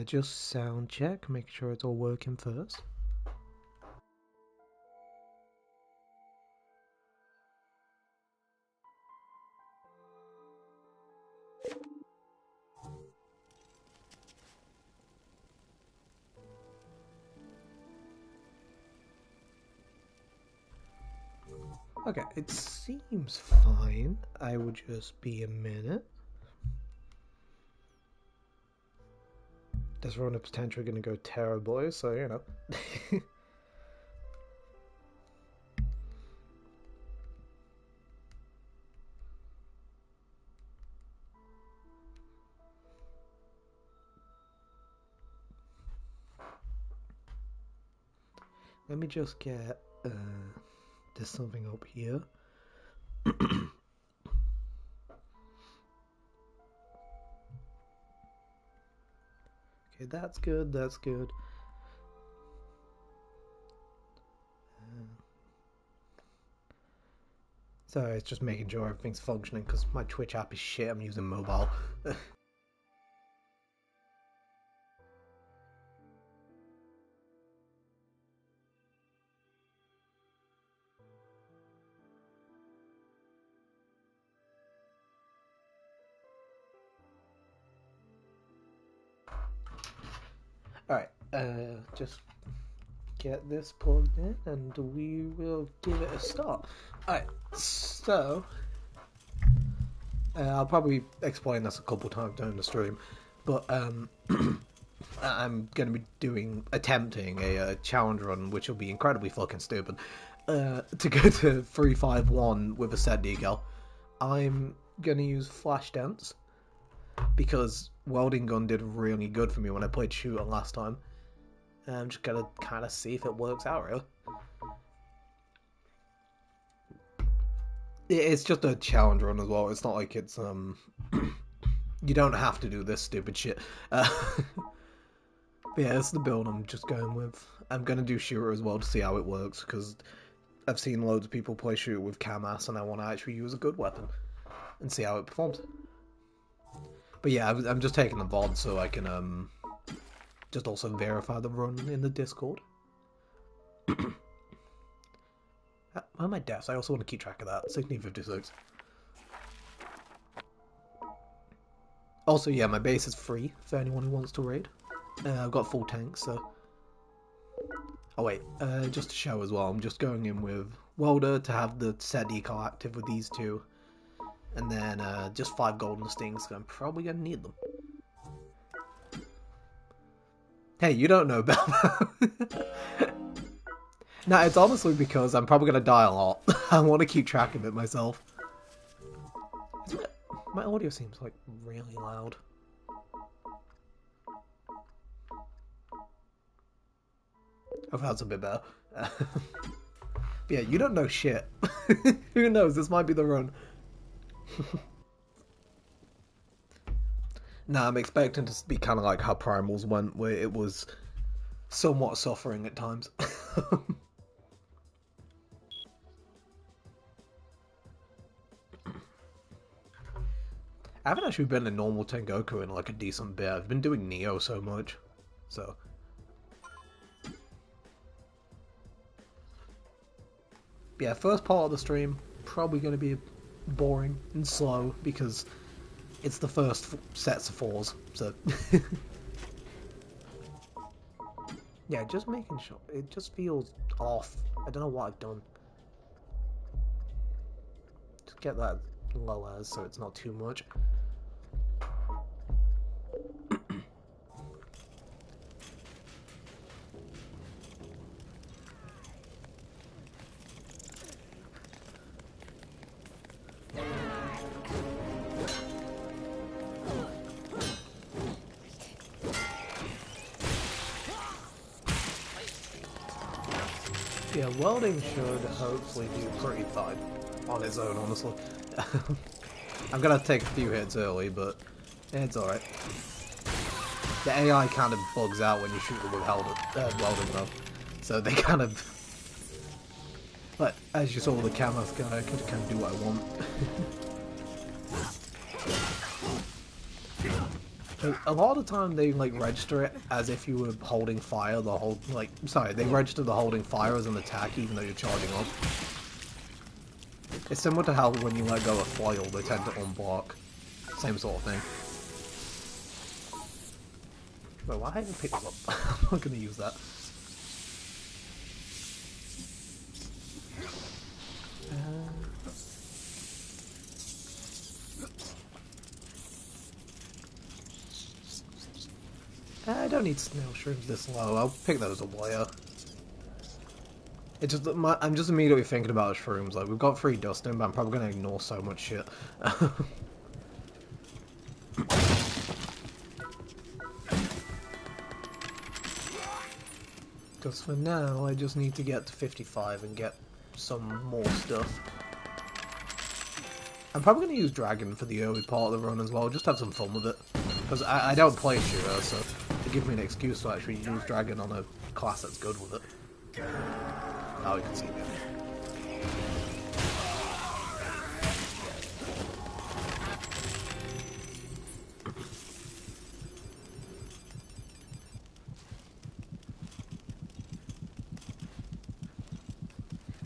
Just sound check, make sure it's all working first. Okay, it seems fine. I will just be a minute. This run is potentially going to go terribly, so you know. Let me just get there's something up here. Okay, that's good, that's good. Sorry, it's just making sure everything's functioning because my Twitch app is shit. I'm using mobile. Alright, just get this plugged in and we will give it a start. Alright, so I'll probably explain this a couple times during the stream, but I'm going to be attempting a challenge run, which will be incredibly fucking stupid, to go to 351 with a set decal. I'm going to use Flashdance, because Welding Gun did really good for me when I played Shooter last time. I'm just gonna kind of see if it works out, really. It's just a challenge run as well. It's not like it's you don't have to do this stupid shit. But yeah, it's the build I'm just going with. I'm gonna do Shooter as well to see how it works, because I've seen loads of people play Shooter with Camas, and I want to actually use a good weapon and see how it performs. But yeah, I'm just taking the VOD so I can just also verify the run in the Discord. Where are my deaths? I also want to keep track of that. 1656. Also, yeah, my base is free for anyone who wants to raid. I've got full tanks, so... Oh wait, just to show as well, I'm just going in with Welder to have the set decal active with these two. And then just 5 golden stings, because I'm probably going to need them. Hey, you don't know about that. No, it's honestly because I'm probably going to die a lot. I want to keep track of it myself. My audio seems like really loud. Oh, that's a bit better. Yeah, you don't know shit. Who knows? This might be the run. Nah, I'm expecting to be kind of like how Primals went, where it was somewhat suffering at times. I haven't actually been in normal Tengoku in like a decent bit. I've been doing Neo so much, so... Yeah, first part of the stream, probably going to be boring and slow, because it's the first sets of 4s, so... Yeah, just making sure. It just feels off. I don't know what I've done. Just get that low as so it's not too much. Yeah, welding should hopefully do pretty fine on its own, honestly. I'm gonna take a few hits early, but it's alright. The AI kind of bugs out when you shoot them with welding though. So they kind of... But as you saw with the Camas guy, I could kind of do what I want. A lot of the time they like register it as if you were holding fire the whole they register the holding fire as an attack even though you're charging up. It's similar to how when you let go of foil they tend to unblock. Same sort of thing. Wait, why haven't I picked this up? I'm not gonna use that. I don't need snail shrooms this low. I'll pick those up later. It's just I'm just immediately thinking about shrooms. Like we've got 3 dusting, but I'm probably gonna ignore so much shit. Because for now, I just need to get to 55 and get some more stuff. I'm probably going to use Dragon for the early part of the run as well, just have some fun with it. Because I don't play shooter, so it gives me an excuse to actually use Dragon on a class that's good with it. Now you can see me.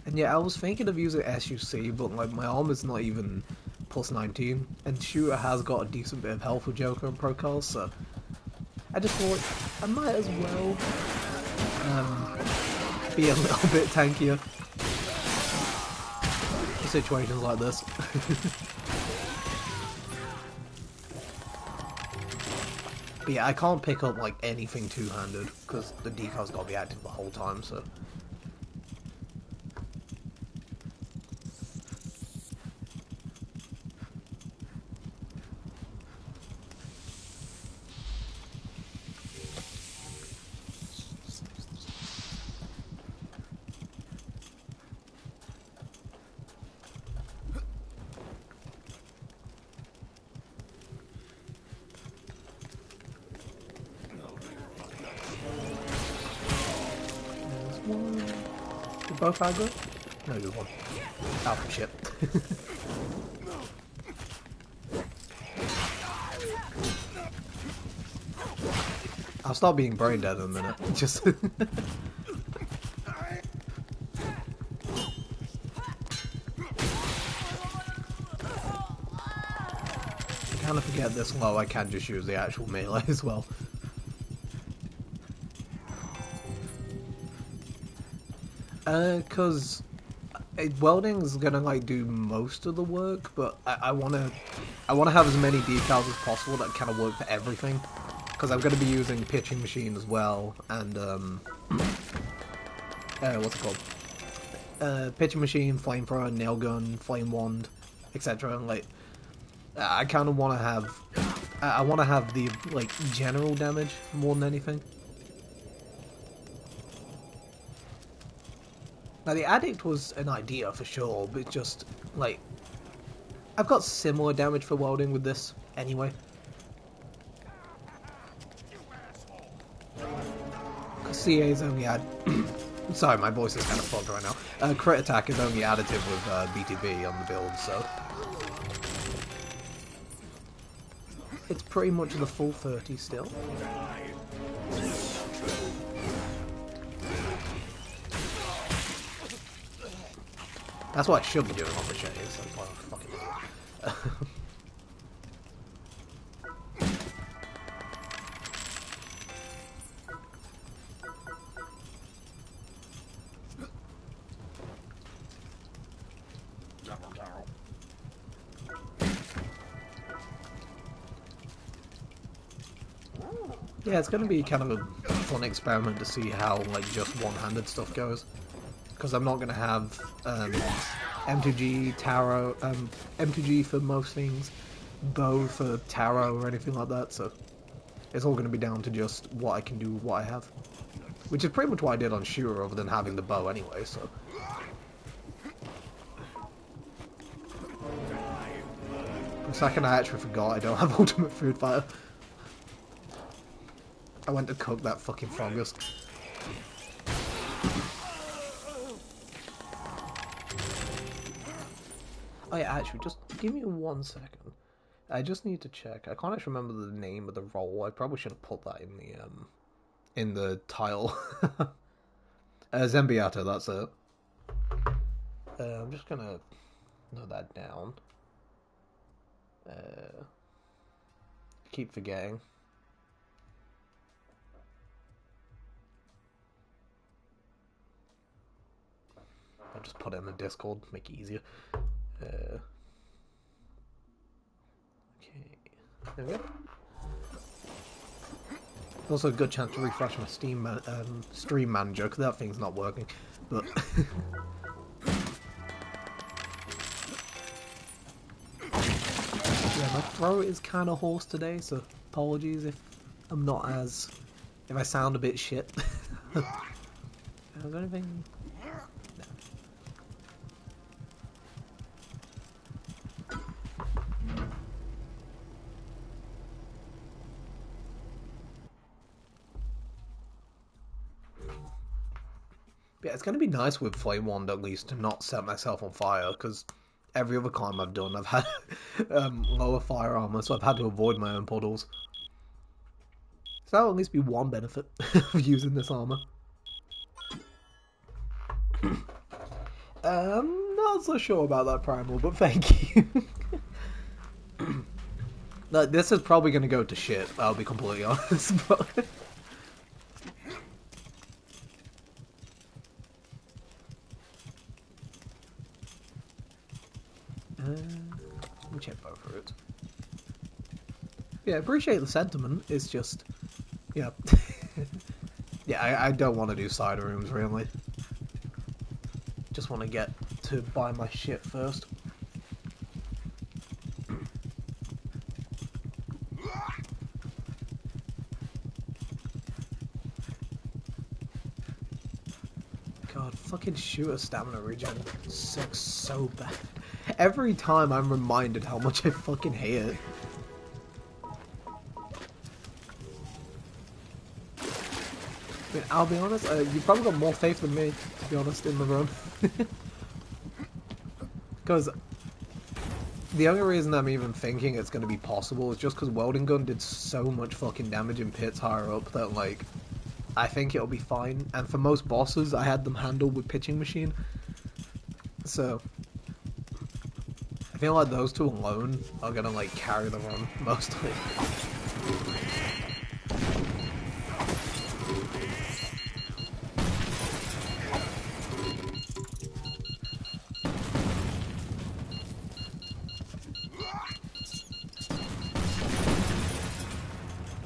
And yeah, I was thinking of using SUC, but like my armor's not even plus 19, and Shooter has got a decent bit of health with Joker and Procol, so I just thought I might as well be a little bit tankier for situations like this. But yeah, I can't pick up like anything two-handed because the decal's got to be active the whole time, so. Both aggro? No, you're one. Oh, shit. I'll start being brain dead in a minute. Just. I kind of forget this low, I can just use the actual melee as well. Cause welding's gonna like do most of the work, but I wanna have as many decals as possible that kind of work for everything. Cause I'm gonna be using pitching machine as well, and what's it called? Pitching machine, flamethrower, nail gun, flame wand, etc. And like, I kind of want to have, I want to have the like general damage more than anything. Now, the Addict was an idea for sure, but just, like, I've got similar damage for welding with this anyway. Because CA's only sorry, my voice is kind of fogged right now. Crit attack is only additive with BTB on the build, so. It's pretty much the full 30 still. That's what I should be doing on the chase. That's why I'm fucking yeah, it's going to be kind of a fun experiment to see how like just one-handed stuff goes. Because I'm not going to have M2G, Tarot, M2G for most things, bow for Tarot or anything like that, so it's all going to be down to just what I can do with what I have. Which is pretty much what I did on Shooter other than having the bow anyway, so. For a second I actually forgot I don't have Ultimate Food Fighter. I went to cook that fucking fungus. Oh yeah, actually, just give me 1 second. I just need to check. I can't actually remember the name of the role. I probably should have put that in the title. Zambiata, that's it. I'm just gonna note that down. Keep forgetting. I'll just put it in the Discord, make it easier. Okay, there we go. Also a good chance to refresh my stream manager, because that thing's not working. But yeah, my throat is kind of hoarse today, so apologies if I'm not if I sound a bit shit. Is there anything? No. Yeah, it's going to be nice with Flame Wand at least to not set myself on fire, because every other climb I've done I've had lower fire armor, so I've had to avoid my own puddles. So that'll at least be one benefit of using this armor. Not so sure about that Primal, but thank you. Like, this is probably going to go to shit, I'll be completely honest, but... let me check both routes. Yeah, I appreciate the sentiment, it's just... Yeah. Yeah, I don't want to do side rooms, really. Just want to get to buy my shit first. God, fucking shooter stamina regen sucks so bad. Every time I'm reminded how much I fucking hate it. I mean, I'll be honest, you've probably got more faith than me, to be honest, in the run. Because the only reason I'm even thinking it's going to be possible is just because Welding Gun did so much fucking damage in pits higher up that, like, I think it'll be fine. And for most bosses, I had them handled with Pitching Machine. So, I feel like those two alone are going to, like, carry the run, mostly.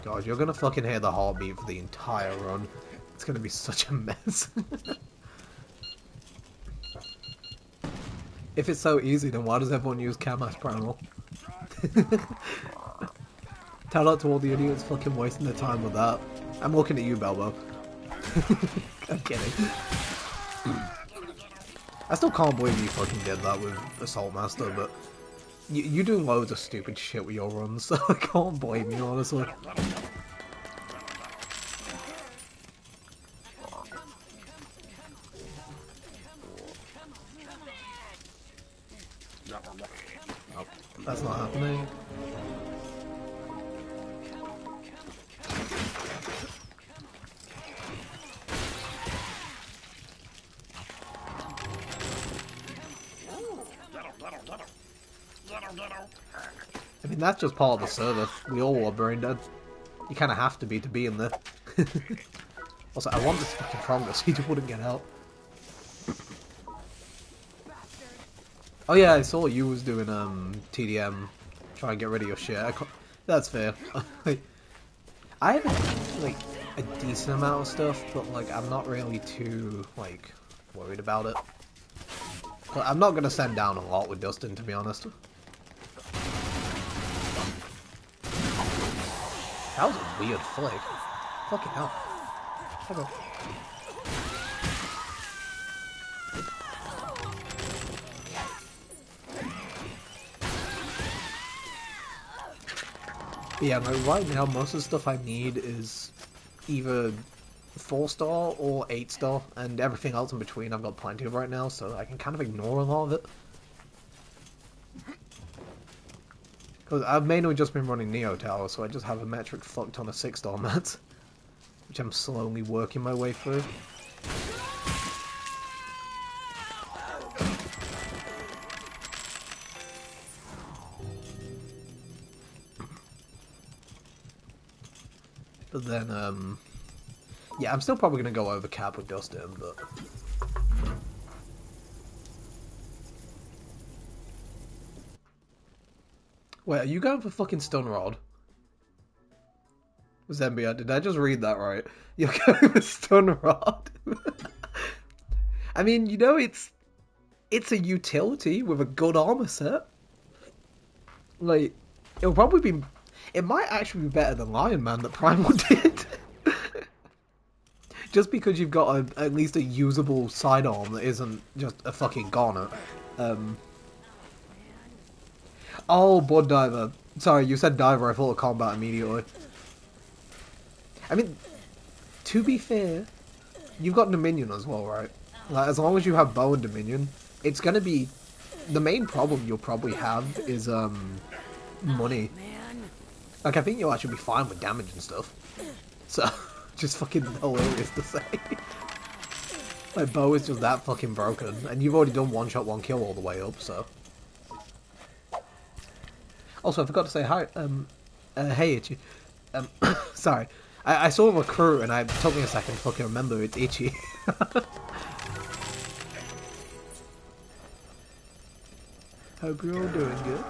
God, you're gonna fucking hear the heartbeat for the entire run. It's gonna be such a mess. If it's so easy, then why does everyone use Camash Primal? Tell out to all the idiots fucking wasting their time with that. I'm looking at you, Belbo. I'm kidding. I still can't believe you fucking did that with Assault Master, but you do loads of stupid shit with your runs, so I can't blame you, honestly. Oh, that's not happening. I mean, that's just part of the server. We all are brain dead. You kind of have to be in there. Also, I want this fucking Tronga so he just wouldn't get out. Oh yeah, I saw you was doing TDM, trying to get rid of your shit. That's fair. I have like a decent amount of stuff, but like I'm not really too like worried about it. But I'm not gonna send down a lot with Dustin, to be honest. That was a weird flick. Fucking hell. Okay. Yeah, right now most of the stuff I need is either 4-star or 8-star, and everything else in between I've got plenty of right now, so I can kind of ignore a lot of it. Because I've mainly just been running Neo Tower, so I just have a metric fuck ton of 6-star mats. Which I'm slowly working my way through. But then, yeah, I'm still probably going to go over cap with Dustin, but... Wait, are you going for fucking Stun Rod? Zembia, did I just read that right? You're going for Stun Rod? I mean, you know, it's a utility with a good armor set. Like, it'll probably be... It might actually be better than Lion Man that Primal did. Just because you've got at least a usable sidearm that isn't just a fucking garnet. Oh, Blood Diver. Sorry, you said Diver, I thought of combat immediately. I mean, to be fair, you've got Dominion as well, right? Like, as long as you have Bow and Dominion, it's gonna be... The main problem you'll probably have is, money. Like, I think you'll actually be fine with damage and stuff. So, just fucking hilarious to say. My bow is just that fucking broken, and you've already done one shot, one kill all the way up, so... Also, I forgot to say hi, hey Itchy. Sorry. I saw a recruit and it took me a second to fucking remember it's Itchy. Hope you're all doing good.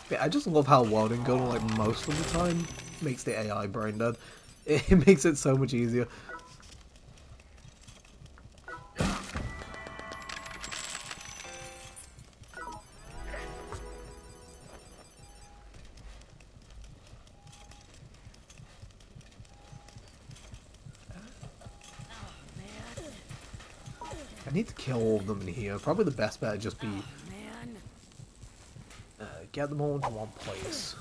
Yeah, I just love how Welding Gun, like, most of the time, makes the AI brain dead. It makes it so much easier. I need to kill all of them in here. Probably the best bet would just be... get them all into one place.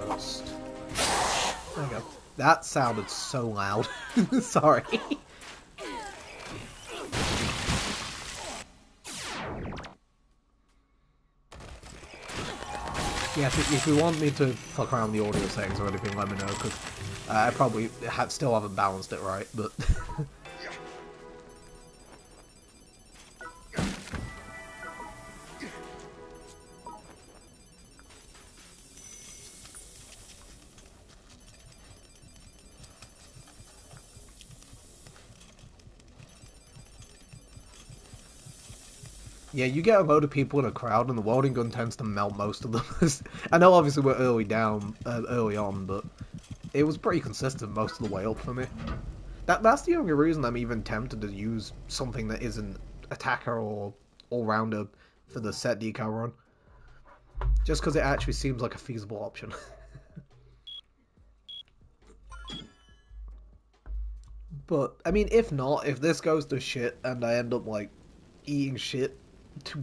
Just... There we go. That sounded so loud. Sorry. Yeah, if you want me to fuck around the audio settings or anything, let me know, because I probably still haven't balanced it right, but... Yeah, you get a load of people in a crowd, and the welding gun tends to melt most of them. I know, obviously, we're early on, but it was pretty consistent most of the way up for me. That's the only reason I'm even tempted to use something that isn't attacker or all-rounder for the set decal run. Just because it actually seems like a feasible option. But, I mean, if not, if this goes to shit, and I end up, like, eating shit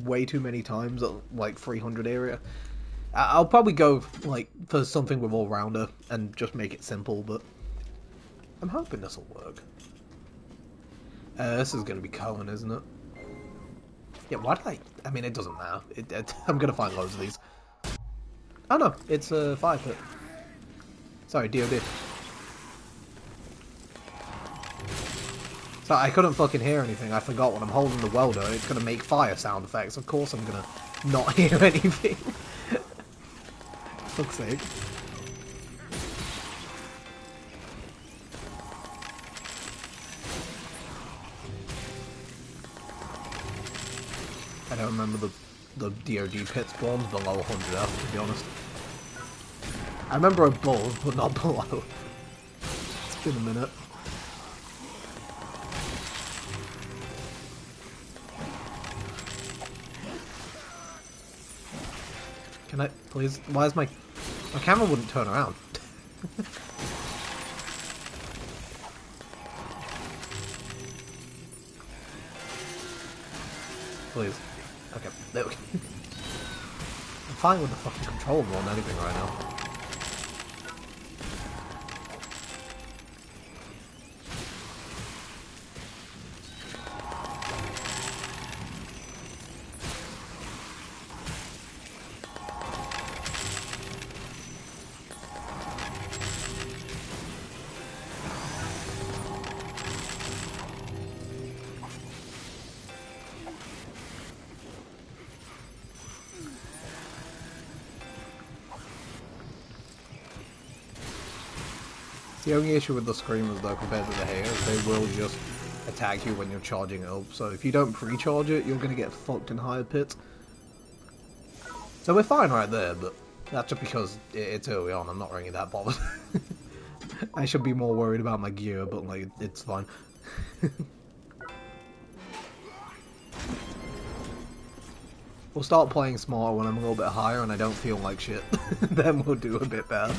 way too many times at like 300 area, I'll probably go like for something with all-rounder and just make it simple, but I'm hoping this will work. This is going to be Cohen, isn't it? Yeah, why did I mean, it doesn't matter. I'm going to find loads of these. Oh no, it's a 5-hit. Sorry, DOD. So I couldn't fucking hear anything. I forgot when I'm holding the welder, it's going to make fire sound effects. Of course I'm going to not hear anything. Fuck's sake. I don't remember the DOD pit spawns below 100 F, to be honest. I remember above, but not below. It's been a minute. Can I, please? Why is my camera wouldn't turn around? Please. Okay, there we go. I'm fine with the fucking control more than anything right now. The only issue with the Screamers, though, compared to the Hayers, they will just attack you when you're charging it up. So if you don't pre-charge it, you're going to get fucked in higher pits. So we're fine right there, but that's just because it's early on. I'm not really that bothered. I should be more worried about my gear, but like, it's fine. We'll start playing smarter when I'm a little bit higher and I don't feel like shit. Then we'll do a bit better.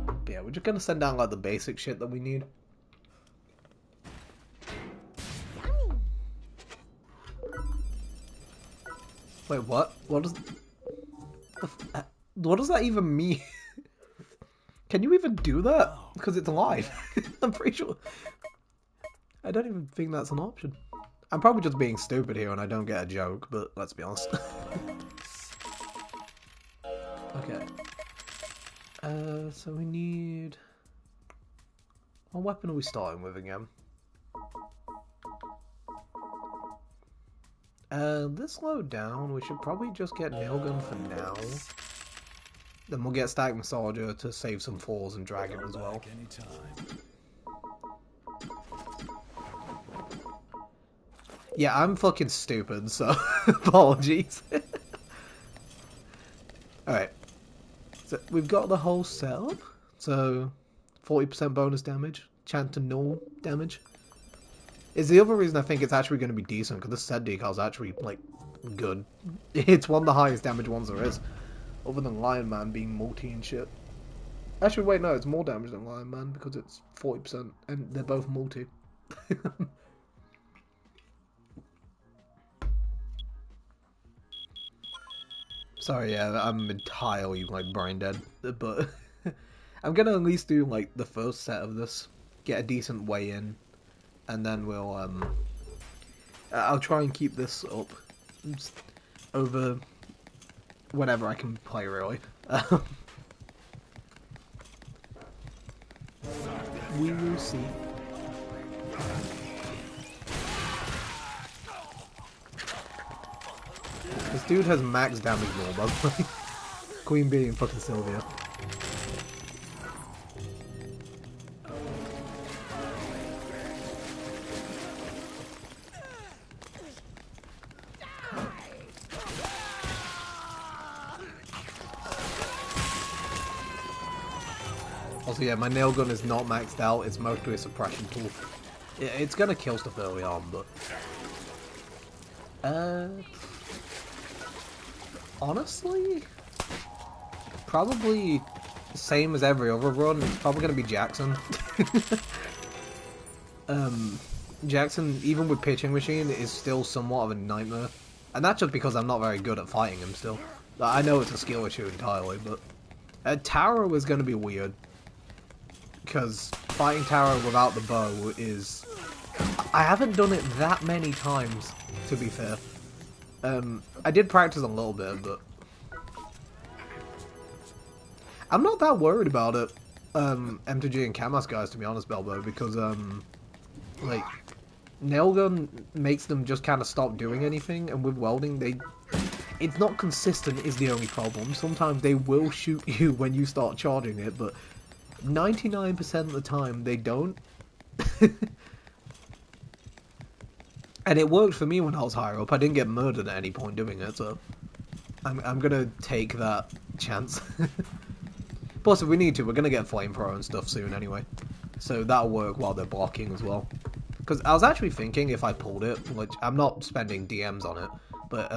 But yeah, we're just gonna send down like the basic shit that we need. Wait, what? What does that even mean? Can you even do that? Because it's live. I'm pretty sure. I don't even think that's an option. I'm probably just being stupid here and I don't get a joke, but let's be honest. Okay. So we need... What weapon are we starting with again? This low down, we should probably just get Nailgun for now. Then we'll get Static Massager to save some falls and Dragon as well. Yeah, I'm fucking stupid, so apologies. Alright. So we've got the whole setup. So 40% bonus damage, chance to null damage. Is the other reason I think it's actually going to be decent, because the set decal's actually, like, good. It's one of the highest damage ones there is. Other than Lion Man being multi and shit. Actually, wait, no, it's more damage than Lion Man, because it's 40%, and they're both multi. Sorry, yeah, I'm entirely, like, brain dead, but I'm gonna at least do, like, the first set of this, get a decent way in, and then we'll, I'll try and keep this up over whenever I can play, really. We will see. This dude has max damage more, by the way. Queen Bee and fucking Sylvia. Also, yeah, my nail gun is not maxed out. It's mostly a suppression tool. It's gonna kill stuff early on, but... honestly, probably same as every other run. It's probably going to be Jackson. Jackson, even with Pitching Machine, is still somewhat of a nightmare. And that's just because I'm not very good at fighting him still. I know it's a skill issue entirely, but... Tara was going to be weird. Because fighting Tara without the bow is... I haven't done it that many times, to be fair. I did practice a little bit, but I'm not that worried about it. M2G and Camas guys, to be honest, Belbo, because like Nailgun makes them just kind of stop doing anything, and with welding, it's not consistent is the only problem. Sometimes they will shoot you when you start charging it, but 99% of the time they don't. And it worked for me when I was higher up. I didn't get murdered at any point doing it, so I'm gonna take that chance. Plus, if we need to, we're gonna get flamethrower and stuff soon anyway. So that'll work while they're blocking as well. Because I was actually thinking if I pulled it, which I'm not spending DMs on it, but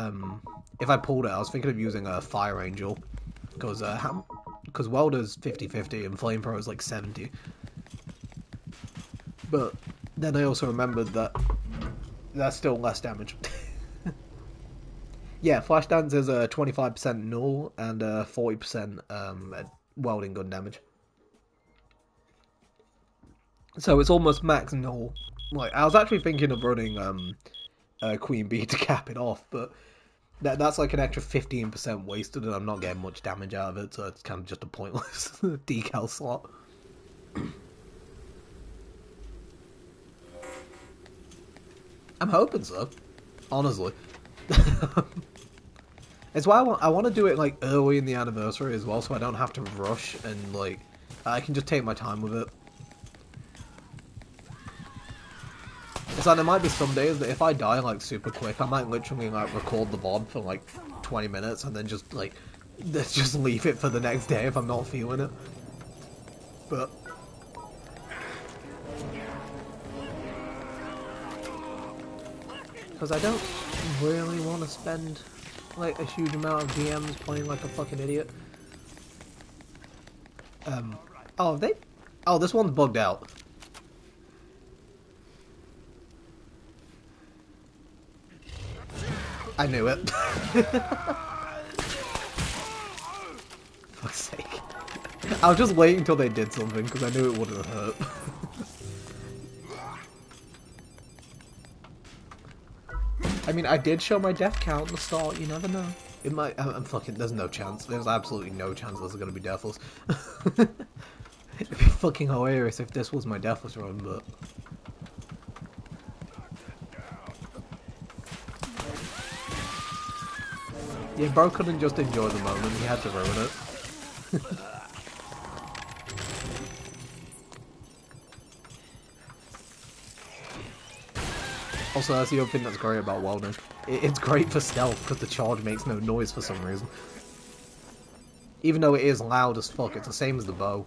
if I pulled it, I was thinking of using a Fire Angel. Because Welder's 50-50 and Flamethrower is like 70. But then I also remembered that that's still less damage. Yeah, Flashdance is a 25% null and 40% welding gun damage. So it's almost max null. Like, I was actually thinking of running Queen Bee to cap it off, but that's like an extra 15% wasted and I'm not getting much damage out of it, so it's kind of just a pointless decal slot. I'm hoping so, honestly. It's why I want to do it like early in the anniversary as well, so I don't have to rush and like I can just take my time with it. It's like there might be some days that if I die like super quick, I might literally like record the VOD for like 20 minutes and then just like just leave it for the next day if I'm not feeling it. But because I don't really want to spend like a huge amount of GMs playing like a fucking idiot. Oh, have they? Oh, this one's bugged out. I knew it. Fuck's sake. I was just waiting until they did something because I knew it wouldn't hurt. I mean, I did show my death count at the start, you never know. It might. I'm fucking. There's no chance. There's absolutely no chance this is gonna be deathless. It'd be fucking hilarious if this was my deathless run, but. Yeah, bro couldn't just enjoy the moment, he had to ruin it. Also, that's the other thing that's great about welding. It's great for stealth, because the charge makes no noise for some reason. Even though it is loud as fuck, it's the same as the bow.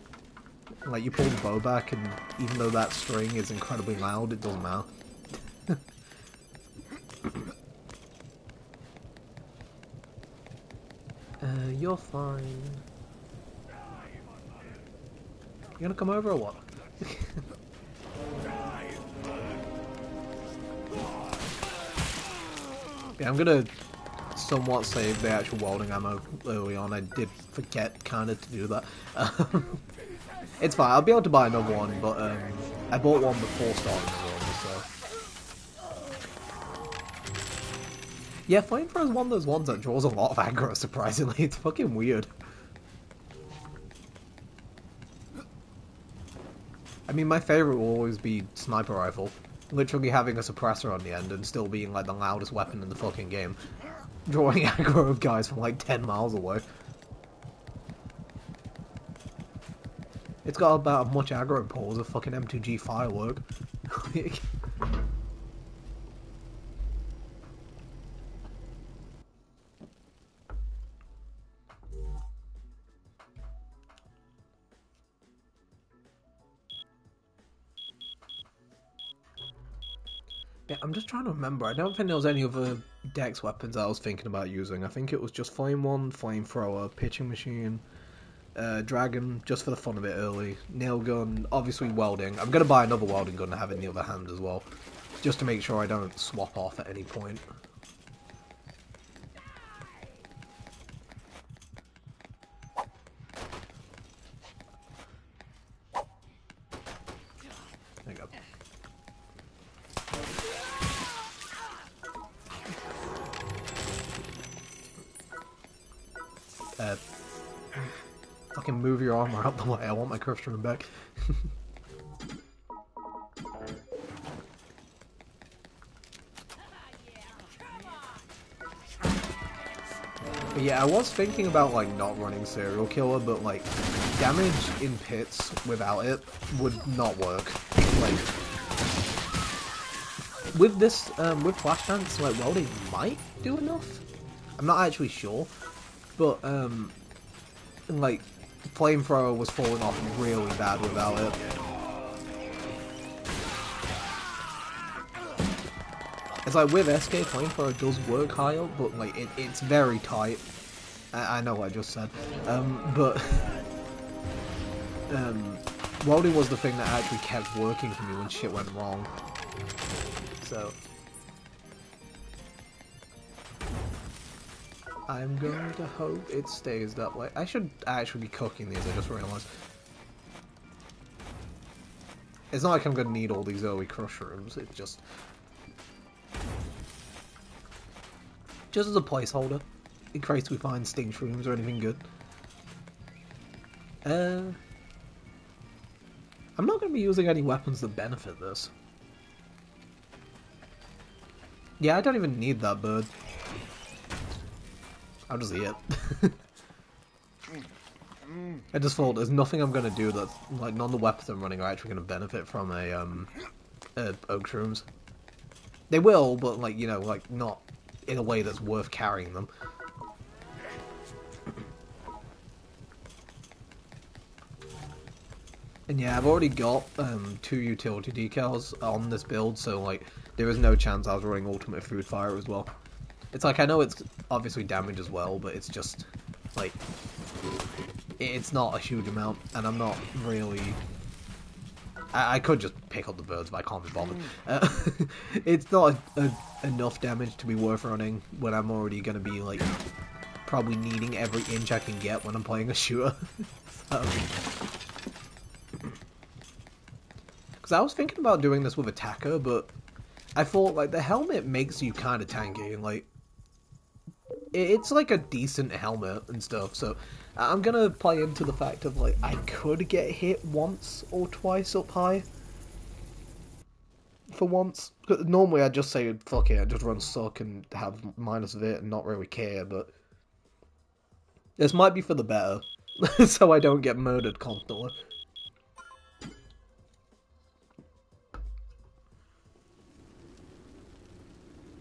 Like, you pull the bow back, and even though that string is incredibly loud, it doesn't matter. You're fine. You gonna come over or what? Yeah, I'm gonna somewhat save the actual welding ammo early on. I did forget kinda to do that. It's fine, I'll be able to buy another one, but I bought one before starting the run, so... Yeah, Flamethrower is one of those ones that draws a lot of aggro, surprisingly. It's fucking weird. I mean, my favourite will always be Sniper Rifle. Literally having a suppressor on the end and still being like the loudest weapon in the fucking game. Drawing aggro of guys from like 10 miles away. It's got about as much aggro pull as a fucking M2G firework. Yeah, I'm just trying to remember. I don't think there was any other dex weapons I was thinking about using. I think it was just Flame One, Flamethrower, Pitching Machine, Dragon, just for the fun of it early, Nail Gun, obviously Welding. I'm going to buy another Welding gun to have in the other hand as well, just to make sure I don't swap off at any point. There you go. Fucking move your armor out the way, I want my curve stream back. But yeah, I was thinking about like not running Serial Killer, but like damage in pits without it would not work. Like with this, with Flashdance, like welding might do enough. I'm not actually sure, but like Flamethrower was falling off really bad without it. It's like with SK, Flamethrower does work high up, but like it's very tight. I know what I just said, but welding was the thing that actually kept working for me when shit went wrong. So I'm going to hope it stays that way. I should actually be cooking these, I just realised. It's not like I'm going to need all these early crush rooms, it's just as a placeholder, in case we find sting shrooms or anything good. I'm not going to be using any weapons that benefit this. Yeah, I don't even need that bird. I'll just eat it. I just thought there's nothing I'm gonna do that's like none of the weapons I'm running are actually gonna benefit from a oak shrooms. They will, but like you know, like not in a way that's worth carrying them. And yeah, I've already got 2 utility decals on this build, so like there is no chance I was running ultimate food fire as well. It's like I know it's obviously damage as well, but it's just like it's not a huge amount, and I'm not really. I could just pick up the birds, but I can't be bothered. It's not enough damage to be worth running when I'm already going to be like probably needing every inch I can get when I'm playing a shooter. Because I was thinking about doing this with attacker, but I thought like the helmet makes you kind of tanky, and like it's like a decent helmet and stuff. So I'm gonna play into the fact of like I could get hit once or twice up high. For once, normally I'd just say fuck it, I'd just run suck and have minus of it and not really care. But this might be for the better, so I don't get murdered constantly.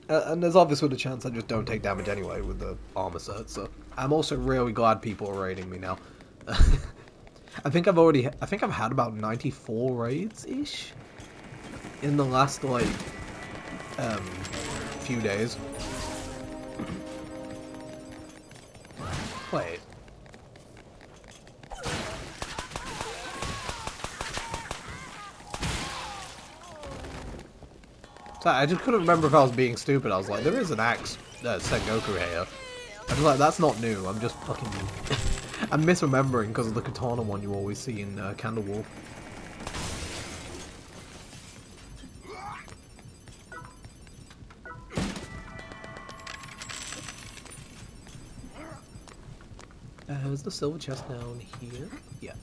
And there's obviously the chance I just don't take damage anyway with the armor set, so I'm also really glad people are raiding me now. I think I've had about 94 raids-ish in the last, like, few days. Wait. Sorry, I just couldn't remember if I was being stupid. I was like, there is an axe Sengoku here. I was like, that's not new. I'm just fucking... I'm misremembering because of the katana one you always see in Candlewall. Is the silver chest down here? Yeah.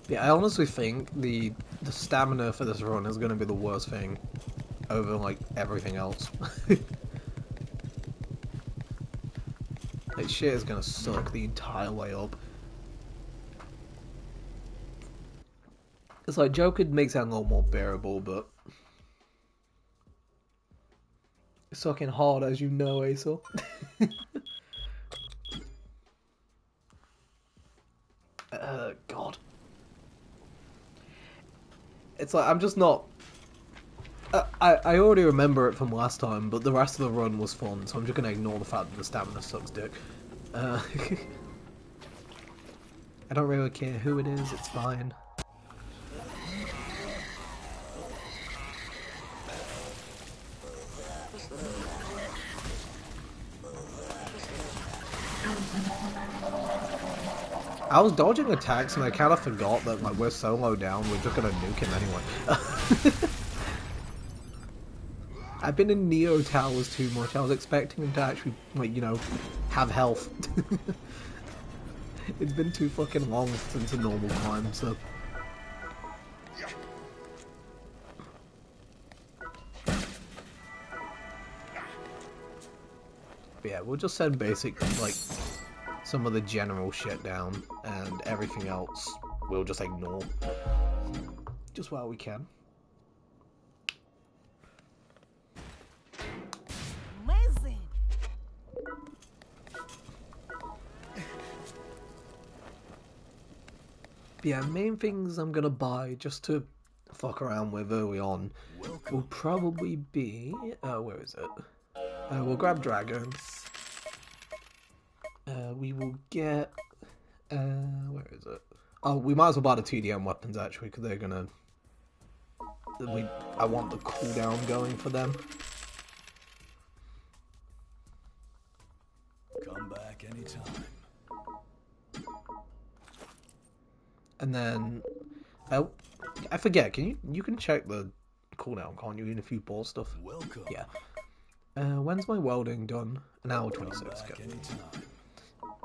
Yeah, I honestly think the stamina for this run is going to be the worst thing over, like, everything else. Like, shit is going to suck the entire way up. It's like, Joker makes it a little more bearable, but... It's sucking hard, as you know, Aesop. God. It's like, I'm just not... I already remember it from last time, but the rest of the run was fun, so I'm just going to ignore the fact that the stamina sucks dick. I don't really care who it is, it's fine. I was dodging attacks and I kind of forgot that like we're so low down, we're just gonna nuke him anyway. I've been in Neo Towers too much. I was expecting him to actually, like, you know, have health. It's been too fucking long since a normal climb, so... But yeah, we'll just send basic, like, some of the general shit down, and everything else we'll just ignore. Just while we can. Amazing. But yeah, main things I'm gonna buy just to fuck around with early on will probably be... where is it? We'll grab dragons. We will get... where is it? Oh, we might as well buy the TDM weapons, actually, because they're gonna... I want the cooldown going for them. Come back anytime. And then... I forget, you can check the cooldown, can't you, even if you bought stuff? Welcome. Yeah. When's my welding done? An hour 26. Good.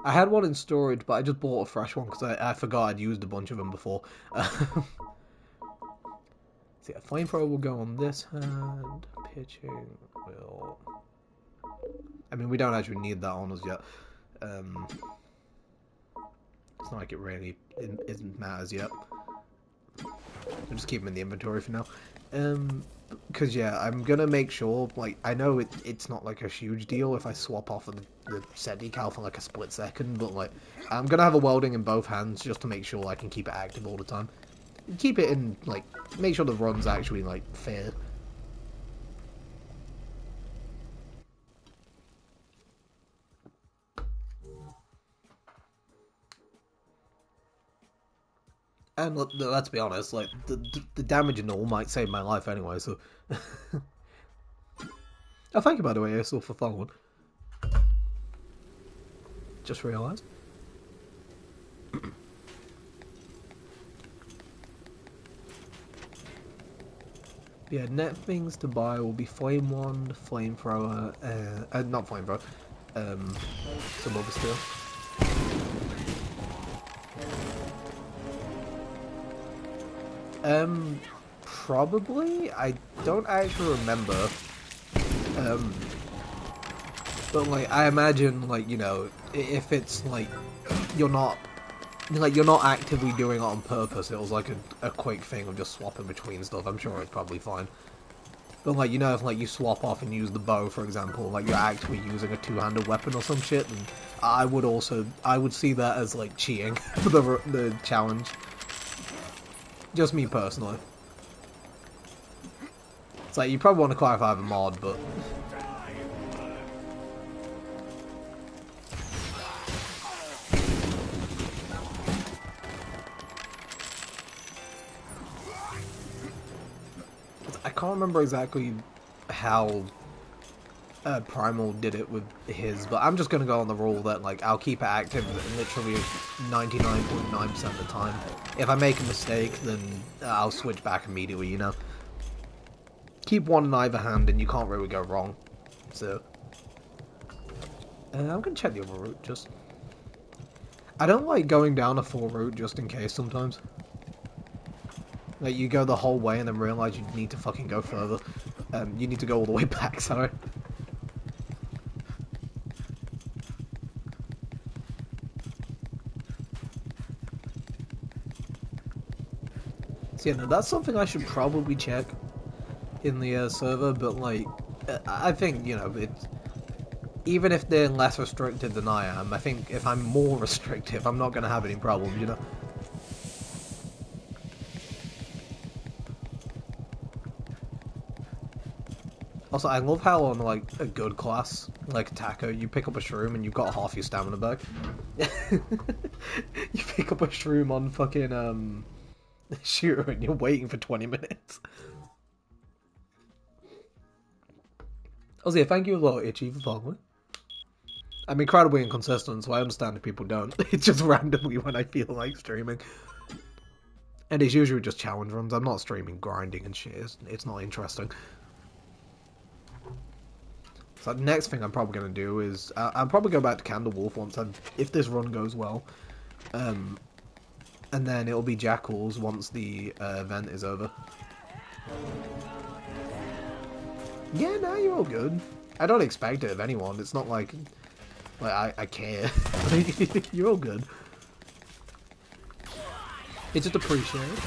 I had one in storage, but I just bought a fresh one because I forgot I'd used a bunch of them before. So yeah, flamethrower will go on this hand. Pitching will... I mean, we don't actually need that on us yet. It's not like it really it matters yet. I'll just keep them in the inventory for now. Because yeah, I'm gonna make sure, like, I know it's not like a huge deal if I swap off of the set decal for like a split second, but like, I'm gonna have a welding in both hands just to make sure I can keep it active all the time. Keep it in, like, make sure the run's actually, like, fair. And let's be honest, like, the damage and all might save my life anyway, so... Oh, thank you, by the way, Airsoft, for following. Just realised. Yeah, net things to buy will be Flame Wand, Flamethrower, not Flamethrower, some other stuff. Probably? I don't actually remember. But, like, I imagine, like, you know, if it's, like, you're not actively doing it on purpose, it was, like, a quick thing of just swapping between stuff, I'm sure it's probably fine. But, like, you know, if, like, you swap off and use the bow, for example, like, you're actually using a two-handed weapon or some shit, and I would see that as, like, cheating for the challenge. Just me, personally. It's like, you probably want to clarify the mod, but... I can't remember exactly how Primal did it with his, but I'm just going to go on the rule that, like, I'll keep it active literally 99.9% of the time. If I make a mistake, then I'll switch back immediately, you know? Keep one in either hand and you can't really go wrong. So, I'm going to check the other route, just... I don't like going down a full route just in case sometimes. Like, you go the whole way and then realise you need to fucking go further. You need to go all the way back, sorry. So yeah, no, that's something I should probably check in the server, but like, I think, you know, it's... Even if they're less restricted than I am, I think if I'm more restrictive, I'm not going to have any problems, you know? Also, I love how on, like, a good class, like Attacker, you pick up a shroom and you've got half your stamina back. You pick up a shroom on fucking, Shooter and you're waiting for 20 minutes. Also, yeah, thank you a lot, Itchy, for following. I'm incredibly inconsistent, so I understand if people don't. It's just randomly when I feel like streaming. And it's usually just challenge runs. I'm not streaming grinding and shit. It's not interesting. So the next thing I'm probably going to do is... I'll probably go back to Candlewolf if this run goes well. And then it'll be Jackals once the event is over. Yeah, no, you're all good. I don't expect it of anyone. It's not like I care. You're all good. It's just appreciated.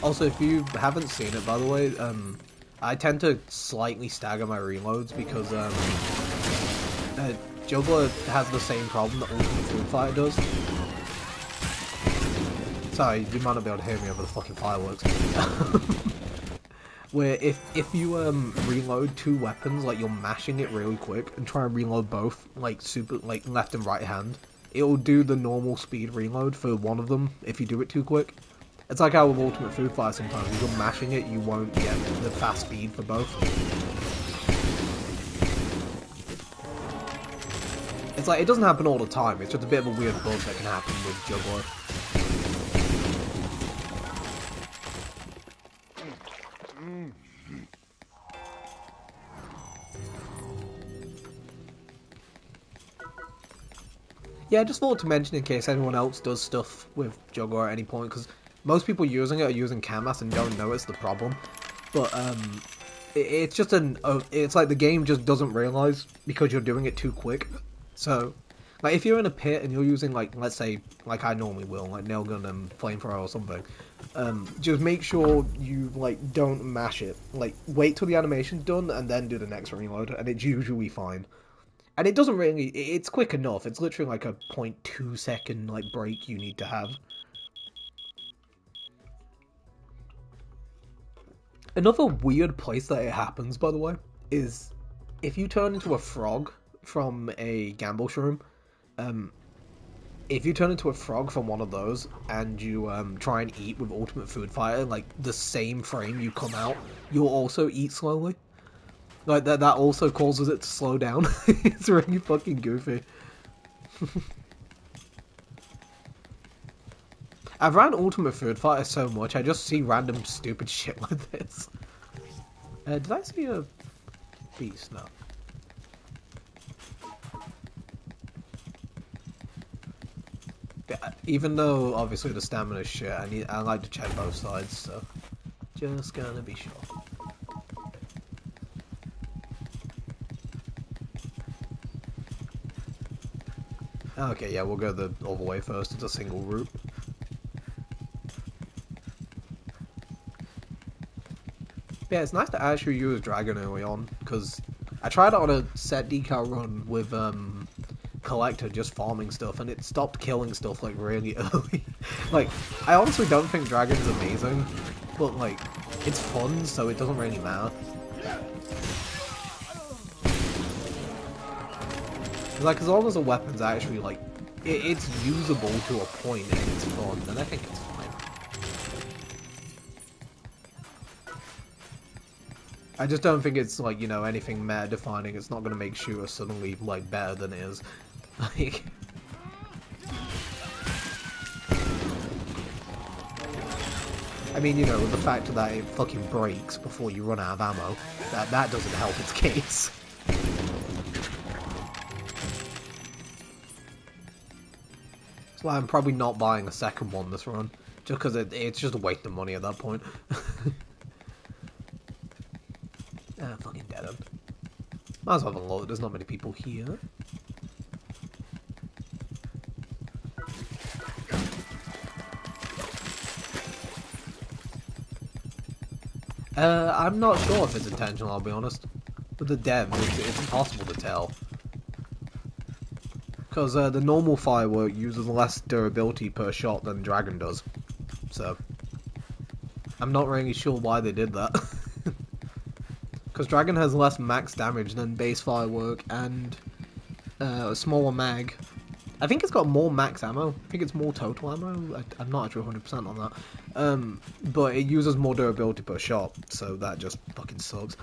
Also, if you haven't seen it, by the way, I tend to slightly stagger my reloads because Juggler has the same problem that Ultimate Food Fighter does. Sorry, you might not be able to hear me over the fucking fireworks. Where if you reload two weapons, like you're mashing it really quick and try and reload both, like super like left and right hand, it'll do the normal speed reload for one of them if you do it too quick. It's like how with Ultimate Food Fighter sometimes, if you're mashing it, you won't get the fast speed for both. It's like, it doesn't happen all the time, it's just a bit of a weird bug that can happen with Juggler. Yeah, I just thought to mention in case anyone else does stuff with Juggler at any point, because most people using it are using Camas and don't know it's the problem. But it's just it's like the game just doesn't realize because you're doing it too quick. So, like if you're in a pit and you're using like let's say like I normally will like nail gun and flamethrower or something, just make sure you like don't mash it. Like wait till the animation's done and then do the next reload, and it's usually fine. And it doesn't really, it's quick enough. It's literally like a 0.2 second like break you need to have. Another weird place that it happens, by the way, is if you turn into a frog from a gamble shroom, um, if you turn into a frog from one of those and you try and eat with Ultimate Food Fighter, like the same frame you come out, you'll also eat slowly. Like that also causes it to slow down. It's really fucking goofy. I've ran Ultimate Food Fighter so much, I just see random stupid shit like this. Did I see a beast? No. Yeah, even though obviously the stamina is shit, I like to check both sides, so just gonna be sure. Okay, yeah, we'll go the other way first. It's a single route. Yeah, it's nice to actually use Dragon early on, because I tried it on a set decal run with Collector just farming stuff, and it stopped killing stuff like really early. Like, I honestly don't think Dragon's amazing, but like, it's fun, so it doesn't really matter. Like, as long as the weapon's actually like, it's usable to a point and it's fun, then I think it's fine. I just don't think it's like, you know, anything meta defining. It's not gonna make shooter suddenly like better than it is. Like, I mean, you know, the fact that it fucking breaks before you run out of ammo, that doesn't help its case. That's why I'm probably not buying a second one this run, just because it's just a waste of money at that point. Ah, fucking dead end. Might as well have a look, there's not many people here. I'm not sure if it's intentional, I'll be honest. With the dev, it's impossible to tell. Because the normal firework uses less durability per shot than Dragon does. So, I'm not really sure why they did that. Because Dragon has less max damage than base firework and a smaller mag. I think it's got more max ammo. I think it's more total ammo. I'm not actually 100% on that. But it uses more durability per shot, so that just fucking sucks.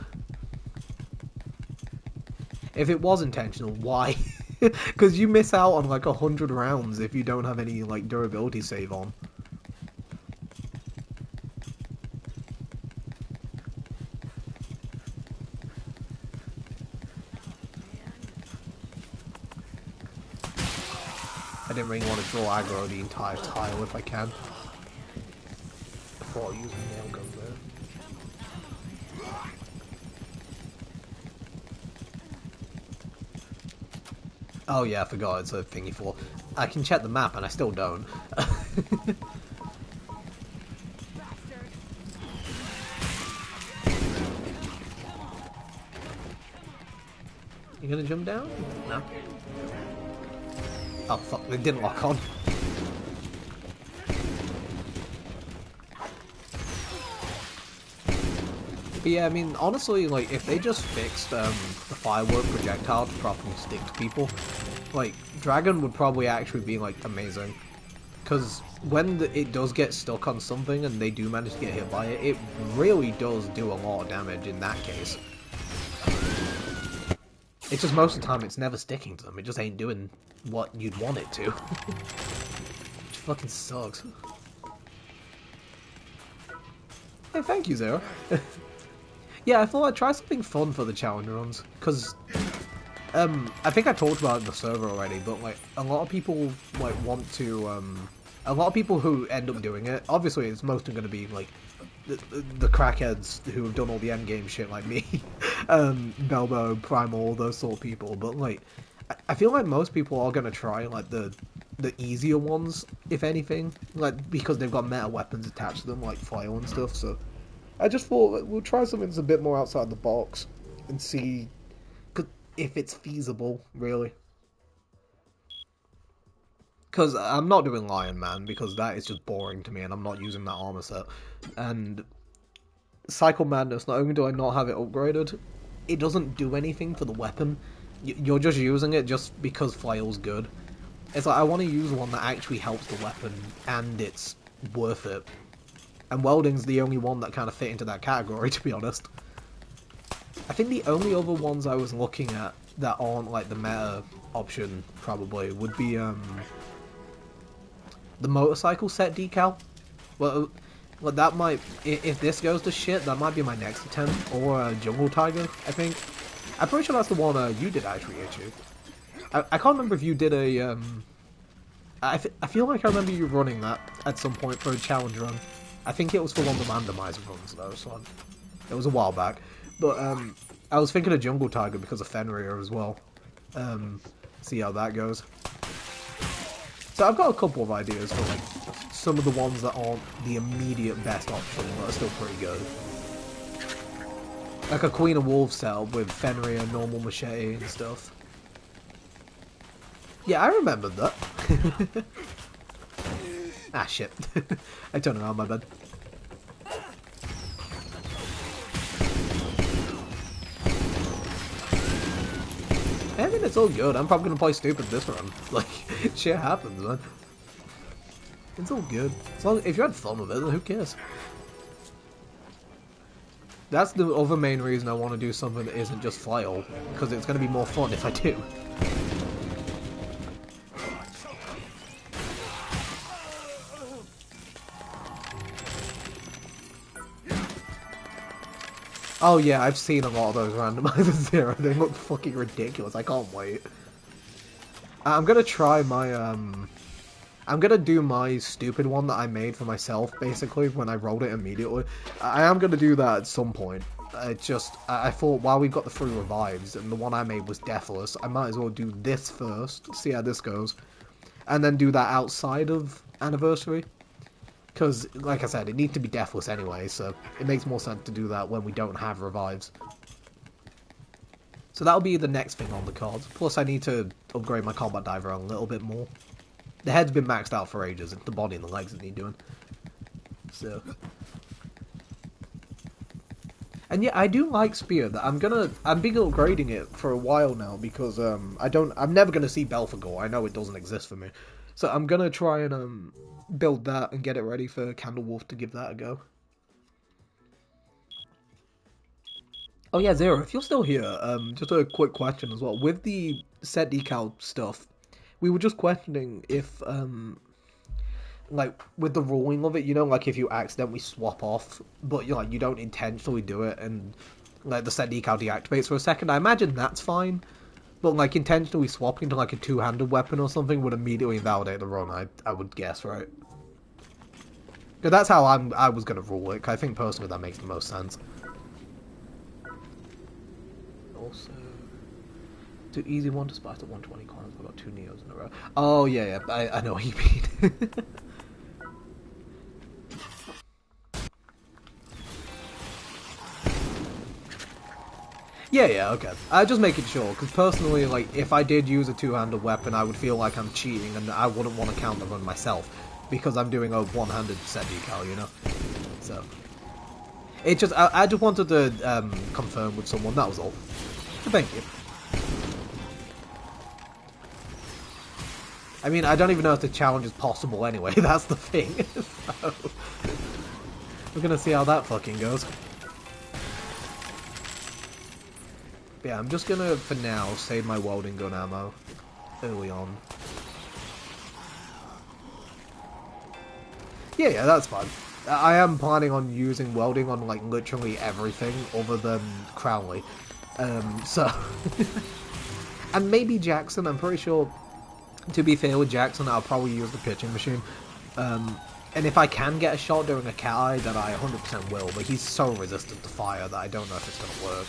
If it was intentional, why? Because you miss out on like 100 rounds if you don't have any like durability save on. I didn't really want to draw aggro the entire tile if I can. Before using nail guns there. Oh yeah, I forgot it's a thingy for. I can check the map and I still don't. You gonna jump down? No. Oh fuck, they didn't lock on. But yeah, I mean, honestly, like, if they just fixed the firework projectile to properly stick to people, like, Dragon would probably actually be, like, amazing. Because when it does get stuck on something and they do manage to get hit by it, it really does do a lot of damage in that case. It's just most of the time it's never sticking to them, it just ain't doing what you'd want it to. Which fucking sucks. Hey, thank you, Zero. Yeah, I thought I'd try something fun for the challenge runs, because I think I talked about it in the server already, but like a lot of people like want to a lot of people who end up doing it, obviously it's mostly going to be like the crackheads who have done all the end game shit like me, Belbo, Primal, all those sort of people, but like I feel like most people are going to try like the easier ones, if anything, like because they've got meta weapons attached to them like fire and stuff, so I just thought we'll try something that's a bit more outside the box and see if it's feasible, really. Because I'm not doing Lion Man, because that is just boring to me, and I'm not using that armor set. And Cycle Madness, not only do I not have it upgraded, it doesn't do anything for the weapon. You're just using it just because Flail's good. It's like, I want to use one that actually helps the weapon, and it's worth it. And Welding's the only one that kind of fit into that category, to be honest. I think the only other ones I was looking at that aren't like the meta option probably would be the motorcycle set decal. Well, that might, if this goes to shit, that might be my next attempt, or Jungle Tiger, I think. I'm pretty sure that's the one you did actually, Ichi. I can't remember if you did a I feel like I remember you running that at some point for a challenge run. I think it was for one of the randomizer runs though, so it was a while back. But I was thinking of Jungle Tiger because of Fenrir as well. See how that goes. So I've got a couple of ideas for like some of the ones that aren't the immediate best option, but are still pretty good. Like a Queen of Wolves setup with Fenrir, normal machete and stuff. Yeah, I remembered that. Ah, shit. I turned around my bed. I mean, it's all good. I'm probably gonna play stupid this run. Like, shit happens, man. It's all good. As long if you had fun with it, then who cares? That's the other main reason I want to do something that isn't just flail, because it's going to be more fun if I do. Oh yeah, I've seen a lot of those randomizers zero. They look fucking ridiculous. I can't wait. I'm gonna try my I'm gonna do my stupid one that I made for myself, basically, when I rolled it immediately. I am gonna do that at some point. I thought while we've got the 3 revives, and the one I made was Deathless, I might as well do this first, see how this goes, and then do that outside of Anniversary. Because, like I said, it needs to be Deathless anyway, so it makes more sense to do that when we don't have revives. So that'll be the next thing on the cards. Plus I need to upgrade my Combat Diver a little bit more. The head's been maxed out for ages, it's the body and the legs that need doing. So... And yeah, I do like Spear. I'm been upgrading it for a while now because I'm never gonna see Belphegor. I know it doesn't exist for me, so I'm gonna try and build that and get it ready for Candlewolf to give that a go. Oh yeah, Zero, if you're still here, just a quick question as well. With the set decal stuff, we were just questioning if like with the ruling of it, you know, like if you accidentally swap off, but you don't intentionally do it, and like the set decal deactivates for a second. I imagine that's fine, but like intentionally swapping to like a two-handed weapon or something would immediately invalidate the run. I would guess, right? Because that's how I was gonna rule it. 'Cause I think personally that makes the most sense. Also, too easy one to splash at 120 coins. I've got 2 Neos in a row. Oh yeah, I know what you mean. Yeah, okay. Just making sure, because personally, like, if I did use a two-handed weapon, I would feel like I'm cheating, and I wouldn't want to counter run myself, because I'm doing a one-handed set decal, you know? So... It just... I just wanted to confirm with someone, that was all. So thank you. I mean, I don't even know if the challenge is possible anyway, that's the thing. So... We're gonna see how that fucking goes. Yeah, I'm just gonna, for now, save my welding gun ammo early on. Yeah, that's fine. I am planning on using welding on, like, literally everything other than Crowley. So... And maybe Jackson, I'm pretty sure, to be fair with Jackson, I'll probably use the pitching machine. And if I can get a shot during a cat eye, then I 100% will, but he's so resistant to fire that I don't know if it's going to work.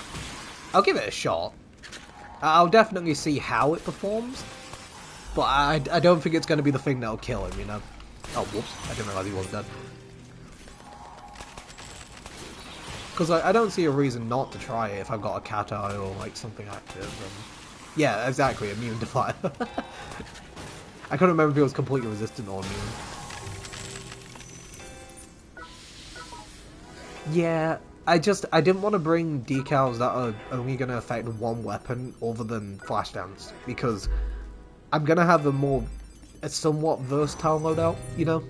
I'll give it a shot. I'll definitely see how it performs, but I don't think it's going to be the thing that'll kill him, you know? Oh, whoops, I didn't realize he wasn't dead. Because I don't see a reason not to try it if I've got a cat eye or like something active. Yeah, exactly, immune to fire. I couldn't remember if he was completely resistant or immune. Yeah, I didn't want to bring decals that are only going to affect one weapon other than Flashdance, because I'm going to have a somewhat versatile loadout, you know?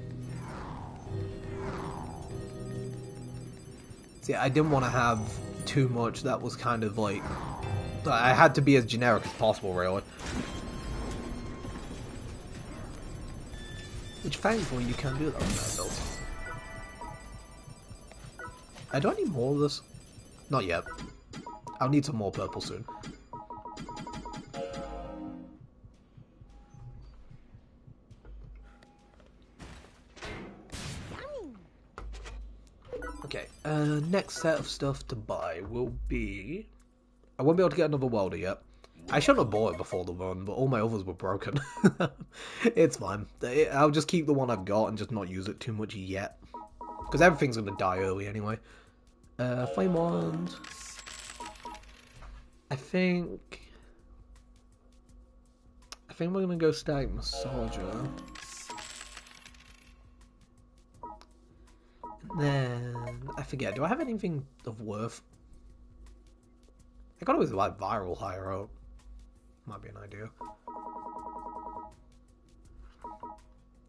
See, I didn't want to have too much that was kind of like... I had to be as generic as possible, really. Which, thankfully, you can do that with that build. Do I need more of this? Not yet. I'll need some more purple soon. Okay, next set of stuff to buy will be... I won't be able to get another welder yet. I shouldn't have bought it before the run, but all my others were broken. It's fine. I'll just keep the one I've got and just not use it too much yet. Because everything's going to die early anyway. Flame Wand. I think we're going to go Static Massager. And then, I forget, do I have anything of worth? I could always like Viral higher up. Might be an idea.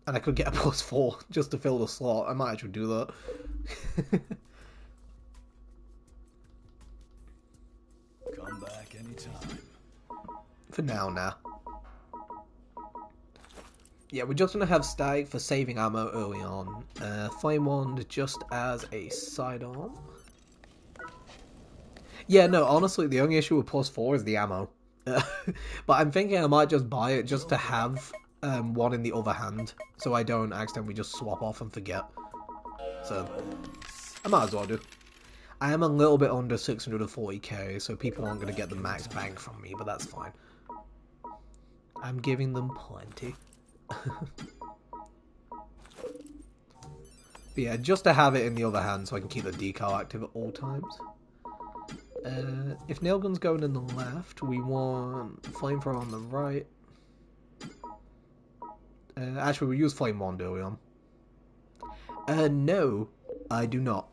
And I could get a +4 just to fill the slot. I might actually do that. Come back anytime. For now. Yeah, we're just going to have Static for saving ammo early on. Flame Wand just as a sidearm. Yeah, no, honestly, the only issue with +4 is the ammo. But I'm thinking I might just buy it just to have one in the other hand, so I don't accidentally just swap off and forget. So, I might as well do. I am a little bit under 640k, so people aren't going to get the max bang from me, but that's fine. I'm giving them plenty. But yeah, just to have it in the other hand so I can keep the decal active at all times. If Nailgun's going in the left, we want Flamethrower on the right. Actually, we use Flame Wand early on. No, I do not.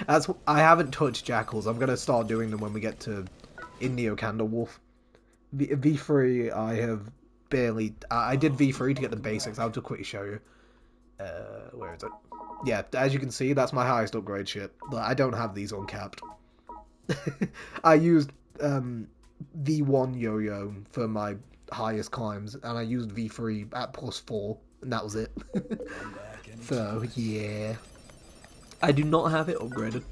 I haven't touched Jackals. I'm going to start doing them when we get to Indio Candlewolf. V3, I have barely... I did V3 to get the basics. I'll just quickly show you. Where is it? Yeah, as you can see, that's my highest upgrade shit. But I don't have these uncapped. I used V1 Yo-Yo for my highest climbs, and I used V3 at +4, and that was it. So, yeah. I do not have it upgraded.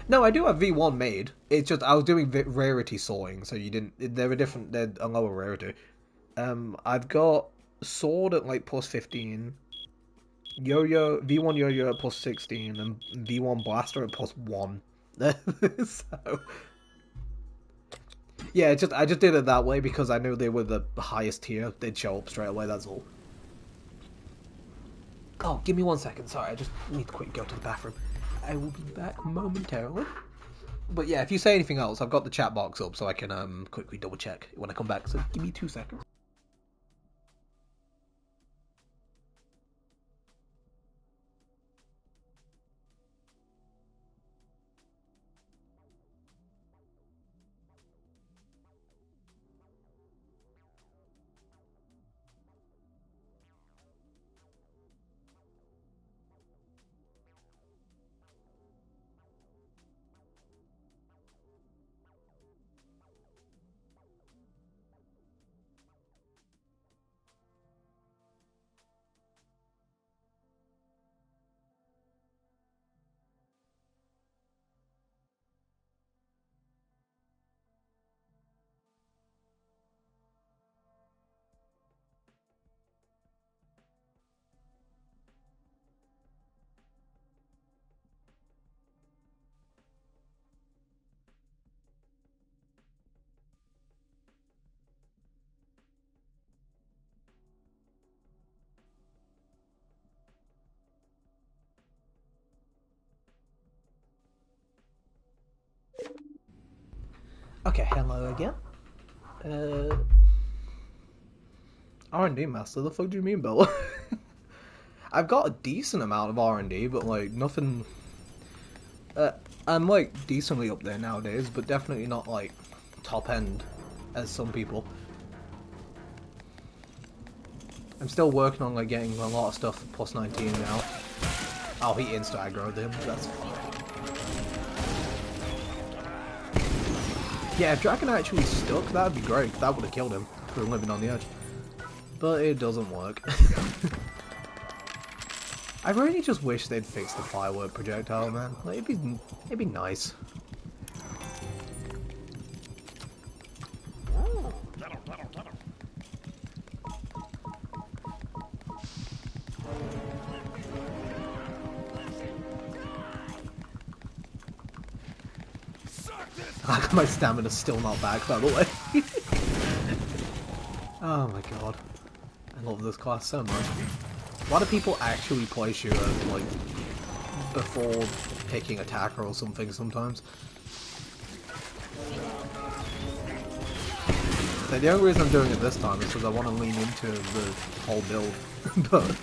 No, I do have V1 made. It's just, I was doing rarity sorting, so you didn't... They're a lower rarity. I've got Sword at, like, +15... Yo-Yo, V1 Yo-Yo at +16, and V1 Blaster at +1. So... Yeah, I just did it that way because I knew they were the highest tier. They'd show up straight away, that's all. Oh, give me 1 second. Sorry, I just need to quickly go to the bathroom. I will be back momentarily. But yeah, if you say anything else, I've got the chat box up so I can quickly double check when I come back. So give me 2 seconds. Okay, hello again. Uh, R&D master, the fuck do you mean, Bill? I've got a decent amount of R&D, but like nothing. Uh, I'm like decently up there nowadays, but definitely not like top end as some people. I'm still working on like getting a lot of stuff plus 19 now. Oh, he insta aggroed him. That's fine. Yeah, if Dragon actually stuck, that'd be great. That would have killed him for living on the edge. But it doesn't work. I really just wish they'd fix the firework projectile, man. Like, it'd be nice. My stamina's still not back, by the way. Oh my god. I love this class so much. Why do people actually play shooter, like, before picking attacker or something sometimes? So the only reason I'm doing it this time is because I want to lean into the whole build. But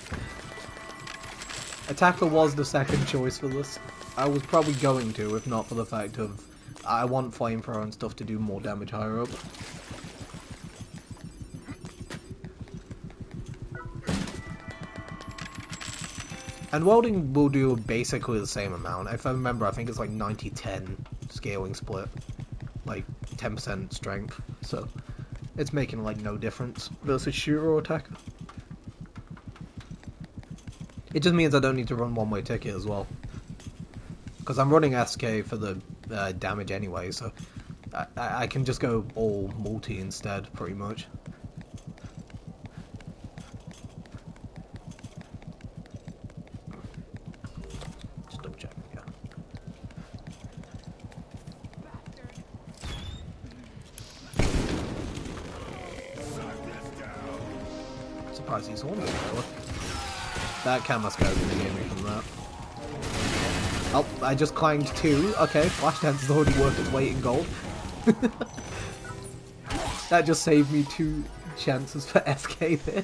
attacker was the second choice for this. I was probably going to, if not for the fact of I want flamethrower and stuff to do more damage higher up. And welding will do basically the same amount. If I remember, I think it's like 90-10 scaling split. Like 10% strength. So it's making like no difference versus shooter or attacker. It just means I don't need to run one-way ticket as well. Because I'm running SK for the damage anyway, so I can just go all multi instead, pretty much. Just double check, yeah. Surprised he's on this really. That camera scope gonna get me from that. Oh, I just clanged 2. Okay, Flashdance has already worked its weight in gold. That just saved me 2 chances for SK there.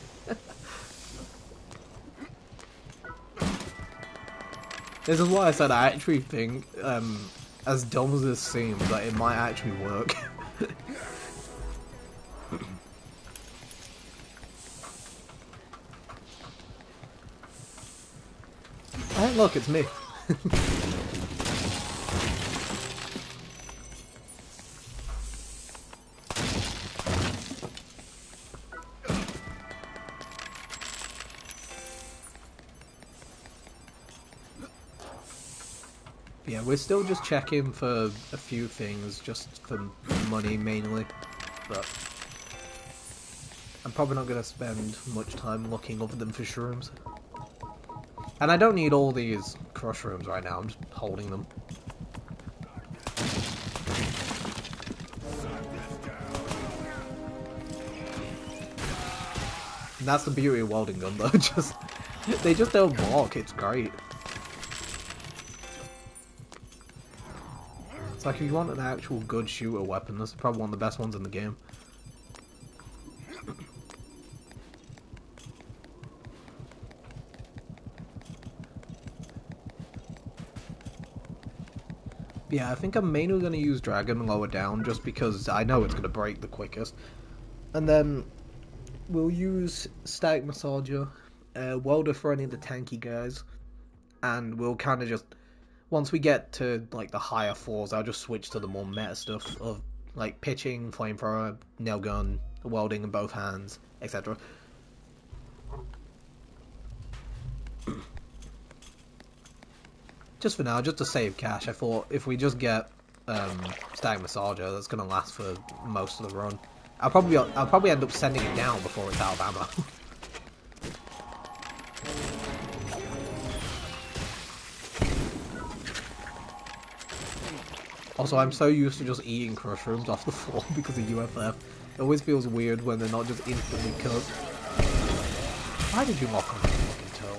This is why I said I actually think, as dumb as this seems, that it might actually work. Hey, look, it's me. Yeah, we're still just checking for a few things, just for money mainly, but I'm probably not going to spend much time looking other than for shrooms. And I don't need all these crush rooms right now, I'm just holding them. And that's the beauty of welding gun though, they just don't block, it's great. It's like if you want an actual good shooter weapon, this is probably one of the best ones in the game. Yeah, I think I'm mainly going to use Dragon lower down just because I know it's going to break the quickest. And then we'll use Static Massager, Welder for any of the tanky guys, and we'll kind of just, once we get to like the higher floors, I'll just switch to the more meta stuff of like pitching, flamethrower, nail gun, welding in both hands, etc. Just for now, just to save cash, I thought if we just get Static Massager, that's gonna last for most of the run. I'll probably end up sending it down before it's out of ammo. Also, I'm so used to just eating crush rooms off the floor because of UFF. It always feels weird when they're not just instantly cooked. Why did you lock on the fucking toe?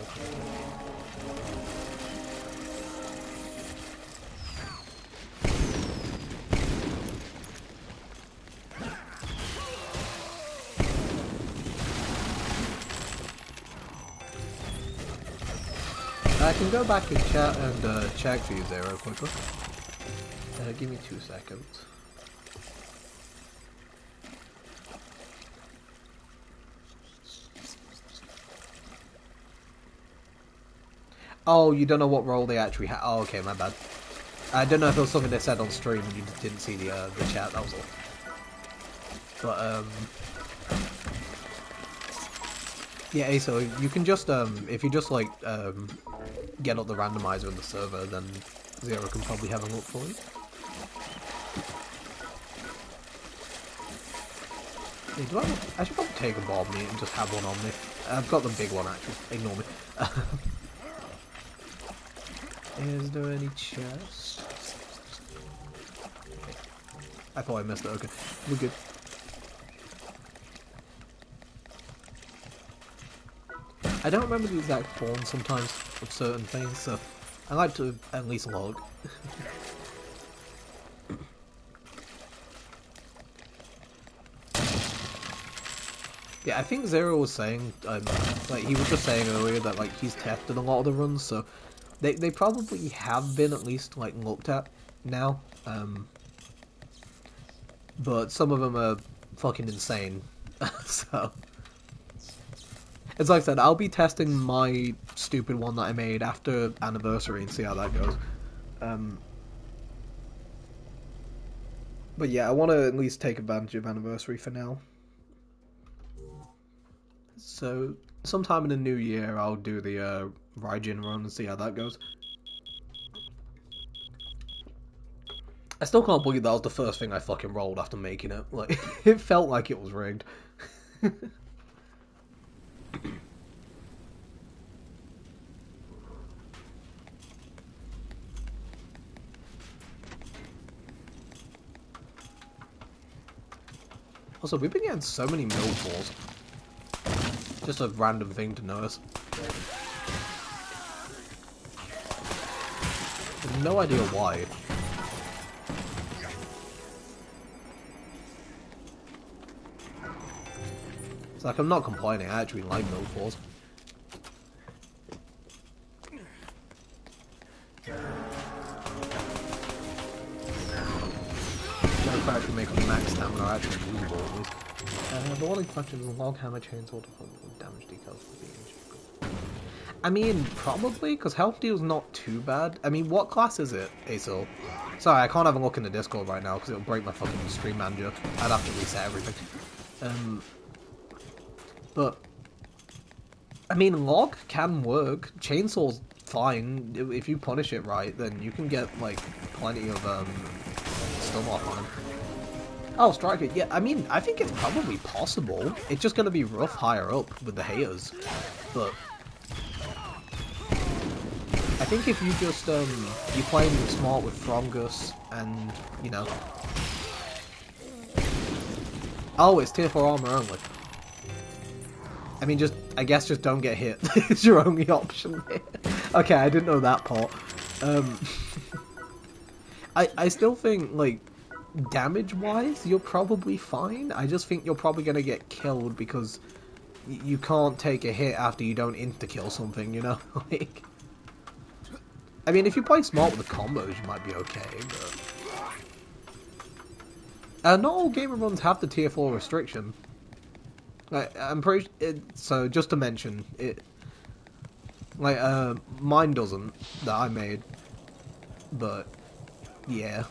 can go back in chat and check for you, Zero, quickly. Give me 2 seconds. Oh, you don't know what role they actually had. Oh, okay, my bad. I don't know if it was something they said on stream and you just didn't see the chat, that was all. But, yeah, so you can just, if you just, like, get up the randomizer in the server, then Zero can probably have a look for you. Hey, I should probably take a bomb meat and just have one on me. I've got the big one, actually. Ignore me. Is there any chest? I thought I missed it. Okay, we're good. I don't remember the exact form sometimes of certain things, so I like to at least log. Yeah, I think Zero was saying, like he was just saying earlier that like he's tested a lot of the runs, so they probably have been at least like looked at now. But some of them are fucking insane, so. It's like I said, I'll be testing my stupid one that I made after Anniversary and see how that goes. But yeah, I want to at least take advantage of Anniversary for now. So, sometime in the new year, I'll do the Raijin run and see how that goes. I still can't believe that was the first thing I fucking rolled after making it. Like, it felt like it was rigged. Also, we've been getting so many mill balls. Just a random thing to notice. I have no idea why. It's like, I'm not complaining, I actually like mill balls. If I actually make a max stamina, I actually usable at least. The one question is a log hammer chainsaw to damage decals for being. I mean, probably, because health deal's not too bad. I mean, what class is it, Asil? Sorry, I can't have a look in the Discord right now, because it'll break my fucking stream manager. I'd have to reset everything. But, I mean, log can work. Chainsaw's fine. If you punish it right, then you can get, like, plenty of, stun off on him. Oh, strike it. Yeah, I mean, I think it's probably possible. It's just going to be rough higher up with the haters. But I think if you just, you're playing smart with Throngus and, you know... Oh, it's tier 4 armor only. I mean, I guess just don't get hit. It's your only option here. Okay, I didn't know that part. I still think, like, damage-wise, you're probably fine. I just think you're probably going to get killed because you can't take a hit after you don't insta-kill something, you know? Like, I mean, if you play smart with the combos, you might be okay, but... not all gamer runs have the tier 4 restriction. Like, I'm pretty... so, just to mention, like, mine doesn't, that I made, but, yeah.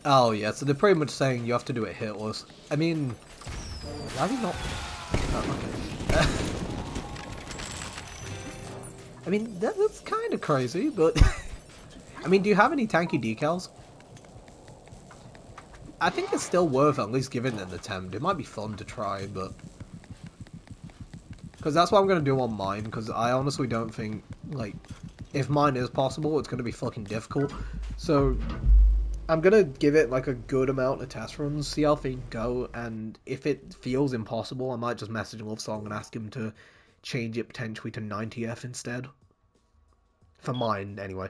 Oh, yeah, so they're pretty much saying you have to do it hitless. I mean, why do you not... Oh, okay. I mean, that's kind of crazy, but... I mean, do you have any tanky decals? I think it's still worth at least giving it an attempt. It might be fun to try, but... Because that's what I'm going to do on mine, because I honestly don't think, like, if mine is possible, it's going to be fucking difficult. So... I'm gonna give it like a good amount of test runs, see how things go, and if it feels impossible, I might just message Lovesong and ask him to change it potentially to 90F instead. for mine anyway,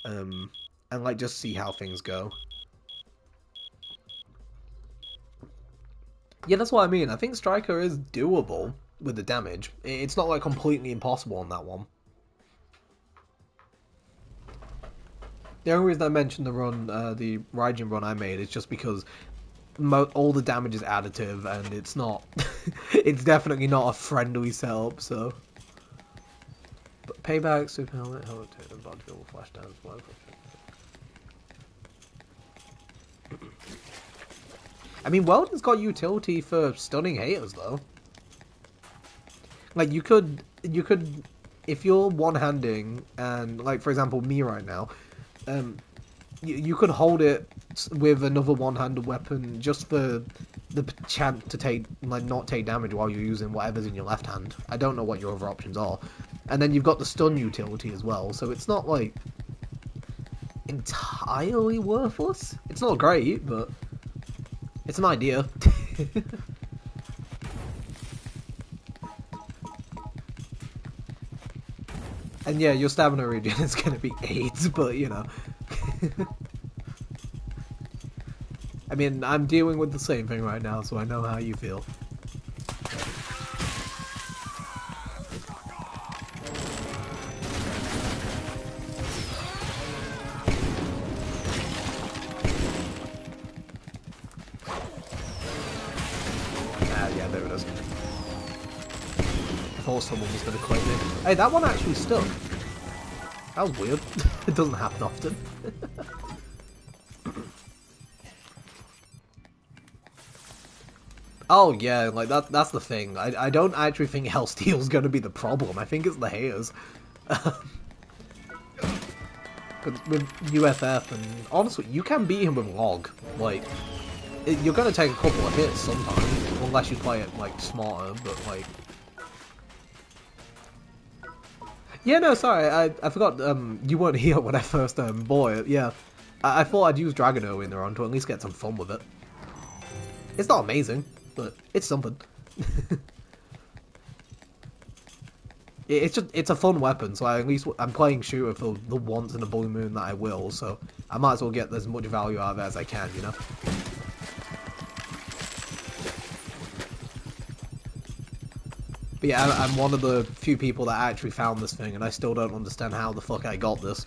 and like just see how things go. Yeah, that's what I mean. I think Striker is doable with the damage. It's not like completely impossible on that one. The only reason I mentioned the run, the Raijin run I made, is just because all the damage is additive, and it's not. It's definitely not a friendly setup. So, but payback, super helmet, helmet, and battlefield, Flashdance, whatever. I mean, Weldon's got utility for stunning haters, though. Like, you could, if you're one-handing, and, like, for example, me right now, you could hold it with another one-handed weapon just for the chance to take, like, not take damage while you're using whatever's in your left hand. I don't know what your other options are. And then you've got the stun utility as well, so it's not, like, entirely worthless. It's not great, but it's an idea. And yeah, your stamina regen is going to be 8, but you know. I mean, I'm dealing with the same thing right now, so I know how you feel. Yeah, there it is. I thought someone was going to quit me. Hey, that one actually stuck. That was weird. It doesn't happen often. Oh yeah, like that's the thing. I don't actually think Hellsteel's going to be the problem. I think it's the haters. With UFF, and honestly, you can beat him with Log. Like, you're going to take a couple of hits sometimes, unless you play it like smarter. But like, yeah, no, sorry, I forgot. You weren't here when I first bought it. Yeah, I thought I'd use Dragon earlier on to at least get some fun with it. It's not amazing, but it's something. It's a fun weapon, so at least I'm playing shooter for the once in a blue moon that I will, so I might as well get as much value out of it as I can, you know? But yeah, I'm one of the few people that actually found this thing, and I still don't understand how the fuck I got this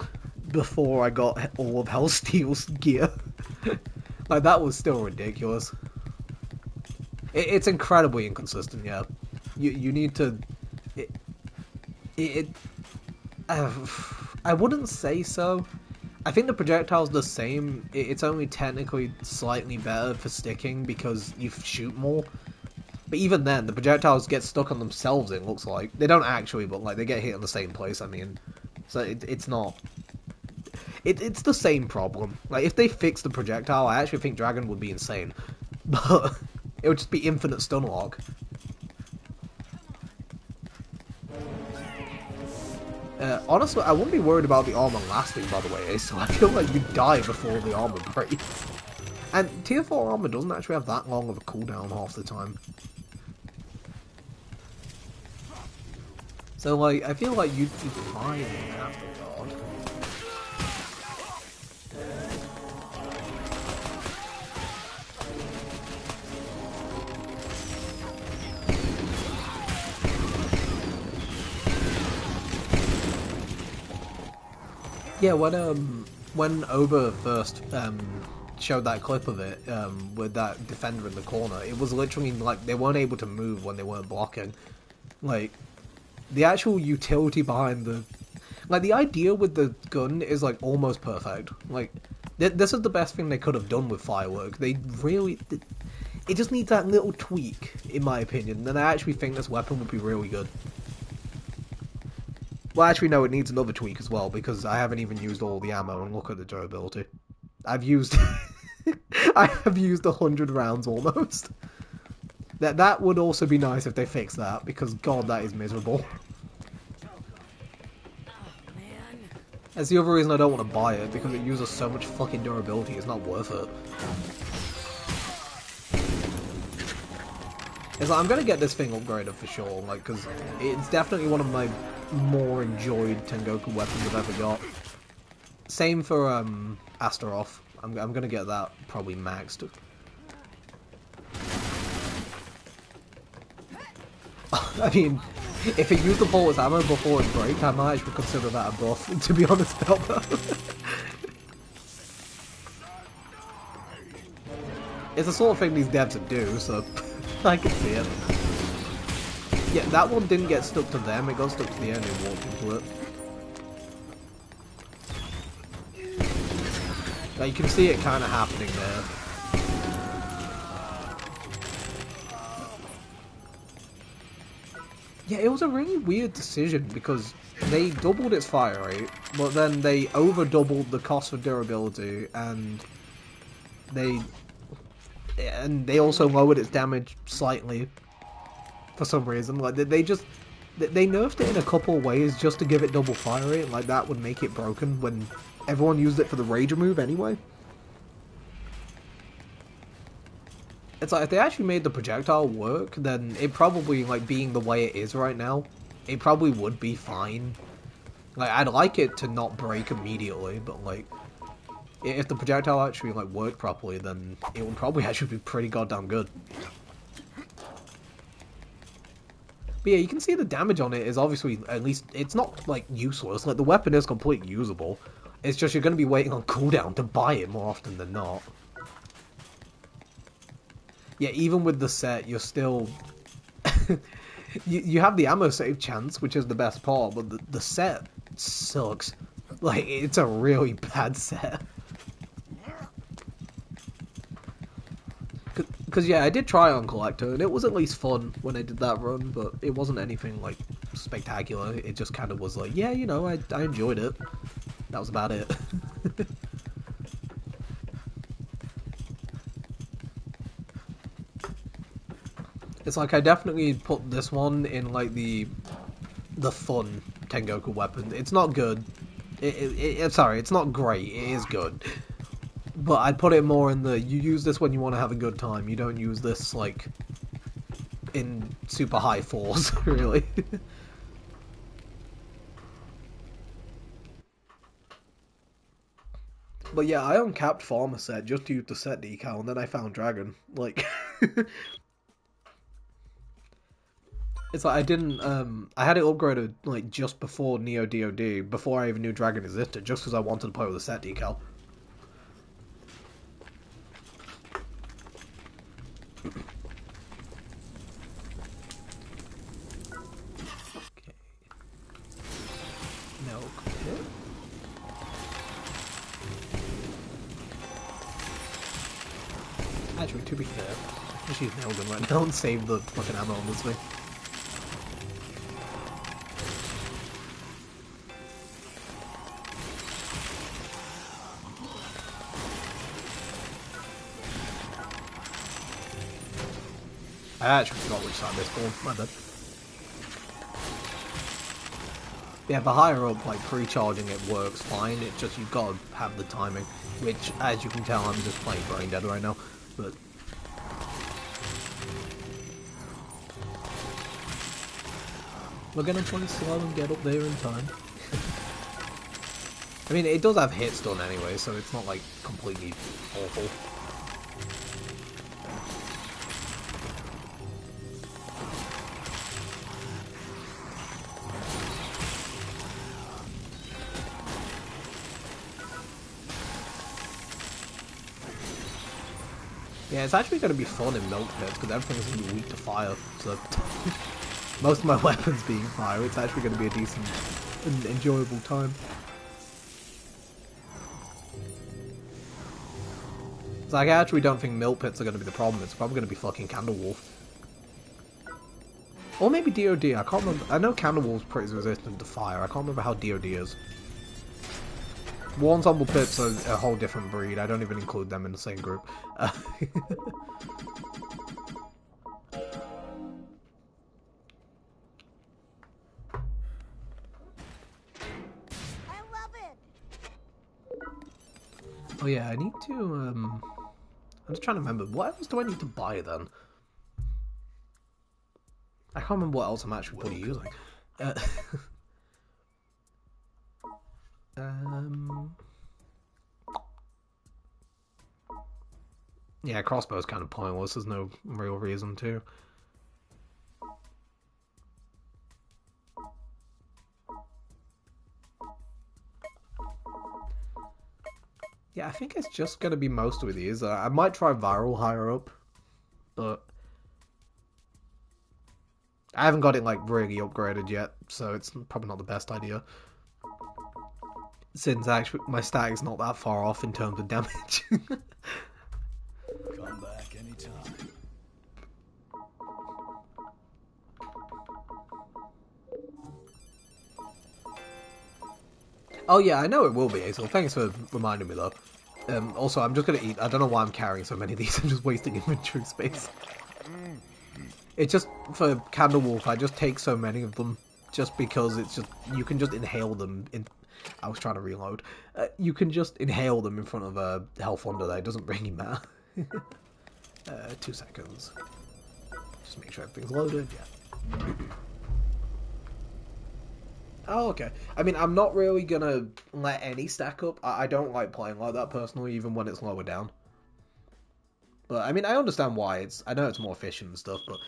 before I got all of Hellsteel's gear. Like, that was still ridiculous. It's incredibly inconsistent, yeah. You need to... I wouldn't say so. I think the projectile's the same. It's only technically slightly better for sticking because you shoot more. But even then, the projectiles get stuck on themselves, it looks like. They don't actually, but like they get hit in the same place, I mean. So it's not... It's the same problem. Like, if they fixed the projectile, I actually think Dragon would be insane. But it would just be infinite stun lock. Honestly, I wouldn't be worried about the armor lasting, by the way, so I feel like you die before the armor breaks. And tier 4 armor doesn't actually have that long of a cooldown half the time. So, like, I feel like you'd be fine in that regard. Yeah, when Oba first showed that clip of it with that defender in the corner, it was literally like they weren't able to move when they weren't blocking. Like, the actual utility behind the idea with the gun is like almost perfect. Like, this is the best thing they could have done with Firework. They really, it just needs that little tweak, in my opinion. And I actually think this weapon would be really good. Well, actually, no, it needs another tweak as well, because I haven't even used all the ammo, and look at the durability. I've used... I have used 100 rounds almost. That would also be nice if they fixed that, because god, that is miserable. That's the other reason I don't want to buy it, because it uses so much fucking durability, it's not worth it. It's like, I'm gonna get this thing upgraded for sure, like, because it's definitely one of my more enjoyed Tengoku weapons I've ever got. Same for Astaroth. I'm gonna get that probably maxed. I mean, if it used the bolt's ammo before it break, I might actually consider that a buff, to be honest about that. It's the sort of thing these devs would do, so I can see it. Yeah, that one didn't get stuck to them, it got stuck to the end and walked into it. Now you can see it kind of happening there. Yeah, it was a really weird decision because they doubled its fire rate, but then they over doubled the cost for durability, and they also lowered its damage slightly for some reason. Like they nerfed it in a couple of ways just to give it double fire rate, like that would make it broken when everyone used it for the rage move anyway. It's like, if they actually made the projectile work, then it probably, like, being the way it is right now, it probably would be fine. Like, I'd like it to not break immediately, but, like, if the projectile actually, like, worked properly, then it would probably actually be pretty goddamn good. But yeah, you can see the damage on it is obviously, at least, it's not, like, useless. Like, the weapon is completely usable. It's just you're going to be waiting on cooldown to buy it more often than not. Yeah, even with the set, you're still... you have the ammo save chance, which is the best part, but the set sucks. Like, it's a really bad set. Because, yeah, I did try on Collector, and it was at least fun when I did that run, but it wasn't anything, like, spectacular. It just kind of was like, yeah, you know, I enjoyed it. That was about it. It's like, I definitely put this one in, like, the fun Tengoku weapon. It's not good. Sorry, it's not great. It is good. But I'd put it more in the, you use this when you want to have a good time. You don't use this, like, in super high force, really. But yeah, I uncapped Farmer set just to use the set decal, and then I found Dragon. Like... It's like I didn't, I had it upgraded, like, just before Neo DOD, before I even knew Dragon existed, just because I wanted to play with a set decal. Okay. Milk pit. Actually, to be fair, I should use Nailgun right now and save the fucking ammo on this thing. I actually forgot which side this for, my bad. Yeah, the higher up, like, pre-charging it works fine, it's just you've got to have the timing, which, as you can tell, I'm just playing Brain Dead right now, but... We're gonna play slow and get up there in time. I mean, it does have hit stun anyway, so it's not, like, completely awful. Yeah, it's actually going to be fun in Milk Pits, because everything's going to be weak to fire, so... Most of my weapons being fire, it's actually going to be a decent and enjoyable time. It's like, I actually don't think Milk Pits are going to be the problem, it's probably going to be fucking Candlewolf. Or maybe DOD, I can't remember. I know Candlewolf's pretty resistant to fire, I can't remember how DOD is. War Ensemble Pips are a whole different breed, I don't even include them in the same group. I love it. Oh yeah, I need to, I'm just trying to remember, what else do I need to buy then? I can't remember what else I'm actually bloody using. Yeah, crossbow's kind of pointless. There's no real reason to. Yeah, I think it's just gonna be most of these. I might try viral higher up, but I haven't got it like really upgraded yet, so it's probably not the best idea. Since actually my stack's not that far off in terms of damage. Come back anytime. Oh yeah, I know it will be, Hazel. Thanks for reminding me though. Also, I'm just gonna eat. I don't know why I'm carrying so many of these. I'm just wasting inventory space. It's just for Candlewolf. I just take so many of them just because it's just you can just inhale them. I was trying to reload. You can just inhale them in front of a health under there. It doesn't really matter. 2 seconds. Just make sure everything's loaded. Yeah. Oh, okay. I mean, I'm not really gonna let any stack up. I don't like playing like that personally, even when it's lower down. But I mean, I understand why. I know it's more efficient and stuff, but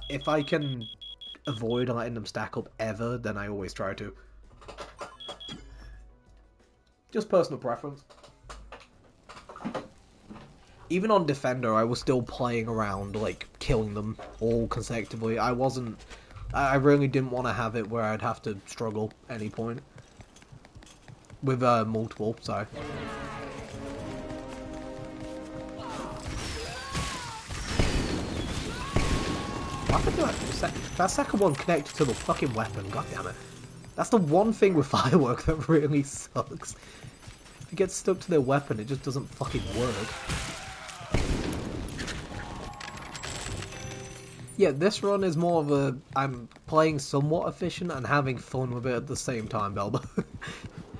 if I can avoid letting them stack up ever, then I always try to. Just personal preference. Even on Defender, I was still playing around, like, killing them all consecutively. I really didn't want to have it where I'd have to struggle at any point. With, multiple, sorry. Why did I do that second one connected to the fucking weapon, god damn it. That's the one thing with Firework that really sucks. If it gets stuck to their weapon, it just doesn't fucking work. Yeah, this run is more of a... I'm playing somewhat efficient and having fun with it at the same time, Belba.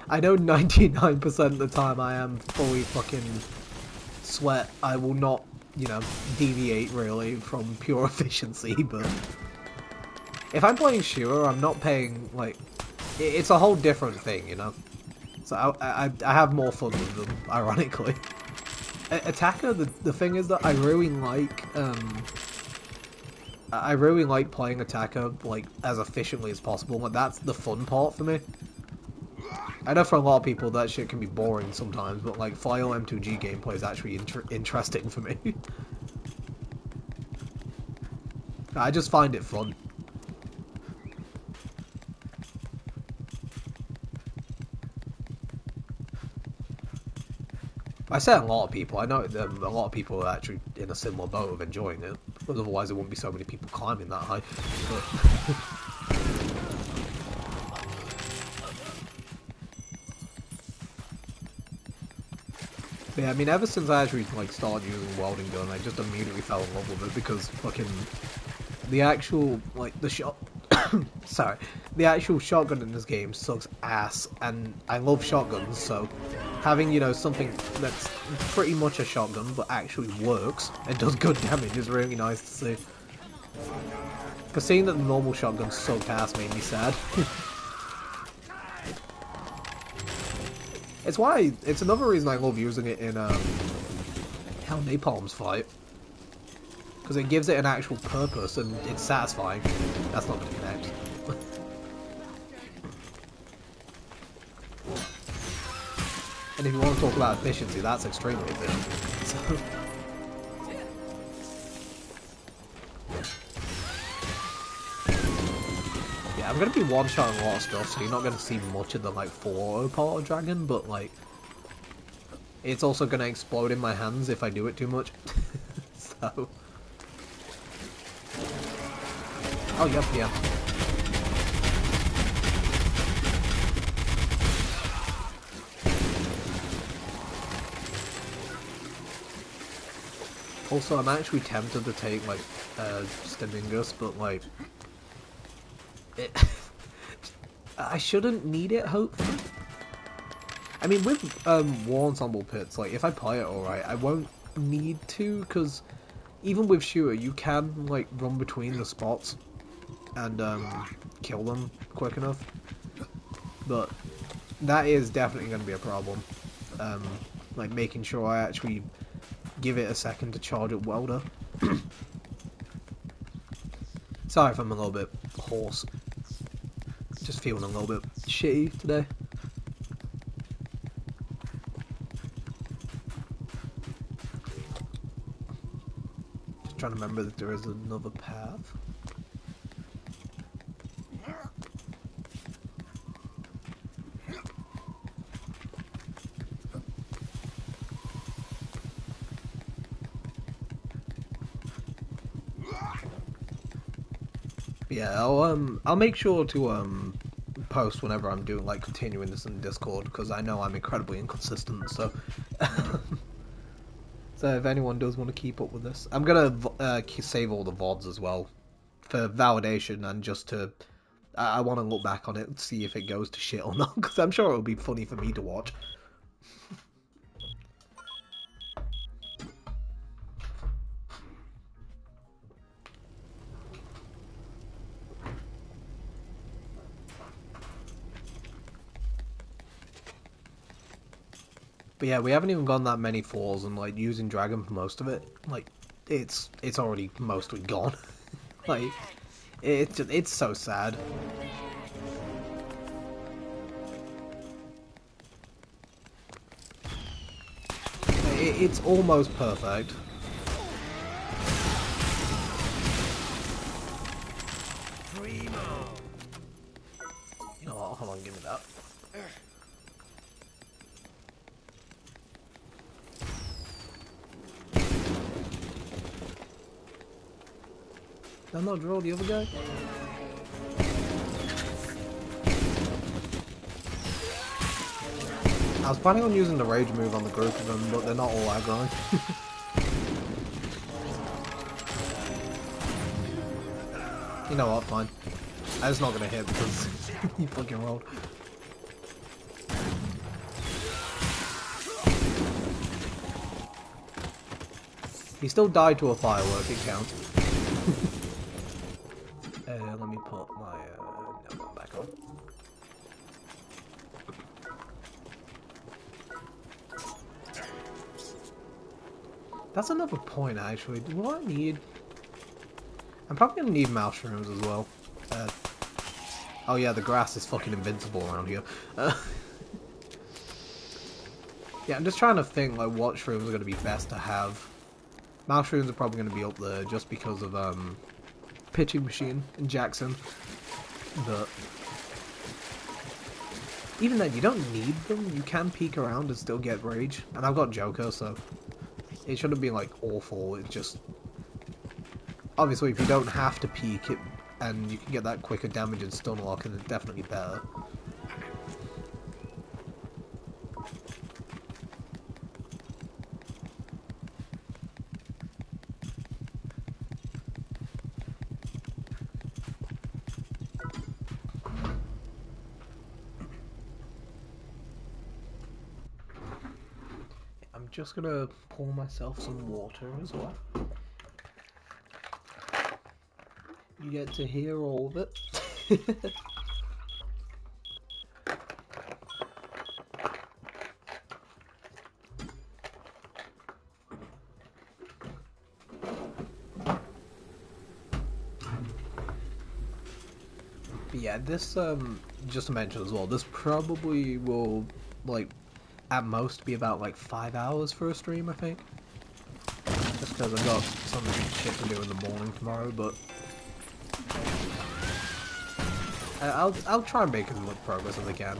I know 99% of the time I am fully fucking sweat. I will not, you know, deviate really from pure efficiency, but... If I'm playing shooter, I'm not paying, like... It's a whole different thing, you know? So I have more fun with them, ironically. Attacker, the thing is that I really like playing Attacker, like, as efficiently as possible. Like, that's the fun part for me. I know for a lot of people that shit can be boring sometimes, but, like, File M2G gameplay is actually interesting for me. I just find it fun. I say a lot of people. I know a lot of people are actually in a similar boat of enjoying it. Otherwise, there wouldn't be so many people climbing that high. But yeah, I mean, ever since I actually like started using welding gun, I just immediately fell in love with it because fucking the actual like the shot. Sorry, the actual shotgun in this game sucks ass, and I love shotguns, so having, you know, something that's pretty much a shotgun but actually works and does good damage is really nice to see. Because seeing that the normal shotguns suck ass made me sad. It's another reason I love using it in Hell Napalm's fight. Because it gives it an actual purpose and it's satisfying. That's not going to connect. And if you want to talk about efficiency, that's extremely efficient. So... Yeah, I'm going to be one-shotting a lot of stuff, so you're not going to see much of the, like, full auto part of Dragon, but, like, it's also going to explode in my hands if I do it too much. So... Oh, yep, yeah. Also, I'm actually tempted to take, like, Stimingus, but, like... I shouldn't need it, hopefully. I mean, with War Ensemble Pits, like, if I play it alright, I won't need to, because even with Shooter, you can, like, run between the spots and kill them quick enough. But that is definitely going to be a problem. Like, making sure I actually give it a second to charge up welder. Sorry if I'm a little bit hoarse. Just feeling a little bit shitty today. Just trying to remember that there is another path. Yeah, I'll make sure to post whenever I'm doing like continuing this in Discord, because I know I'm incredibly inconsistent. So, so if anyone does want to keep up with this, I'm gonna save all the VODs as well for validation and just to I want to look back on it and see if it goes to shit or not, because I'm sure it'll be funny for me to watch. But yeah, we haven't even gone that many falls, and like using Dragon for most of it, like it's already mostly gone. Like it's so sad. It's almost perfect. You know what? Hold on, give me that. Did I not draw the other guy? I was planning on using the rage move on the group of them, but they're not all aggro. You know what, fine. I'm just not gonna hit because he fucking rolled. He still died to a firework, it counts. Let me put my no, back on. That's another point, actually. Do I need... I'm probably gonna need mushrooms as well. Oh yeah, the grass is fucking invincible around here. Yeah, I'm just trying to think, like, what shrooms are gonna be best to have. Mushrooms are probably gonna be up there just because of, pitching machine in Jackson. But... even then, you don't need them. You can peek around and still get rage. And I've got Joker, so... it shouldn't be, like, awful. It's just... obviously, if you don't have to peek it, and you can get that quicker damage and stun lock, then it's definitely better. I'm just gonna pour myself some water as well. You get to hear all of it. But yeah, this, just to mention as well, this probably will, like, at most be about, like, 5 hours for a stream, I think. Just because I've got some shit to do in the morning tomorrow, but... I'll try and make as much progress as I can.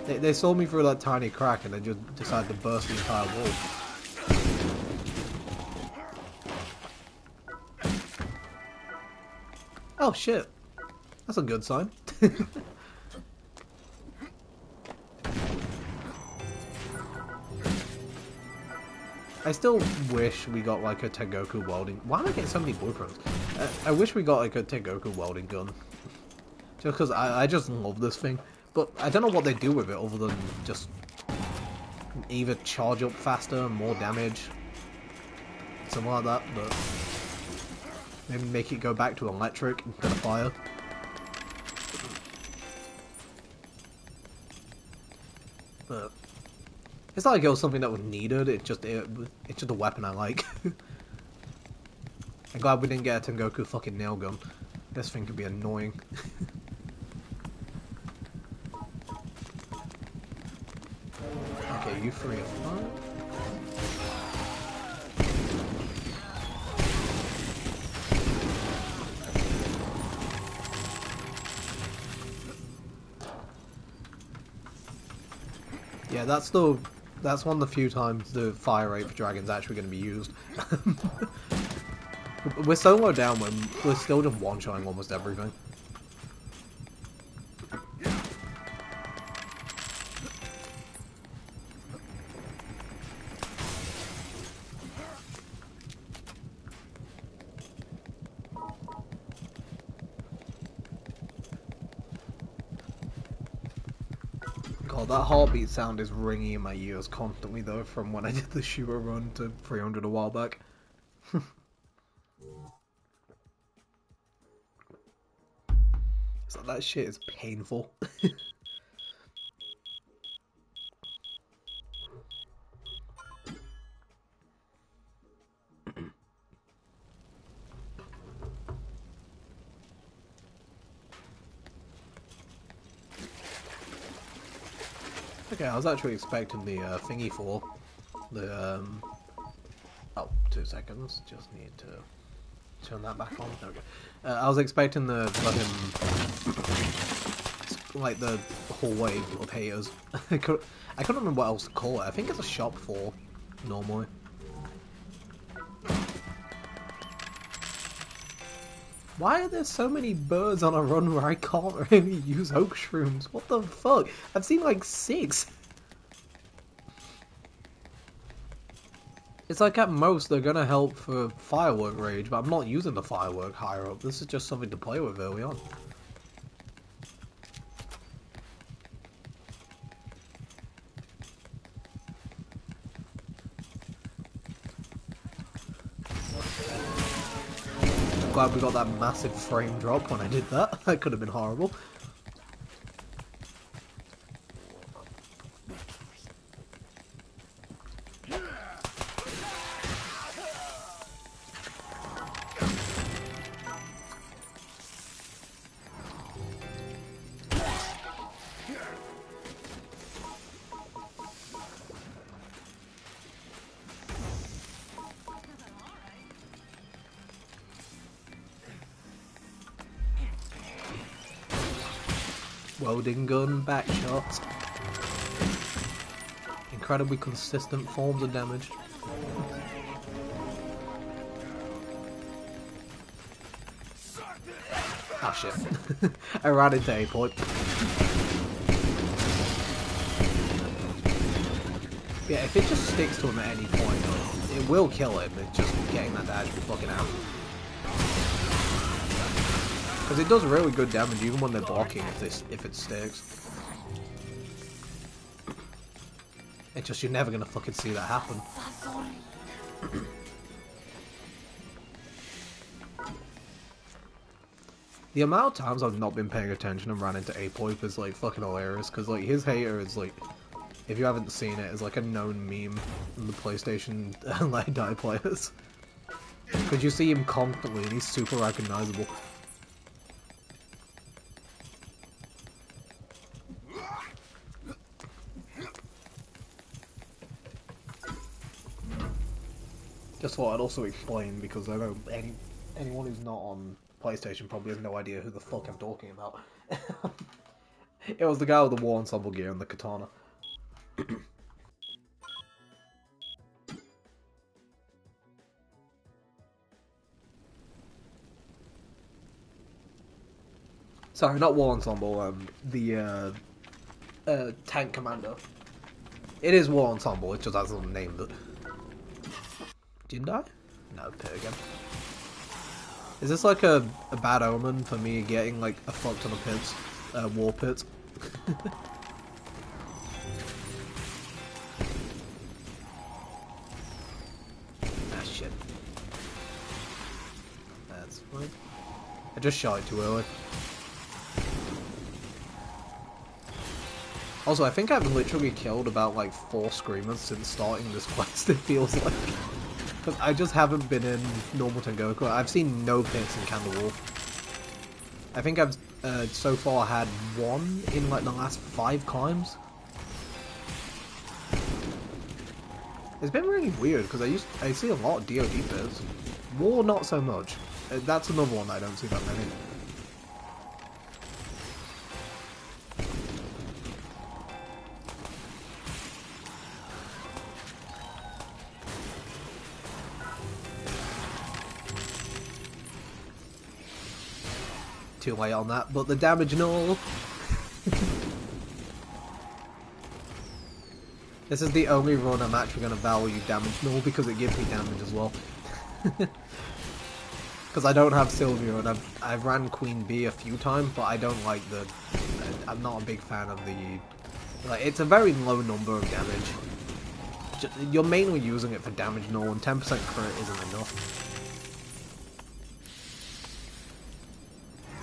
They saw me through that tiny crack and they just decided to burst the entire wall. Oh shit. That's a good sign. I still wish we got like a Tengoku welding... why am I getting so many blueprints? I wish we got like a Tengoku welding gun. Just because I just love this thing. But I don't know what they do with it other than just either charge up faster, more damage. something like that, but maybe make it go back to electric instead of fire. But it's not like it was something that was needed. It's just a weapon I like. I'm glad we didn't get a Tengoku fucking nail gun. This thing could be annoying. Okay, you 3 are fine. Yeah, that's one of the few times the fire rate for dragon's actually going to be used. We're so low down when we're still just one-shotting almost everything. God, that heartbeat sound is ringing in my ears constantly though from when I did the shooter run to 300 a while back. So that shit is painful. Okay, I was actually expecting the thingy for the oh, 2 seconds. Just need to turn that back on. There we go. I was expecting the fucking like the whole wave of haters. I couldn't remember what else to call it. I think it's a shop for normally. Why are there so many birds on a run where I can't really use oak shrooms? What the fuck? I've seen like 6. It's like at most they're gonna help for firework rage, but I'm not using the firework higher up. This is just something to play with early on. I'm glad we got that massive frame drop when I did that. That could have been horrible. Welding gun, back shots. Incredibly consistent forms of damage. Ah shit. I ran into a point. Yeah, if it just sticks to him at any point, it will kill him. It's just getting that dash fucking out. Because it does really good damage even when they're blocking if it sticks. It's just you're never gonna fucking see that happen. The amount of times I've not been paying attention and ran into Apoip is like fucking hilarious, because like his hater is like, if you haven't seen it, is like a known meme in the PlayStation like die players. Because you see him constantly and he's super recognizable. Just thought I'd also explain, because I know anyone who's not on PlayStation probably has no idea who the fuck I'm talking about. It was the guy with the war ensemble gear and the katana. Sorry, not war ensemble, the tank commander. It is war ensemble, it just hasn't named it. Didn't I? No, pit again. Is this like a bad omen for me getting like a fuck ton of pits? War pits? Ah, shit. Right. I just shot it too early. Also, I think I've literally killed about like 4 screamers since starting this quest, it feels like. Because I just haven't been in normal Tengoku. I've seen no pits in Candlewolf. I think I've so far had 1 in like the last 5 climbs. It's been really weird because I see a lot of DoD pits. War not so much. That's another one I don't see that many. Too late on that, but the damage and all. This is the only run I'm actually going to value damage null because it gives me damage as well. Because I don't have Sylvia and I've ran Queen Bee a few times, but I don't like the... I'm not a big fan of the... Like, it's a very low number of damage. You're mainly using it for damage null, and 10% crit isn't enough.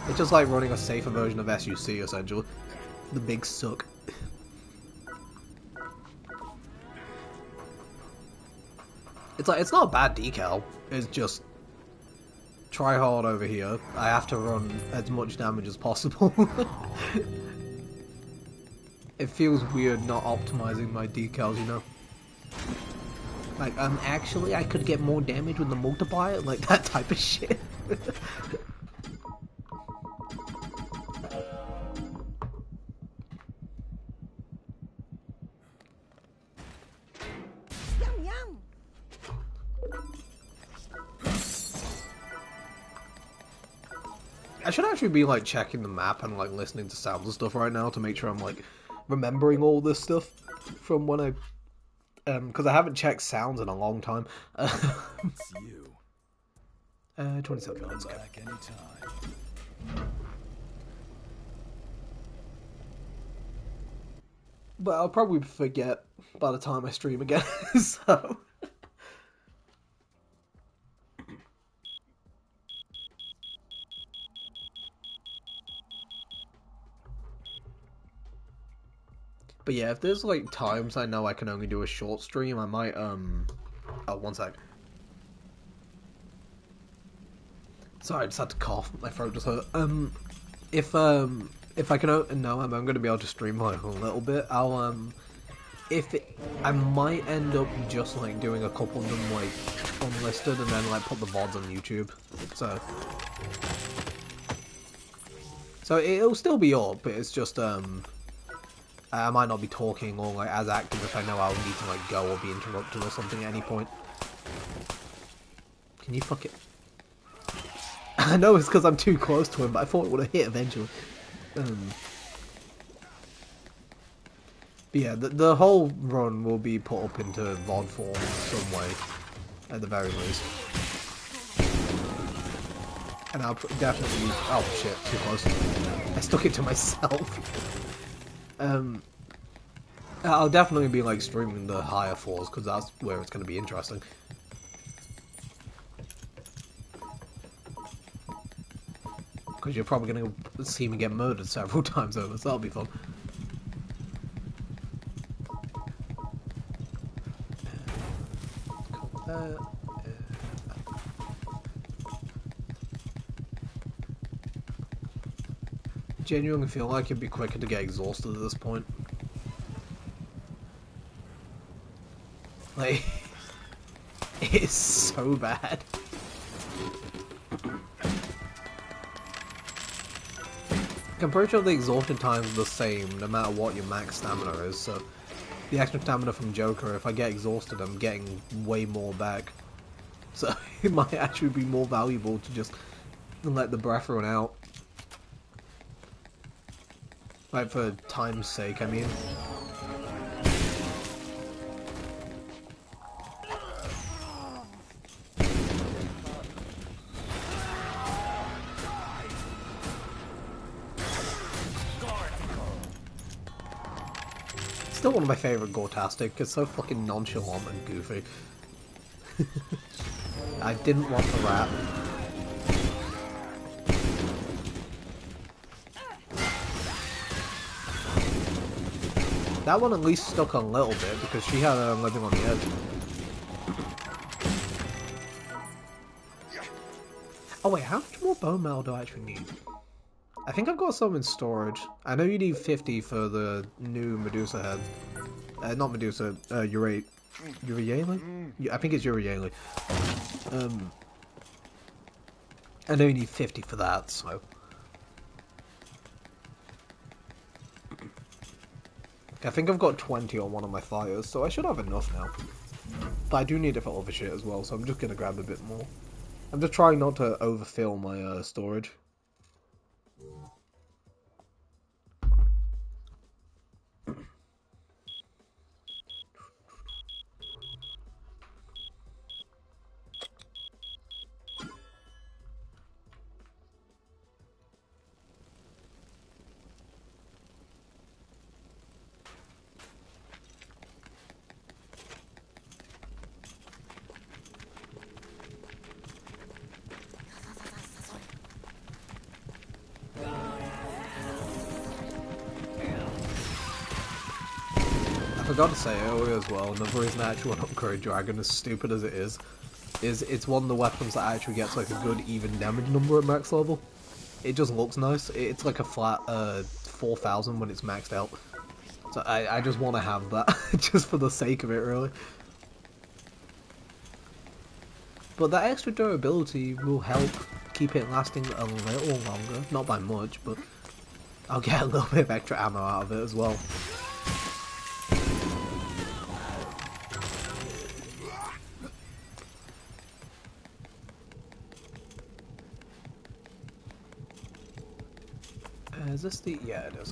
It's just like running a safer version of SUC, essentially. The big suck. It's like, it's not a bad decal, it's just... Try hard over here. I have to run as much damage as possible. It feels weird not optimizing my decals, you know? Like, actually, I could get more damage with the multiplier? Like, that type of shit. Yum yum. I should actually be, like, checking the map and, like, listening to sounds and stuff right now to make sure I'm, like, remembering all this stuff from when I... because I haven't checked sounds in a long time. It's you. 27 Come minutes. back anytime. But I'll probably forget by the time I stream again, so... But yeah, if there's like times I know I can only do a short stream, I might oh, one sec. Sorry, I just had to cough. My throat just hurt. If I can no, I'm going to be able to stream like a little bit. I'll I might end up just like doing a couple of them like unlisted and then like put the VODs on YouTube. So it'll still be up, but it's just I might not be talking or like as active if I know I'll need to like go or be interrupted or something at any point. Can you fuck it? I know it's because I'm too close to him, but I thought it would have hit eventually. But yeah, the whole run will be put up into VOD form some way, at the very least. And I'll definitely use... Oh shit, too close. I stuck it to myself. I'll definitely be like streaming the higher floors because that's where it's going to be interesting. Because you're probably going to see me get murdered several times over, so that'll be fun. Genuinely feel like it'd be quicker to get exhausted at this point. Like, it's so bad. I'm pretty sure the exhaustion time is the same no matter what your max stamina is, so the extra stamina from Joker, if I get exhausted, I'm getting way more back. So it might actually be more valuable to just let the breath run out. Like, for time's sake, I mean. Still one of my favourite Gortastic, it's so fucking nonchalant and goofy. I didn't want the rap. That one at least stuck a little bit because she had living on the edge. Oh wait, how much more bone metal do I actually need? I think I've got some in storage. I know you need 50 for the new Medusa head. Not Medusa, Urieli? I think it's Urieli. I know you need 50 for that, so... I think I've got 20 on one of my fires, so I should have enough now. But I do need it for other shit as well, so I'm just gonna grab a bit more. I'm just trying not to overfill my storage. I forgot to say earlier as well, another reason I actually want to upgrade Dragon, as stupid as it is it's one of the weapons that actually gets like a good even damage number at max level. It just looks nice. It's like a flat 4,000 when it's maxed out. So I just want to have that, just for the sake of it really. But that extra durability will help keep it lasting a little longer. Not by much, but I'll get a little bit of extra ammo out of it as well. Is this the... yeah, it is.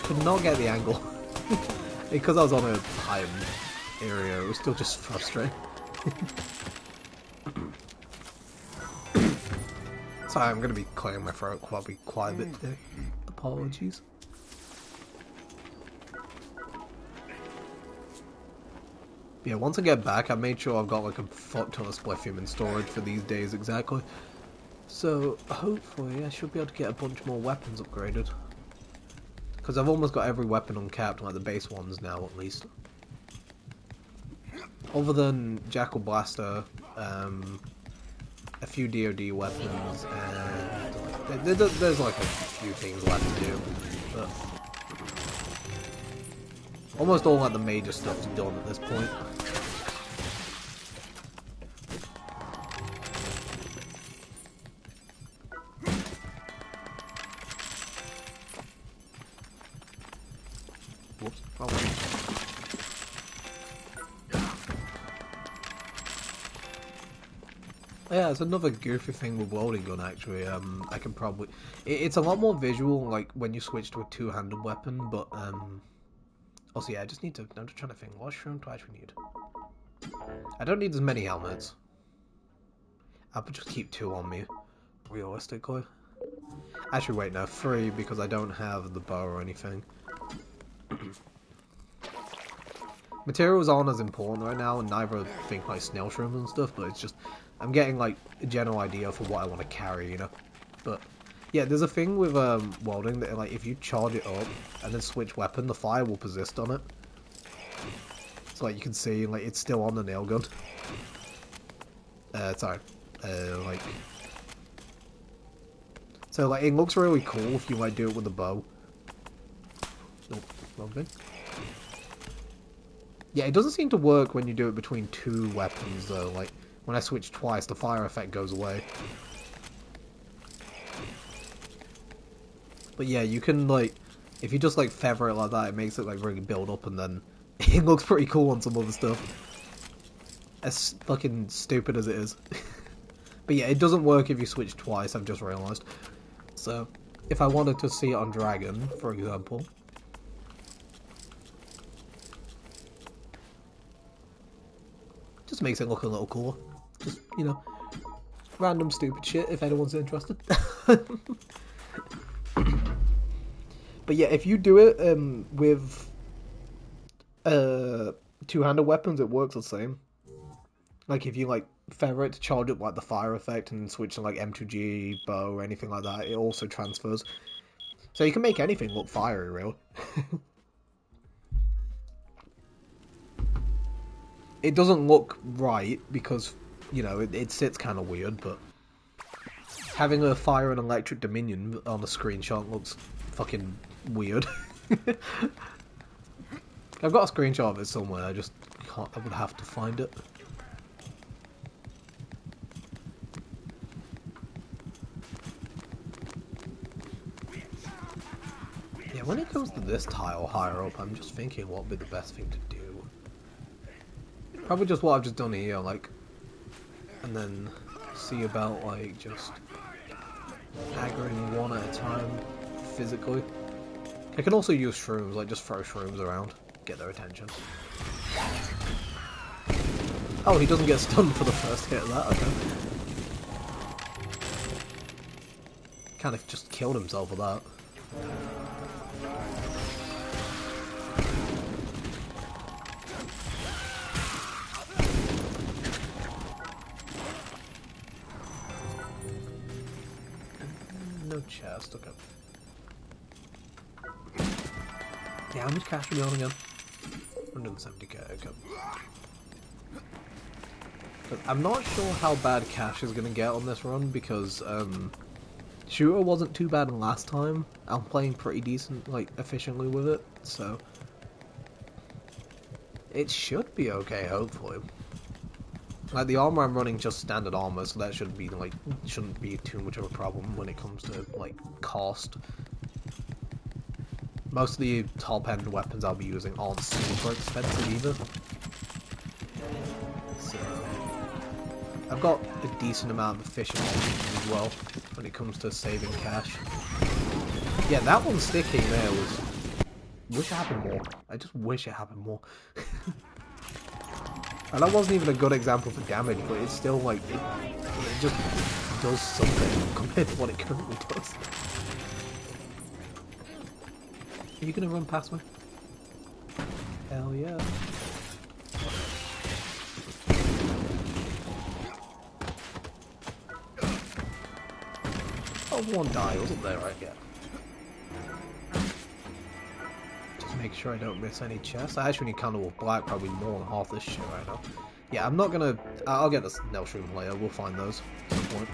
Could not get the angle. Because I was on a high area, it was still just frustrating. Sorry, I'm going to be clearing my throat probably quite a bit today. Apologies. Yeah, once I get back, I made sure I've got like a fuck ton of spliffium in storage for these days exactly. So, hopefully I should be able to get a bunch more weapons upgraded. Because I've almost got every weapon uncapped, like the base ones now at least. Other than Jackal Blaster, a few DoD weapons, and there's like a few things left to do. But almost all like the major stuff's done at this point. Whoops. Oh, yeah, it's another goofy thing with welding gun actually. I can probably... It's a lot more visual, like, when you switch to a two-handed weapon, but, also, yeah, I just need to... I'm just trying to think, what shroom do I actually need? I don't need as many helmets. I'll just keep 2 on me, realistically. Actually, wait, no, 3, because I don't have the bow or anything. Materials aren't as important right now, and neither think like snail shrooms and stuff, but it's just... I'm getting, like, a general idea for what I want to carry, you know? But, yeah, there's a thing with, welding that, like, if you charge it up and then switch weapon, the fire will persist on it. So, like, you can see, like, it's still on the nail gun. Sorry. Like... So, like, it looks really cool if you, like, do it with a bow. Nope, wrong thing. Yeah, it doesn't seem to work when you do it between 2 weapons, though, like... When I switch twice, the fire effect goes away. But yeah, you can, like... If you just, like, feather it like that, it makes it, like, really build up, and then... It looks pretty cool on some other stuff. As fucking stupid as it is. But yeah, it doesn't work if you switch twice, I've just realised. So, if I wanted to see it on Dragon, for example... Just makes it look a little cooler. Just, you know, random stupid shit if anyone's interested. But yeah, if you do it with two-handed weapons, it works the same. Like if you like feather it to charge up like the fire effect and switch to like M2G bow or anything like that, it also transfers. So you can make anything look fiery, really. It doesn't look right because, you know, it sits kind of weird, but having a fire and electric dominion on the screenshot looks fucking weird. I've got a screenshot of it somewhere, I just can't, I would have to find it. Yeah, when it comes to this tile higher up, I'm just thinking what would be the best thing to do. Probably just what I've just done here, like, and then see about, like, just aggroing one at a time, physically. I can also use shrooms, like, just throw shrooms around, get their attention. Oh, he doesn't get stunned for the first hit of that, okay. Kind of just killed himself with that. No chest, okay. Yeah, how much cash are we on again? 170k, okay. But I'm not sure how bad cash is going to get on this run because shooter wasn't too bad last time. I'm playing pretty decent, like, efficiently with it, so it should be okay, hopefully. Like, the armor I'm running just standard armor, so that should be, like, shouldn't be too much of a problem when it comes to, like, cost. Most of the top-end weapons I'll be using aren't super expensive either. So I've got a decent amount of efficiency as well when it comes to saving cash. Yeah, that one sticking there was... Wish it happened more. I just wish it happened more. And that wasn't even a good example for damage, but it's still like, it just does something compared to what it currently does. Are you gonna run past me? Hell yeah. Oh, one die, wasn't there? Right, yeah. Just make sure I don't miss any chests. I actually need Candle Wolf Black, probably more than half this shit right now. Yeah, I'm not gonna... I'll get the Nail Shroom later, we'll find those at some point.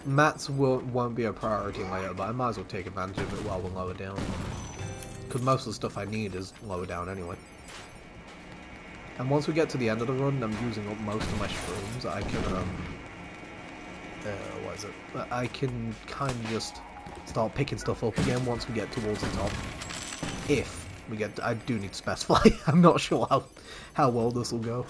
Mats won't be a priority later, but I might as well take advantage of it while we're lower down. Because most of the stuff I need is lower down anyway. And once we get to the end of the run, I'm using up most of my shrooms. I can, what is it? I can kind of just start picking stuff up again once we get towards the top. If we get, I do need to specify. I'm not sure how well this will go.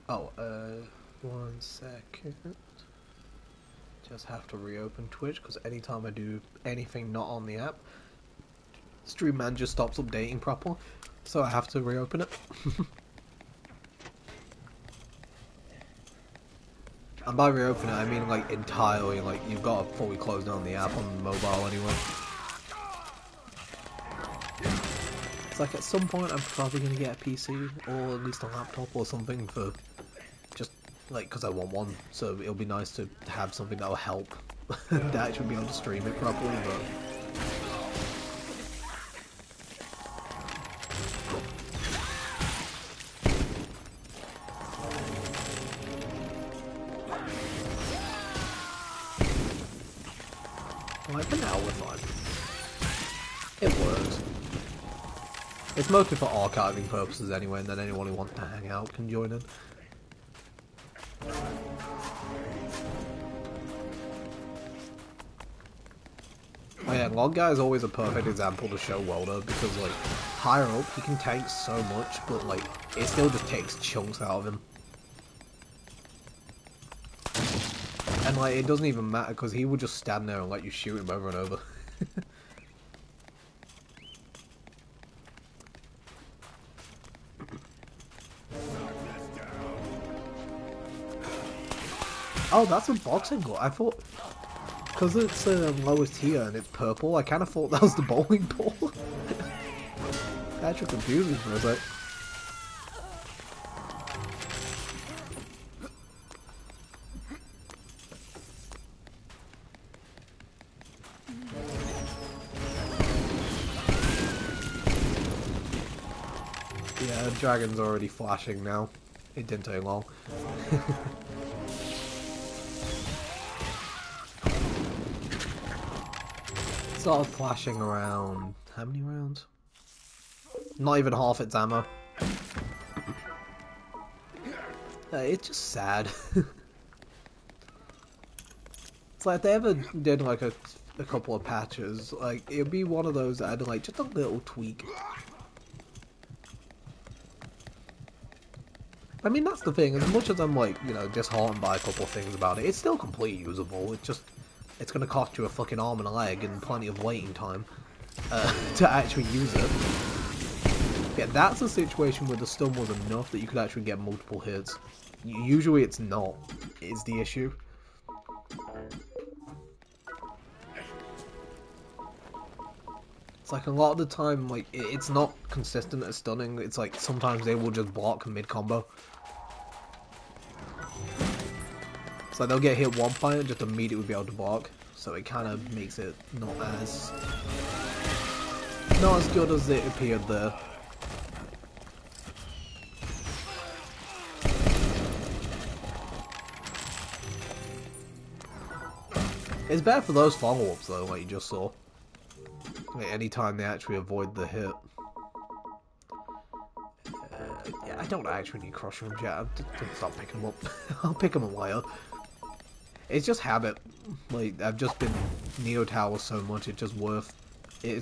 Oh, 1 second. Just have to reopen Twitch, because anytime I do anything not on the app, Stream Man just stops updating properly, so I have to reopen it. And by reopen it, I mean like entirely, like you've got to fully close down the app on mobile anyway. It's like at some point I'm probably going to get a PC, or at least a laptop or something for just, like, because I want one, so it'll be nice to have something that'll help to actually be able to stream it properly, but... Like, for now we're fine. It works. It's mostly for archiving purposes anyway, and then anyone who wants to hang out can join in. saying, Log Guy is always a perfect example to show Welder, because, like, higher up, he can tank so much, but, like, it still just takes chunks out of him. And, like, it doesn't even matter, because he will just stand there and let you shoot him over and over. Oh, that's a boxing glove. I thought... Because it's lowest tier and it's purple, I kind of thought that was the bowling ball. That actually confused me for a sec. Yeah, the dragon's already flashing now. It didn't take long. Sort of flashing around... How many rounds? Not even half its ammo. It's just sad. It's like if they ever did like a couple of patches, like it'd be one of those that had like just a little tweak. I mean, that's the thing, as much as I'm like, you know, disheartened by a couple of things about it, it's still completely usable. It's gonna cost you a fucking arm and a leg and plenty of waiting time to actually use it. Yeah, that's a situation where the stun was enough that you could actually get multiple hits. Usually it's not, is the issue. It's like a lot of the time, like, it's not consistent at stunning. It's like sometimes they will just block mid-combo. So they'll get hit one point and just immediately be able to block. So it kind of makes it not as good as it appeared there. It's better for those follow-ups though, like you just saw. Like, anytime they actually avoid the hit. Yeah, I don't actually need cross rooms yet. I'm just gonna stop picking them up. I'll pick them up later. It's just habit. Like, I've just been Neo Tower so much, it's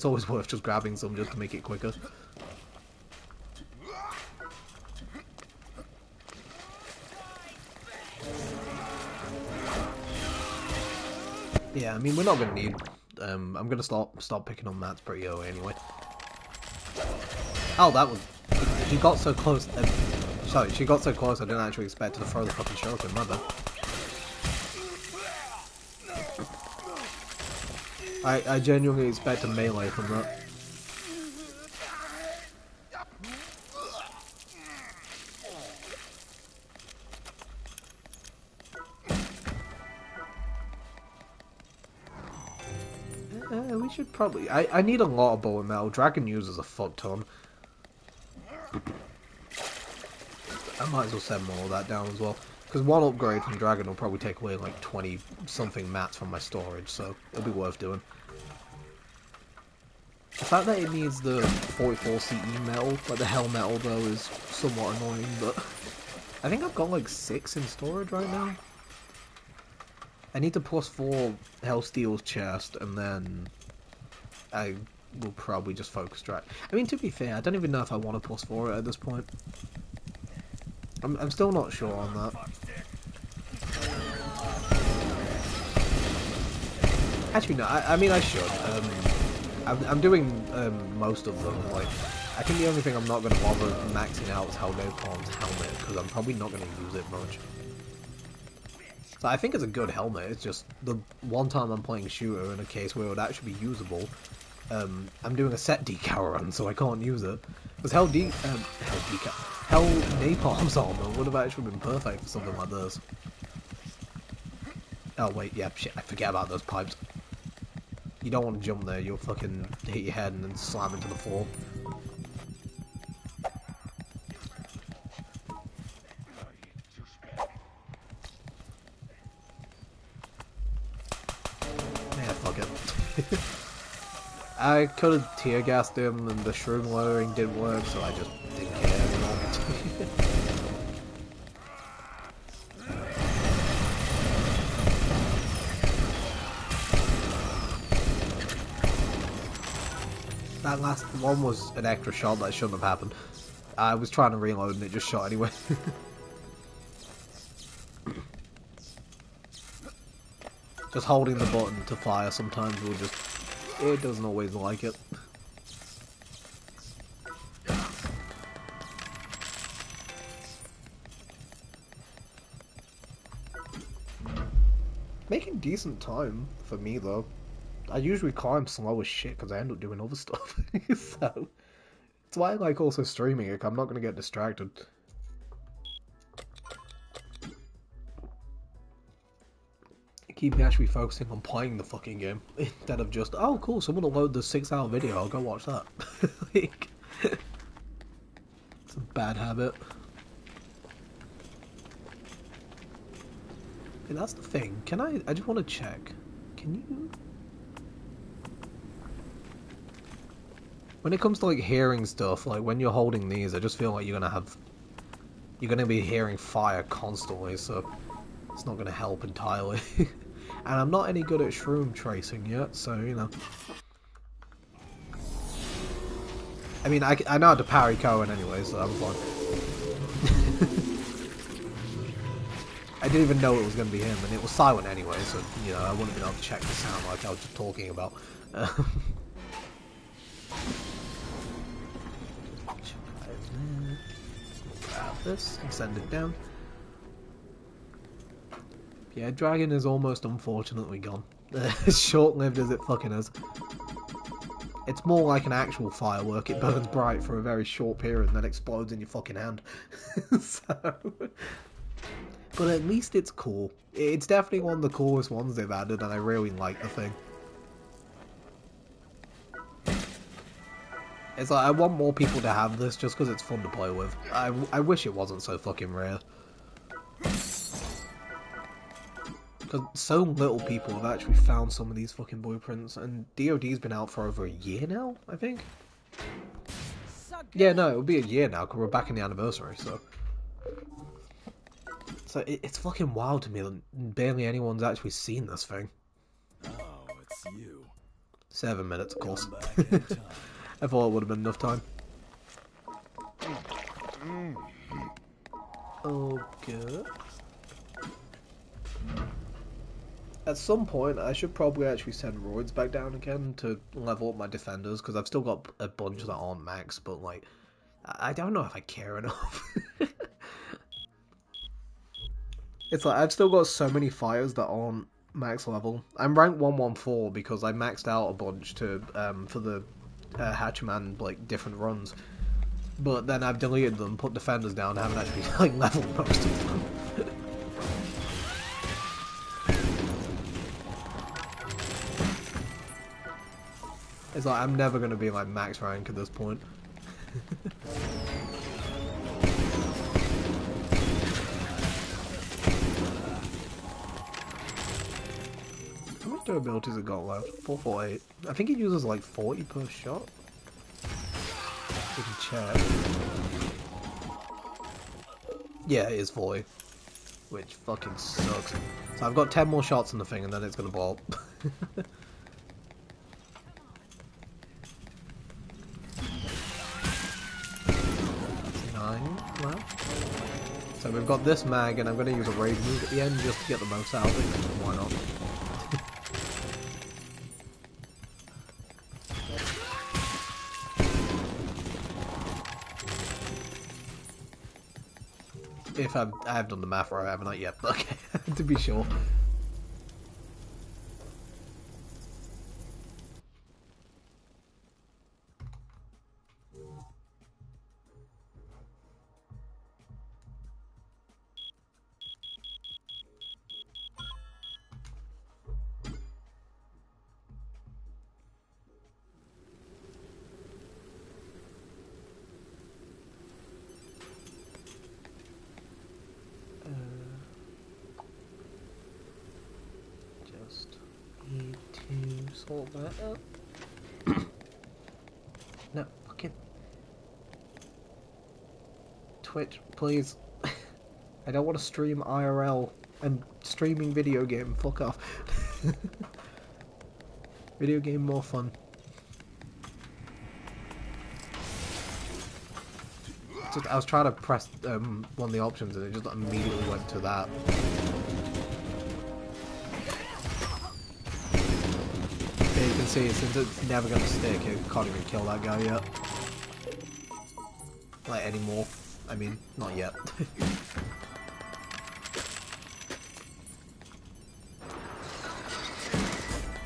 always worth just grabbing some just to make it quicker. Yeah, I mean, we're not gonna need... I'm gonna stop picking on mats pretty early anyway. Oh, that was... He got so close... sorry, she got so close I didn't actually expect her to throw the fucking shuriken, my bad. I genuinely expect a melee from that. We should probably... I need a lot of bullet metal. Dragon uses a fuck ton. I might as well send more of that down as well. Because one upgrade from Dragon will probably take away like 20-something mats from my storage, so it'll be worth doing. The fact that it needs the 44 CE metal, like the hell metal though, is somewhat annoying, but... I think I've got like 6 in storage right now. I need to +4 Hellsteel's chest, and then I will probably just focus drag. I mean, to be fair, I don't even know if I want to +4 it at this point. I'm still not sure on that. Actually, no. I mean, I should. I'm doing most of them. Like, I think the only thing I'm not going to bother maxing out is Helgopon's helmet, because I'm probably not going to use it much. So I think it's a good helmet. It's just the one time I'm playing shooter in a case where it would actually be usable. I'm doing a set decal run, so I can't use it. Because Hell Napalm's armor would have actually been perfect for something like this. Oh wait, yeah, shit, I forget about those pipes. You don't want to jump there, you'll fucking hit your head and then slam into the floor. Yeah, fuck it. I could have tear gassed him and the shroom lowering didn't work, so I just didn't care anymore. That last one was an extra shot that shouldn't have happened. I was trying to reload and it just shot anyway. Just holding the button to fire sometimes will just... It doesn't always like it. Making decent time for me though. I usually climb slow as shit because I end up doing other stuff. So, it's why I like also streaming it. I'm not going to get distracted. Keep me actually focusing on playing the fucking game instead of just, oh cool, someone will load the 6-hour video, I'll go watch that. Like, it's a bad habit. Okay, that's the thing. Can I just want to check. Can you... When it comes to like hearing stuff, like when you're holding these, I just feel like you're gonna be hearing fire constantly, so it's not gonna help entirely. And I'm not any good at shroom tracing yet, so you know. I mean, I know how to parry Cohen anyway, so I'm fine. I didn't even know it was gonna be him, and it was silent anyway, so you know I wouldn't have been able to check the sound like I was just talking about. Grab this and send it down. Yeah, Dragon is almost unfortunately gone. As short-lived as it fucking is. It's more like an actual firework. It burns bright for a very short period and then explodes in your fucking hand. So... But at least it's cool. It's definitely one of the coolest ones they've added, and I really like the thing. It's like, I want more people to have this just because it's fun to play with. I wish it wasn't so fucking rare. Because so little people have actually found some of these fucking blueprints, and DoD's been out for over a year now, I think? Yeah, no, it'll be a year now, because we're back in the anniversary, so... So it's fucking wild to me that barely anyone's actually seen this thing. Oh, it's you. 7 minutes, of course. Come back anytime. I thought it would have been enough time. Oh, good. At some point, I should probably actually send roids back down again to level up my defenders, because I've still got a bunch that aren't max, but like, I don't know if I care enough. It's like, I've still got so many fighters that aren't max level. I'm ranked 114 because I maxed out a bunch to for the Hatchman, like, different runs. But then I've deleted them, put defenders down, I haven't actually, like, leveled most of them. It's like, I'm never going to be, like, max rank at this point. How much durability has it got left? 448. I think it uses, like, 40 per shot. We can check. Yeah, it is 40. Which fucking sucks. So I've got 10 more shots in the thing and then it's going to blow up. 9 left. So we've got this mag, and I'm going to use a raid move at the end just to get the most out of it. Why not? If I have done the math right, haven't I? Yep, okay, to be sure. Need to sort that out. No, fucking Twitch, please. I don't want to stream IRL. I'm streaming video game. Fuck off. Video game more fun. I was trying to press one of the options and it just immediately went to that. Yeah, you can see since it's never going to stick, it can't even kill that guy yet. Like, anymore. I mean, not yet.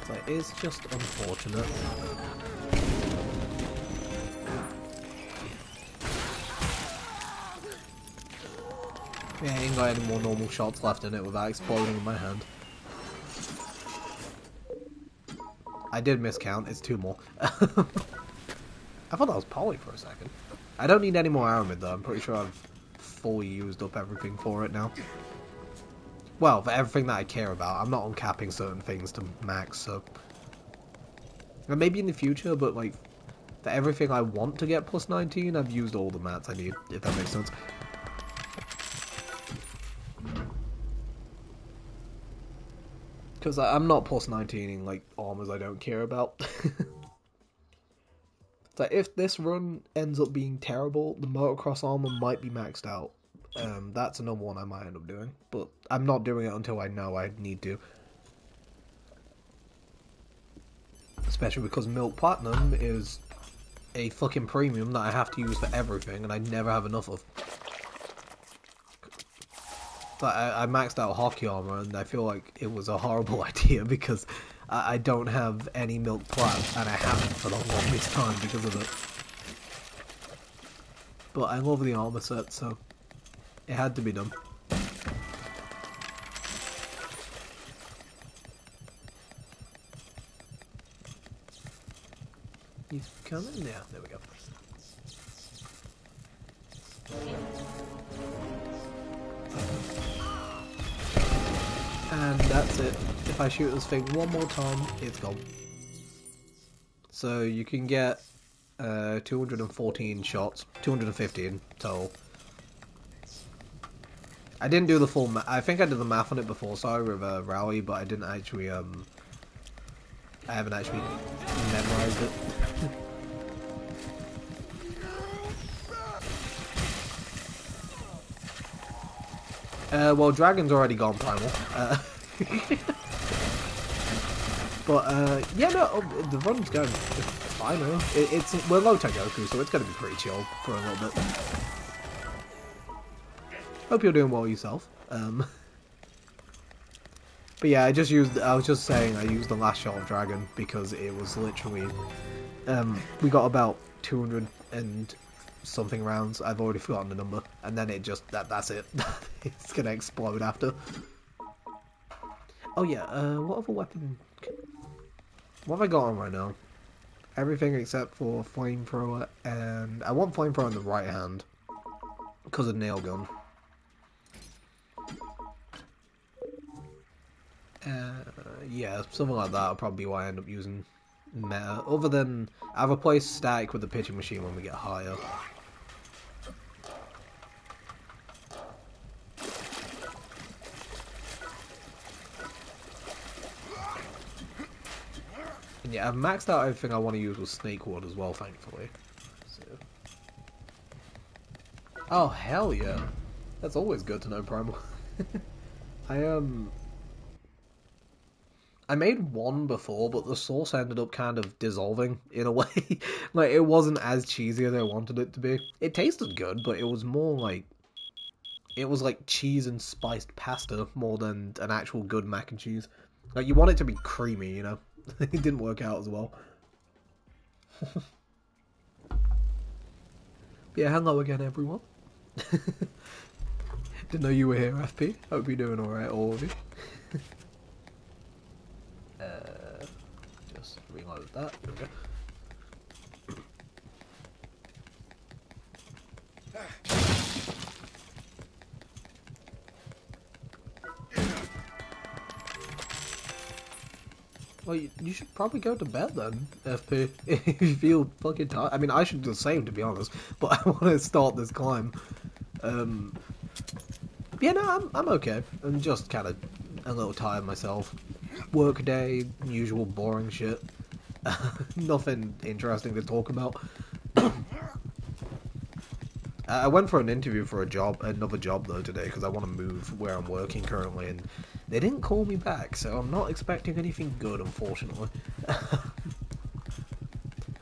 It's like, it's just unfortunate. Yeah, I ain't got any more normal shots left in it without exploding in my hand. I did miscount, it's 2 more. I thought that was poly for a second. I don't need any more aramid though, I'm pretty sure I've fully used up everything for it now. Well, for everything that I care about. I'm not uncapping certain things to max, so... And maybe in the future, but like, for everything I want to get plus 19, I've used all the mats I need, if that makes sense. Because I'm not plus 19ing like armors I don't care about. So if this run ends up being terrible, the motocross armor might be maxed out. That's another one I might end up doing, but I'm not doing it until I know I need to. Especially because Milk Platinum is a fucking premium that I have to use for everything, and I never have enough of. But I maxed out hockey armor, and I feel like it was a horrible idea because I don't have any Milk Plat, and I haven't for the longest time because of it. But I love the armor set, so it had to be done. He's coming? Yeah, there we go. And that's it. If I shoot this thing one more time, it's gone. So you can get 214 shots, 215 total. I didn't do the full I think I did the math on it before, sorry, with Rally, but I didn't actually, I haven't actually memorized it. Well, Dragon's already gone primal. But, yeah, no, the run's going fine, though. We're low tech Goku, so it's going to be pretty chill for a little bit. Hope you're doing well yourself. But yeah, I was just saying I used the last shot of Dragon because it was literally, we got about 200 and something rounds, I've already forgotten the number, and then it just, that's it. It's gonna explode after. Oh yeah, what other weapon, what have I got on right now? Everything except for Flamethrower, and I want Flamethrower in the right hand, because of Nail Gun. Yeah, something like that will probably be why I end up using Meta, other than I've replaced Static with the Pitching Machine when we get higher. And yeah, I've maxed out everything I want to use with Snake Wood as well, thankfully. So. Oh, hell yeah. That's always good to know, Primal. I made one before, but the sauce ended up kind of dissolving, in a way. Like, it wasn't as cheesy as I wanted it to be. It tasted good, but it was more like... It was like cheese and spiced pasta, more than an actual good mac and cheese. Like, you want it to be creamy, you know? It didn't work out as well. Yeah, hello again, everyone. Didn't know you were here, FP. Hope you're doing alright, all of you. Just reload that. There we go. Well, you should probably go to bed then, FP, if you feel fucking tired. I mean, I should do the same, to be honest, but I want to start this climb. Yeah, no, I'm okay. I'm just kind of a little tired myself. Work day, usual boring shit. Nothing interesting to talk about. I went for an interview for another job though today, because I want to move where I'm working currently, and they didn't call me back, so I'm not expecting anything good, unfortunately.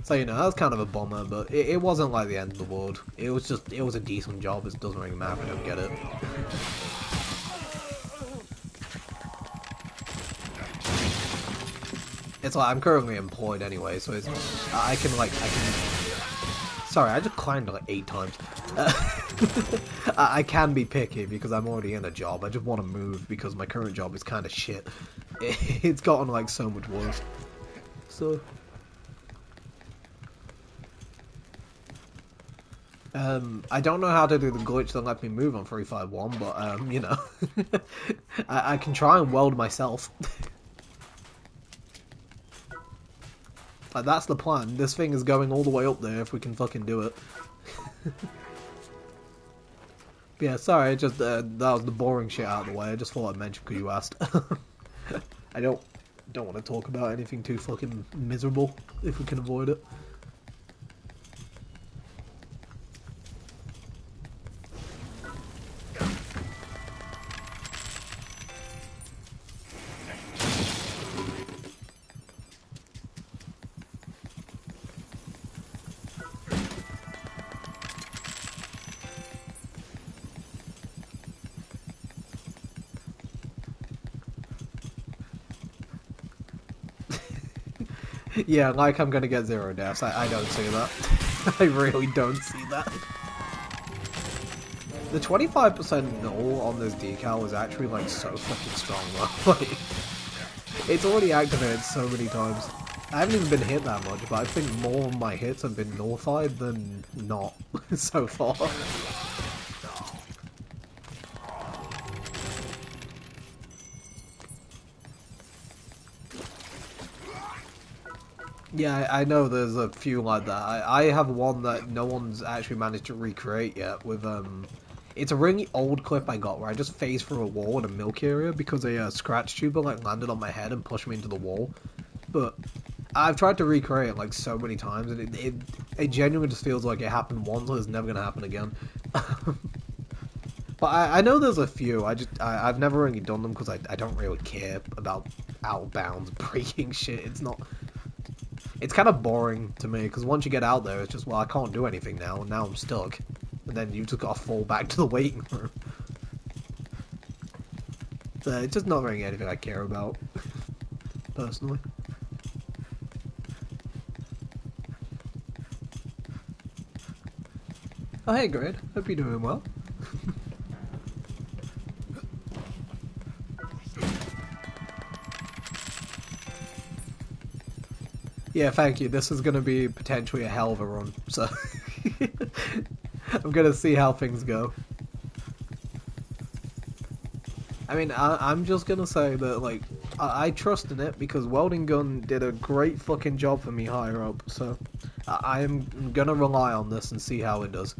So, you know, that was kind of a bummer, but it wasn't like the end of the world. It was a decent job. It doesn't really matter if I don't get it. It's like I'm currently employed anyway, so it's I can. Sorry, I just climbed like 8 times. I can be picky because I'm already in a job. I just want to move because my current job is kind of shit. It's gotten like so much worse. So. I don't know how to do the glitch that lets me move on 351, but, you know, I can try and weld myself. Like, that's the plan. This thing is going all the way up there if we can fucking do it. Yeah, sorry, just, that was the boring shit out of the way. I just thought I'd mention because you asked. I don't want to talk about anything too fucking miserable if we can avoid it. Yeah, like I'm gonna get 0 deaths. I don't see that. I really don't see that. The 25% null on this decal is actually like so fucking strong though. Like, it's already activated so many times. I haven't even been hit that much, but I think more of my hits have been nullified than not so far. Yeah, I know there's a few like that. I have one that no one's actually managed to recreate yet with, it's a really old clip I got where I just phased through a wall in a milk area because a scratch tuber like landed on my head and pushed me into the wall. But I've tried to recreate it like so many times and it genuinely just feels like it happened once and it's never going to happen again. But I know there's a few. I've never really done them because I don't really care about out of bounds breaking shit. It's kind of boring to me, because once you get out there, it's just, well, I can't do anything now, and now I'm stuck. And then you just gotta fall back to the waiting room. So it's just not really anything I care about, personally. Oh, hey, Grid. Hope you're doing well. Yeah, thank you. This is going to be potentially a hell of a run, so I'm going to see how things go. I mean, I'm just going to say that, like, I trust in it because Welding Gun did a great fucking job for me higher up, so I am going to rely on this and see how it does.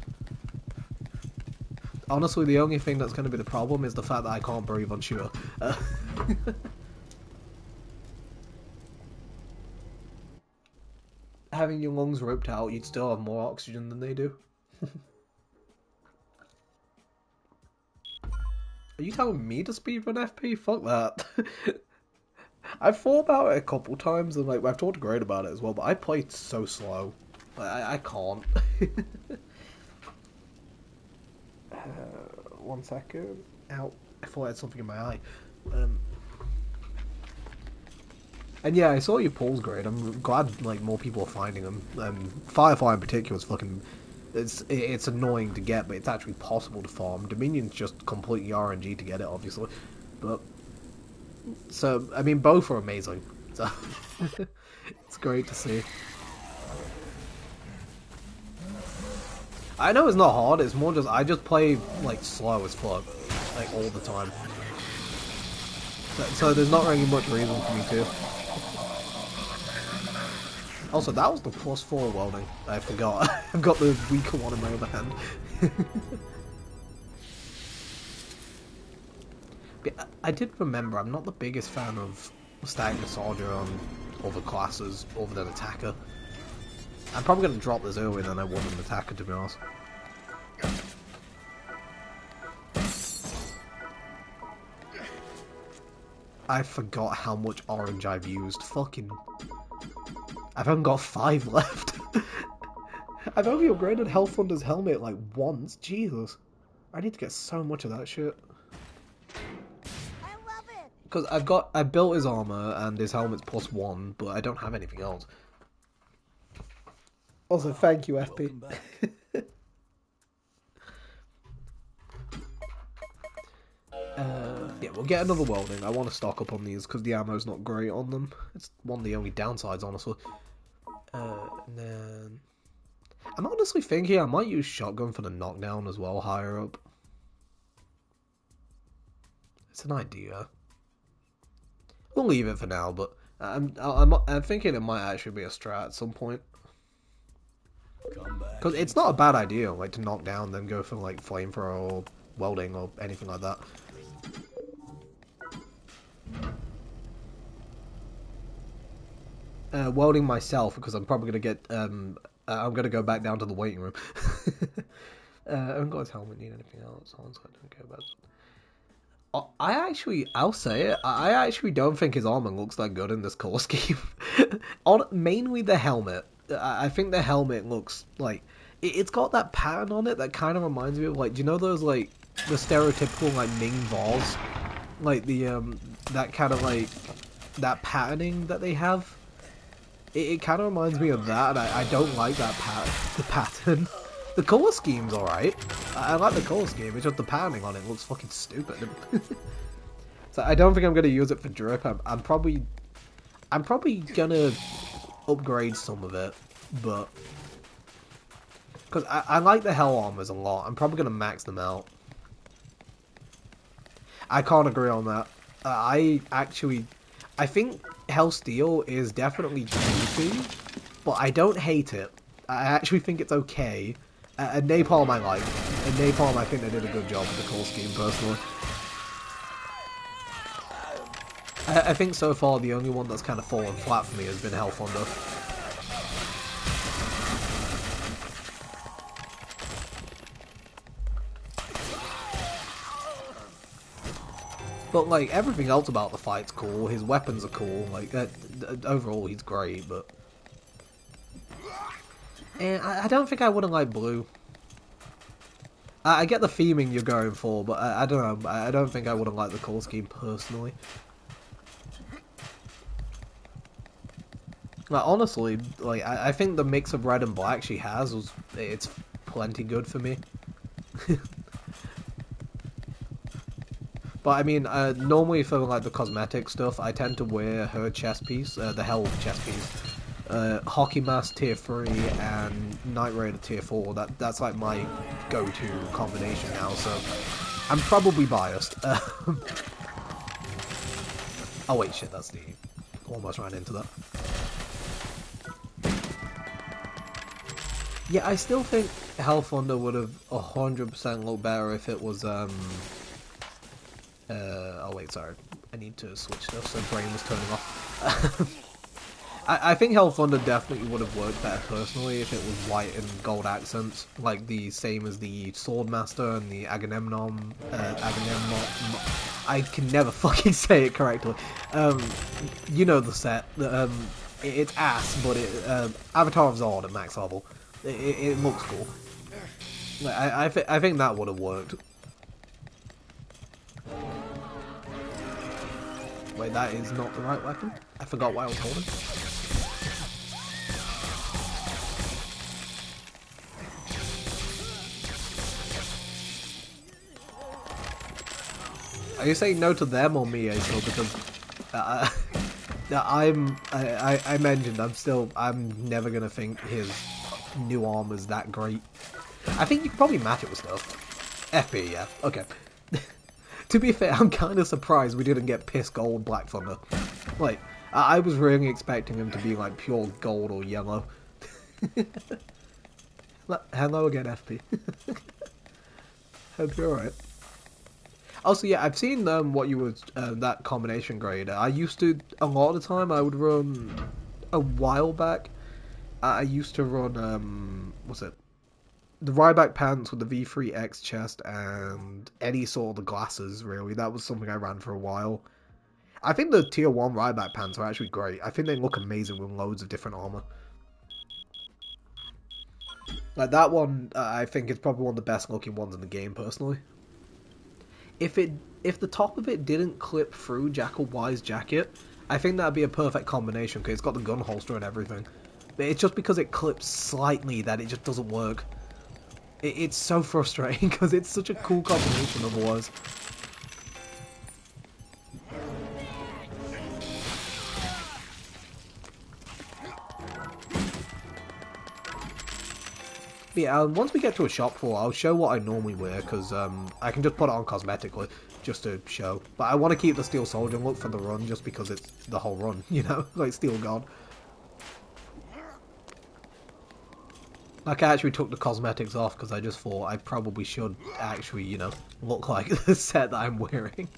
Honestly, the only thing that's going to be the problem is the fact that I can't breathe on shooter. Having your lungs ripped out, you'd still have more oxygen than they do. Are you telling me to speedrun FP? Fuck that. I've thought about it a couple times, and like I've talked great about it as well, but I played so slow. I can't. 1 second. Ow. I thought I had something in my eye. And yeah, I saw your polls great. I'm glad like more people are finding them. Firefly in particular is fucking. It's annoying to get, but it's actually possible to farm. Dominion's just completely RNG to get it, obviously. But so I mean, both are amazing. So it's great to see. I know it's not hard. It's more just I just play like slow as fuck, like all the time. So there's not really much reason for me to. Also, that was the +4 welding. I forgot. I've got the weaker one in my other hand. But I did remember, I'm not the biggest fan of stacking the soldier on other classes other than attacker. I'm probably going to drop this earlier than I would an attacker, to be honest. I forgot how much orange I've used. Fucking... I've only got 5 left. I've only upgraded Hellthunder's helmet like once. Jesus. I need to get so much of that shit. I love it. Because I built his armor and his helmet's +1, but I don't have anything else. Also, thank you, FP. Welcome back. Yeah, we'll get another welding. I want to stock up on these because the ammo's not great on them. It's one of the only downsides, honestly. And then... I'm honestly thinking I might use shotgun for the knockdown as well, higher up. It's an idea. We'll leave it for now, but I'm thinking it might actually be a strat at some point. Come back. Because it's not a bad idea, like, to knock down, then go for, like, flamethrower or welding or anything like that. Welding myself, because I'm probably going to get, I'm going to go back down to the waiting room. I haven't got his helmet, need anything else. Someone's got to care about it. I'll say it, I actually don't think his armor looks that good in this color scheme. Mainly the helmet. I think the helmet looks like... It's got that pattern on it that kind of reminds me of, like, do you know those, like, the stereotypical, like, Ming Vos? Like, the, that kind of, like, that patterning that they have? It kind of reminds me of that, and I don't like that pattern. The color scheme's alright. I like the color scheme, it's just the patterning on it looks fucking stupid. So I don't think I'm going to use it for drip. I'm probably gonna upgrade some of it, but... Because I like the Hell Armors a lot. I'm probably going to max them out. I can't agree on that. I think Hell Steel is definitely goofy, but I don't hate it. I actually think it's okay. And Napalm I like. And Napalm I think they did a good job with the call scheme, personally. I think so far the only one that's kind of fallen flat for me has been Hell Thunder. But, like, everything else about the fight's cool. His weapons are cool. Like, overall, he's great, but... And I don't think I would have liked blue. I get the theming you're going for, but I don't know. I don't think I would have liked the color scheme, personally. Like, honestly, like, I think the mix of red and black she has, it's plenty good for me. But I mean, normally for like the cosmetic stuff, I tend to wear her chest piece, the Hell chest piece, Hockey Mask tier 3 and Knight Raider tier 4. That's like my go-to combination now. So I'm probably biased. Oh wait, shit, that's the... Almost ran into that. Yeah, I still think Hell Thunder would have 100% looked better if it was oh wait, sorry. I need to switch stuff, so brain was turning off. I think Hell Thunder definitely would have worked better personally if it was white and gold accents, like the same as the Swordmaster and the Agamemnon. I can never fucking say it correctly. You know the set. It's ass, but Avatar of Zod at max level. It looks cool. I think that would have worked. Wait, that is not the right weapon? I forgot what I was holding. Are you saying no to them or me, Ace? Because I mentioned I'm never gonna think his new armor's that great. I think you could probably match it with stuff. FP, yeah, okay. To be fair, I'm kind of surprised we didn't get Piss Gold Black Thunder. Like, I was really expecting him to be like pure gold or yellow. Hello again, FP. Hope you're alright. Also, yeah, I've seen what you was that combination grade. I used to, a lot of the time, I would run, a while back, I used to run, what's it? The Ryback pants with the V3X chest and any sort of the glasses, really. That was something I ran for a while. I think the tier 1 Ryback pants are actually great. I think they look amazing with loads of different armor. Like that one, I think is probably one of the best looking ones in the game, personally. If the top of it didn't clip through Jackal Y's jacket, I think that'd be a perfect combination because it's got the gun holster and everything. But it's just because it clips slightly that it just doesn't work. It's so frustrating because it's such a cool combination otherwise. But yeah, once we get to a shop floor, I'll show what I normally wear, because I can just put it on cosmetically, just to show. But I want to keep the Steel Soldier look for the run, just because it's the whole run, you know? Like Steel God. Like, I actually took the cosmetics off, because I just thought I probably should actually, you know, look like the set that I'm wearing.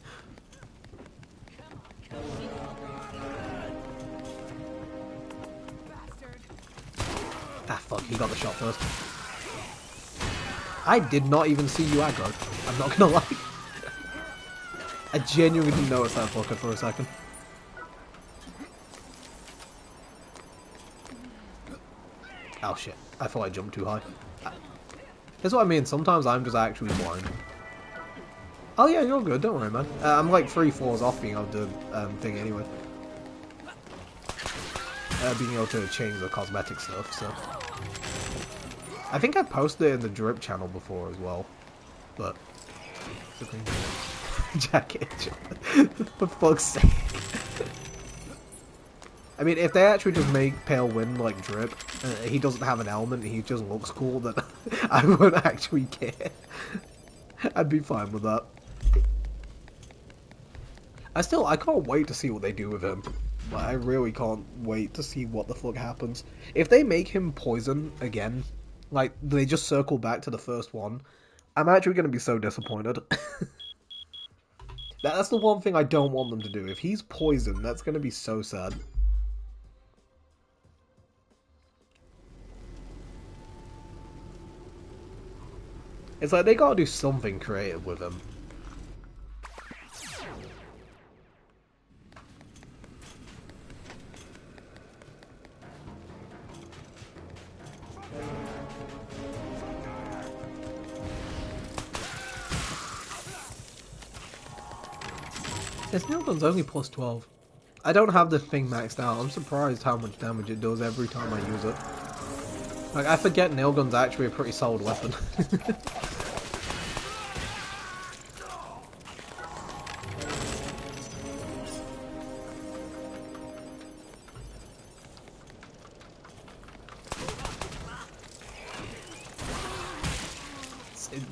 Ah, fuck, he got the shot first. I did not even see you aggro. I'm not gonna lie. I genuinely didn't notice that fucker for a second. Oh shit, I thought I jumped too high. That's what I mean, sometimes I'm just actually blind. Oh yeah, you're good, don't worry man. I'm like 3 floors off being able to thing anyway. Being able to change the cosmetic stuff, so. I think I posted it in the Drip channel before as well, but jacket, for fuck's sake. I mean, if they actually just make Pale Wind like Drip, he doesn't have an element, he just looks cool, then I wouldn't actually care. I'd be fine with that. I can't wait to see what they do with him. Like, I really can't wait to see what the fuck happens. If they make him poison again, like, they just circle back to the first one, I'm actually going to be so disappointed. That's the one thing I don't want them to do. If he's poison, that's going to be so sad. It's like, they gotta do something creative with him. His nail gun's only plus 12. I don't have the thing maxed out. I'm surprised how much damage it does every time I use it. Like, I forget nail gun's actually a pretty solid weapon.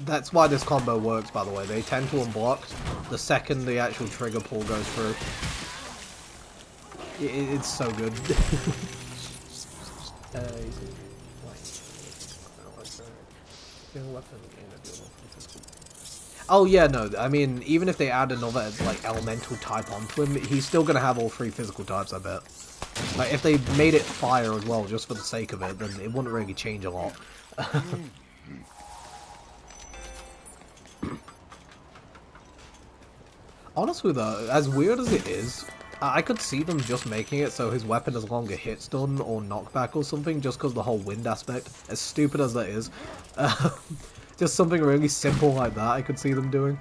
That's why this combo works, by the way. They tend to unblock the second the actual trigger pull goes through. It's so good. Oh yeah, no, I mean, even if they add another, like, elemental type onto him, he's still gonna have all 3 physical types, I bet. Like, if they made it fire as well, just for the sake of it, then it wouldn't really change a lot. Honestly though, as weird as it is, I could see them just making it so his weapon has longer hit stun or knockback or something, just because the whole wind aspect, as stupid as that is. Just something really simple like that I could see them doing.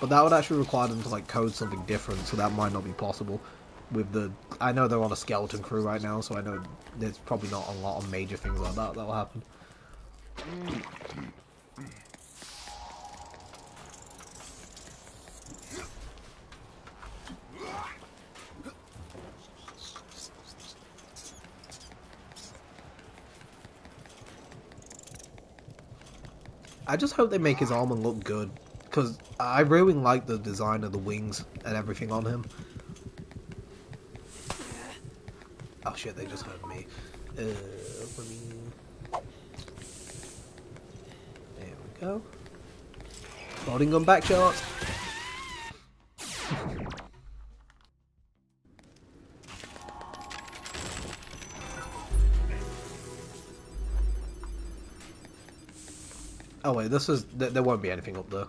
But that would actually require them to like code something different, so that might not be possible. With the, I know they're on a skeleton crew right now, so I know there's probably not a lot of major things like that will happen. I just hope they make his armor look good, because I really like the design of the wings and everything on him. Oh shit, they just heard me. There we go. Loading gun back shot. Oh wait, this is... there won't be anything up there.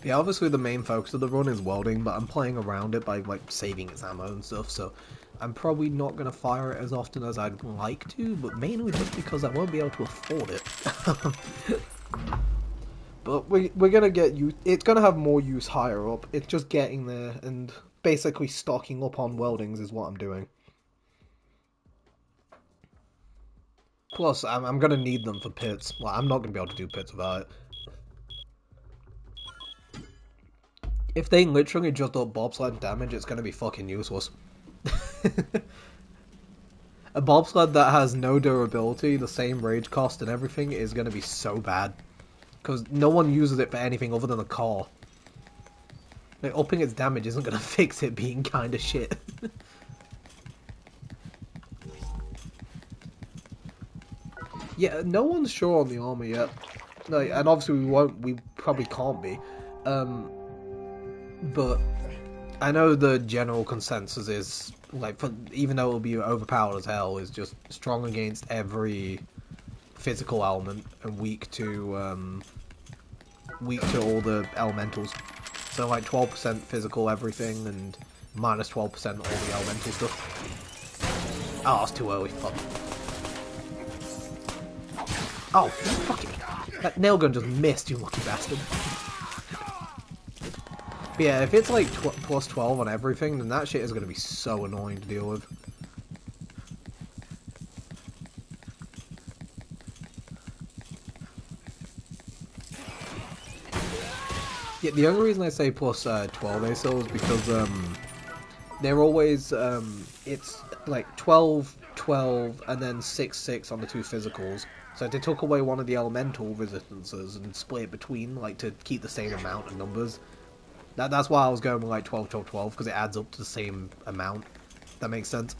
Yeah, obviously the main focus of the run is welding, but I'm playing around it by like saving its ammo and stuff, so I'm probably not going to fire it as often as I'd like to, but mainly just because I won't be able to afford it. But we're going to get use, it's going to have more use higher up. It's just getting there and basically stocking up on weldings is what I'm doing. Plus, I'm going to need them for pits. Well, I'm not going to be able to do pits without it. If they literally just up bobsled damage, it's going to be fucking useless. A bobsled that has no durability, the same rage cost and everything is going to be so bad. Because no one uses it for anything other than a car. Like, upping its damage isn't going to fix it being kind of shit. Yeah, no one's sure on the armor yet. Like, and obviously we probably can't be. But I know the general consensus is, like, even though it'll be overpowered as hell, is just strong against every physical element and weak to all the elementals. So like 12% physical everything and minus 12% all the elemental stuff. Oh, it's too early. Fuck. Oh, fuck it. That nail gun just missed, you lucky bastard. But yeah, if it's like plus 12 on everything, then that shit is going to be so annoying to deal with. Yeah, the only reason I say plus 12 ASO is because they're always, it's like 12, 12, and then 6, 6 on the two physicals. So if they took away one of the elemental resistances and split it between, like, to keep the same amount of numbers. That's why I was going with like 12, 12, 12, because it adds up to the same amount. That makes sense.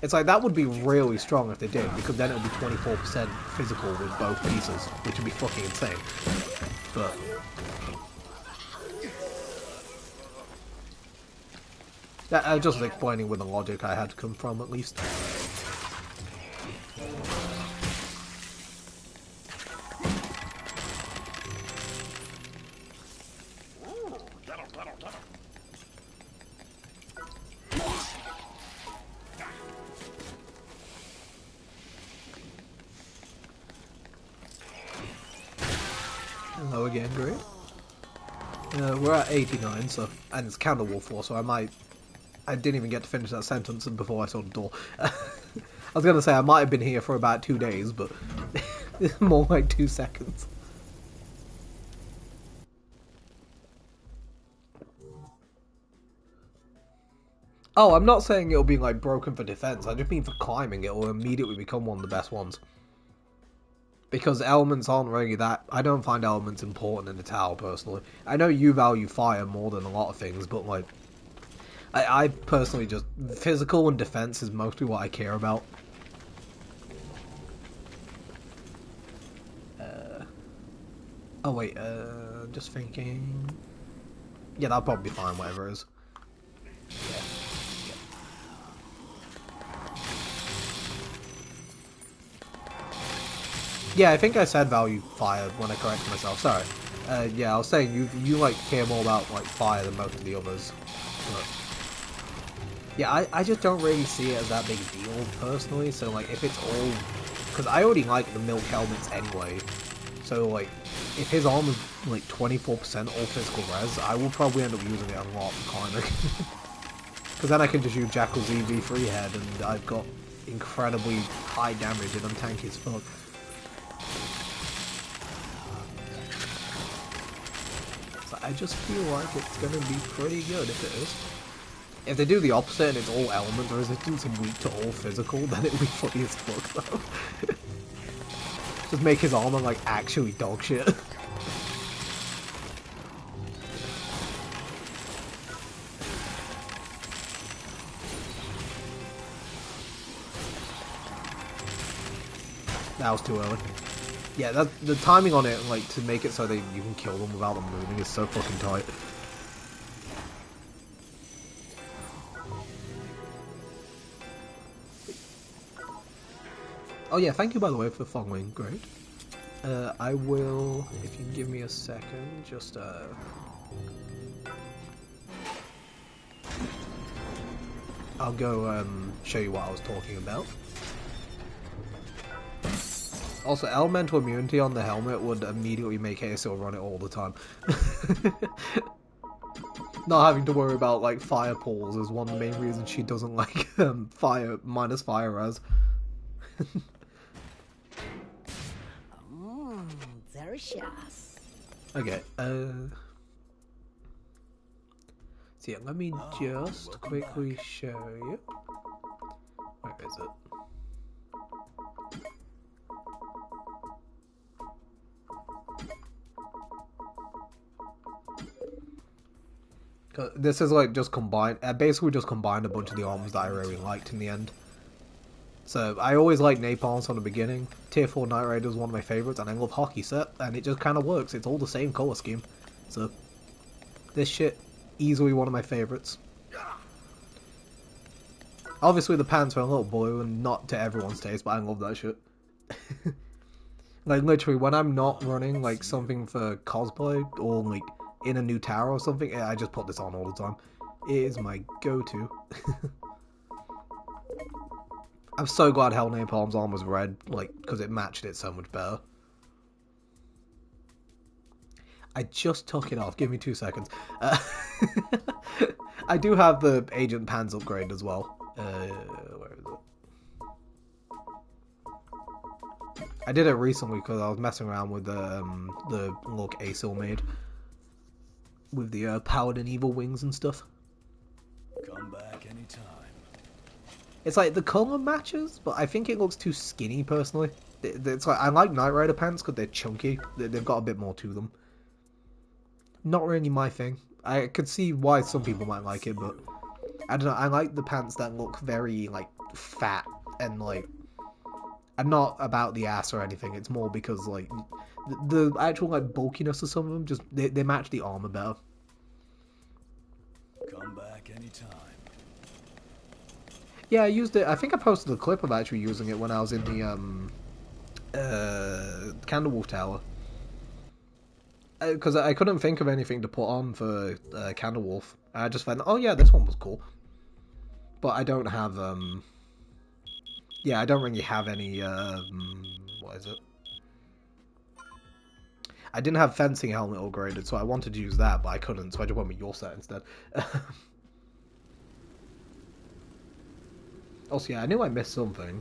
It's like, that would be really strong if they did, because then it would be 24% physical with both pieces, which would be fucking insane. But I was just explaining where the logic I had to come from, at least. Hello again, great. We're at 89, so, and it's counter Wolf 4, so I didn't even get to finish that sentence before I saw the door. I was gonna say I might have been here for about 2 days, but it's more like 2 seconds. Oh, I'm not saying it'll be like broken for defense, I just mean for climbing it will immediately become one of the best ones. Because elements aren't really that... I don't find elements important in the tower, personally. I know you value fire more than a lot of things, but, like... I personally just... Physical and defense is mostly what I care about. Oh, wait, just thinking... Yeah, that'll probably be fine, whatever it is. Yeah. Yeah, I think I said value fire when I corrected myself. Sorry. Yeah, I was saying you like care more about like fire than most of the others. But, yeah, I just don't really see it as that big a deal personally. So like, if it's all, because I already like the milk helmets anyway. So like, if his armor's like 24% all physical res, I will probably end up using it a lot for climbing. Because then I can just use Jackal's EV3 head, and I've got incredibly high damage, and I'm tanky as fuck. I just feel like it's going to be pretty good if it is. If they do the opposite and it's all element resistance and weak to all physical, then it'll be funny as fuck though. Just make his armor like actually dog shit. That was too early. Yeah, the timing on it, like, to make it so that you can kill them without them moving is so fucking tight. Oh yeah, thank you by the way for following, great. I will, if you give me a second, just I'll go show you what I was talking about. Also, elemental immunity on the helmet would immediately make Hazel run it all the time. Not having to worry about like fire pools is one of the main reasons she doesn't like fire as. Delicious. Okay, so yeah, let me just quickly show you. Where is it? This is like just combined. I basically just combined a bunch of the arms that I really liked in the end. So I always liked Napalm from the beginning. Tier 4 Knight Rider is one of my favorites, and I love Hockey Set, and it just kind of works. It's all the same color scheme. So this shit, easily one of my favorites. Obviously the pants are a little blue and not to everyone's taste, but I love that shit. Like literally, when I'm not running like something for cosplay or like in a new tower or something, I just put this on all the time. It is my go-to. I'm so glad Hell Napalm's arm was red, like, because it matched it so much better. I just took it off. Give me 2 seconds. I do have the Agent Pants upgrade as well. Where is it? I did it recently because I was messing around with the look Asil made. With the Paladin Evil Wings and stuff. Come back anytime. It's like the colour matches, but I think it looks too skinny personally. It's like I like Knight Rider pants because they're chunky. They've got a bit more to them. Not really my thing. I could see why some people might like it, but I don't know. I like the pants that look very like fat and like. I'm not about the ass or anything. It's more because like the actual like bulkiness of some of them just they match the armor better. Come back anytime. Yeah, I used it. I think I posted a clip of actually using it when I was in the Candlewolf Tower. Because I couldn't think of anything to put on for Candlewolf. I just found, oh yeah, this one was cool. But I don't have, yeah, I don't really have any, what is it? I didn't have fencing helmet upgraded, so I wanted to use that, but I couldn't, so I just went with your set instead. Also, yeah, I knew I missed something.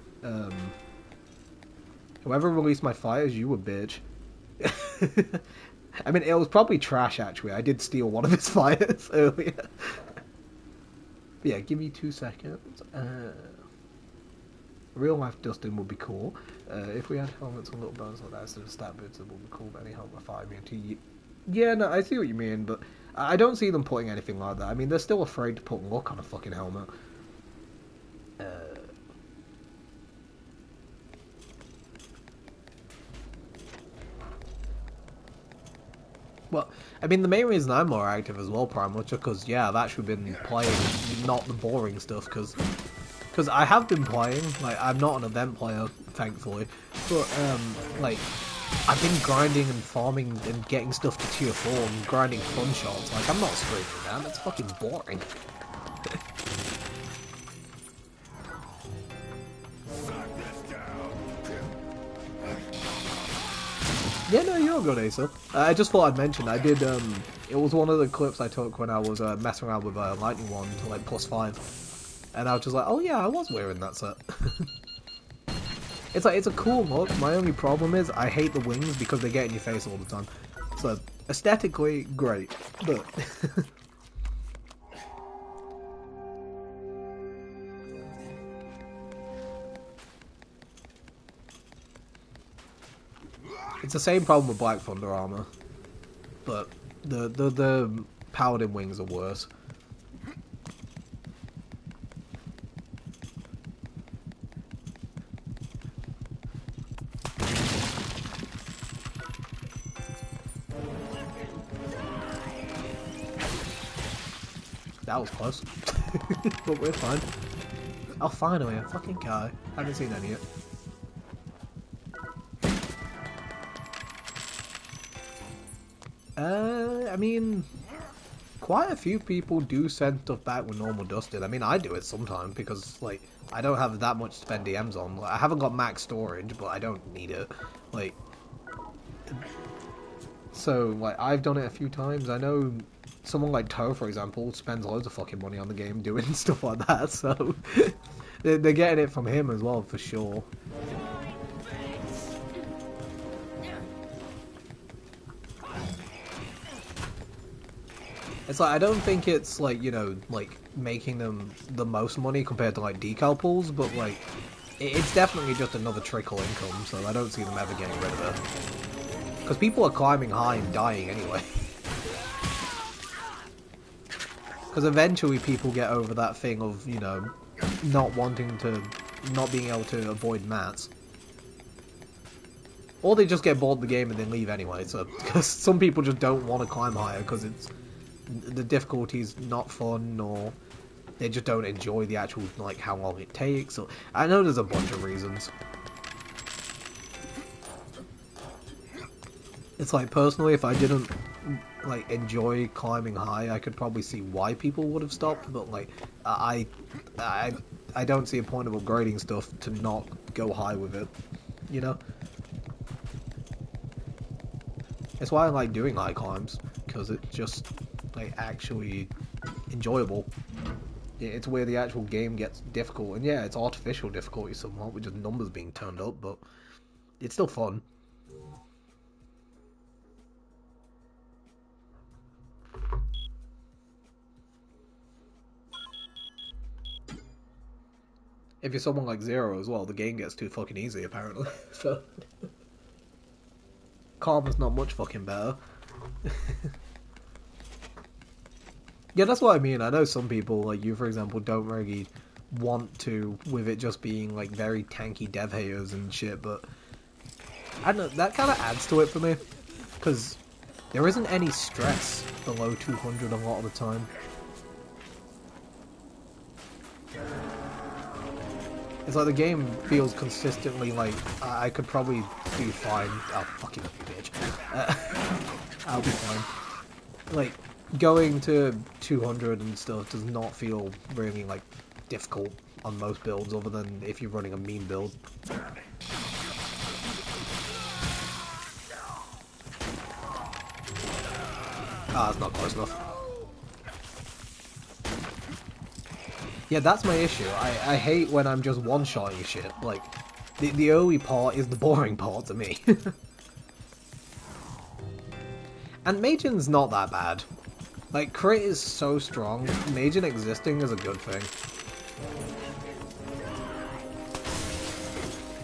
Whoever released my fires, you a bitch. I mean, it was probably trash, actually. I did steal one of his fires earlier. But yeah, give me 2 seconds. Real life Dustin would be cool. If we had helmets and little bones like that instead of stat boots, it would be cool. But any helmet 5 immunity. Yeah, no, I see what you mean, but I don't see them putting anything like that. I mean, they're still afraid to put luck on a fucking helmet. Well, I mean, the main reason I'm more active as well, Prime, was just because, yeah, I've actually been playing not the boring stuff, because I have been playing, like, I'm not an event player, thankfully, but, like, I've been grinding and farming and getting stuff to tier 4 and grinding fun shots. Like, I'm not streaming that, that's fucking boring. Yeah, no, you're good, Asa. I just thought I'd mention, I did, it was one of the clips I took when I was messing around with Lightning Wand to like +5. And I was just like, oh yeah, I was wearing that set. It's like, it's a cool look. My only problem is, I hate the wings because they get in your face all the time. So, aesthetically, great, but... It's the same problem with Black Thunder armor, but the Paladin wings are worse. That was close, but we're fine. Oh, finally, a fucking guy. I haven't seen any yet. I mean, quite a few people do send stuff back with normal dusted. I mean, I do it sometimes because, like, I don't have that much to spend DMs on. Like, I haven't got max storage, but I don't need it. Like, so, like, I've done it a few times. I know someone like Toe, for example, spends loads of fucking money on the game doing stuff like that, so they're getting it from him as well, for sure. It's like, I don't think it's, like, you know, like, making them the most money compared to, like, decal pools, but, like, it's definitely just another trickle income, so I don't see them ever getting rid of it. Because people are climbing high and dying anyway. Because eventually people get over that thing of, you know, not being able to avoid mats. Or they just get bored of the game and then leave anyway, so, because some people just don't want to climb higher because the difficulty's not fun, or they just don't enjoy the actual, like, how long it takes, or I know there's a bunch of reasons. It's like, personally, if I didn't, like, enjoy climbing high, I could probably see why people would have stopped, but, like, I, I, I don't see a point of upgrading stuff to not go high with it, you know? It's why I like doing high climbs, because it's just, like, actually enjoyable. It's where the actual game gets difficult, and yeah, it's artificial difficulty somewhat, with just numbers being turned up, but it's still fun. If you're someone like Zero as well, the game gets too fucking easy, apparently. So, Karma's not much fucking better. Yeah, that's what I mean. I know some people, like you, for example, don't really want to, with it just being, like, very tanky dev haters and shit, but I don't know, that kind of adds to it for me, because there isn't any stress below 200 a lot of the time. It's like the game feels consistently like I could probably do fine. Oh, fucking bitch. I'll be fine. Like, going to 200 and stuff does not feel really, like, difficult on most builds, other than if you're running a meme build. Ah, that's not close enough. Yeah, that's my issue. I hate when I'm just one-shotting shit. Like, the early part is the boring part to me. And Majin's not that bad. Like, crit is so strong, Majin existing is a good thing.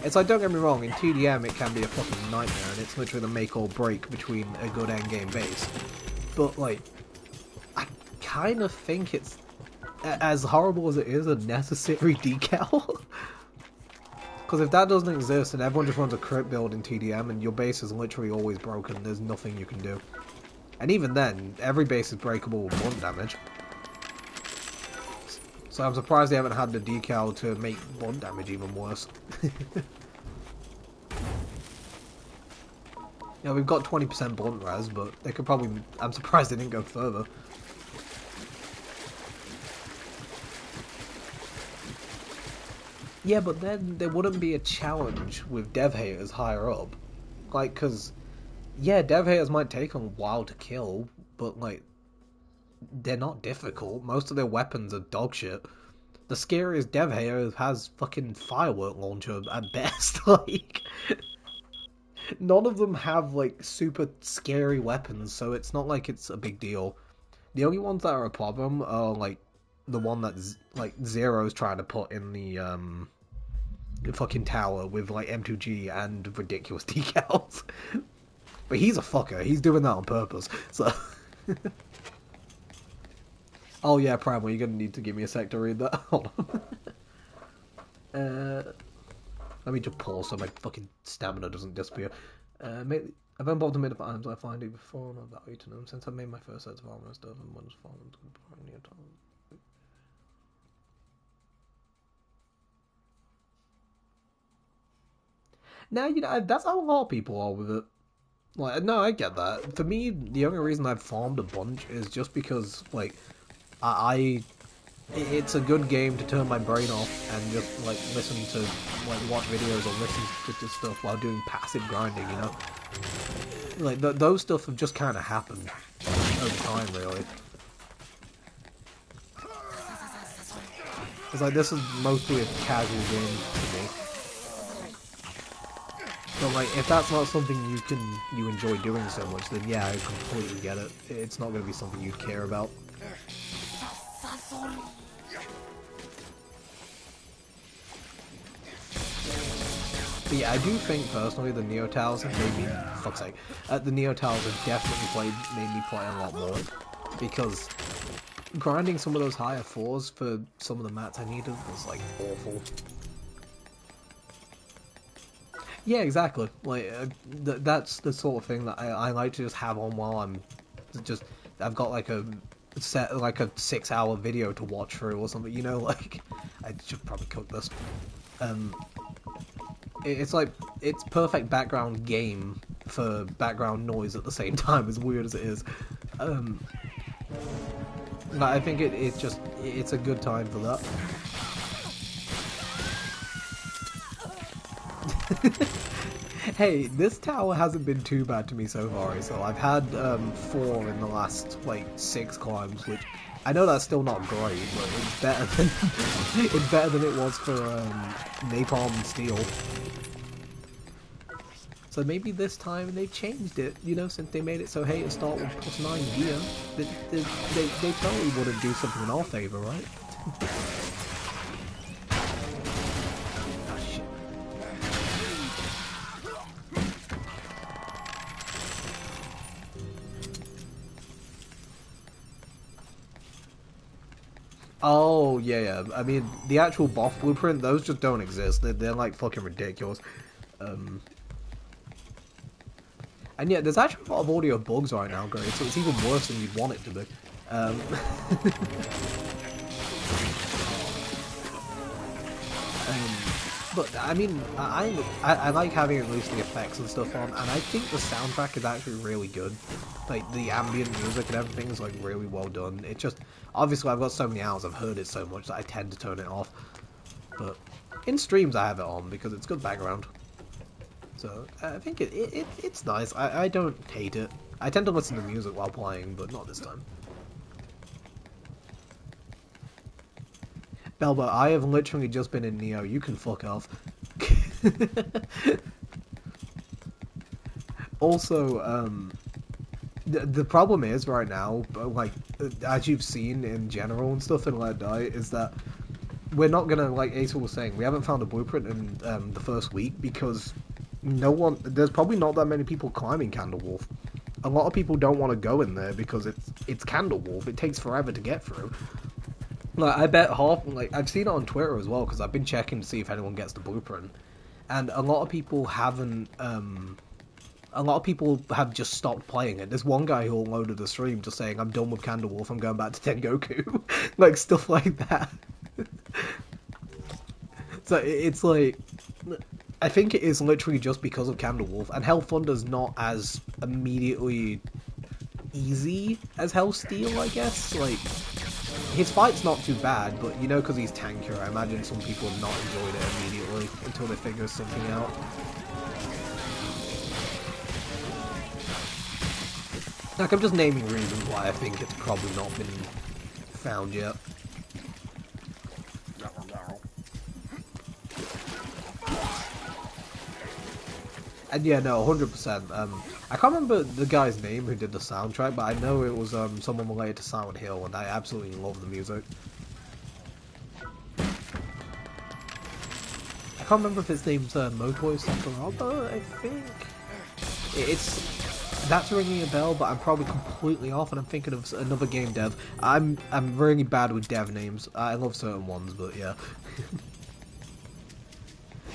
It's like, don't get me wrong, in TDM it can be a fucking nightmare, and it's literally the make or break between a good endgame base. But, like, I kind of think it's, as horrible as it is, a necessary decal. Because if that doesn't exist and everyone just runs a crit build in TDM and your base is literally always broken, there's nothing you can do. And even then, every base is breakable with blunt damage. So I'm surprised they haven't had the decal to make blunt damage even worse. Yeah, we've got 20% blunt res, but they could probably... I'm surprised they didn't go further. Yeah, but then there wouldn't be a challenge with dev haters higher up. Like, because... Yeah, dev haters might take them a while to kill, but, like... They're not difficult. Most of their weapons are dog shit. The scariest dev hater has fucking firework launcher at best. Like, none of them have, like, super scary weapons, so it's not like it's a big deal. The only ones that are a problem are, like, the one that like Zero's trying to put in the fucking tower with, like, M2G and ridiculous decals. But he's a fucker. He's doing that on purpose. So. Oh yeah, Primal, you're gonna need to give me a sec to read that. Hold on. Let me just pause so my fucking stamina doesn't disappear. I've been involved in made of items I find it before no value to them since I made my first sets of armor and stuff and one's fallen to near time. Now, you know, that's how a lot of people are with it. Like, no, I get that. For me, the only reason I've farmed a bunch is just because, like, it's a good game to turn my brain off and just, like, listen to, like, watch videos or listen to stuff while doing passive grinding, you know? Like, those stuff have just kind of happened over time, really. It's like, this is mostly a casual game to me. But like, if that's not something you enjoy doing so much, then yeah, I completely get it. It's not going to be something you'd care about. But yeah, I do think personally the Neo Towers have made me, fuck's sake, the Neo Towers have definitely made me play a lot more, because grinding some of those higher fours for some of the mats I needed was like awful. Yeah, exactly. Like that's the sort of thing that I like to just have on while just I've got like a 6-hour video to watch through or something. You know, like I should probably cook this. Um, it's like it's perfect background game for background noise at the same time. As weird as it is, but I think it's a good time for that. Hey, this tower hasn't been too bad to me so far, so I've had 4 in the last like 6 climbs, which I know that's still not great, but it's better than it's better than it was for Napalm and Steel. So maybe this time they've changed it, you know, since they made it so hey, it start with +9 gear. They totally wouldn't do something in our favor, right? Oh, yeah, yeah. I mean, the actual boss blueprint, those just don't exist. They're like fucking ridiculous. And yeah, there's actually a lot of audio bugs right now, Gray, so it's even worse than you'd want it to be. Um, but, I mean, I like having at least the effects and stuff on, and I think the soundtrack is actually really good. Like, the ambient music and everything is, like, really well done. It just, obviously I've got so many hours, I've heard it so much that I tend to turn it off. But in streams I have it on because it's good background. So I think it's nice. I don't hate it. I tend to listen to music while playing, but not this time. Belba, I have literally just been in Neo. You can fuck off. Also, the problem is right now, like as you've seen in general and stuff in Let Die, is that we're not gonna, like Asa was saying, we haven't found a blueprint in the first week because there's probably not that many people climbing Candlewolf. A lot of people don't want to go in there because it's Candlewolf. It takes forever to get through. Like I bet I've seen it on Twitter as well because I've been checking to see if anyone gets the blueprint, and a lot of people haven't. A lot of people have just stopped playing it. There's one guy who loaded the stream just saying, "I'm done with Candlewolf. I'm going back to Tengoku," like stuff like that. So it's like, I think it is literally just because of Candlewolf, and Hell Thunder's not as immediately easy as Hell Steel, I guess. Like, his fight's not too bad, but you know, because he's tankier, I imagine some people have not enjoyed it immediately until they figure something out. Like, I'm just naming reasons why I think it's probably not been found yet. And yeah, no, 100%. I can't remember the guy's name who did the soundtrack, but I know it was someone related to Silent Hill, and I absolutely love the music. I can't remember if his name's Motoy Sakuraba, I think. That's ringing a bell, but I'm probably completely off, and I'm thinking of another game dev. I'm really bad with dev names. I love certain ones, but yeah.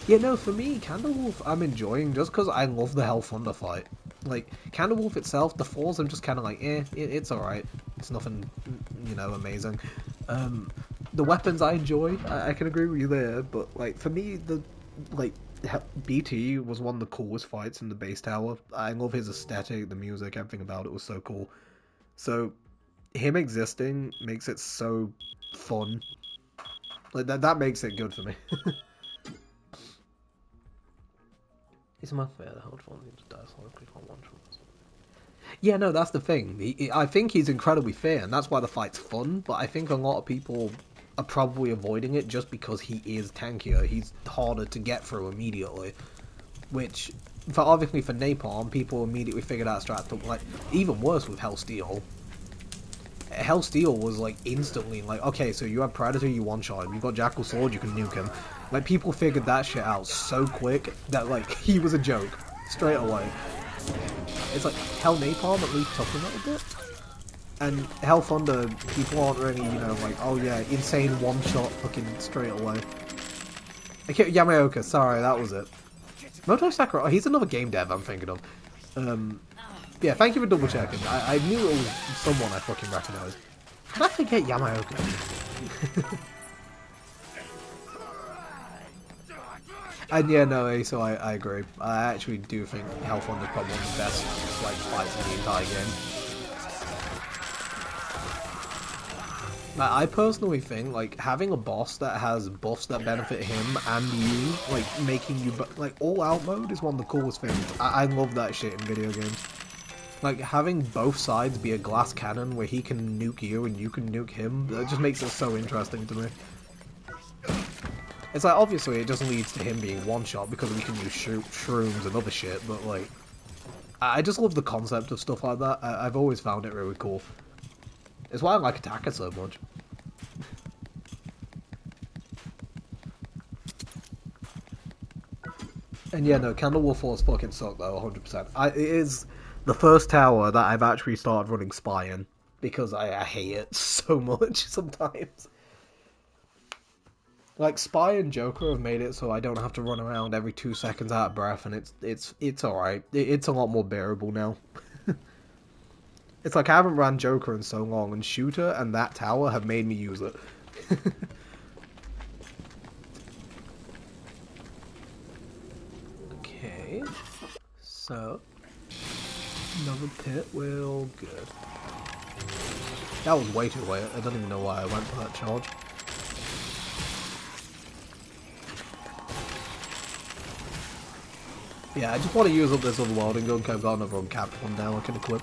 Yeah, no, for me, Candlewolf I'm enjoying just because I love the Hell Thunder fight. Like, Candlewolf itself, the falls I'm just kind of like, it's alright. It's nothing, you know, amazing. The weapons I enjoy, I can agree with you there, but, like, for me, like BT was one of the coolest fights in the base tower. I love his aesthetic, the music, everything about it was so cool. So him existing makes it so fun. Like that makes it good for me. He's my fair. Hold on, he just dies on click on one shot. Yeah, no, that's the thing. I think he's incredibly fair, and that's why the fight's fun. But I think a lot of people are probably avoiding it just because he is tankier. He's harder to get through immediately. Which, obviously for Napalm, people immediately figured out strat. But like, even worse with Hellsteel. Hellsteel was like instantly like, okay, so you have Predator, you one shot him. You've got Jackal Sword, you can nuke him. Like people figured that shit out so quick that like he was a joke straight away. It's like Hell Napalm at least took a little bit. And Hell Thunder, people aren't really, like, oh yeah, insane one shot fucking straight away. Okay, Yamaoka, sorry, that was it. Moto Sakura, oh, he's another game dev I'm thinking of. Yeah, thank you for double checking. I knew it was someone I fucking recognised. How did I forget Yamaoka? And yeah, no, so I agree. I actually do think Hell Thunder is probably one of the best like fights in the entire game. I personally think like having a boss that has buffs that benefit him and you, like making you like all out mode is one of the coolest things. I love that shit in video games. Like having both sides be a glass cannon where he can nuke you and you can nuke him, that just makes it so interesting to me. It's like obviously it just leads to him being one shot because we can use shrooms and other shit, but like I just love the concept of stuff like that. I've always found it really cool. It's why I like Attacker so much. And yeah, no, Candlewolf Force fucking suck though, 100%. It is the first tower that I've actually started running Spy in, because I hate it so much sometimes. Like, Spy and Joker have made it so I don't have to run around every 2 seconds out of breath, and it's alright. It's a lot more bearable now. It's like I haven't ran Joker in so long, and Shooter and that tower have made me use it. Okay, so another pit will good. That was way too late. I don't even know why I went for that charge. Yeah, I just want to use up this other welding gun because I've got another uncapped one now I can equip.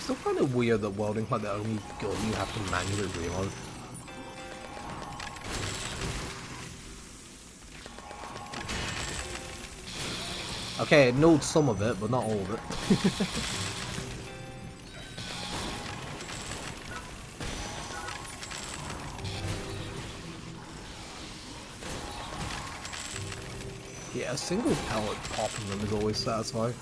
Still find it weird that welding like the only gun you have to manually reload. Okay, it knows some of it, but not all of it. Yeah, a single pellet popping them is always satisfying.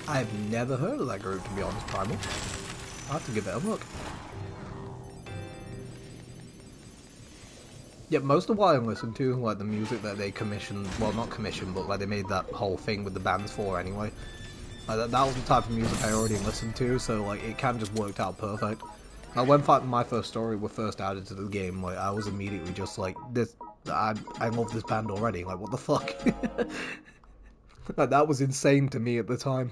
I've never heard of that group, to be honest, Primal. I'll have to give it a look. Yeah, most of what I listen to, like the music that they commissioned, well, not commissioned, but like they made that whole thing with the bands for anyway. Like that was the type of music I already listened to, so like it kind of just worked out perfect. Like when My First Story were first added to the game, like I was immediately just like, I love this band already. Like what the fuck? Like that was insane to me at the time.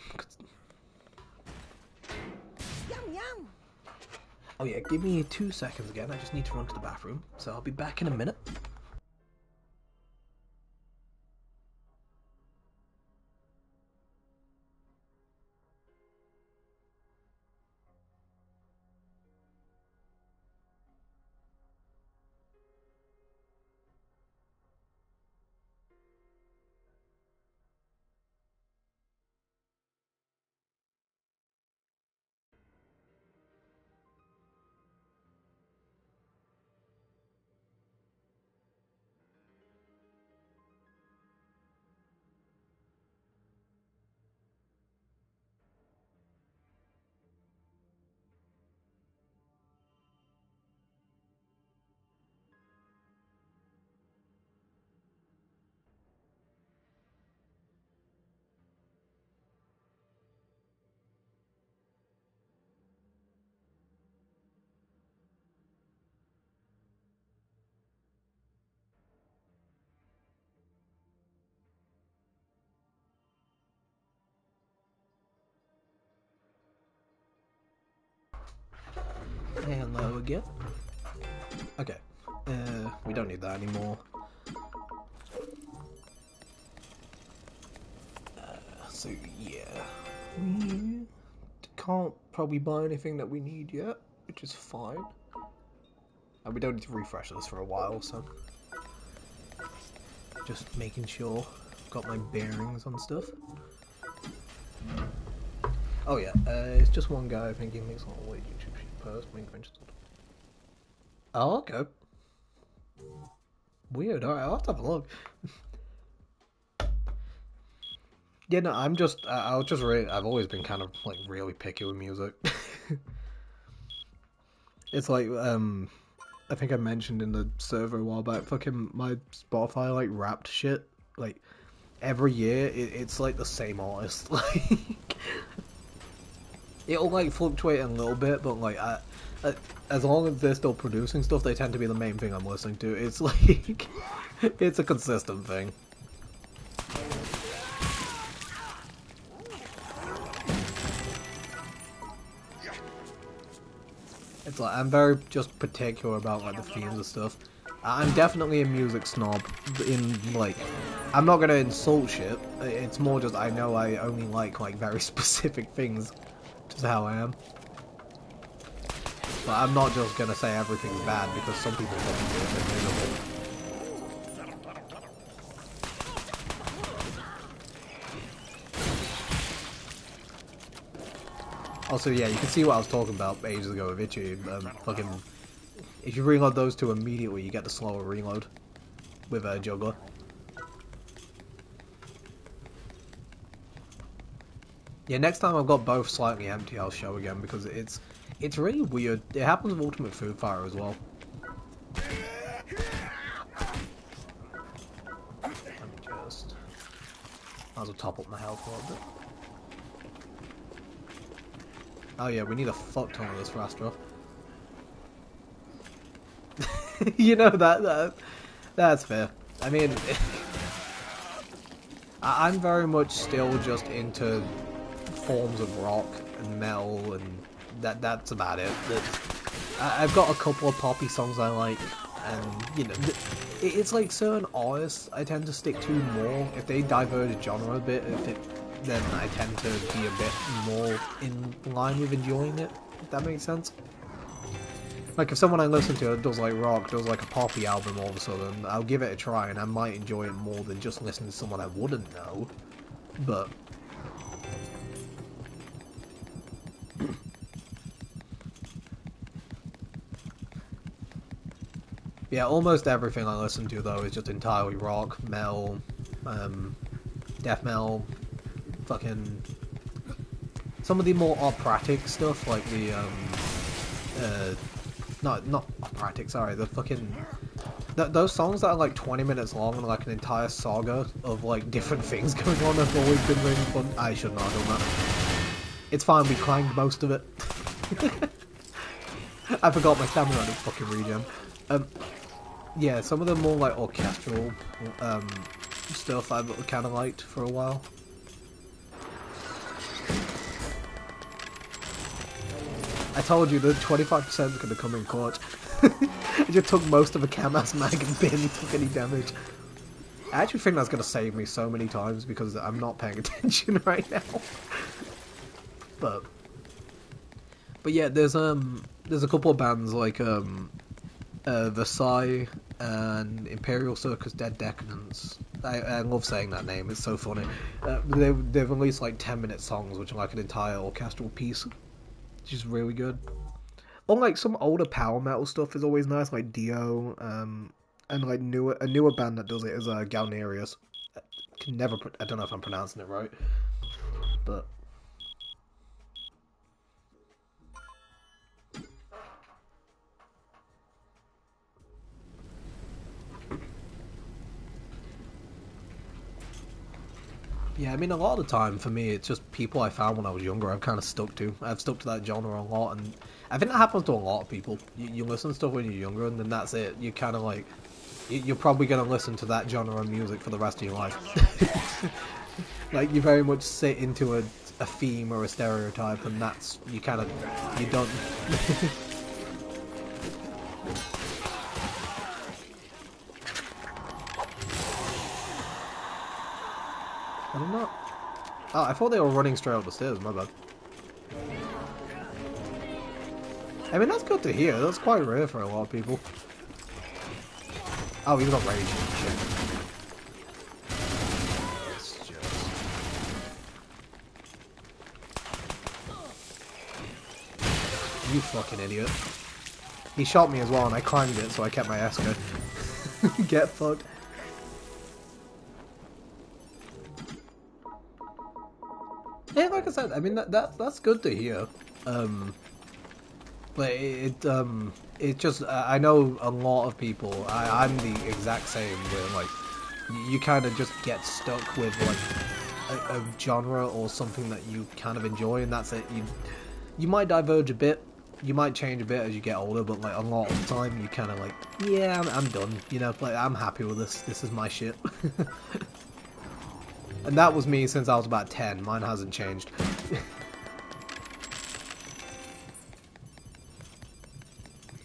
Yum yum. Oh yeah, give me 2 seconds again. I just need to run to the bathroom, so I'll be back in a minute. Hello again. Okay. We don't need that anymore. So yeah, we can't probably buy anything that we need yet, which is fine. And we don't need to refresh this for a while, so just making sure I've got my bearings on stuff. Oh yeah, it's just one guy. I think he makes a lot of YouTube posts. Oh, okay. Weird. Alright, I'll have to have a look. Yeah, no, I'm just, I'll just really, I've always been kind of, like, really picky with music. It's like, I think I mentioned in the server a while back, fucking my Spotify, like, wrapped shit, like, every year, it's like the same artist, like, it'll, like, fluctuate a little bit, but, like, as long as they're still producing stuff, they tend to be the main thing I'm listening to. It's, like, it's a consistent thing. It's like, I'm very just particular about, like, the themes and stuff. I'm definitely a music snob in, like, I'm not gonna insult shit. It's more just I know I only like very specific things. Just how I am. But I'm not just gonna say everything's bad because some people fucking do it. They're miserable. Also, yeah, you can see what I was talking about ages ago with Itchy. Fucking, if you reload those two immediately, you get the slower reload with a juggler. Yeah, next time I've got both slightly empty, I'll show again because it's really weird. It happens with Ultimate Food Fighter as well. Let me just, might as well top up my health a little bit. Oh yeah, we need a fuck ton of this Rastra. You know that's fair. I mean, I'm very much still just into forms of rock and metal, and that's about it. I've got a couple of poppy songs I like, and you know, it's like certain artists I tend to stick to more. If they diverge genre a bit, then I tend to be a bit more in line with enjoying it, if that makes sense. Like, if someone I listen to does like rock, does like a poppy album all of a sudden, I'll give it a try and I might enjoy it more than just listening to someone I wouldn't know. But yeah, almost everything I listen to though is just entirely rock, metal, death metal, fucking some of the more operatic stuff like the not operatic, sorry, the fucking those songs that are like 20 minutes long and like an entire saga of like different things going on have always been really fun. I should not have done that. It's fine, we clanged most of it. I forgot my stamina on this fucking regen. Yeah, some of the more like orchestral stuff I've kind of liked for a while. I told you the 25% is going to come in clutch. I just took most of a Kamas mag and barely took any damage. I actually think that's going to save me so many times because I'm not paying attention right now. But yeah, there's a couple of bands like Versailles and Imperial Circus Dead Decadence. I love saying that name, it's so funny. They've released like 10-minute songs which are like an entire orchestral piece, which is really good. Unlike some older power metal stuff is always nice, like Dio, and like a newer band that does it is Galnerius. I don't know if I'm pronouncing it right, but yeah, I mean, a lot of the time for me, it's just people I found when I was younger. I've kind of stuck to. I've stuck to that genre a lot, and I think that happens to a lot of people. You listen to stuff when you're younger, and then that's it. You kind of like you're probably gonna listen to that genre of music for the rest of your life. Like you very much sit into a theme or a stereotype, and that's you don't. Are they not? Oh, I thought they were running straight up the stairs, my bad. I mean, that's good to hear. That's quite rare for a lot of people. Oh, he's got rage. Shit. It's just... You fucking idiot. He shot me as well and I climbed it, so I kept my Esco. Get fucked. Yeah, like I said, I mean that's good to hear. But it just I know a lot of people. I'm the exact same where like you kind of just get stuck with like a genre or something that you kind of enjoy, and that's it. You might diverge a bit, you might change a bit as you get older, but like a lot of the time you kind of like, yeah, I'm done. You know, like I'm happy with this. This is my shit. And that was me since I was about 10. Mine hasn't changed.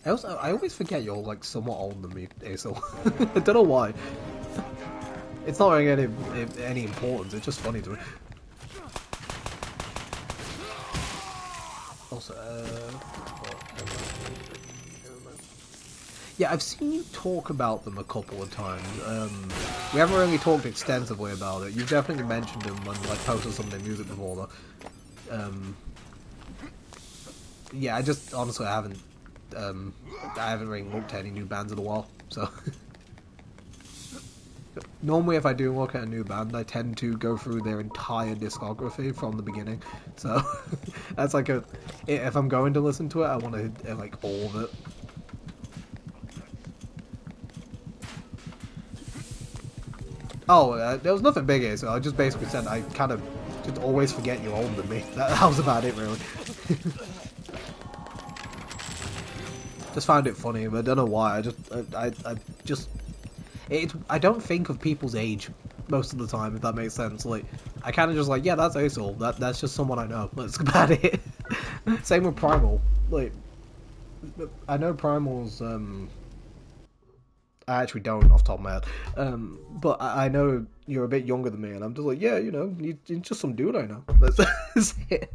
I always forget you're like somewhat older than me, Aesol. I don't know why. It's not really any importance. It's just funny to me. Also, yeah, I've seen you talk about them a couple of times. We haven't really talked extensively about it. You've definitely mentioned them when like posted some of their music before, though. Yeah, I just honestly I haven't really looked at any new bands in a while. So normally, if I do look at a new band, I tend to go through their entire discography from the beginning. So that's like if I'm going to listen to it, I want to like all of it. Oh, there was nothing big here, so I just basically said I kind of just always forget you're older than me. That was about it, really. Just found it funny, but I don't know why. I don't think of people's age most of the time, if that makes sense. Like, I kind of just like, yeah, that's Aesol. That's just someone I know. That's about it. Same with Primal. Like, I know Primal's, I actually don't off the top of my head. But I know you're a bit younger than me, and I'm just like, yeah, you know, you're just some dude I know. That's it.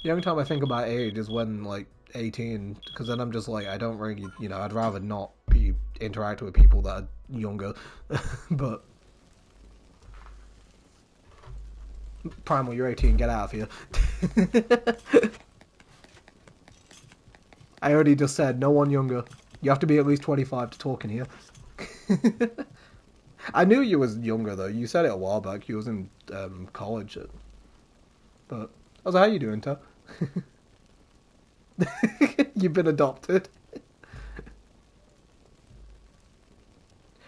The only time I think about age is when, like, 18, because then I'm just like, I don't really, you know, I'd rather not be interacting with people that are younger. But Primal, you're 18, get out of here. I already just said, no one younger. You have to be at least 25 to talk in here. I knew you was younger, though. You said it a while back. You was in college. But I was like, how you doing, Ta? You've been adopted.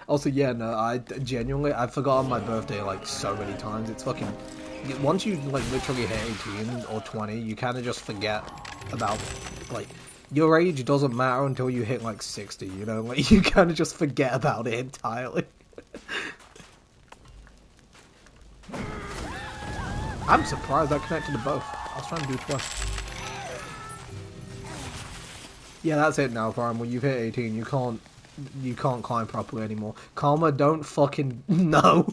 Also, yeah, no, I've forgotten my birthday like so many times. It's fucking, once you like literally hit 18 or 20, you kind of just forget about, like, your age doesn't matter until you hit like 60, you know, like you kind of just forget about it entirely. I'm surprised I connected to both. I was trying to do twice. Yeah, that's it now, Prime. When you've hit 18, you can't climb properly anymore. Karma, don't fucking no.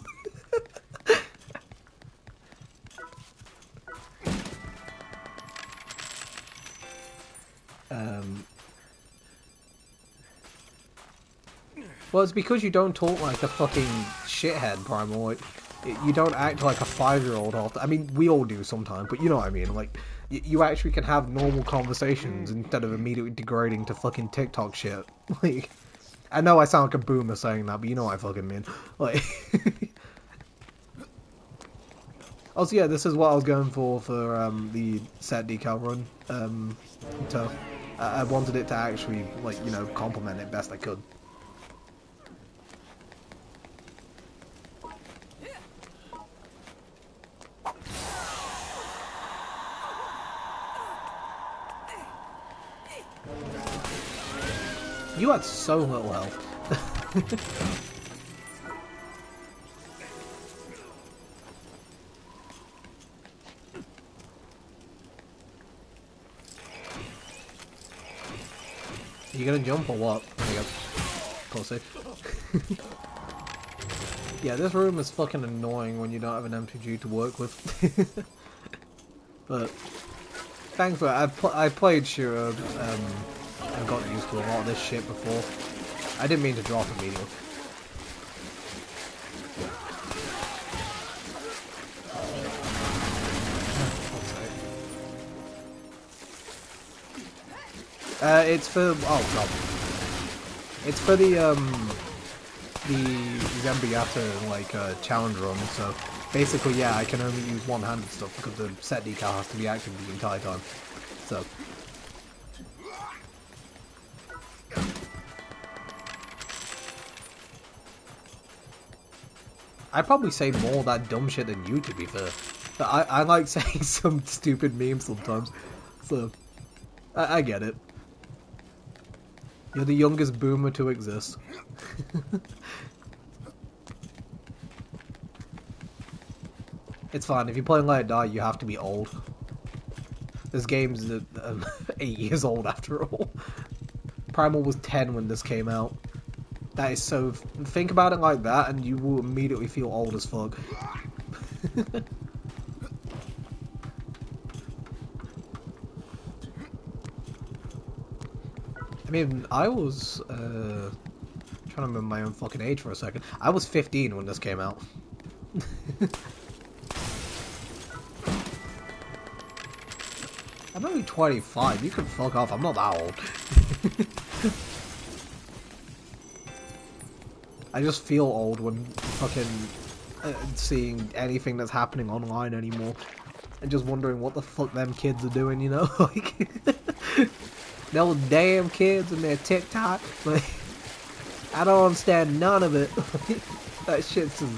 Well, it's because you don't talk like a fucking shithead, Primal. Like, you don't act like a 5-year-old often. I mean, we all do sometimes, but you know what I mean. Like, you actually can have normal conversations instead of immediately degrading to fucking TikTok shit. Like, I know I sound like a boomer saying that, but you know what I fucking mean. Like, also, yeah, this is what I was going for the set decal run. So I wanted it to actually, like, you know, complement it best I could. You had so little health. Are you gonna jump or what? There you go. Pussy. Yeah, this room is fucking annoying when you don't have an MTG to work with. But thankfully, I played shooter and got used to a lot of this shit before. I didn't mean to drop immediately. It's for it's for the Zambiata like challenge run. So basically, yeah, I can only use one-handed stuff because the set decal has to be active the entire time. So. I probably say more of that dumb shit than you, to be fair. But I like saying some stupid memes sometimes. So, I get it. You're the youngest boomer to exist. It's fine, if you're playing Let It Die, you have to be old. This game's 8 years old after all. Primal was 10 when this came out. That is so... Think about it like that and you will immediately feel old as fuck. I mean, I was... trying to remember my own fucking age for a second. I was 15 when this came out. I'm only 25. You can fuck off. I'm not that old. I just feel old when fucking seeing anything that's happening online anymore. And just wondering what the fuck them kids are doing, you know? Like, those damn kids and their TikTok. Like, I don't understand none of it. That shit's just...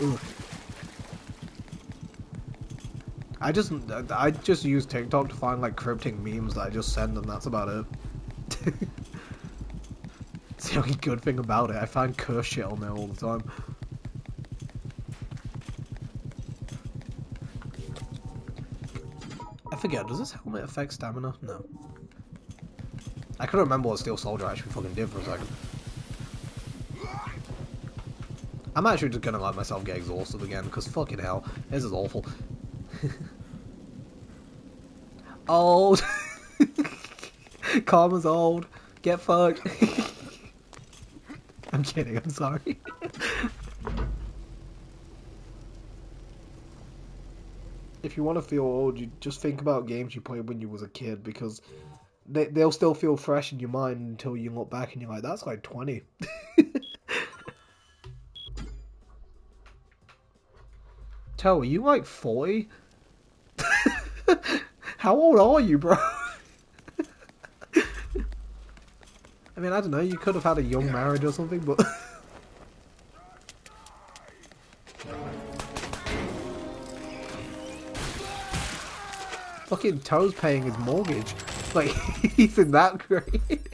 Ugh. I just use TikTok to find like cryptic memes that I just send, and that's about it. It's the only good thing about it. I find curse shit on there all the time. I forget, does this helmet affect stamina? No. I couldn't remember what Steel Soldier actually fucking did for a second. I'm actually just gonna let myself get exhausted again, because fucking hell, this is awful. Old! Karma's old. Get fucked. I'm kidding, I'm sorry. If you want to feel old, you just think about games you played when you was a kid, because they'll still feel fresh in your mind until you look back and you're like, that's like 20. Toe, are you like 40? How old are you, bro? I mean, I don't know, you could have had a young marriage or something, but... Fucking Toe's paying his mortgage. Like, he's in that great.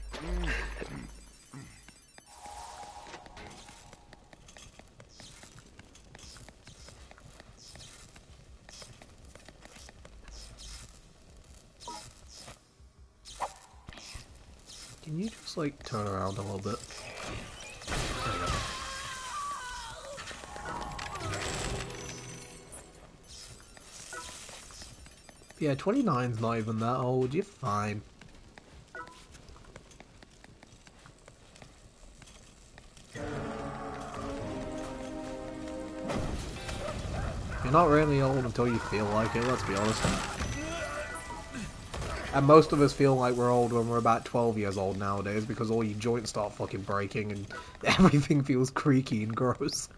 Can you just, like, turn around a little bit? There you go. Yeah, 29's not even that old, you're fine. You're not really old until you feel like it, let's be honest. And most of us feel like we're old when we're about 12 years old nowadays, because all your joints start fucking breaking and everything feels creaky and gross.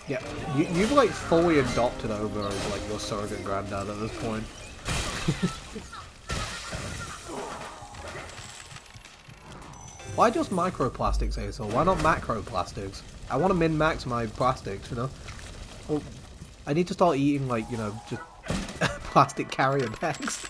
Yeah, you've like fully adopted over like your surrogate granddad at this point. Why just microplastics, Hazel? Why not macroplastics? I want to min-max my plastics, you know? Well, I need to start eating, like, you know, just plastic carrier bags.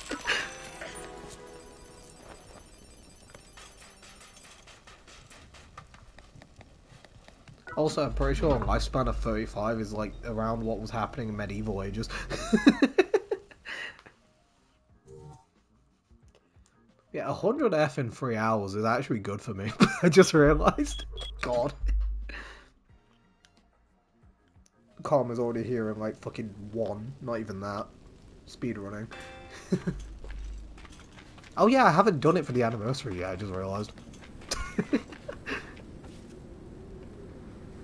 Also, I'm pretty sure a lifespan of 35 is like around what was happening in medieval ages. Yeah, 100 F in 3 hours is actually good for me. I just realised. God. Calm is already here in like fucking 1. Not even that. Speedrunning. Oh yeah, I haven't done it for the anniversary yet, I just realised.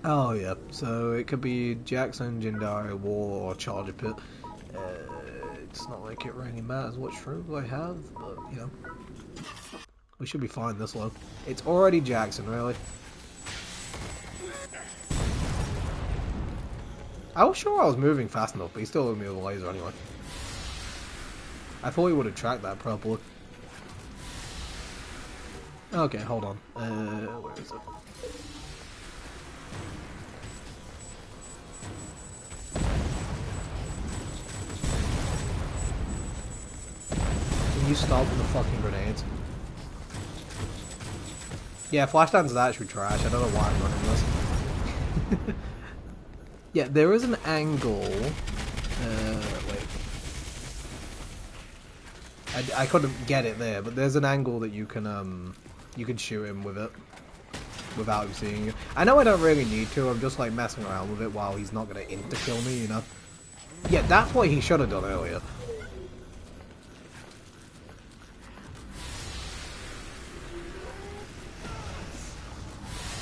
Oh yeah, so it could be Jackson, Jindari, War, or Charger Pit. It's not like it really matters what shrooms I have, but you know. We should be fine this low. It's already Jackson, really. I was sure I was moving fast enough, but he still hit me with a laser anyway. I thought he would have tracked that properly. Okay, hold on. Where is it? Can you stop with the fucking grenades? Yeah, Flashdance is actually trash. I don't know why I'm running this. Yeah, there is an angle. Wait. I couldn't get it there, but there's an angle that you can shoot him with it without him seeing you. I know I don't really need to. I'm just like messing around with it while he's not gonna insta-kill me, you know. Yeah, that's what he should have done earlier.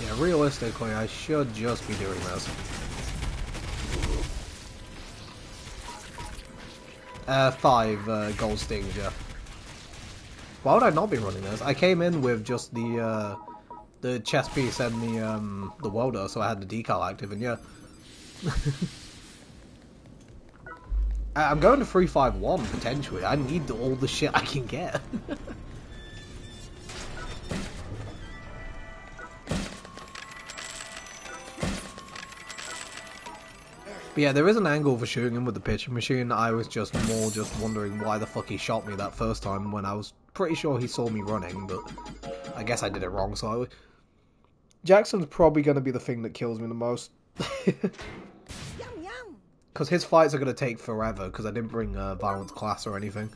Yeah, realistically, I should just be doing this. 5 gold stings, yeah. Why would I not be running this? I came in with just the chest piece and the welder, so I had the decal active, and yeah. I'm going to 351 potentially. I need all the shit I can get. But yeah, there is an angle for shooting him with the pitching machine. I was just wondering why the fuck he shot me that first time when I was pretty sure he saw me running, but I guess I did it wrong slightly. Jackson's probably going to be the thing that kills me the most. Because his fights are going to take forever, because I didn't bring Violence Class or anything.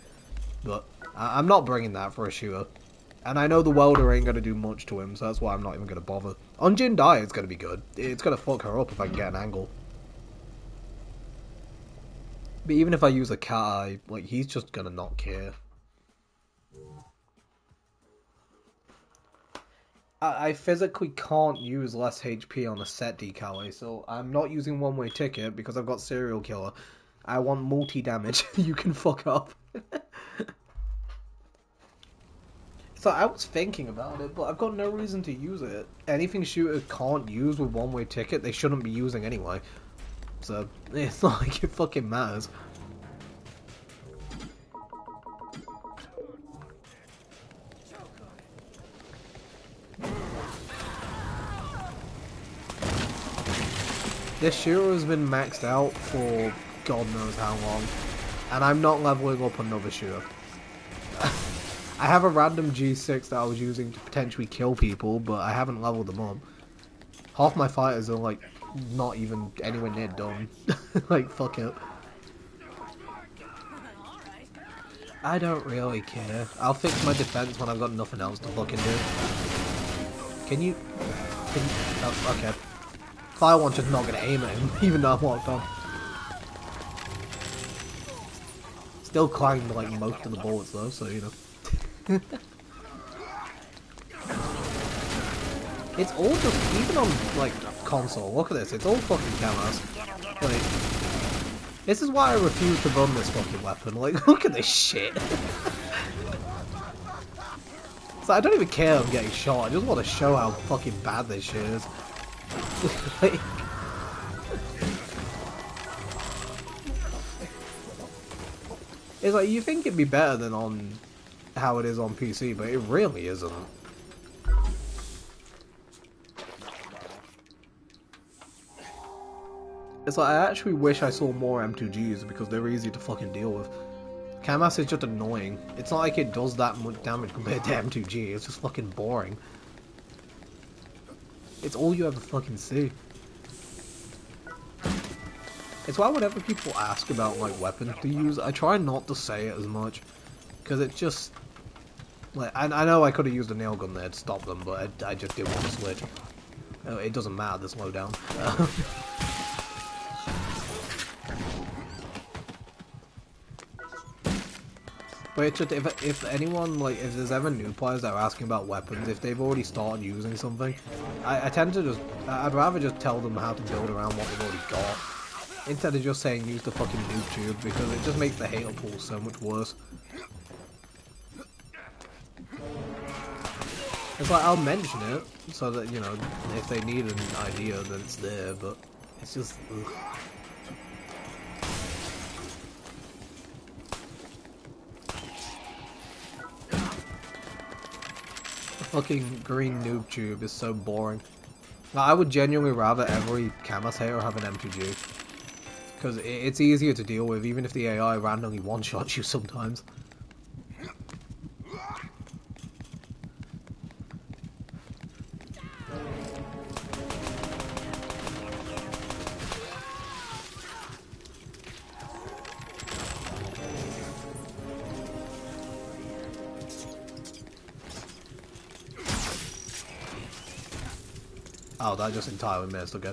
But I'm not bringing that for a shooter. And I know the welder ain't going to do much to him, so that's why I'm not even going to bother. On Jindai, it's going to be good. It's going to fuck her up if I can get an angle. But even if I use a cat eye, like, he's just gonna not care. I physically can't use less HP on a set decal, so I'm not using one-way ticket because I've got serial killer. I want multi-damage. You can fuck up. So I was thinking about it, but I've got no reason to use it. Anything shooter can't use with one-way ticket, they shouldn't be using anyway. So, it's not like it fucking matters. This shooter has been maxed out for God knows how long, and I'm not leveling up another shooter. I have a random G6 that I was using to potentially kill people, but I haven't leveled them up. Half my fighters are like not even anywhere near done. Like, fuck it. I don't really care. I'll fix my defense when I've got nothing else to fucking do. Can you... Oh, okay. Fire one's just not gonna aim at him, even though I'm locked on. Still clanged like most of the bullets though, so you know. It's all just, even on like console, look at this, it's all fucking cameras. Like, this is why I refuse to run this fucking weapon, like, look at this shit. So I don't even care I'm getting shot, I just want to show how fucking bad this shit is. Like, it's like, you think it'd be better than on how it is on PC, but it really isn't. It's like, I actually wish I saw more M2Gs because they're easy to fucking deal with. Camas is just annoying. It's not like it does that much damage compared to M2G, it's just fucking boring. It's all you ever fucking see. It's why whenever people ask about like weapons to use, I try not to say it as much, because it just like I know I could have used a nail gun there to stop them, but I just didn't want to switch. It doesn't matter the slowdown. But it's just, if anyone, like, if there's ever new players that are asking about weapons, if they've already started using something, I tend to just, I'd rather just tell them how to build around what they've already got, instead of just saying use the fucking noob tube, because it just makes the hater pool so much worse. It's like, I'll mention it, so that, you know, if they need an idea, then it's there, but it's just, ugh. Fucking green noob tube is so boring. I would genuinely rather every Camas hater have an M2G. Because it's easier to deal with, even if the AI randomly one-shots you sometimes. Oh, that just entirely missed, okay.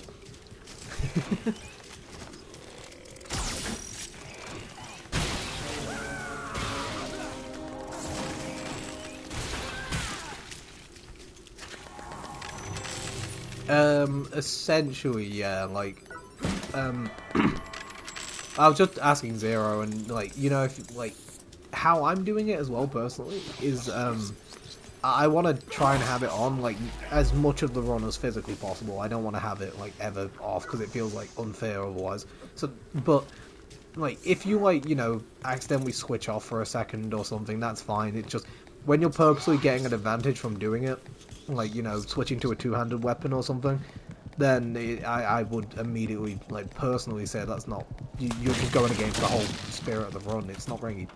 Essentially, yeah, like, I was just asking Zero, and, like, you know, if, like, how I'm doing it as well, personally, is, I want to try and have it on, like, as much of the run as physically possible. I don't want to have it, like, ever off, because it feels, like, unfair otherwise. So, but, like, if you, like, you know, accidentally switch off for a second or something, that's fine. It's just, when you're purposely getting an advantage from doing it, like, you know, switching to a two-handed weapon or something, then I would immediately, like, personally say that's not, you're just going against the whole spirit of the run. It's not really,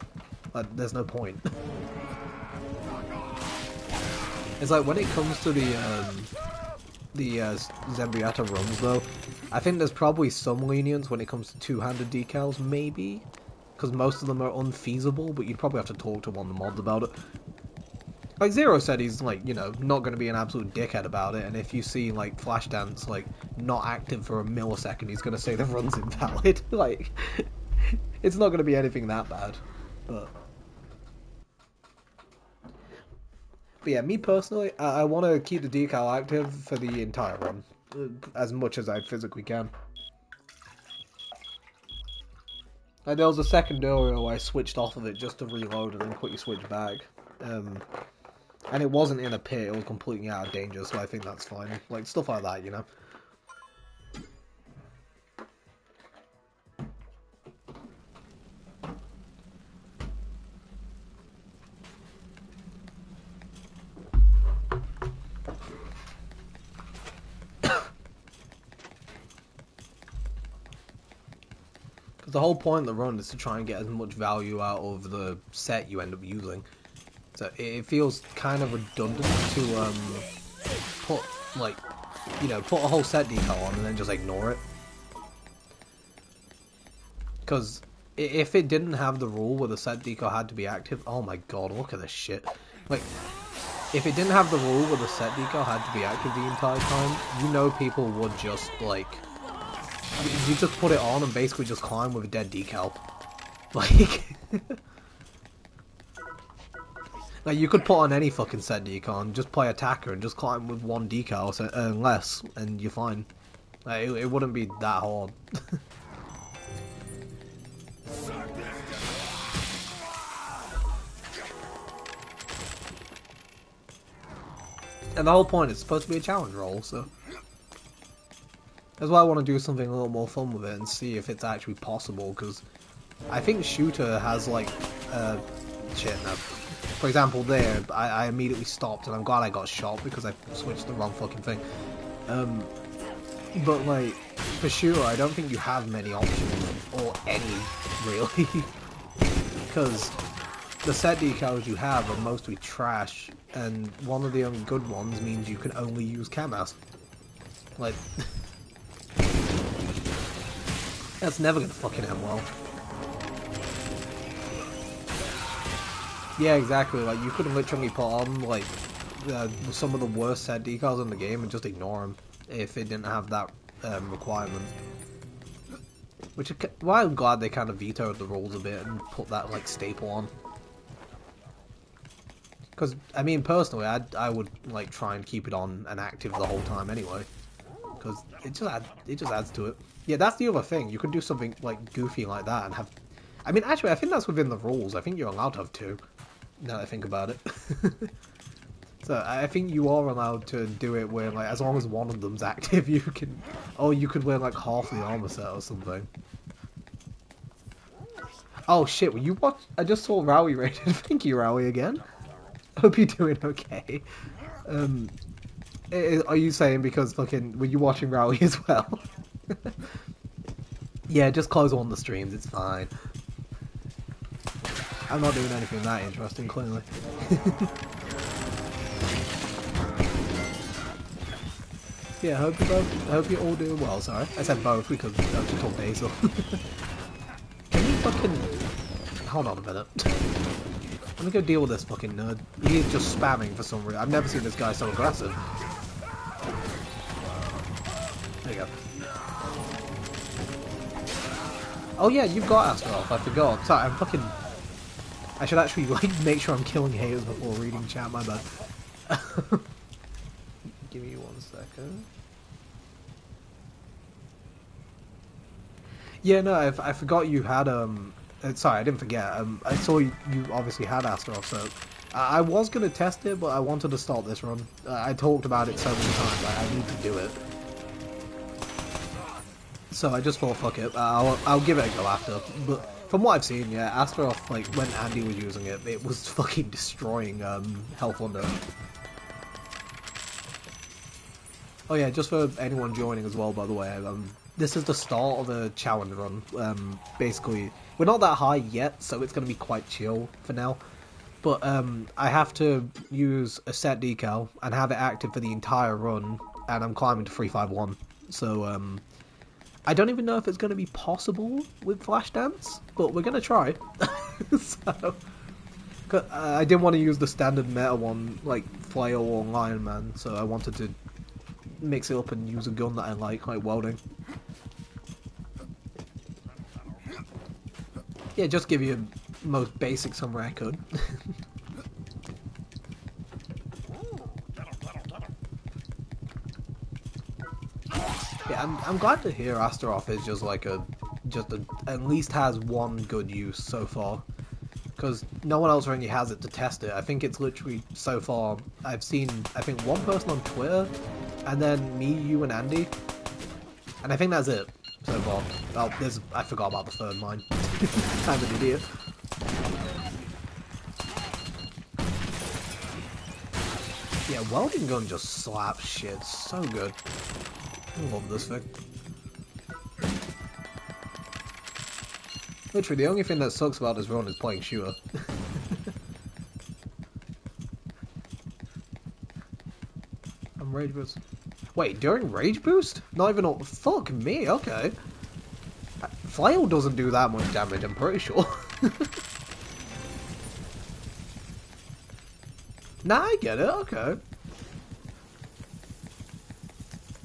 like, there's no point. It's like, when it comes to the Zembriata runs, though, I think there's probably some lenience when it comes to two-handed decals, maybe? Because most of them are unfeasible, but you'd probably have to talk to one of the mods about it. Like, Zero said he's, like, you know, not going to be an absolute dickhead about it, and if you see, like, Flashdance, like, not active for a millisecond, he's going to say the run's invalid. Like, it's not going to be anything that bad, but yeah, me personally, I want to keep the decal active for the entire run, as much as I physically can. Like, there was a second earlier where I switched off of it just to reload and then quickly switch back. And it wasn't in a pit, it was completely out of danger, so I think that's fine. Like, stuff like that, you know? Because the whole point of the run is to try and get as much value out of the set you end up using. So it feels kind of redundant to put, like, you know, put a whole set decal on and then just ignore it. Because if it didn't have the rule where the set decal had to be active, oh my god, look at this shit. Like, if it didn't have the rule where the set decal had to be active the entire time, you know people would just, like, you just put it on and basically just climb with a dead decal. Like, like, you could put on any fucking set decal, just play attacker and just climb with one decal less, and you're fine. Like, it wouldn't be that hard. And the whole point is supposed to be a challenge roll, so that's why I want to do something a little more fun with it and see if it's actually possible, because I think Shooter has, like, shit, no. For example, there, I immediately stopped, and I'm glad I got shot because I switched the wrong fucking thing. But, like, for Shooter, I don't think you have many options, or any, really. Because the set decals you have are mostly trash, and one of the only good ones means you can only use Camas. Like, That's never gonna fucking end well. Yeah, exactly. Like, you could have literally put on, like, some of the worst set decals in the game and just ignore them if it didn't have that requirement. Which, well, I'm glad they kind of vetoed the rules a bit and put that, like, staple on. Because, I mean, personally, I would, like, try and keep it on and active the whole time anyway. Because it just adds to it. Yeah, that's the other thing. You could do something, like, goofy like that and have... I mean, actually, I think that's within the rules. I think you're allowed to have two, now that I think about it. So, I think you are allowed to do it where, like, as long as one of them's active, you can... Oh, you could wear, like, half the armor set or something. Oh, shit, well, you watch... I just saw Rowie rated. Thank you, Rowie, again. Hope you're doing okay. Are you saying because fucking were you watching Rowie as well? Yeah, just close on the streams. It's fine. I'm not doing anything that interesting, clearly. Yeah, I hope you're all doing well. Sorry, I said both because I was just told Basil. Can you fucking hold on a minute? Let me go deal with this fucking nerd. He is just spamming for some reason. I've never seen this guy so aggressive. There you go. Oh yeah, you've got Astaroth. I forgot. Sorry, I'm fucking... I should actually, like, make sure I'm killing haters before reading chat, my bad. Give me 1 second. Yeah, no, I forgot you had, sorry, I didn't forget. I saw you obviously had Astaroth, so... I was going to test it, but I wanted to start this run. I talked about it so many times, I need to do it. So I just thought, fuck it, I'll give it a go after. But from what I've seen, yeah, Astaroth, like, when Andy was using it, it was fucking destroying Health Wonder. Oh yeah, just for anyone joining as well, by the way, this is the start of a challenge run. Basically, we're not that high yet, so it's going to be quite chill for now. But I have to use a set decal and have it active for the entire run, and I'm climbing to 351. So I don't even know if it's going to be possible with Flashdance, but we're going to try. So I didn't want to use the standard meta one, like Flail or Lion Man, so I wanted to mix it up and use a gun that I like welding. Yeah, just give you a most basic summary I could. Yeah, I'm glad to hear Astaroth is just like at least has one good use so far. Because no one else really has it to test it. I think it's literally, so far, I've seen, I think, one person on Twitter, and then me, you, and Andy. And I think that's it, so far. Oh, I forgot about the third line. I'm an idiot. Yeah, welding gun just slaps shit. So good. I love this thing. Literally, the only thing that sucks about this run is playing shooter. I'm rage boost. Wait, during rage boost? Not even all. Fuck me, okay. Flail doesn't do that much damage, I'm pretty sure. Nah, I get it, okay.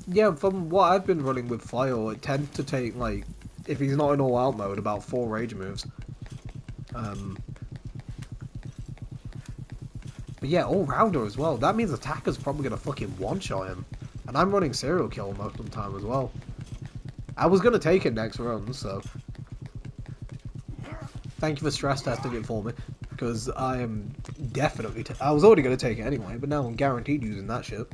Yeah, from what I've been running with Flail, it tends to take, like, if he's not in all-out mode, about 4 rage moves. But yeah, all-rounder as well. That means attacker's probably gonna fucking one-shot him. And I'm running serial kill most of the time as well. I was gonna take it next run, so... Thank you for stress testing it for me. Because I am definitely... I was already gonna take it anyway, but now I'm guaranteed using that shit.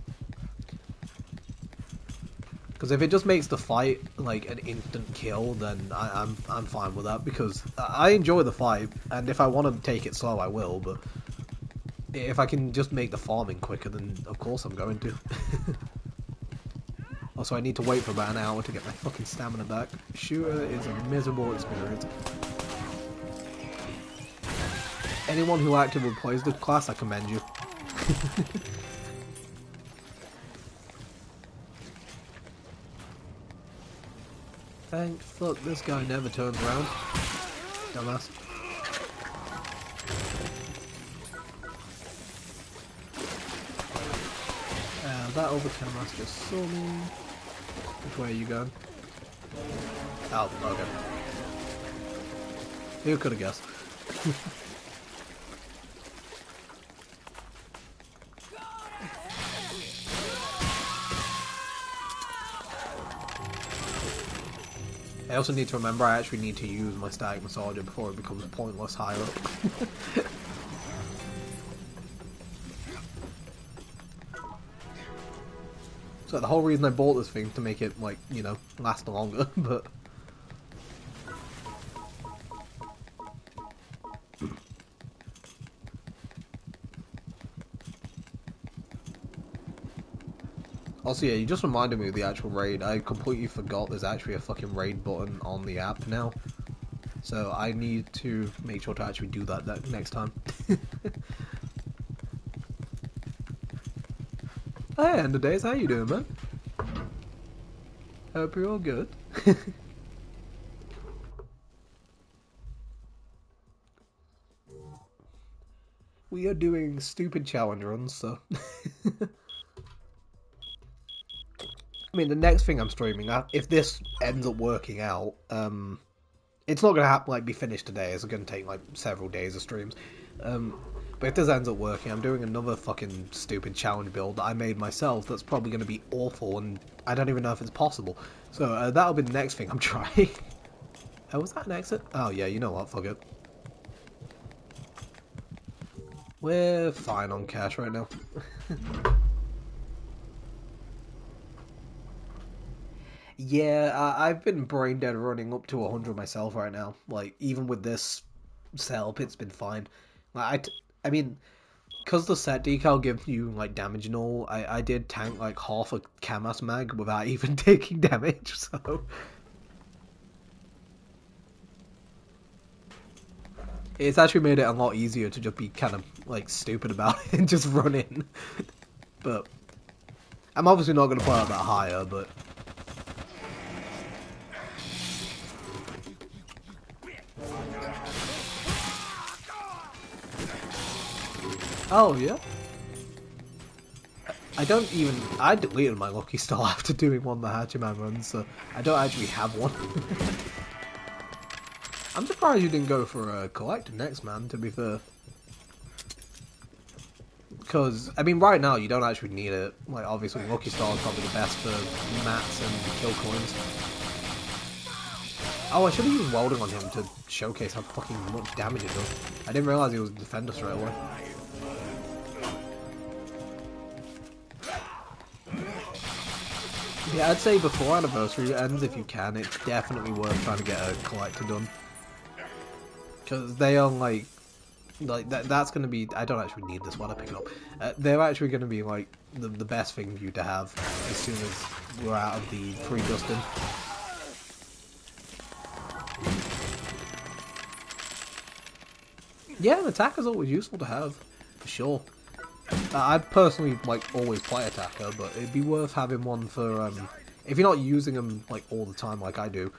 Because if it just makes the fight like an instant kill, then I'm fine with that. Because I enjoy the fight, and if I want to take it slow, I will. But if I can just make the farming quicker, then of course I'm going to. Also, I need to wait for about an hour to get my fucking stamina back. Shooter is a miserable experience. Anyone who actively plays the class, I commend you. Thank fuck this guy never turns around. Dumbass. That overcast just saw me. Which way are you going? Oh, okay. Who could have guessed? I also need to remember I actually need to use my static massager before it becomes pointless higher up. So the whole reason I bought this thing to make it, like, you know, last longer, but... Also, yeah, you just reminded me of the actual raid. I completely forgot there's actually a fucking raid button on the app now. So I need to make sure to actually do that next time. Hey, End of Days, how you doing, man? Hope you're all good. We are doing stupid challenge runs, so... I mean, the next thing I'm streaming, if this ends up working out, it's not gonna like be finished today. It's gonna take like several days of streams. But if this ends up working, I'm doing another fucking stupid challenge build that I made myself. That's probably gonna be awful, and I don't even know if it's possible. So that'll be the next thing I'm trying. Oh, was that an exit? Oh yeah, you know what? Fuck it. We're fine on cash right now. Yeah, I've been brain dead running up to 100 myself right now. Like, even with this setup, it's been fine. Like, I mean, because the set decal gives you, like, damage and all, I did tank, like, half a Camas mag without even taking damage, so... It's actually made it a lot easier to just be kind of, like, stupid about it and just run in. But, I'm obviously not going to play out that higher, but... Oh, yeah? I deleted my Lucky Star after doing one of the Hachiman runs, so I don't actually have one. I'm surprised you didn't go for a collector next, man, to be fair. Because, I mean, right now you don't actually need it. Like, obviously, Lucky Star is probably the best for mats and kill coins. Oh, I should have used Welding on him to showcase how fucking much damage it does. I didn't realise he was a defender straight away. Yeah, I'd say before Anniversary ends, if you can, it's definitely worth trying to get a collector done. Because they are like that's going to be... I don't actually need this one, I pick it up. They're actually going to be like the best thing for you to have as soon as we're out of the free dusting. Yeah, an attacker's always useful to have, for sure. I personally like always play attacker, but it'd be worth having one for if you're not using them like all the time like I do,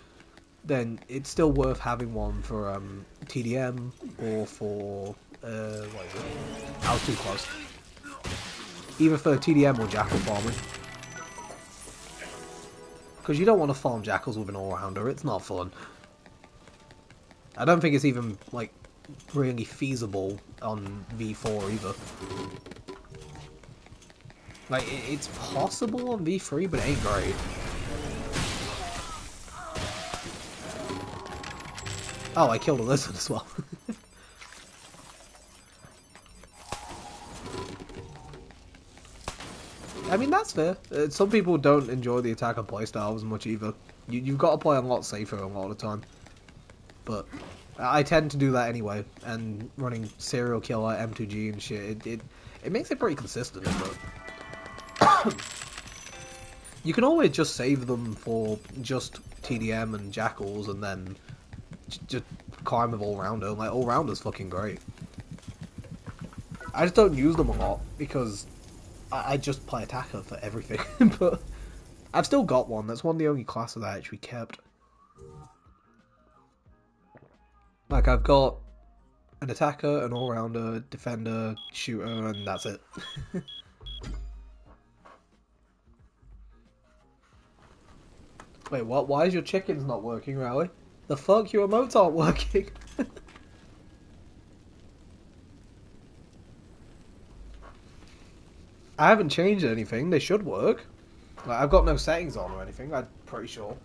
then it's still worth having one for TDM or for what is it? I was too close. Either for TDM or Jackal farming, because you don't want to farm Jackals with an all-rounder. It's not fun. I don't think it's even like really feasible on V4 either. Like, it's possible on V3, but it ain't great. Oh, I killed a lizard as well. I mean, that's fair. Some people don't enjoy the attacker playstyle as much either. You've got to play a lot safer a lot of the time. But I tend to do that anyway, and running serial killer M2G and shit, it makes it pretty consistent, but... You can always just save them for just TDM and Jackals and then just climb with All-Rounder. Like, All-Rounder's fucking great. I just don't use them a lot because I just play attacker for everything. But I've still got one. That's one of the only classes I actually kept. Like, I've got an attacker, an all-rounder, defender, shooter, and that's it. Wait, what? Why is your chickens not working, Rally? The fuck? Your emotes aren't working. I haven't changed anything. They should work. Like, I've got no settings on or anything. I'm pretty sure.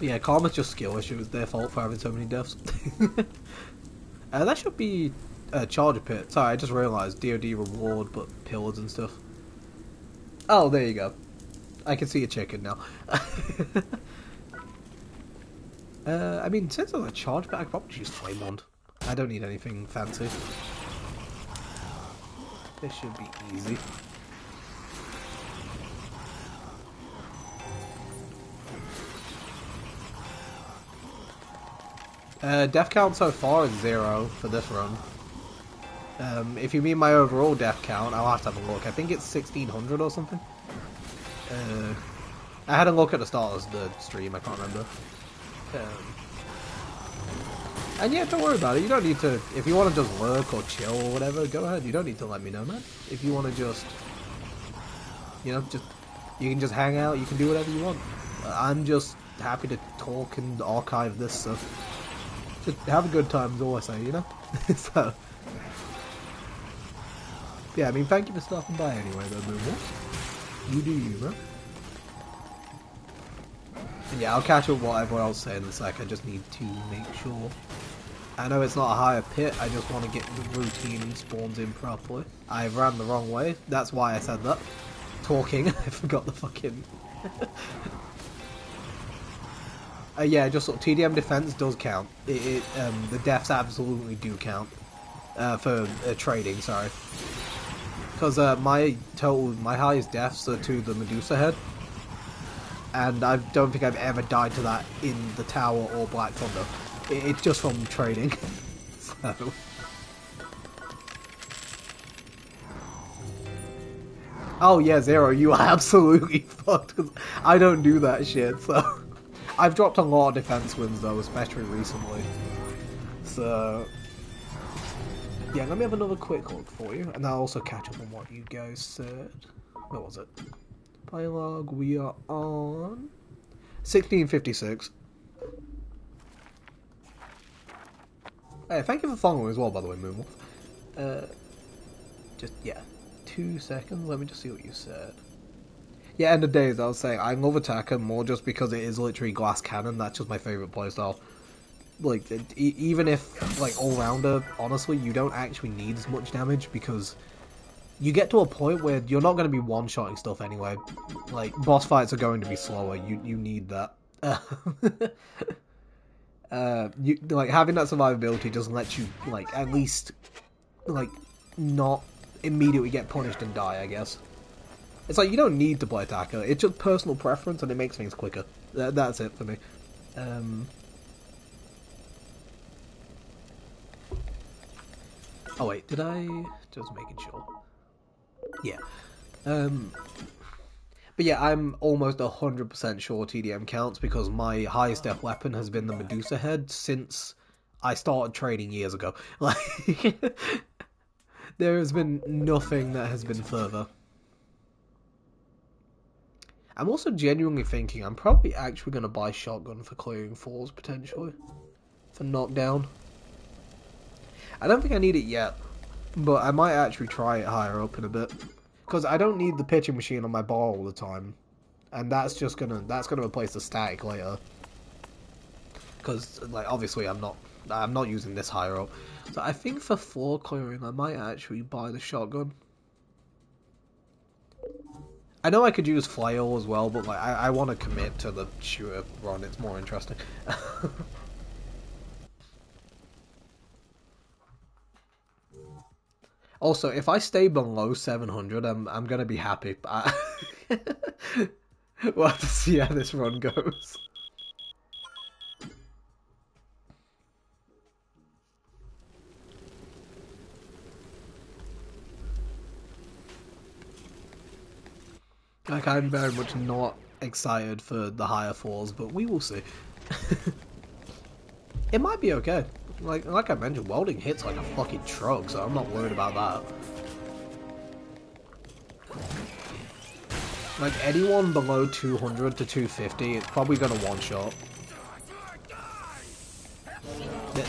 Yeah, Karma's just skill issue. It's their fault for having so many deaths. That should be a charger pit. Sorry, I just realised. DoD reward, but pillars and stuff. Oh, there you go. I can see a chicken now. I mean, since I'm a charge pit, I could probably use Flame Wand. I don't need anything fancy. This should be easy. Death count so far is 0 for this run. If you mean my overall death count, I'll have to have a look. I think it's 1600 or something. I had a look at the start of the stream, I can't remember. And yeah, don't worry about it. You don't need to, if you want to just lurk or chill or whatever, go ahead. You don't need to let me know, man. If you want to just, you know, you can just hang out, you can do whatever you want. I'm just happy to talk and archive this, so just have a good time is all I say, you know? So, yeah, I mean, thank you for stopping by anyway, though, Moonwalk. You do you, bro. And yeah, I'll catch up with what everyone else is saying in a sec. I just need to make sure. I know it's not a higher pit, I just want to get the routine and spawns in properly. I ran the wrong way, that's why I said that. Talking, I forgot the fucking... yeah, just sort of TDM defense does count. The deaths absolutely do count. For trading, sorry. Because my highest deaths are to the Medusa head. And I don't think I've ever died to that in the tower or Black Thunder. It's just from trading. So. Oh yeah, Zero, you are absolutely fucked. 'Cause I don't do that shit, so. I've dropped a lot of defense wins though, especially recently. So. Yeah, let me have another quick look for you, and I'll also catch up on what you guys said. Where was it? Play log, we are on 1656. Hey, thank you for following as well, by the way, Moonwolf. Just, yeah, 2 seconds, let me just see what you said. Yeah, end of days, I was saying, I love Attacker more just because it is literally glass cannon, that's just my favourite playstyle. Like, even if, like, all-rounder, honestly, you don't actually need as much damage because you get to a point where you're not going to be one-shotting stuff anyway. Like, boss fights are going to be slower, you need that. Like, having that survivability doesn't let you, like, at least, like, not immediately get punished and die, I guess. It's like, you don't need to play Attacker, it's just personal preference and it makes things quicker. That's it for me. Oh wait, did I... Just making sure. Yeah. But yeah, I'm almost 100% sure TDM counts because my highest death weapon has been the Medusa head since I started trading years ago. Like, there has been nothing that has been further. I'm also genuinely thinking I'm probably actually going to buy shotgun for clearing falls, potentially. For knockdown. I don't think I need it yet, but I might actually try it higher up in a bit. Because I don't need the pitching machine on my bar all the time. And that's just gonna replace the static later. Because, like, obviously I'm not using this higher up. So I think for floor clearing I might actually buy the shotgun. I know I could use flail as well, but like I want to commit to the shooter run, it's more interesting. Also, if I stay below 700, I'm gonna be happy. We'll have to see how this run goes. Like, I'm very much not excited for the higher floors, but we will see. It might be okay. Like I mentioned, welding hits like a fucking truck, so I'm not worried about that. Like, anyone below 200 to 250, it's probably gonna one-shot.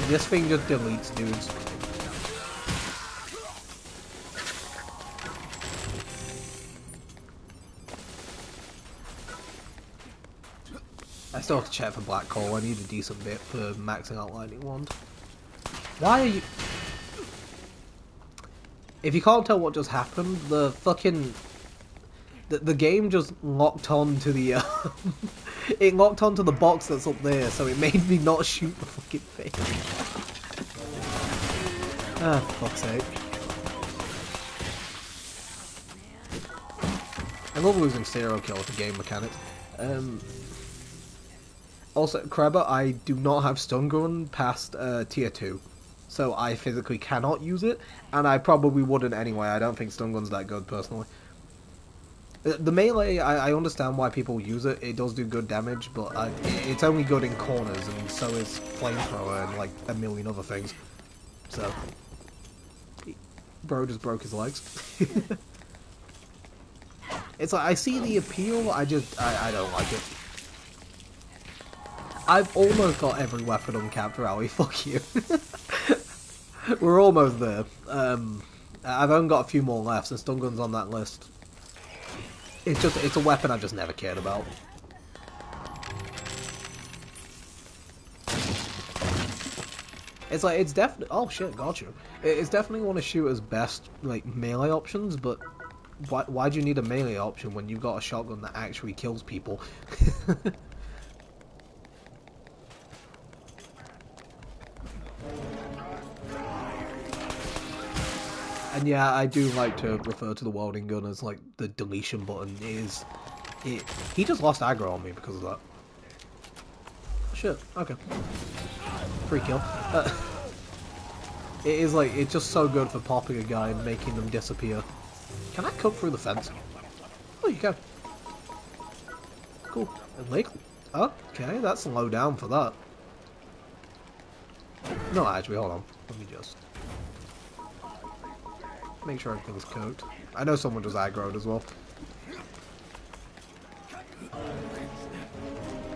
This thing just deletes dudes. I still have to check for black coal. I need a decent bit for maxing out lightning wand. Why are you... If you can't tell what just happened, the fucking... The game just locked on to the... it locked onto the box that's up there, so it made me not shoot the fucking thing. Ah, for fuck's sake. I love losing serial killer for game mechanics. Also, Krebber, I do not have stun gun past tier 2. So I physically cannot use it, and I probably wouldn't anyway. I don't think stun gun's that good, personally. The melee, I understand why people use it. It does do good damage, but it's only good in corners, and so is flamethrower and like a million other things. So, bro just broke his legs. It's like, I see the appeal, I don't like it. I've almost got every weapon uncapped, Rally. Fuck you. We're almost there. I've only got a few more left, and stun gun's on that list. It's a weapon I've just never cared about. It's like, it's definitely... Oh shit, got you. It's definitely one of shooter's best, like, melee options, but why do you need a melee option when you've got a shotgun that actually kills people? And yeah, I do like to refer to the welding gun as like the deletion button. He just lost aggro on me because of that. Shit, okay. Free kill. It is like, it's just so good for popping a guy and making them disappear. Can I cut through the fence? Oh, you can. Cool. Illegal. Okay, that's low down for that. No, actually, hold on. Let me just... make sure everything's cooked. I know someone just aggroed as well.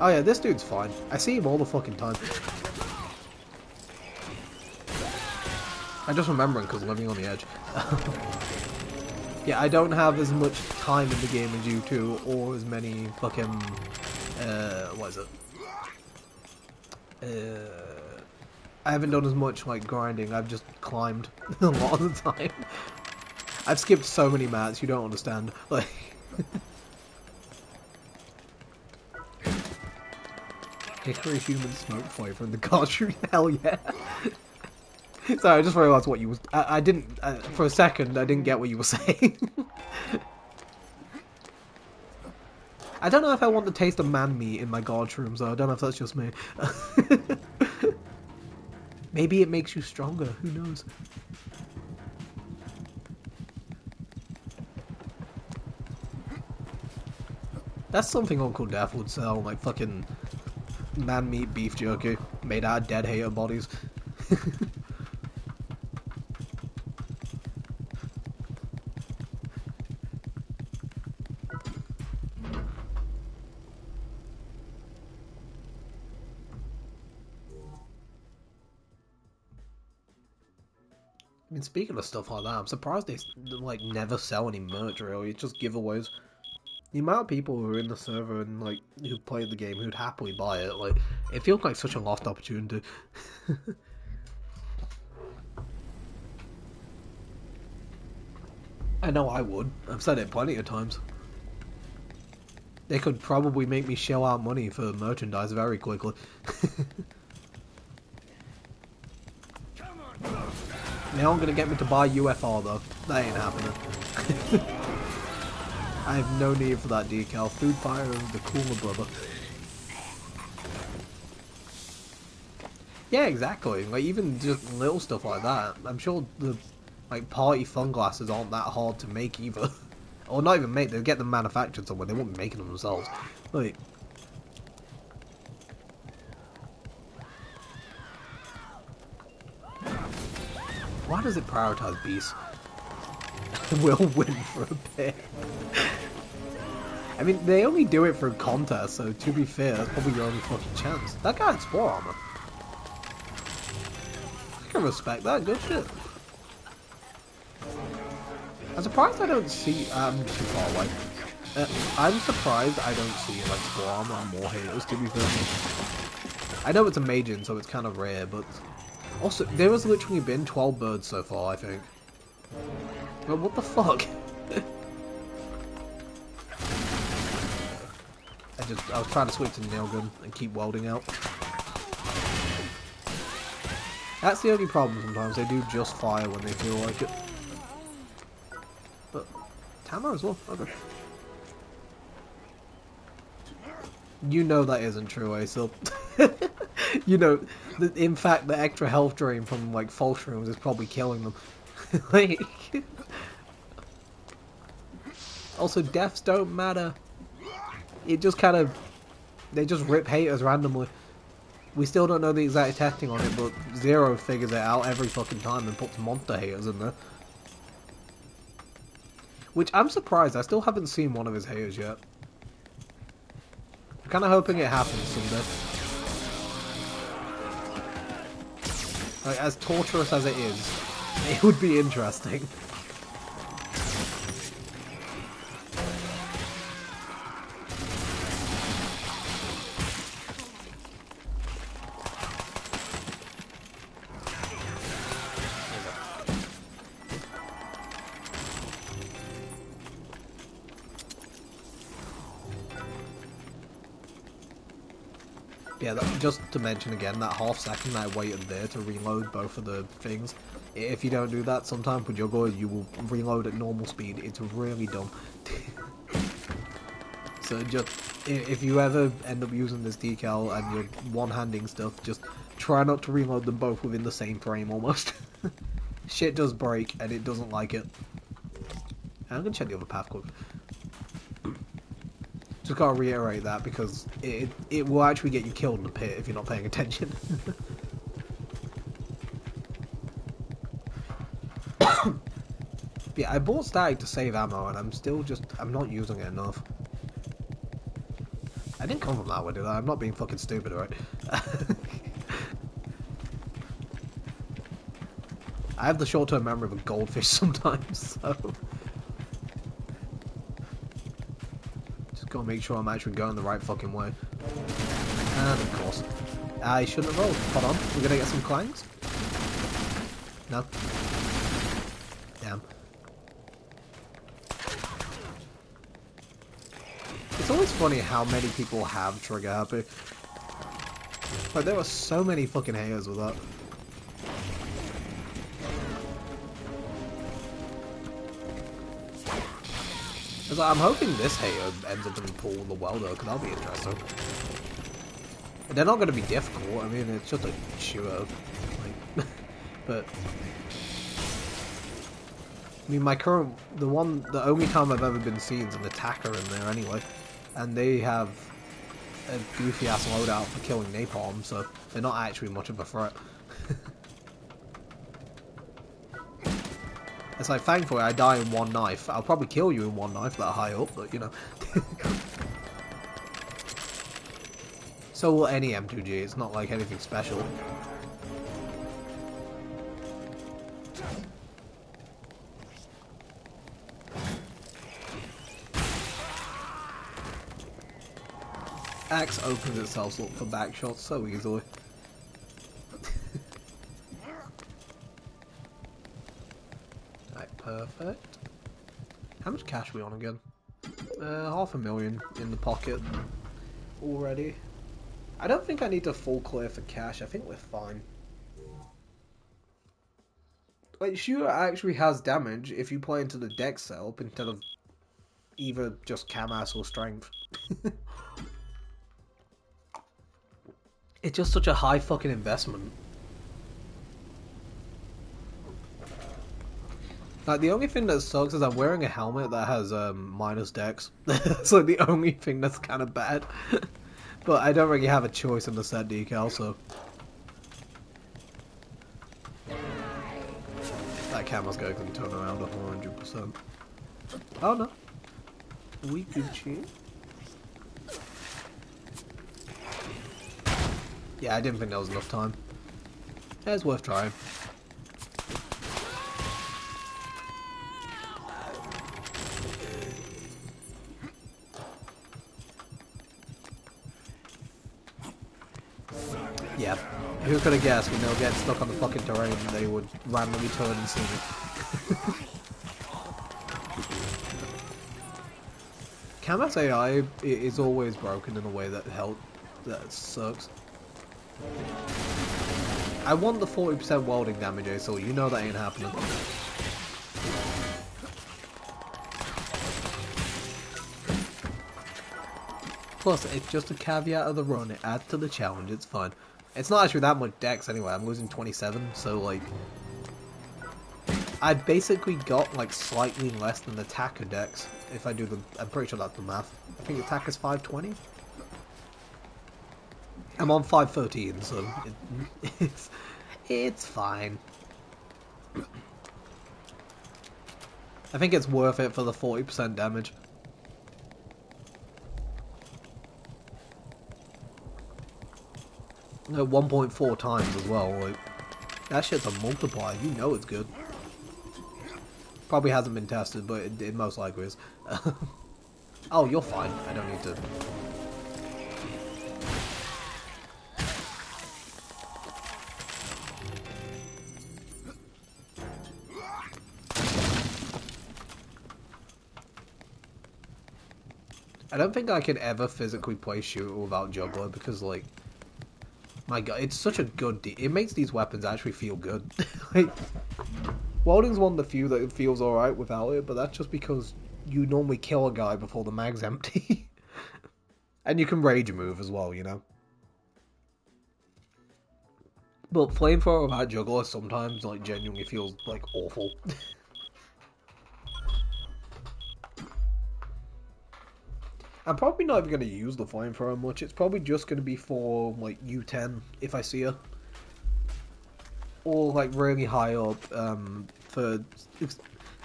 Oh yeah, this dude's fine. I see him all the fucking time. I'm just remembering because living on the edge. Yeah, I don't have as much time in the game as you two, or as many fucking... what is it? I haven't done as much, like, grinding. I've just climbed a lot of the time. I've skipped so many mats, you don't understand. Like... Hickory human smoke flavor in the cartridge. Hell yeah. Sorry, I just realized what you was... I didn't... for a second, I didn't get what you were saying. I don't know if I want the taste of man meat in my guard rooms, though. I don't know if that's just me. Maybe it makes you stronger. Who knows? That's something Uncle Death would sell, like fucking man meat beef jerky made out of dead hater bodies. I mean, speaking of stuff like that, I'm surprised they like never sell any merch really. It's just giveaways. The amount of people who are in the server and like who played the game who'd happily buy it, like it feels like such a lost opportunity. I know I would. I've said it plenty of times. They could probably make me shell out money for merchandise very quickly. They aren't gonna get me to buy UFR though. That ain't happening. I have no need for that decal. Food fire is the cooler brother. Yeah, exactly. Like even just little stuff like that. I'm sure the like party fun glasses aren't that hard to make either. Or not even make, they'd get them manufactured somewhere, they wouldn't be making them themselves. Like... Why does it prioritize beasts? We'll win for a bit. I mean, they only do it for contests, so to be fair, that's probably your only fucking chance. That guy had spore armor. I can respect that, good shit. I'm surprised I don't see... I'm too far away. I'm surprised I don't see like spore armor on more haters, to be fair. I know it's a Majin, so it's kind of rare, but... Also, there has literally been 12 birds so far, I think. But what the fuck? I was trying to switch to the nail gun and keep welding out. That's the only problem sometimes, they do just fire when they feel like it. But, Tama as well, okay. You know that isn't true, Aesop. You know, in fact, the extra health drain from, like, false rooms is probably killing them. Like... Also, deaths don't matter. It just kind of... They just rip haters randomly. We still don't know the exact testing on it, but Zero figures it out every fucking time and puts monster haters in there. Which, I'm surprised, I still haven't seen one of his haters yet. I'm kind of hoping it happens someday. Like, as torturous as it is, it would be interesting. Yeah, just to mention again, that half second that I waited there to reload both of the things, if you don't do that, sometimes with Juggler you will reload at normal speed. It's really dumb. So just, if you ever end up using this decal and you're one-handing stuff, just try not to reload them both within the same frame almost. Shit does break and it doesn't like it. I'm gonna check the other path quick. Just gotta reiterate that because it will actually get you killed in the pit if you're not paying attention. Yeah, I bought Static to save ammo and I'm not using it enough. I didn't come from that way, did I? I'm not being fucking stupid, right? I have the short-term memory of a goldfish sometimes, so... Gotta make sure I'm actually going the right fucking way. And of course, I shouldn't have rolled. Hold on, we're gonna get some clangs? No? Damn. It's always funny how many people have trigger happy. Like, there were so many fucking haters with that. Like, I'm hoping this hater ends up in Paul the Welder, because that'll be interesting. They're not going to be difficult, I mean, it's just a shooter. Like, but... I mean, the only time I've ever been seen is an attacker in there anyway. And they have a goofy-ass loadout for killing napalm, so they're not actually much of a threat. It's like, thankfully, I die in one knife. I'll probably kill you in one knife that high up, but, you know. So will any M2G, it's not like anything special. Axe opens itself up for back shots so easily. Perfect. How much cash are we on again? 500,000 in the pocket already. I don't think I need to full clear for cash. I think we're fine. Like, Shooter actually has damage if you play into the dex setup instead of either just cam-ass or strength. It's just such a high fucking investment. Like, the only thing that sucks is I'm wearing a helmet that has minus dex. That's like the only thing that's kind of bad. But I don't really have a choice in the set decal, so that camera's going to turn around 100%. Oh no, we Gucci. Yeah, I didn't think there was enough time. Yeah, it's worth trying. Yeah, who could have guessed when they were getting stuck on the fucking terrain they would randomly turn and see me. Kamas AI is always broken in a way that sucks. I want the 40% welding damage, so you know that ain't happening. Plus, it's just a caveat of the run, it adds to the challenge, it's fun. It's not actually that much dex anyway, I'm losing 27, so like... I basically got like slightly less than attacker dex, if I do the... I'm pretty sure that's the math. I think attacker's 520? I'm on 513, so it's fine. I think it's worth it for the 40% damage. No, 1.4 times as well, like, that shit's a multiplier, you know it's good. Probably hasn't been tested, but it most likely is. Oh, you're fine, I don't need to... I don't think I can ever physically play shooter without juggler, because like... My god, it's such a good... it makes these weapons actually feel good. Like, welding's one of the few that feels alright without it, but that's just because you normally kill a guy before the mag's empty. And you can rage move as well, you know? But flamethrower without juggler sometimes, like, genuinely feels, like, awful. I'm probably not even going to use the flamethrower much. It's probably just going to be for, like, U10, if I see her. Or, like, really high up, to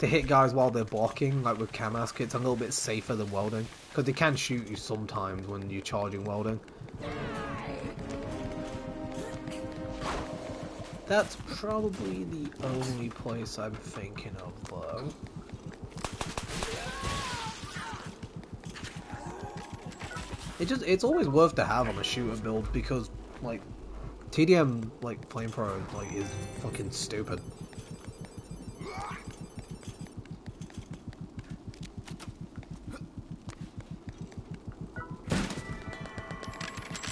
hit guys while they're blocking, like with Kamask. It's a little bit safer than welding. Because they can shoot you sometimes when you're charging welding. That's probably the only place I'm thinking of, though. It's always worth to have on a shooter build because, like, TDM, like, flamethrower, like, is fucking stupid.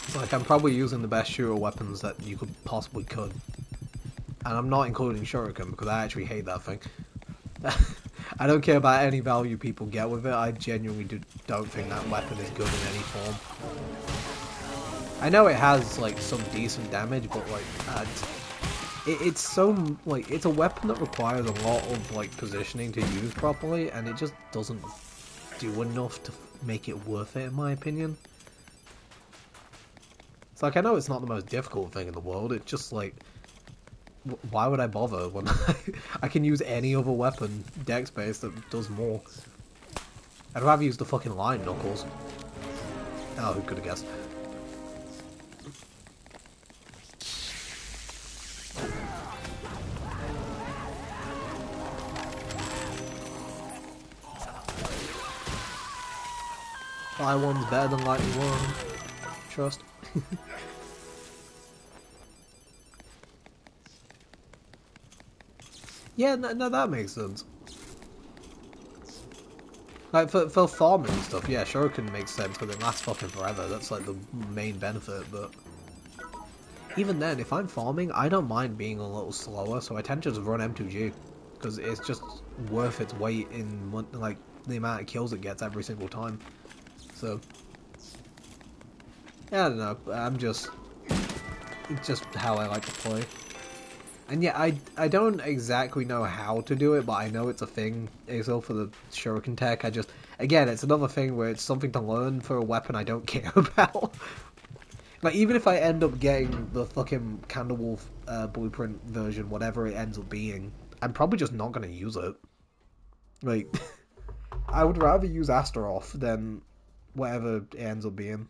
It's like, I'm probably using the best shooter weapons that you possibly could. And I'm not including Shuriken because I actually hate that thing. I don't care about any value people get with it, I genuinely don't think that weapon is good in any form. I know it has, like, some decent damage, but, like, it's so, like, it's a weapon that requires a lot of, like, positioning to use properly, and it just doesn't do enough to make it worth it, in my opinion. It's like, I know it's not the most difficult thing in the world, it's just, like, why would I bother when I can use any other weapon, dex-based, that does more? I'd rather use the fucking line knuckles. Oh, who could have guessed? Fly one's better than lightning one. Trust. Yeah, no, that makes sense. Like, for farming and stuff, yeah, Shuriken makes sense because it lasts fucking forever. That's, like, the main benefit, but... Even then, if I'm farming, I don't mind being a little slower, so I tend to just run M2G. Because it's just worth its weight in, like, the amount of kills it gets every single time. So... Yeah, I don't know, it's just how I like to play. And yeah, I don't exactly know how to do it, but I know it's a thing. Azel for the shuriken tech. I just again, it's another thing where it's something to learn for a weapon I don't care about. Like even if I end up getting the fucking Candlewolf blueprint version, whatever it ends up being, I'm probably just not gonna use it. Like I would rather use Astaroth than whatever it ends up being.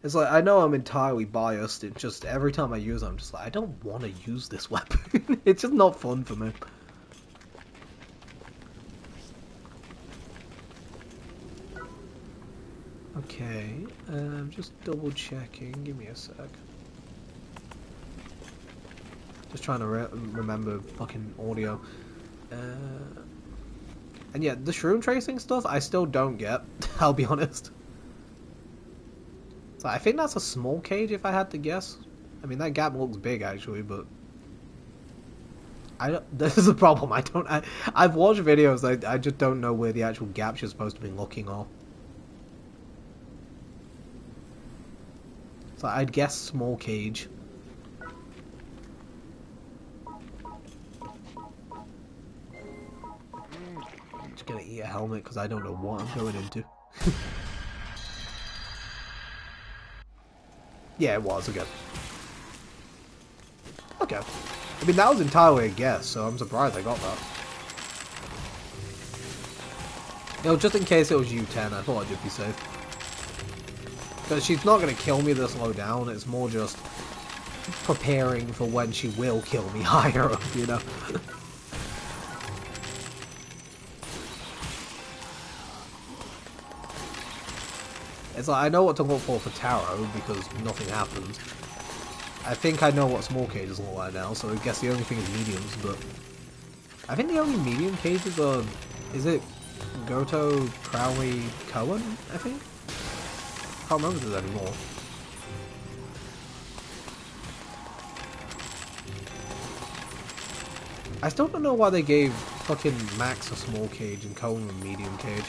It's like, I know I'm entirely biased, it's just every time I use it, I'm just like, I don't want to use this weapon. It's just not fun for me. Okay, I'm just double checking, give me a sec. Just trying to remember fucking audio. And yeah, the shroom tracing stuff, I still don't get, I'll be honest. So I think that's a small cage if I had to guess. I mean, that gap looks big actually, but I don't, this is a problem. I've watched videos. I just don't know where the actual gaps you're supposed to be looking are. So I'd guess small cage. I'm just gonna eat a helmet because I don't know what I'm going into. Yeah, it was okay. Okay. I mean, that was entirely a guess, so I'm surprised I got that. You know, just in case it was U10, I thought I'd just be safe. Because she's not going to kill me this low down, it's more just preparing for when she will kill me higher up, you know? It's like, I know what to look for Taro, because nothing happens. I think I know what small cages look like now, so I guess the only thing is mediums, but... I think the only medium cages are... Is it Goto, Crowley, Cohen, I think? I can't remember this anymore. I still don't know why they gave fucking Max a small cage and Cohen a medium cage.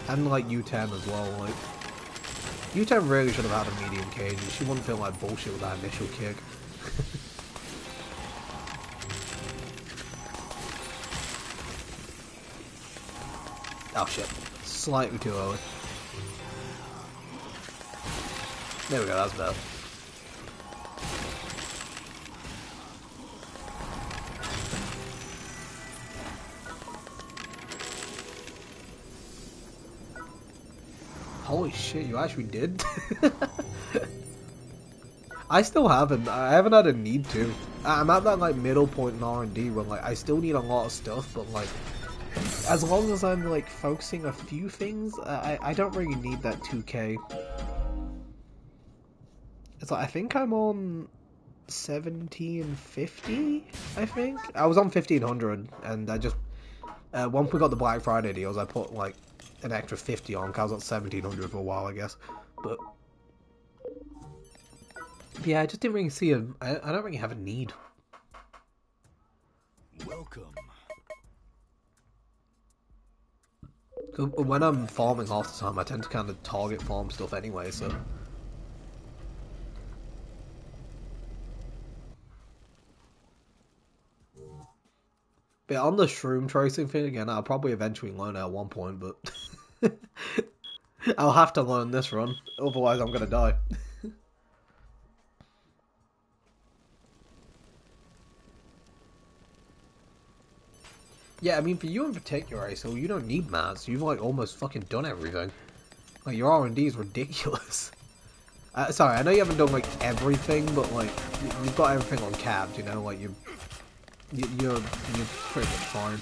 And like U10 as well, like... U10 really should have had a medium cage and she wouldn't feel like bullshit with that initial kick. Oh shit. Slightly too early. There we go, that's better. Holy shit, you actually did? I still haven't. I haven't had a need to. I'm at that like middle point in R&D where like I still need a lot of stuff, but like as long as I'm like focusing a few things, I don't really need that 2K. It's like I think I'm on 1750. I think I was on 1500, and I just once we got the Black Friday deals, I put like an extra 50 on. Cause I was at 1700 for a while, I guess. But yeah, I just didn't really see a. I don't really have a need. Welcome. When I'm farming half the time, I tend to kind of target farm stuff anyway, so. But on the shroom tracing thing again, I'll probably eventually learn it at one point, but I'll have to learn this run, otherwise I'm gonna die. Yeah, I mean, for you in particular, so you don't need mats. You've like almost fucking done everything. Like your R&D is ridiculous. Sorry, I know you haven't done like everything, but like you've got everything on capped. You know, like you're pretty much fine.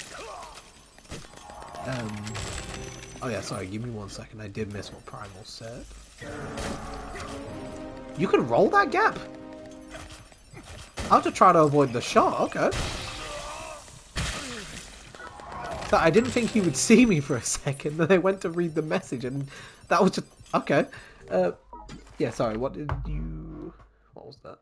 Oh yeah, sorry. Give me 1 second. I did miss what Primal said. You can roll that gap. I'll have to try to avoid the shot. Okay. So I didn't think he would see me for a second. Then I went to read the message, and that was just okay. Yeah, sorry. What did you? What was that?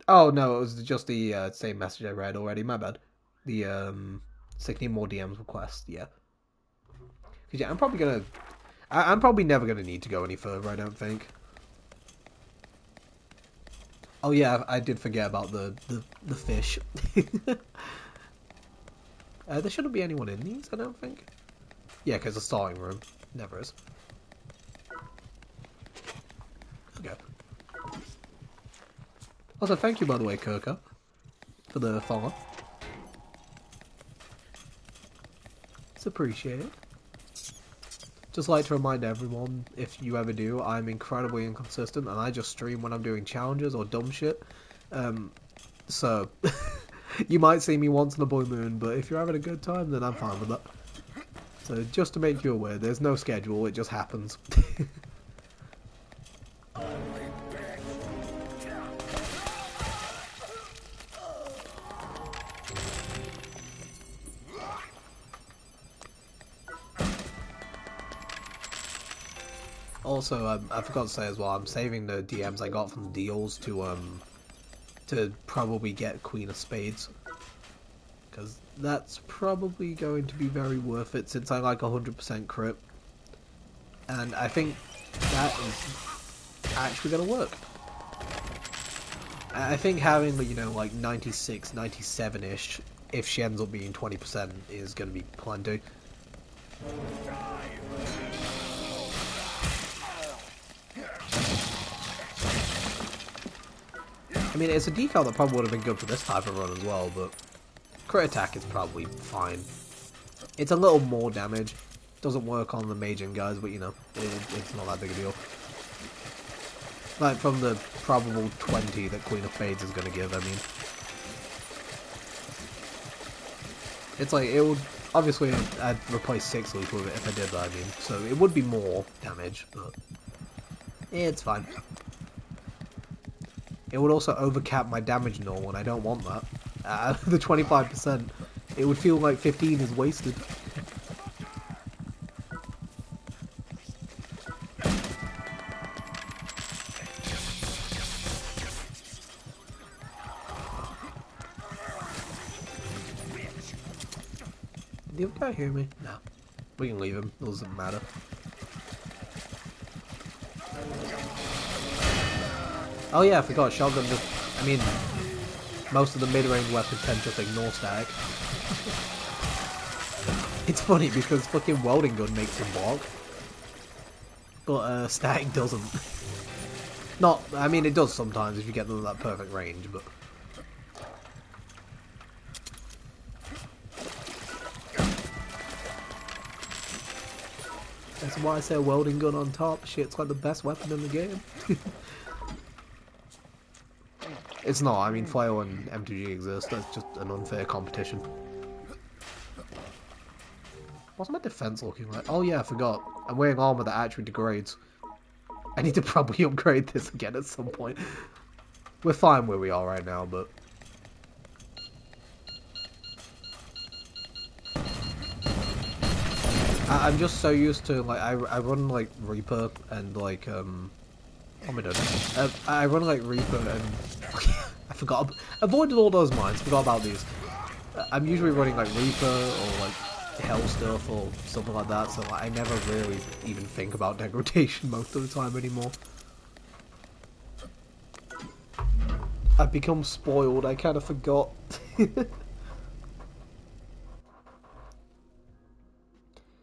Oh no, it was just the same message I read already. My bad. The 16 more DMs request. Yeah. Yeah, I'm probably gonna... I'm probably never gonna need to go any further, I don't think. Oh yeah, I did forget about the fish. There shouldn't be anyone in these, I don't think. Yeah, because the starting room never is. Okay. Also, thank you, by the way, Kirka, for the follow. It's appreciated. Just like to remind everyone, if you ever do, I'm incredibly inconsistent, and I just stream when I'm doing challenges or dumb shit. So, you might see me once in a blue moon, but if you're having a good time, then I'm fine with that. So, just to make you aware, there's no schedule, it just happens. Also, I forgot to say as well, I'm saving the DMs I got from the deals to probably get Queen of Spades. Because that's probably going to be very worth it since I like 100% crit. And I think that is actually going to work. I think having, you know, like 96, 97-ish, if she ends up being 20%, is going to be plenty. I mean, it's a decal that probably would have been good for this type of run as well, but crit attack is probably fine. It's a little more damage. Doesn't work on the Majin guys, but you know, it's not that big a deal. Like, from the probable 20 that Queen of Spades is going to give, I mean. It's like, it would... Obviously, I'd replace 6 Leaf with it if I did that, I mean. So, it would be more damage, but... it's fine. It would also overcap my damage null, and I don't want that. The 25%, it would feel like 15 is wasted. Did the guy hear me? No. We can leave him. It doesn't matter. Oh yeah, I forgot. Shotgun just... I mean, most of the mid-range weapons tend to just ignore static. It's funny because fucking welding gun makes him block. But static doesn't. Not... I mean, it does sometimes if you get them in that perfect range, but... That's why I say a welding gun on top. Shit's like the best weapon in the game. It's not, I mean, Flail and M2G exist, that's just an unfair competition. What's my defense looking like? Oh yeah, I forgot. I'm wearing armor that actually degrades. I need to probably upgrade this again at some point. We're fine where we are right now, but... I'm just so used to, like, I run, like, Reaper and, like, what am I doing? I run, like, Reaper and... I forgot. Avoided all those mines, forgot about these. I'm usually running, like, Reaper or, like, Hell stuff or something like that, so, like, I never really even think about degradation most of the time anymore. I've become spoiled, I kind of forgot.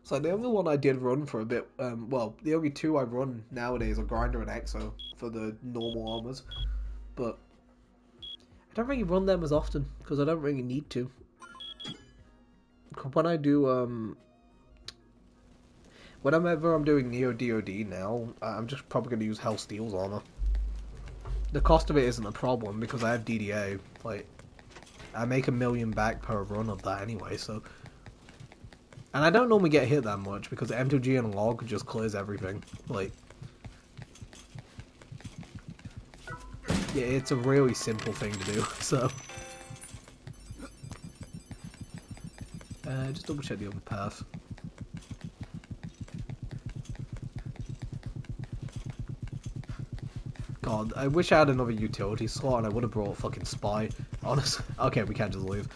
So the only one I did run for a bit, well, the only two I run nowadays are Grinder and Exo for the normal armors, but I don't really run them as often because I don't really need to. When I do, whenever I'm doing Neo DoD now, I'm just probably going to use Hell Steel's armor. The cost of it isn't a problem because I have DDA. Like, I make $1 million back per run of that anyway, so. And I don't normally get hit that much because M2G and Log just clears everything. Like, yeah, it's a really simple thing to do, so. Just double check the other path. God, I wish I had another utility slot and I would have brought fucking Spy. Honestly. Okay, we can't just leave.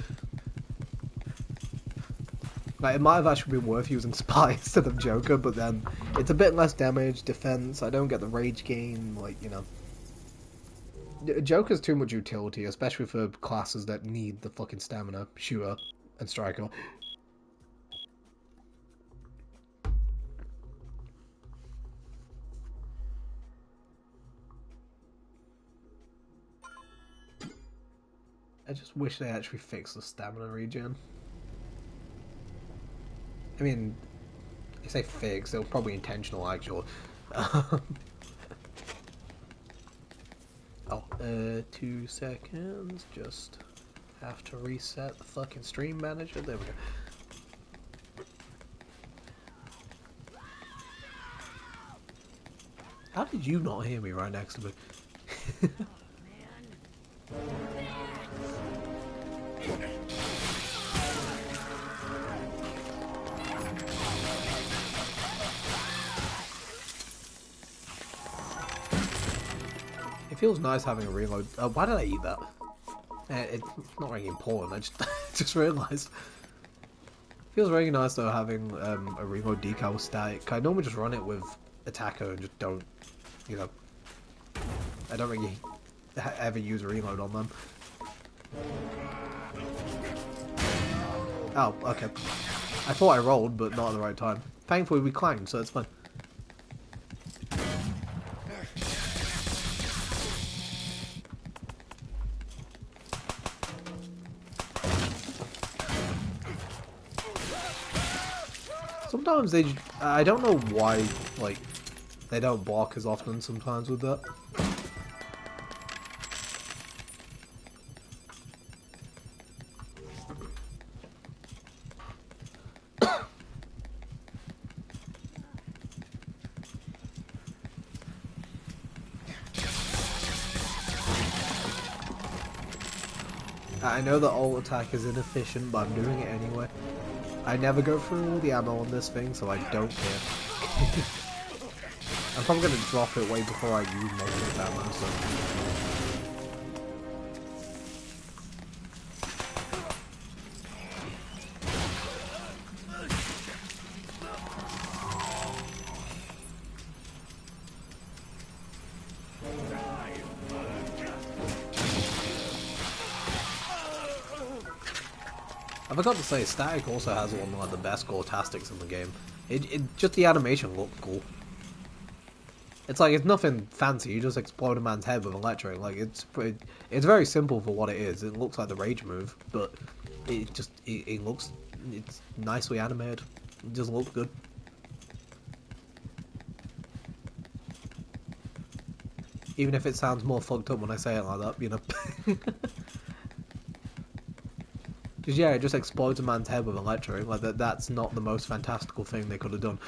Like, it might have actually been worth using Spy instead of Joker, but then it's a bit less damage, defense, I don't get the rage gain, like, you know. Joker's too much utility, especially for classes that need the fucking stamina, shooter and striker. I just wish they actually fixed the stamina regen. I mean, I say fix, it was probably intentional, actually. Oh, 2 seconds. Just have to reset the fucking stream manager. There we go. How did you not hear me right next to me? It feels nice having a reload. Why did I eat that? It's not really important. I just just realised. Feels very nice though having a reload decal with static. I normally just run it with attacker and just don't, you know. I don't really ever use a reload on them. Oh, okay. I thought I rolled, but not at the right time. Thankfully we clanged, so it's fine. Sometimes they, I don't know why, like, they don't block as often sometimes with that. I know that alt attack is inefficient, but I'm doing it anyway. I never go through all the ammo on this thing, so I don't care. I'm probably going to drop it way before I use most of the ammo, so... I forgot to say, Static also has one of like, the best gore-tastics in the game. Just the animation looked cool. It's like, it's nothing fancy, you just explode a man's head with electric. Like, it's very simple for what it is. It looks like the rage move, but it looks, it's nicely animated. It just looks good. Even if it sounds more fucked up when I say it like that, you know. Because yeah, it just explodes a man's head with electric. Like that's not the most fantastical thing they could have done.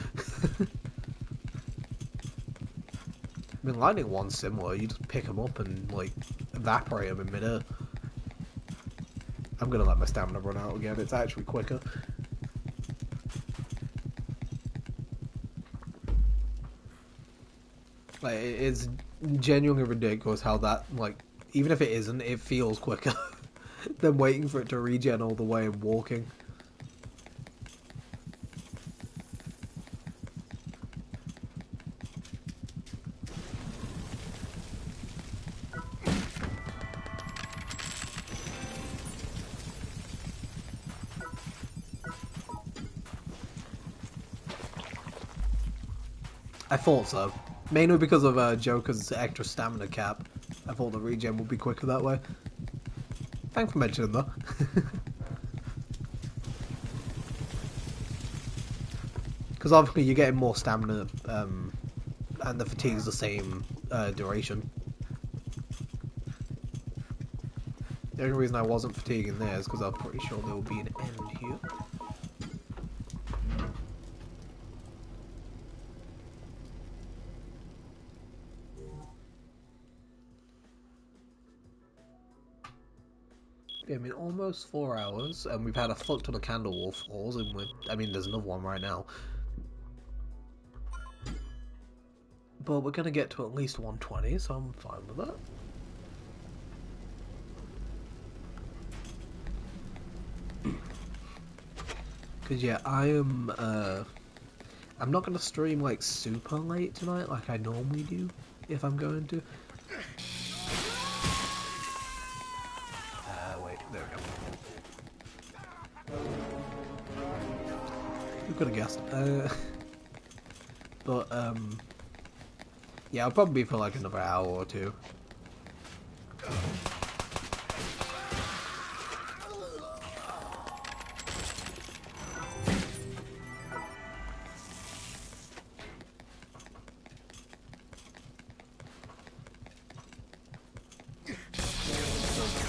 I mean, Lightning One's similar. You just pick them up and like evaporate them in midair. I'm gonna let my stamina run out again. It's actually quicker. Like it's genuinely ridiculous how that, like, even if it isn't, it feels quicker. Than waiting for it to regen all the way and walking. I thought so. Mainly because of Joker's extra stamina cap. I thought the regen would be quicker that way. Thanks for mentioning that. Because obviously you're getting more stamina, and the fatigue's the same duration. The only reason I wasn't fatiguing there is because I'm pretty sure there will be an end here. Yeah, I mean, almost 4 hours, and we've had a fuck ton of Candle Wolf falls, and I mean, there's another one right now. But we're gonna get to at least 120, so I'm fine with that. Cause yeah, I'm not gonna stream like super late tonight like I normally do if I'm going to. Wait, there we go. Who could have guessed? But yeah, I'll probably be for like another hour or two.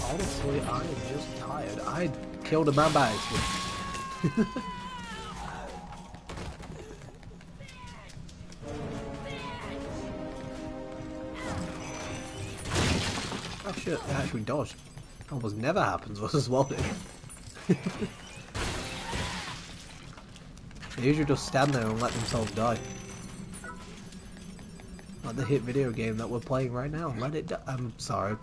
Honestly, I am just tired. I killed a man by accident. Oh shit, it actually dodged. Almost never happens versus Walden. They usually just stand there and let themselves die. Like the hit video game that we're playing right now. Let it die. I'm sorry.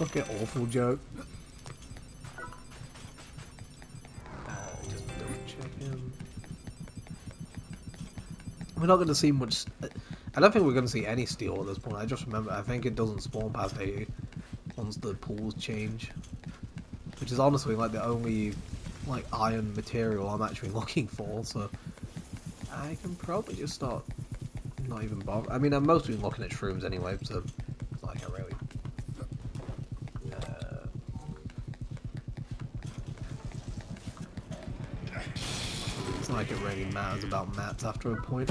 Fucking awful joke. Just double checking. We're not going to see much. I don't think we're going to see any steel at this point. I just remember, I think it doesn't spawn past 80 once the pools change. Which is honestly like the only like iron material I'm actually looking for, so I can probably just start not even bother. I mean, I'm mostly looking at shrooms anyway, so it's like I really. It's not like it really matters about mats after a point.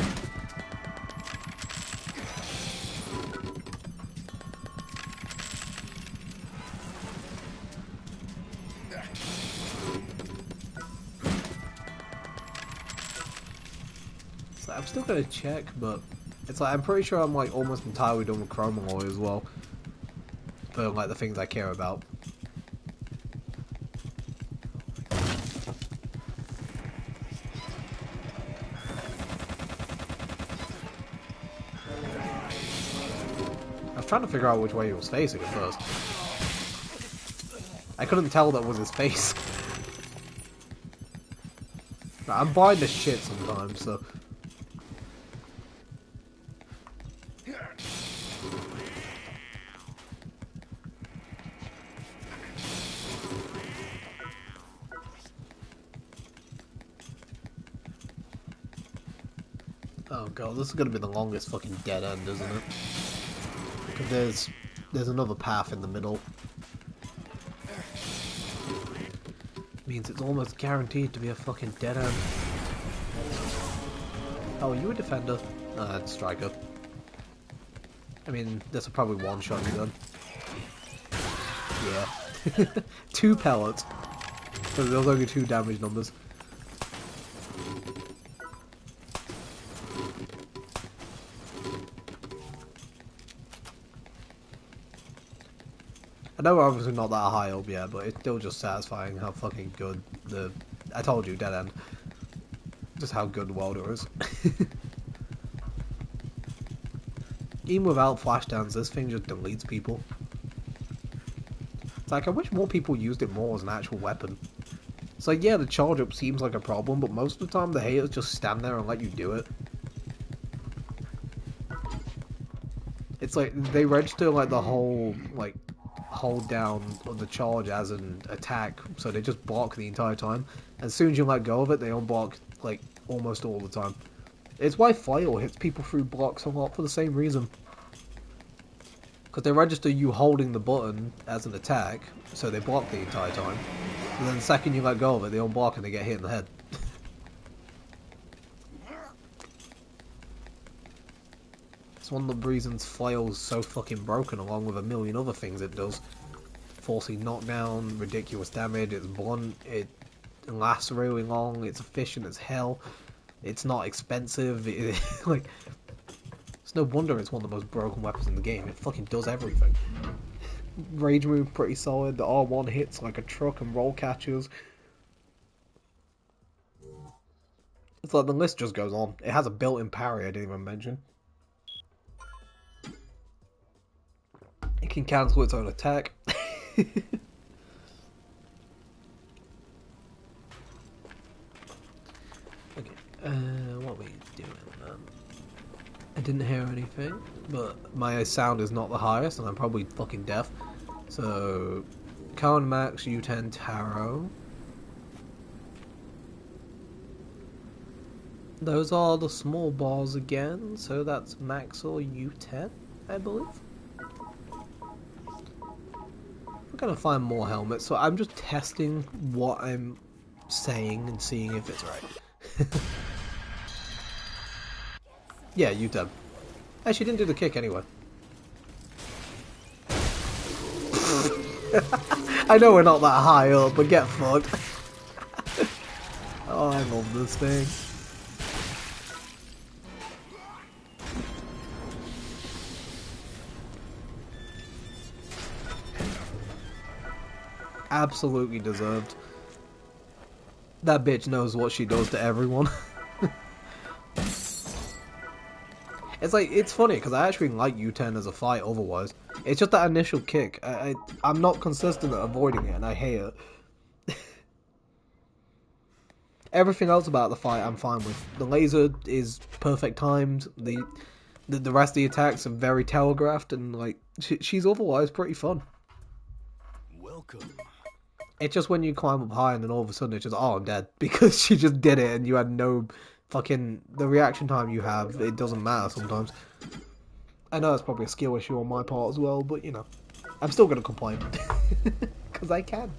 So I'm still gonna check, but it's like I'm pretty sure I'm like almost entirely done with chrome alloy as well. For like the things I care about. I was trying to figure out which way he was facing at first. I couldn't tell that was his face. I'm blind as shit sometimes, so. Oh god, this is gonna be the longest fucking dead end, isn't it? Because there's another path in the middle. Means it's almost guaranteed to be a fucking dead end. Oh, are you a defender? Striker. I mean, this will probably one-shot you then. Yeah. 2 pellets. So there's only 2 damage numbers. I know we're obviously not that high up yet, but it's still just satisfying how fucking good the... I told you, dead end. Just how good Welder is. Even without Flashdance, this thing just deletes people. It's like, I wish more people used it more as an actual weapon. It's like, yeah, the charge up seems like a problem, but most of the time the haters just stand there and let you do it. It's like, they register like the whole, like, hold down on the charge as an attack, so they just block the entire time. As soon as you let go of it, they unblock, like, almost all the time. It's why Flail hits people through blocks a lot for the same reason. Because they register you holding the button as an attack, so they block the entire time. And then the second you let go of it, they unblock and they get hit in the head. It's one of the reasons Flail's so fucking broken, along with a million other things it does. Forcing knockdown, ridiculous damage, it's blunt, it lasts really long, it's efficient as hell, it's not expensive, like... It's no wonder it's one of the most broken weapons in the game. It fucking does everything. Rage move pretty solid. The R1 hits like a truck and roll catches. It's like the list just goes on. It has a built-in parry I didn't even mention. It can cancel its own attack. didn't hear anything, but my sound is not the highest, and I'm probably fucking deaf. So, Cohen, Max, U10, Taro. Those are the small bars again, so that's Max or U10, I believe. We're gonna find more helmets, so I'm just testing what I'm saying and seeing if it's right. Yeah, U10. She didn't do the kick anyway. I know we're not that high up, but get fucked. Oh, I love this thing. Absolutely deserved. That bitch knows what she does to everyone. It's like, it's funny because I actually like U10 as a fight otherwise. It's just that initial kick. I'm not consistent at avoiding it and I hate it. Everything else about the fight I'm fine with. The laser is perfect timed. The rest of the attacks are very telegraphed and like she's otherwise pretty fun. Welcome. It's just when you climb up high and then all of a sudden it's just, oh, I'm dead. Because she just did it and you had no fucking... The reaction time you have, it doesn't matter sometimes. I know it's probably a skill issue on my part as well, but, you know. I'm still going to complain. Because I can.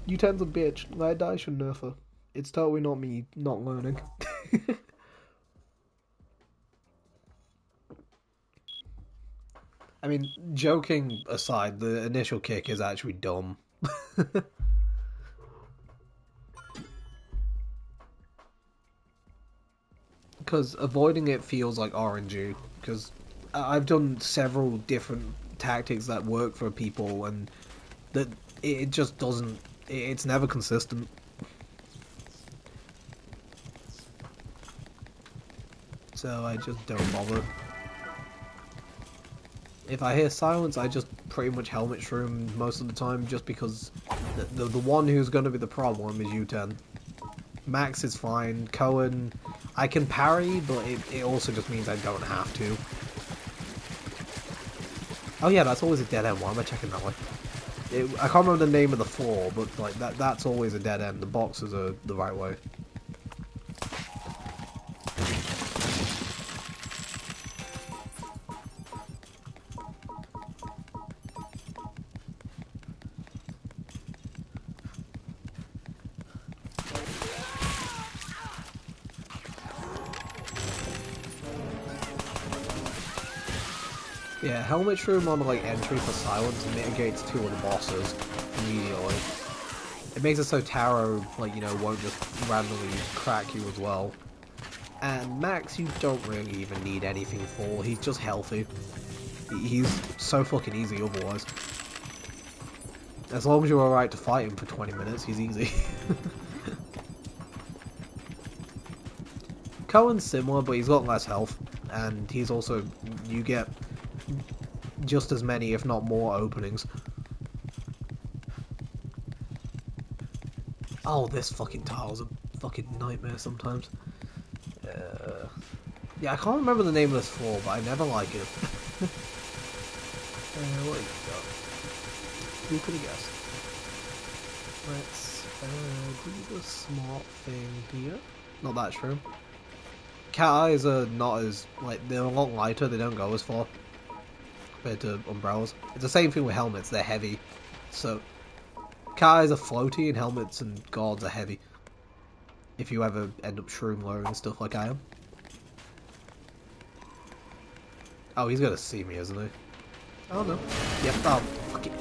U10's a bitch. I should nerf her. It's totally not me not learning. I mean, joking aside, the initial kick is actually dumb. Because avoiding it feels like RNG. Because I've done several different tactics that work for people, and that it just doesn't. It's never consistent. So I just don't bother. If I hear silence, I just pretty much helmet shroom most of the time, just because the one who's going to be the problem is U10. Max is fine. Cohen, I can parry, but it also just means I don't have to. Oh yeah, that's always a dead end. Why am I checking that way? I can't remember the name of the floor, but like that's always a dead end. The boxes are the right way. Yeah, helmet shroom on like entry for silence mitigates two of the bosses immediately. It makes it so Taro, like, you know, won't just randomly crack you as well. And Max, you don't really even need anything for. He's just healthy. He's so fucking easy otherwise. As long as you're alright to fight him for 20 minutes, he's easy. Cohen's similar, but he's got less health. And he's also, you get just as many, if not more, openings. Oh, this fucking tile's a fucking nightmare sometimes. Yeah, I can't remember the name of this floor, but I never like it. What have you got? Who could have guessed? Let's do the smart thing here. Not that true. Cat eyes are not as, like, they're a lot lighter, they don't go as far compared to umbrellas. It's the same thing with helmets, they're heavy. So, cat eyes are floaty and helmets and guards are heavy. If you ever end up shroom lowering and stuff like I am. Oh, he's gonna see me, isn't he? Oh no. Yep, oh, fuck it.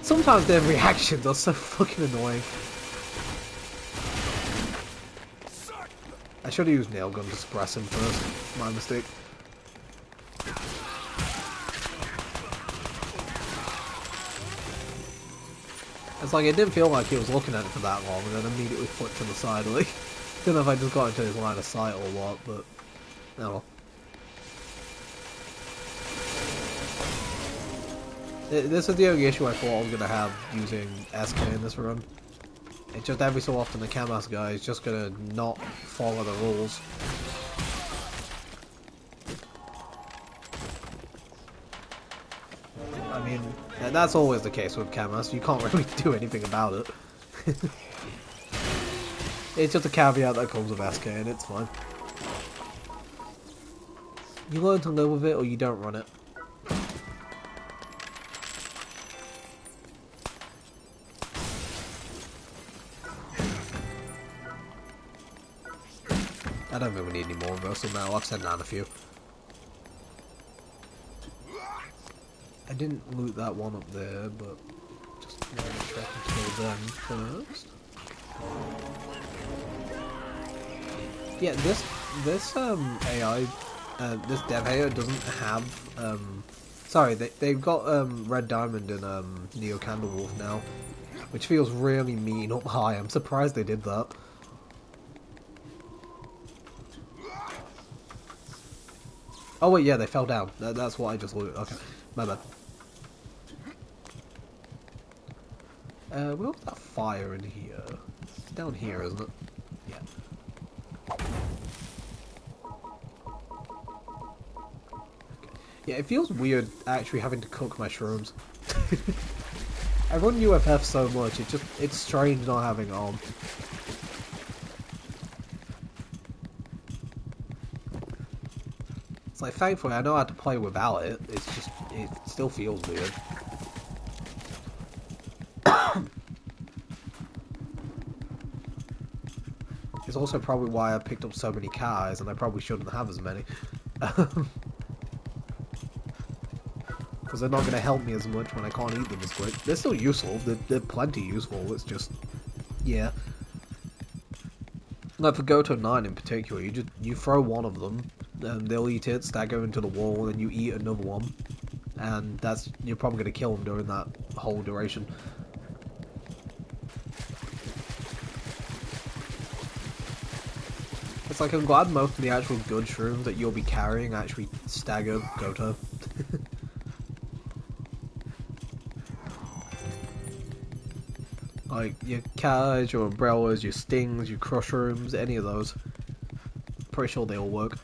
Sometimes their reactions are so fucking annoying. I should have used nail gun to suppress him first. My mistake. It's like, it didn't feel like he was looking at it for that long, and then immediately flipped to the side. Like, don't know if I just got into his line of sight or what, but oh well. This is the only issue I thought I was going to have using SK in this run. It's just every so often the Camas guy is just going to not follow the rules. mean, that's always the case with cameras. You can't really do anything about it. It's just a caveat that comes with SK, and it's fine. You learn to live with it, or you don't run it. I don't think we need any more reversal now. I've sent down a few. I didn't loot that one up there, but just want to make sure I can kill them first. Yeah, this AI, this dev hater doesn't have sorry, they've got Red Diamond and Neo Candlewolf now, which feels really mean up high. I'm surprised they did that. Oh wait, yeah, they fell down. That's what I just looted. Okay, my bad. Where was that fire in here? It's down here, isn't it? Yeah. Okay. Yeah, it feels weird actually having to cook my shrooms. I run UFF so much, it's strange not having on. It's like, thankfully I know how to play without it, it's just, it still feels weird. It's also probably why I picked up so many cars, and I probably shouldn't have as many. Because they're not going to help me as much when I can't eat them as quick. They're still useful, they're plenty useful, it's just, yeah. Like for Goto 9 in particular, you throw one of them, and they'll eat it, stagger into the wall, and then you eat another one. And you're probably going to kill them during that whole duration. It's like, I'm glad most of the actual good shrooms that you'll be carrying actually stagger Goto. Like, your cards, your umbrellas, your stings, your crush rooms, any of those. Pretty sure they all work.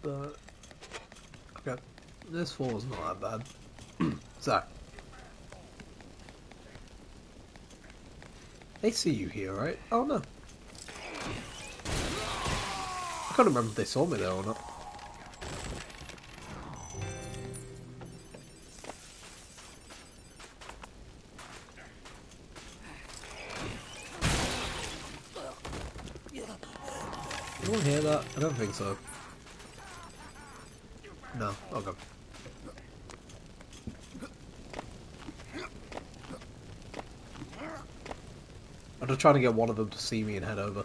But, okay, this fall is not that bad. So, they see you here, right? Oh no. I can't remember if they saw me there or not. Anyone hear that? I don't think so. No, okay. I'm just trying to get one of them to see me and head over.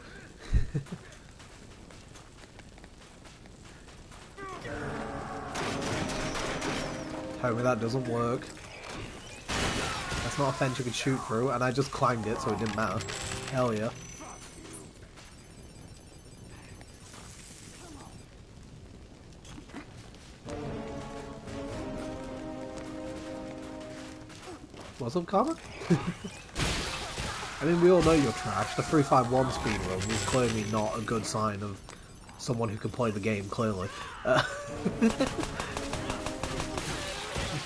Homie, that doesn't work. That's not a fence you can shoot through, and I just climbed it, so it didn't matter. Hell yeah. What's up, Connor? I mean, we all know you're trash. The 351 speedrun was clearly not a good sign of someone who can play the game, clearly. You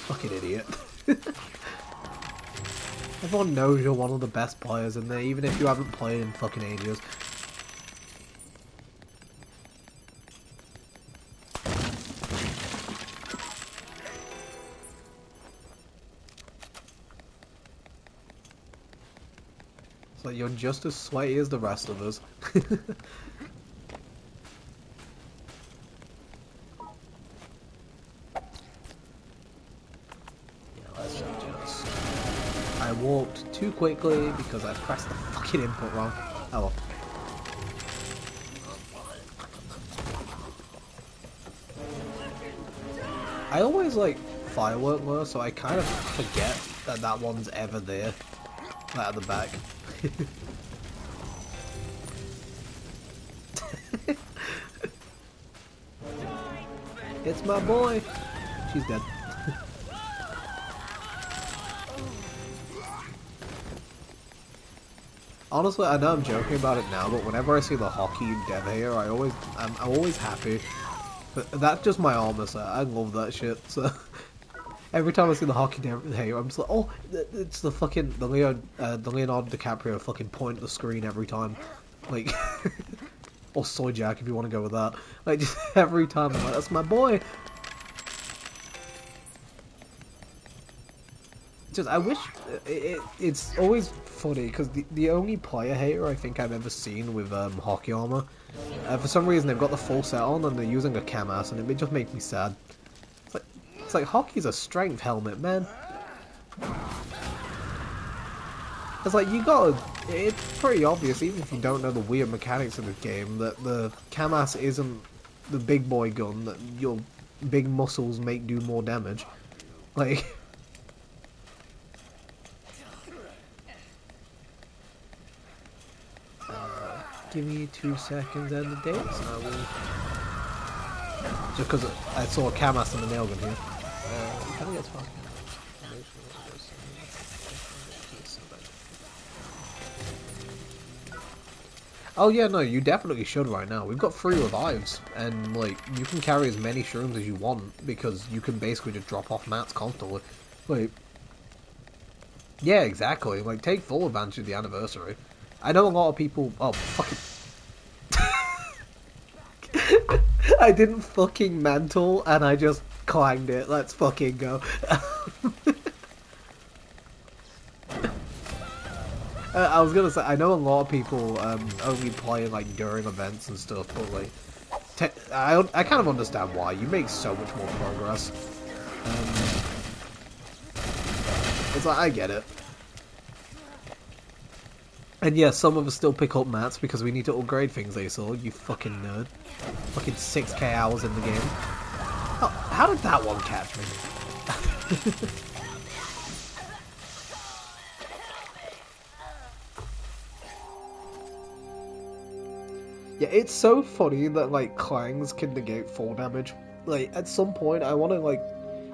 fucking idiot. Everyone knows you're one of the best players in there, even if you haven't played in fucking ages. So you're just as sweaty as the rest of us. Yeah, let's just... I walked too quickly because I pressed the fucking input wrong. Oh well. I always like firework lure, so I kind of forget that that one's ever there, like at the back. It's my boy. She's dead. Honestly, I know I'm joking about it now, but whenever I see the hockey dev here, I'm always happy. But that's just my armor set. I love that shit. So every time I see the hockey dev here, I'm just like, oh, it's the fucking the Leonardo DiCaprio fucking point at the screen every time, like, or Soy Jack if you want to go with that. Like just every time, I'm like, that's my boy. Just I wish it's always funny because the only player hater I think I've ever seen with hockey armor, for some reason they've got the full set on and they're using a cam ass, and it just makes me sad. It's like hockey's a strength helmet, man. It's like you gotta. It's pretty obvious, even if you don't know the weird mechanics of the game, that the cam ass isn't the big boy gun that your big muscles make do more damage. Like. Give me 2 seconds and the dates, and I will. Just because I saw a cam ass in the nail gun here. Can I get to Oh yeah, no, you definitely should right now. We've got 3 revives, and like you can carry as many shrooms as you want because you can basically just drop off mats constantly. Like, yeah, exactly. Like, take full advantage of the anniversary. I know a lot of people. Oh, fucking. I didn't fucking mantle and I just clanged it. Let's fucking go. I was gonna say, I know a lot of people only play like during events and stuff, but like, I kind of understand why. You make so much more progress. It's like, I get it. And yeah, some of us still pick up mats because we need to upgrade things, Aesol, you fucking nerd. Fucking 6k hours in the game. Oh, how did that one catch me? Yeah, it's so funny that, like, clangs can negate fall damage. Like, at some point, I want to, like...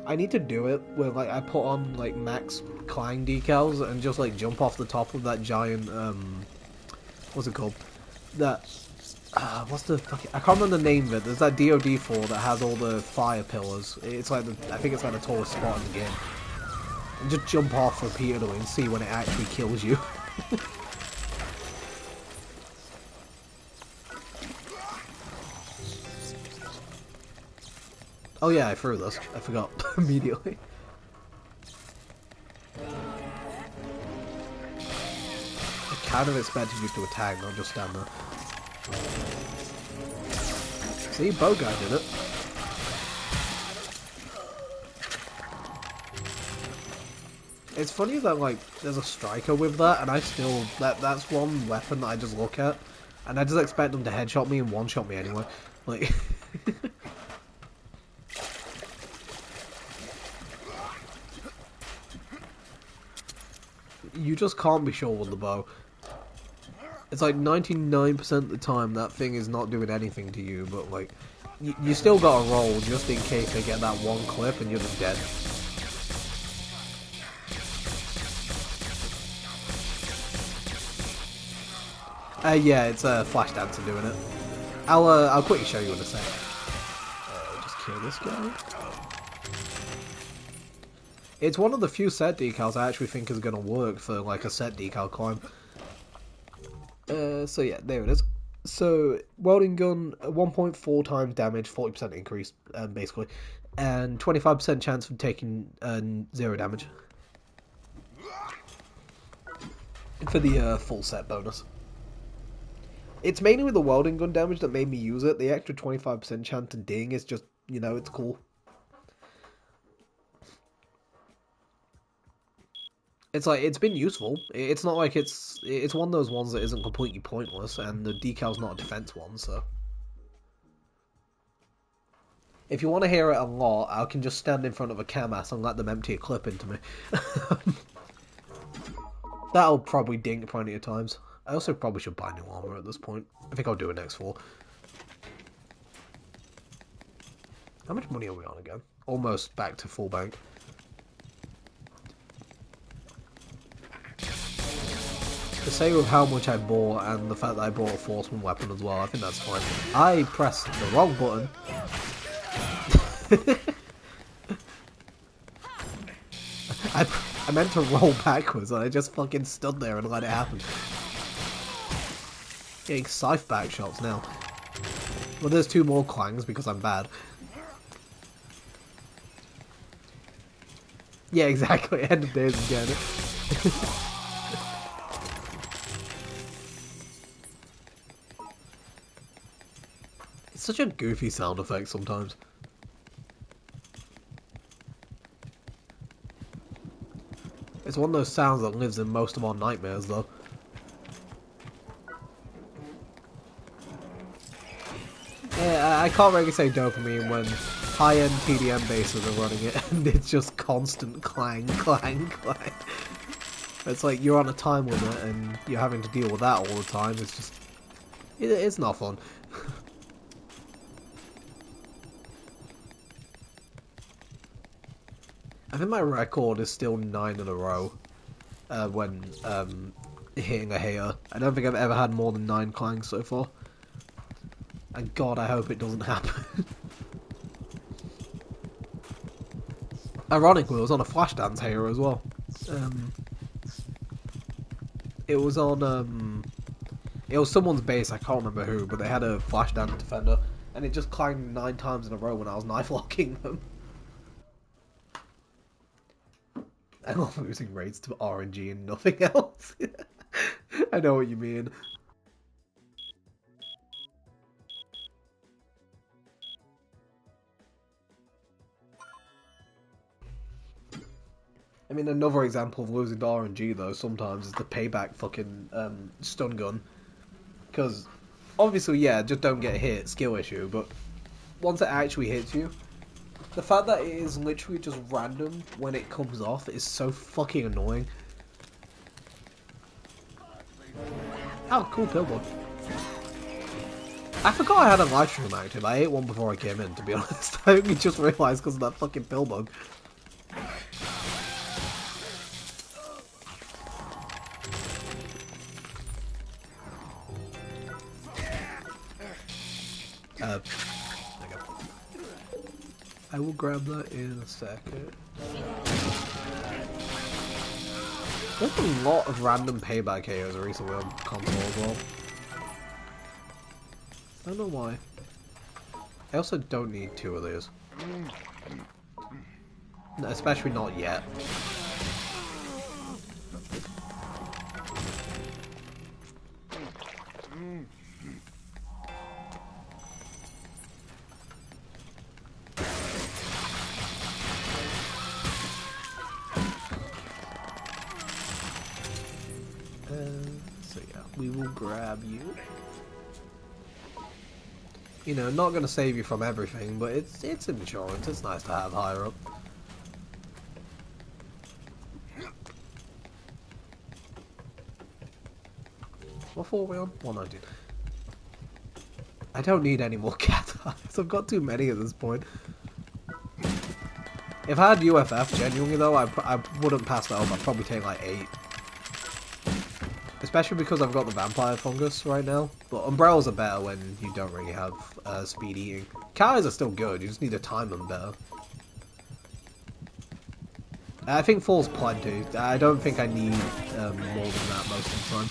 I need to do it where, like, I put on, like, max clang decals and just, like, jump off the top of that giant, what's it called? That... what's the fucking... I can't remember the name of it. There's that DOD 4 that has all the fire pillars. It's like the... I think it's like the tallest spot in the game. And just jump off repeatedly and see when it actually kills you. Oh yeah, I threw this. I forgot immediately. I kind of expected you to attack, not just stand there. See, bow guy did it. It's funny that, like, there's a striker with that, and I still... That's one weapon that I just look at, and I just expect them to headshot me and one-shot me anyway. Like... You just can't be sure with the bow. It's like 99% of the time that thing is not doing anything to you, but like, you still gotta roll just in case they get that one clip and you're just dead. Yeah, it's Flashdance doing it. I'll quickly show you in a sec. Just kill this guy. It's one of the few set decals I actually think is going to work for, like, a set decal climb. So yeah, there it is. So, welding gun, 1.4 times damage, 40% increase, basically. And 25% chance of taking 0 damage. For the full set bonus. It's mainly with the welding gun damage that made me use it. The extra 25% chance to ding is just, you know, it's cool. It's like, it's been useful. It's not like it's one of those ones that isn't completely pointless, and the decal's not a defense one, so. If you want to hear it a lot, I can just stand in front of a cam ass and let them empty a clip into me. That'll probably dink plenty of times. I also probably should buy new armor at this point. I think I'll do it next fall. How much money are we on again? Almost back to full bank. To say with how much I bought and the fact that I bought a forceman weapon as well, I think that's fine. I pressed the wrong button. I meant to roll backwards and I just fucking stood there and let it happen. Getting scythe back shots now. Well, there's 2 more clangs because I'm bad. Yeah, exactly. End of days again. It's such a goofy sound effect sometimes. It's one of those sounds that lives in most of our nightmares, though. Yeah, I can't really say dopamine when high-end TDM bases are running it, and it's just constant clang, clang, clang. It's like you're on a time limit, and you're having to deal with that all the time. It's just... it's not fun. I think my record is still 9 in a row when hitting a hater. I don't think I've ever had more than 9 clangs so far. And God, I hope it doesn't happen. Ironically, it was on a Flashdance hater as well. It was on it was someone's base, I can't remember who, but they had a Flashdance defender, and it just clanged 9 times in a row when I was knife locking them. I love losing raids to RNG and nothing else. I know what you mean. I mean, another example of losing to RNG, though, sometimes is the payback fucking stun gun. Because, obviously, yeah, just don't get hit, skill issue, but once it actually hits you, the fact that it is literally just random when it comes off is so fucking annoying. Oh, cool pillbug. I forgot I had a live stream active. I ate one before I came in, to be honest. I only just realised because of that fucking pillbug. There you go. I will grab that in a second. There's a lot of random payback heroes recently on console as well. I don't know why. I also don't need 2 of these. No, especially not yet. So yeah, we will grab you. You know, not going to save you from everything, but it's insurance. It's nice to have higher up. What floor are we on? 119. I don't need any more cat eyes. I've got too many at this point. If I had UFF, genuinely though, I wouldn't pass that up. I'd probably take like 8. Especially because I've got the vampire fungus right now. But umbrellas are better when you don't really have speed eating. Cat eyes are still good, you just need to time them better. I think full's plenty. I don't think I need more than that most of the time.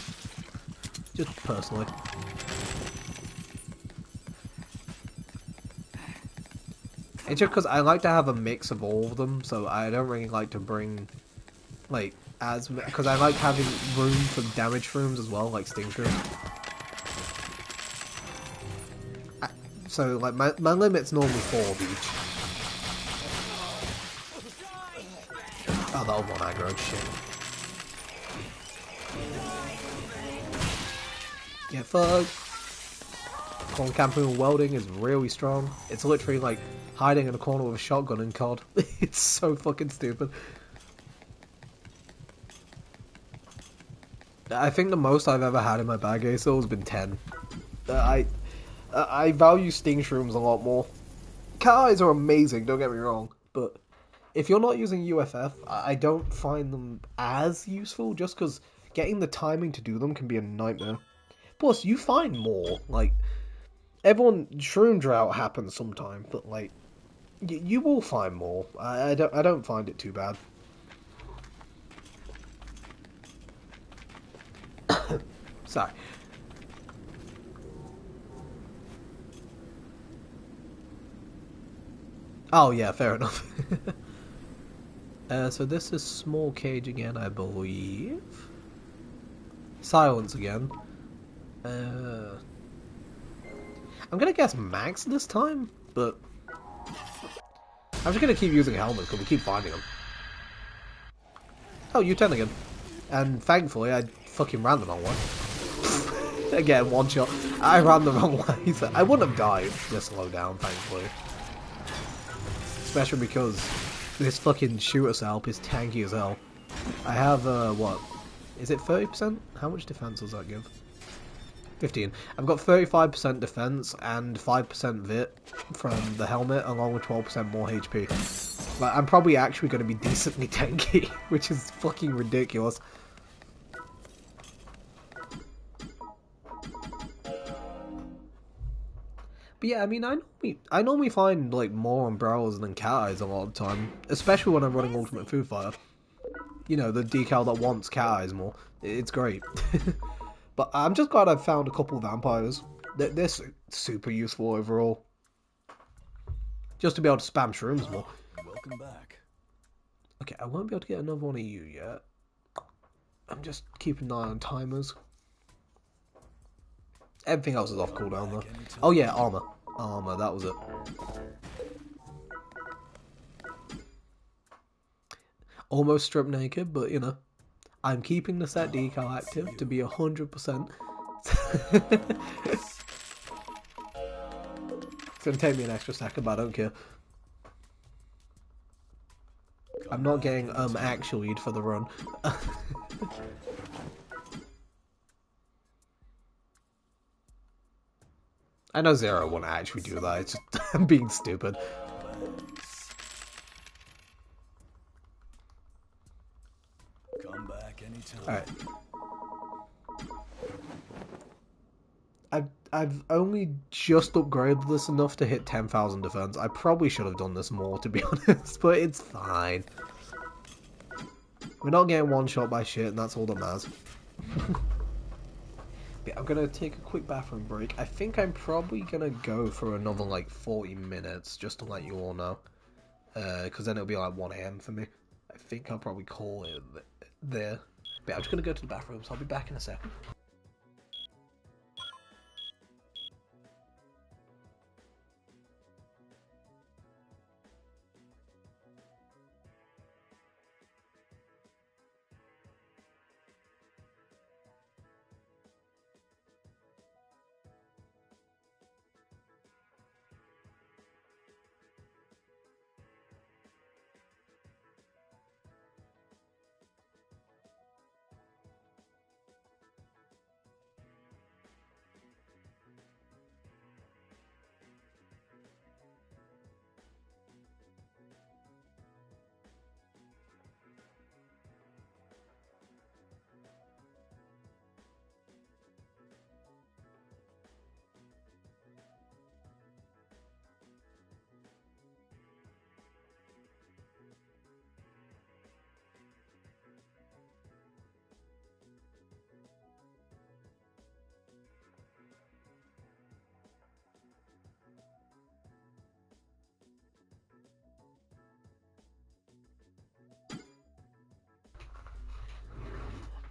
Just personally. It's just because I like to have a mix of all of them, so I don't really like to bring, like, because I like having room for damage shrooms as well, like sting shrooms. So, like, my limit's normally 4 of each. Oh, that was one aggro, shit. Get fucked. Corn camping and welding is really strong. It's literally like hiding in a corner with a shotgun in COD. It's so fucking stupid. I think the most I've ever had in my bag ASO has been 10. I value sting shrooms a lot more. Cat eyes are amazing, don't get me wrong, but if you're not using UFF, I don't find them as useful, just because getting the timing to do them can be a nightmare. Plus, you find more. Like, shroom drought happens sometimes, but like, you will find more. I don't find it too bad. Sorry. Oh yeah, fair enough. So this is small cage again, I believe. Silence again. I'm gonna guess max this time, but I'm just gonna keep using helmets because we keep finding them. Oh, U10 again. And thankfully, I fucking ran the wrong way. Again, one shot. I ran the wrong way, so I wouldn't have died this low down, thankfully. Especially because this fucking shooter salp is tanky as hell. I have, what? Is it 30%? How much defense does that give? 15. I've got 35% defense and 5% vit from the helmet, along with 12% more HP. Like, I'm probably actually going to be decently tanky, which is fucking ridiculous. But yeah, I mean, I normally find like more umbrellas than cat eyes a lot of the time, especially when I'm running Ultimate Food Fighter. You know, the decal that wants cat eyes more. It's great. But I'm just glad I've found a couple vampires. They're super useful overall. Just to be able to spam shrooms more. Welcome back. Okay, I won't be able to get another one of you yet. I'm just keeping an eye on timers. Everything else is off cooldown though. Oh yeah, armor. Armor, that was it. Almost stripped naked, but you know. I'm keeping the set decal active to be 100%. It's gonna take me an extra second, but I don't care. I'm not getting actual for the run. I know Zero won't actually do that, it's just I'm being stupid. Come back anytime. Alright. I've only just upgraded this enough to hit 10,000 defense. I probably should have done this more, to be honest, but it's fine. We're not getting one shot by shit, and that's all that matters. Yeah, I'm gonna take a quick bathroom break. I think I'm probably gonna go for another like 40 minutes, just to let you all know. Because then it'll be like 1 AM for me. I think I'll probably call it there. But yeah, I'm just gonna go to the bathroom, so I'll be back in a second.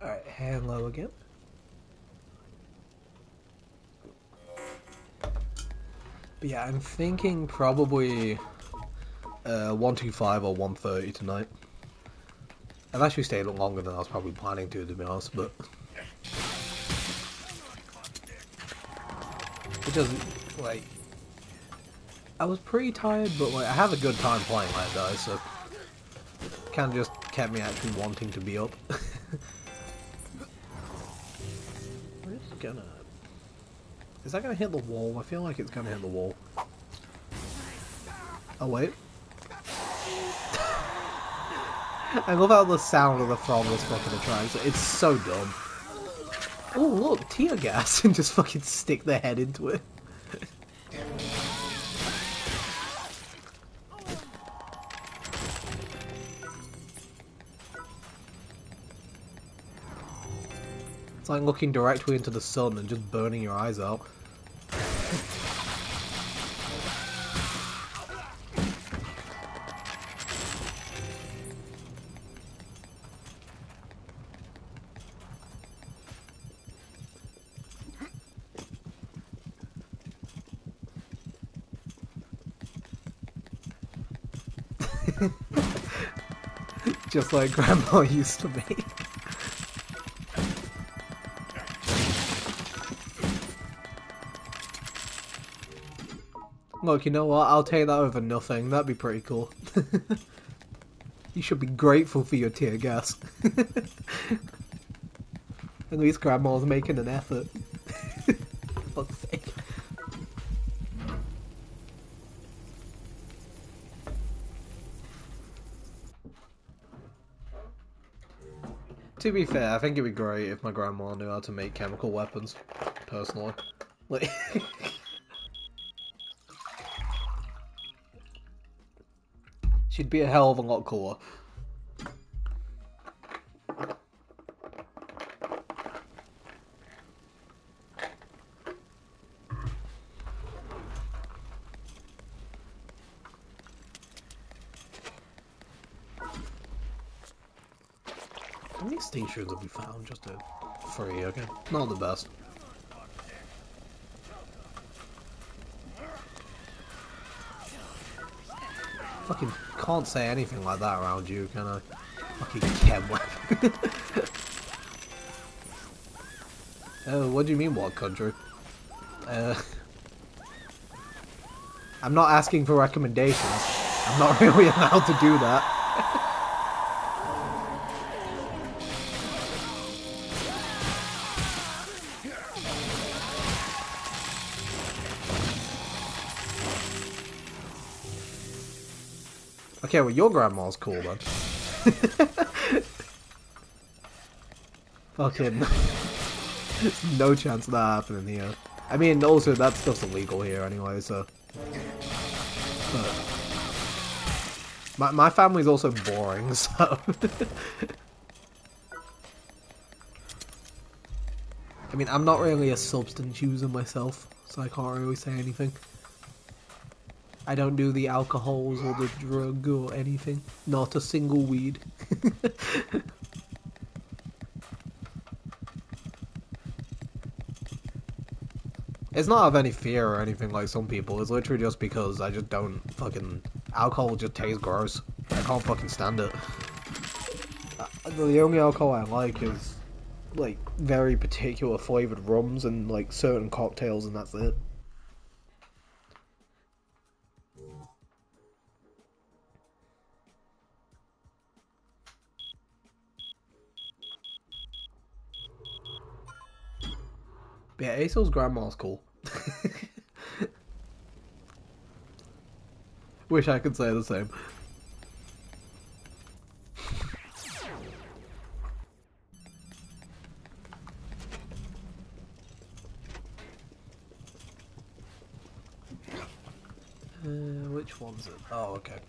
Alright, hello again. But yeah, I'm thinking probably 125 or 130 tonight. I've actually stayed longer than I was probably planning to be honest, but it doesn't, like... I was pretty tired, but like I have a good time playing like that, so kind of just kept me actually wanting to be up. We're just gonna... Is that gonna hit the wall? I feel like it's gonna hit the wall. Oh wait. I love how the sound of the frog was fucking attracts. It's so dumb. Oh look, tear gas, and just fucking stick their head into it. It's like looking directly into the sun and just burning your eyes out. Just like Grandma used to make. Look, you know what? I'll take that over nothing. That'd be pretty cool. You should be grateful for your tear gas. At least Grandma's making an effort. Fuck's sake. To be fair, I think it'd be great if my grandma knew how to make chemical weapons. Personally. Like... She'd be a hell of a lot cooler. How many stations have we found? Just 3, okay. Not the best. Fucking can't say anything like that around you, can I? Fucking chem weapon. Oh, what do you mean, what country? I'm not asking for recommendations. I'm not really allowed to do that. Okay, well, your grandma's cool then. Fucking... There's no chance of that happening here. I mean, also, that stuff's illegal here anyway, so... But... My family's also boring, so... I mean, I'm not really a substance user myself, so I can't really say anything. I don't do the alcohols or the drug or anything. Not a single weed. It's not of any fear or anything like some people. It's literally just because I just don't fucking... Alcohol just tastes gross. I can't fucking stand it. The only alcohol I like is, like, very particular flavoured rums and, like, certain cocktails, and that's it. But yeah, Acel's grandma's cool. Wish I could say the same. Which one's it? Oh, okay.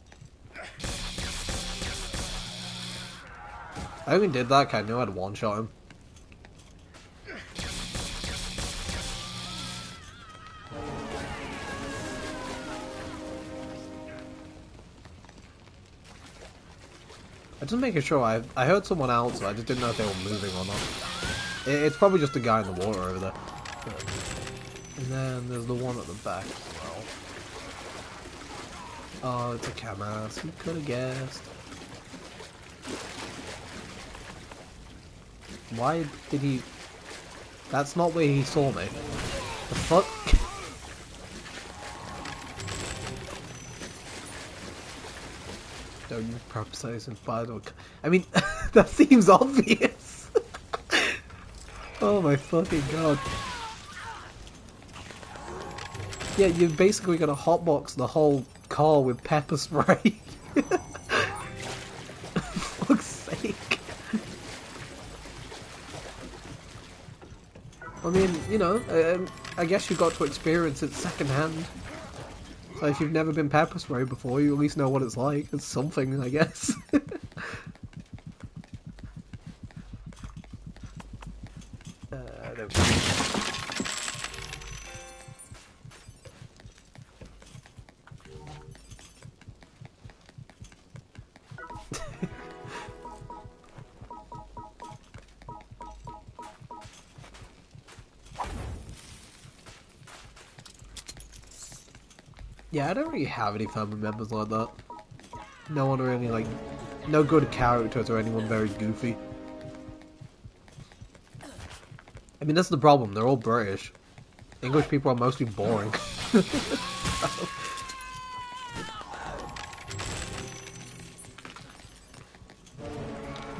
I only did that 'cause I knew I'd one-shot him. I'm just making sure. I heard someone else, so I just didn't know if they were moving or not. It's probably just a guy in the water over there. And then there's the one at the back as well. Oh, it's a cam-ass. Who could have guessed? Why did he... That's not where he saw me. The fuck? Don't use proper size and file. I mean, that seems obvious. Oh my fucking god. Yeah, you're basically gonna hotbox the whole car with pepper spray. For fuck's sake. I mean, you know, I guess you got to experience it secondhand. So if you've never been pepper sprayed before, you at least know what it's like. It's something, I guess. There we go. Yeah, I don't really have any family members like that. No one really, like, no good characters or anyone very goofy. I mean, that's the problem, they're all British. English people are mostly boring.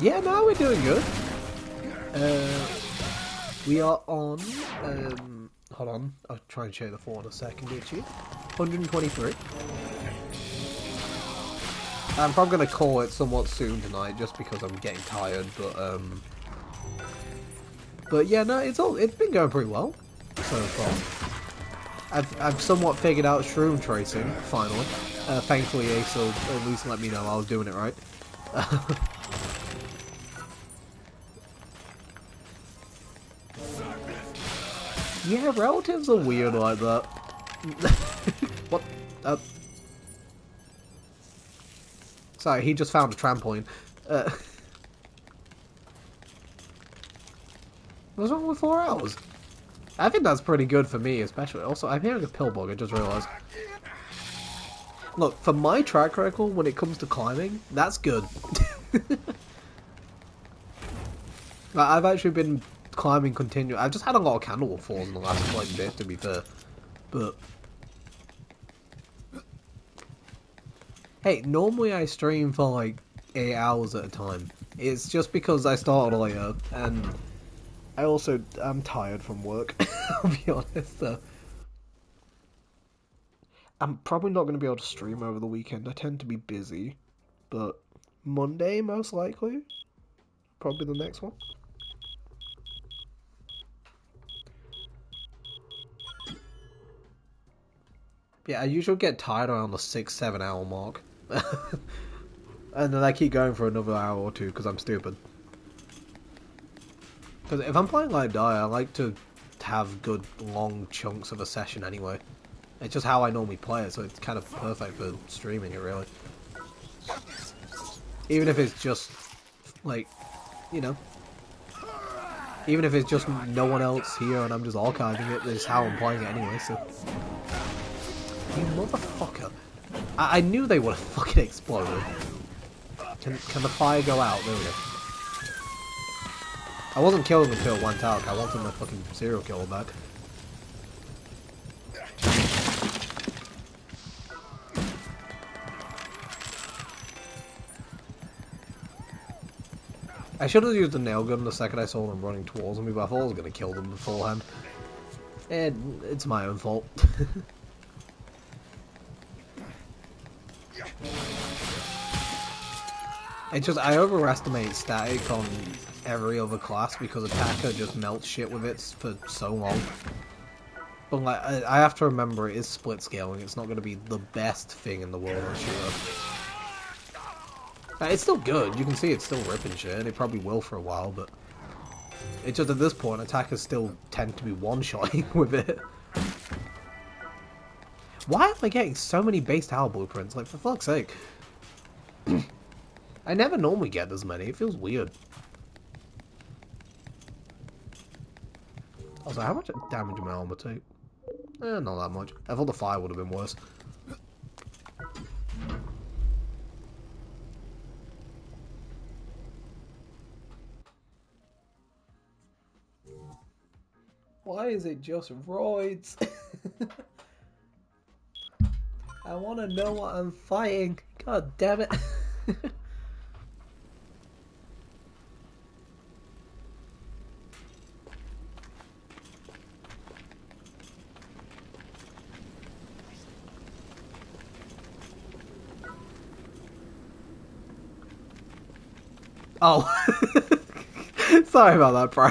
Yeah, no, we're doing good. We are on, hold on, I'll try and show you the phone in a second, Itchy. 123. I'm probably going to call it somewhat soon tonight, just because I'm getting tired, but yeah, no, it's been going pretty well so far. I've somewhat figured out shroom tracing, finally. Thankfully Ace will at least let me know I was doing it right. Yeah, relatives are weird like that. What? Sorry, he just found a trampoline. What's wrong with 4 hours? I think that's pretty good for me, especially. Also, I'm hearing a pill bug, I just realised. Look, for my track record when it comes to climbing, that's good. I've actually been climbing continually. I've just had a lot of candle falls in the last like bit, to be fair. But hey, normally I stream for like 8 hours at a time. It's just because I started later, and I'm tired from work. I'll be honest. I'm probably not going to be able to stream over the weekend. I tend to be busy, but Monday most likely, probably the next one. Yeah, I usually get tired around the 6-7 hour mark. And then I keep going for another hour or two because I'm stupid. Because if I'm playing Live Die, I like to have good long chunks of a session anyway. It's just how I normally play it, so it's kind of perfect for streaming it, really. Even if it's just, like, you know. Even if it's just no one else here and I'm just archiving it, it's how I'm playing it anyway, so. You motherfucker. I knew they would have fucking exploded. Can the fire go out? There we go. I wasn't killing them until it went out. I wanted my fucking serial killer back. I should have used a nail gun the second I saw them running towards me, but I thought I was going to kill them beforehand. And it's my own fault. It's just, I overestimate static on every other class because attacker just melts shit with it for so long. But like, I have to remember it is split scaling, it's not going to be the best thing in the world on shooter. It's still good, you can see it's still ripping shit, and it probably will for a while, but it's just at this point, attackers still tend to be one-shotting with it. Why am I getting so many base tower blueprints? Like, for fuck's sake. I never normally get this many, it feels weird. Also, how much damage am I armor take? Not that much. I thought the fire would have been worse. Why is it just roids? I want to know what I'm fighting. God damn it. Oh. Sorry about that, bro.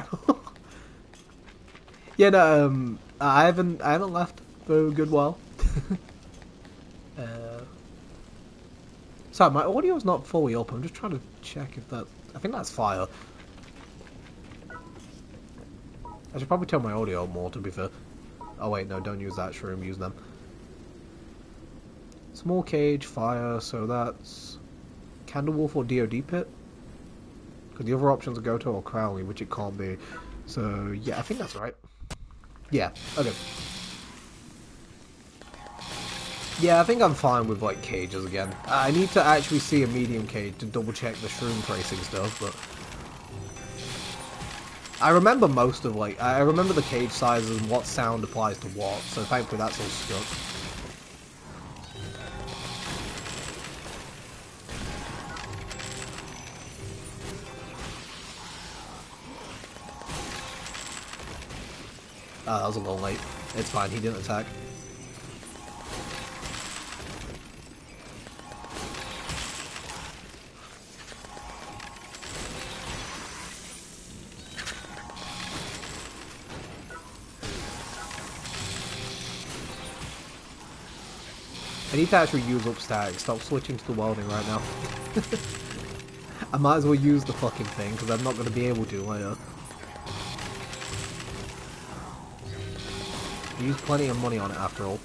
Yeah, no, I haven't left for a good while. uh, sorry, my audio's not fully up. I'm just trying to check if that. I think that's fire. I should probably turn my audio up more, to be fair. Oh wait, no, don't use that shroom. Use them. Small cage, fire. So that's Candlewolf or DoD pit. Because the other options are Goto or Crowley, which it can't be. So yeah, I think that's right. Yeah. Okay. Yeah, I think I'm fine with, like, cages again. I need to actually see a medium cage to double check the shroom tracing stuff, but... I remember most of, like, I remember the cage sizes and what sound applies to what, so thankfully that's all stuck. Ah, that was a little late. It's fine, he didn't attack. I need to actually use up static. Stop switching to the welding right now. I might as well use the fucking thing, because I'm not going to be able to later. I used plenty of money on it after all.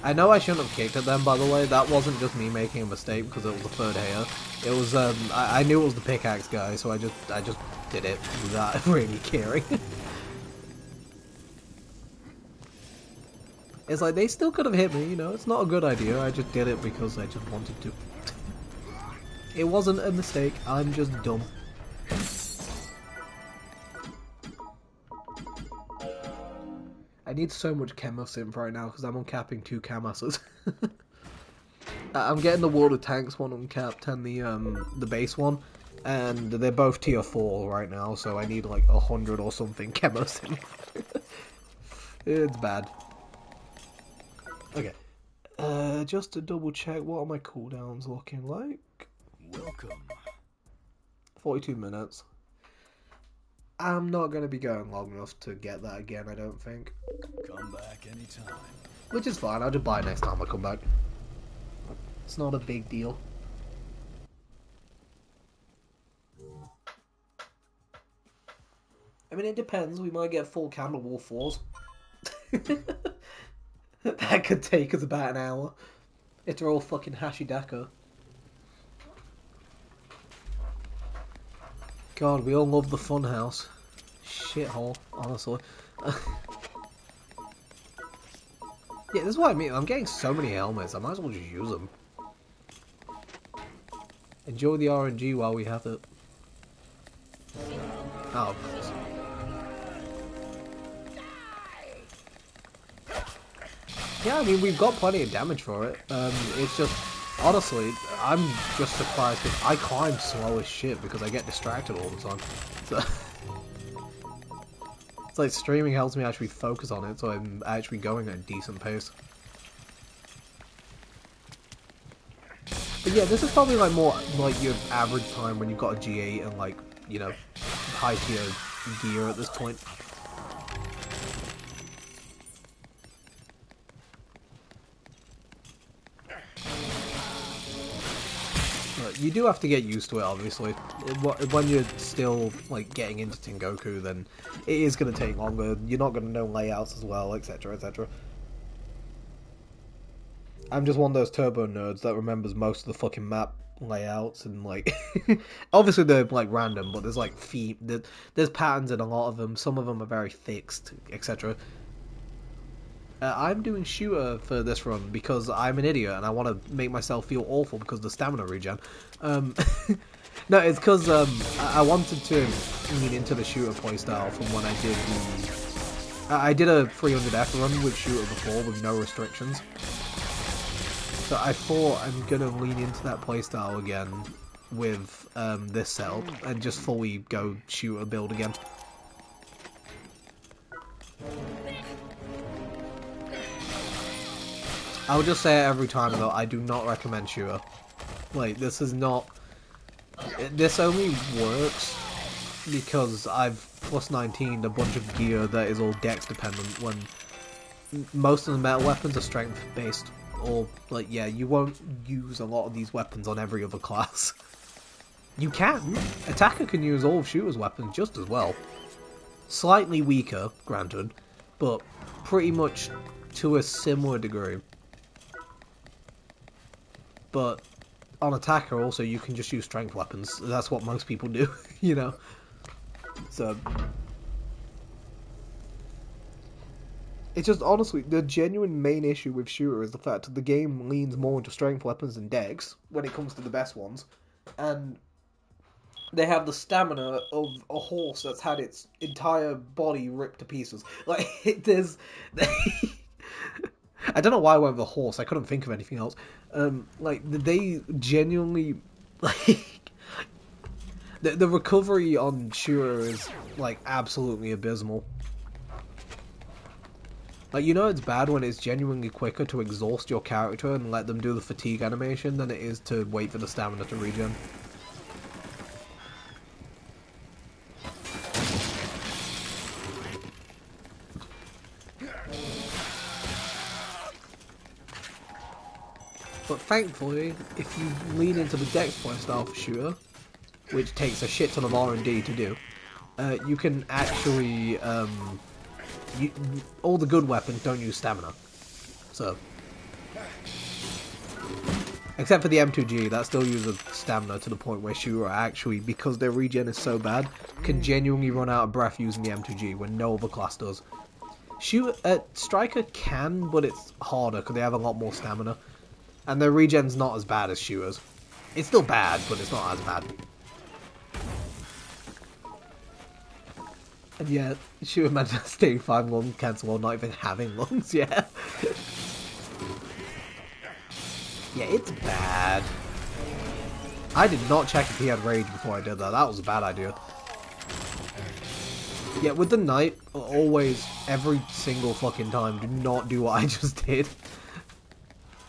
I know I shouldn't have kicked at them, by the way. That wasn't just me making a mistake because it was the third hair. It was, I knew it was the pickaxe guy, so I just did it without really caring. It's like, they still could have hit me, you know, it's not a good idea. I just did it because I just wanted to. It wasn't a mistake, I'm just dumb. I need so much Chemosimp right now because I'm uncapping 2 Camasses. I'm getting the World of Tanks one uncapped and the base one, and they're both tier 4 right now, so I need like 100 or something Chemosimp. It's bad. Okay. Just to double check, what are my cooldowns looking like? Welcome. 42 minutes. I'm not going to be going long enough to get that again, I don't think. Come back anytime. Which is fine, I'll just buy it next time I come back. It's not a big deal. I mean, it depends. We might get full Candlewolf 4s. That could take us about an hour. If they're all fucking Hashidaka. God, we all love the funhouse. Shithole, honestly. Yeah, this is what I mean. I'm getting so many helmets. I might as well just use them. Enjoy the RNG while we have it. Oh, of course. Yeah, I mean, we've got plenty of damage for it. It's just, honestly, I'm just surprised because I climb slow as shit because I get distracted all the time. So, it's like streaming helps me actually focus on it, so I'm actually going at a decent pace. But yeah, this is probably like more like your average time when you've got a G8 and like, you know, high tier gear at this point. You do have to get used to it, obviously. When you're still, like, getting into Tengoku, then it is going to take longer. You're not going to know layouts as well, etc, etc. I'm just one of those turbo nerds that remembers most of the fucking map layouts and, like... obviously they're, like, random, but there's, like, there's patterns in a lot of them. Some of them are very fixed, etc. I'm doing shooter for this run because I'm an idiot and I want to make myself feel awful because of the stamina regen. No, it's because I wanted to lean into the shooter playstyle from when I did the... I did a 300F run with shooter before with no restrictions. So I thought I'm going to lean into that playstyle again with this setup and just fully go shooter build again. I'll just say it every time though, I do not recommend shooter. Like, this is not... This only works because I've plus 19'd a bunch of gear that is all dex dependent when most of the metal weapons are strength based. Or, like, yeah, you won't use a lot of these weapons on every other class. You can. Attacker can use all of shooter's weapons just as well. Slightly weaker, granted, but pretty much to a similar degree. But on attacker also you can just use strength weapons. That's what most people do, you know. So it's just honestly the genuine main issue with shooter is the fact that the game leans more into strength weapons than dex when it comes to the best ones, and they have the stamina of a horse that's had its entire body ripped to pieces. Like, there's... I don't know why I went with a horse. I couldn't think of anything else. Like, they genuinely... Like, the recovery on shooter is, like, absolutely abysmal. Like, you know it's bad when it's genuinely quicker to exhaust your character and let them do the fatigue animation than it is to wait for the stamina to regen. But thankfully, if you lean into the dex playstyle for shooter, which takes a shit ton of R&D to do, you can actually, all the good weapons don't use stamina. So, except for the M2G, that still uses stamina to the point where shooter actually, because their regen is so bad, can genuinely run out of breath using the M2G when no other class does. Striker can, but it's harder because they have a lot more stamina. And their regen's not as bad as shooters. It's still bad, but it's not as bad. And yeah, shooter meant to stay 5 lung cancel or not even having lungs, yeah. Yeah, it's bad. I did not check if he had rage before I did that. That was a bad idea. Yeah, with the knight, always, every single fucking time, do not do what I just did.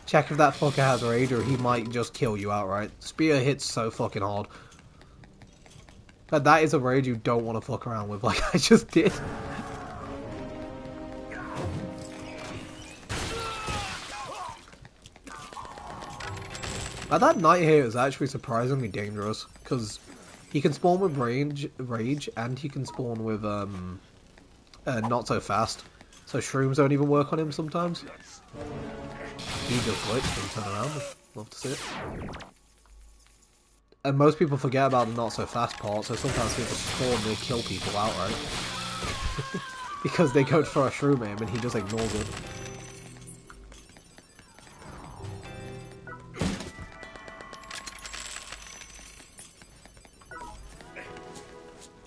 Check if that fucker has rage or he might just kill you outright. Spear hits so fucking hard. But that is a rage you don't want to fuck around with like I just did. Now, that knight here is actually surprisingly dangerous because he can spawn with rage and he can spawn with not so fast. So shrooms don't even work on him sometimes. He just glitched and turned around. Love to see it. And most people forget about the not so fast part, so sometimes people spawn and they kill people outright. Because they go for a shroom aim and he just ignores it.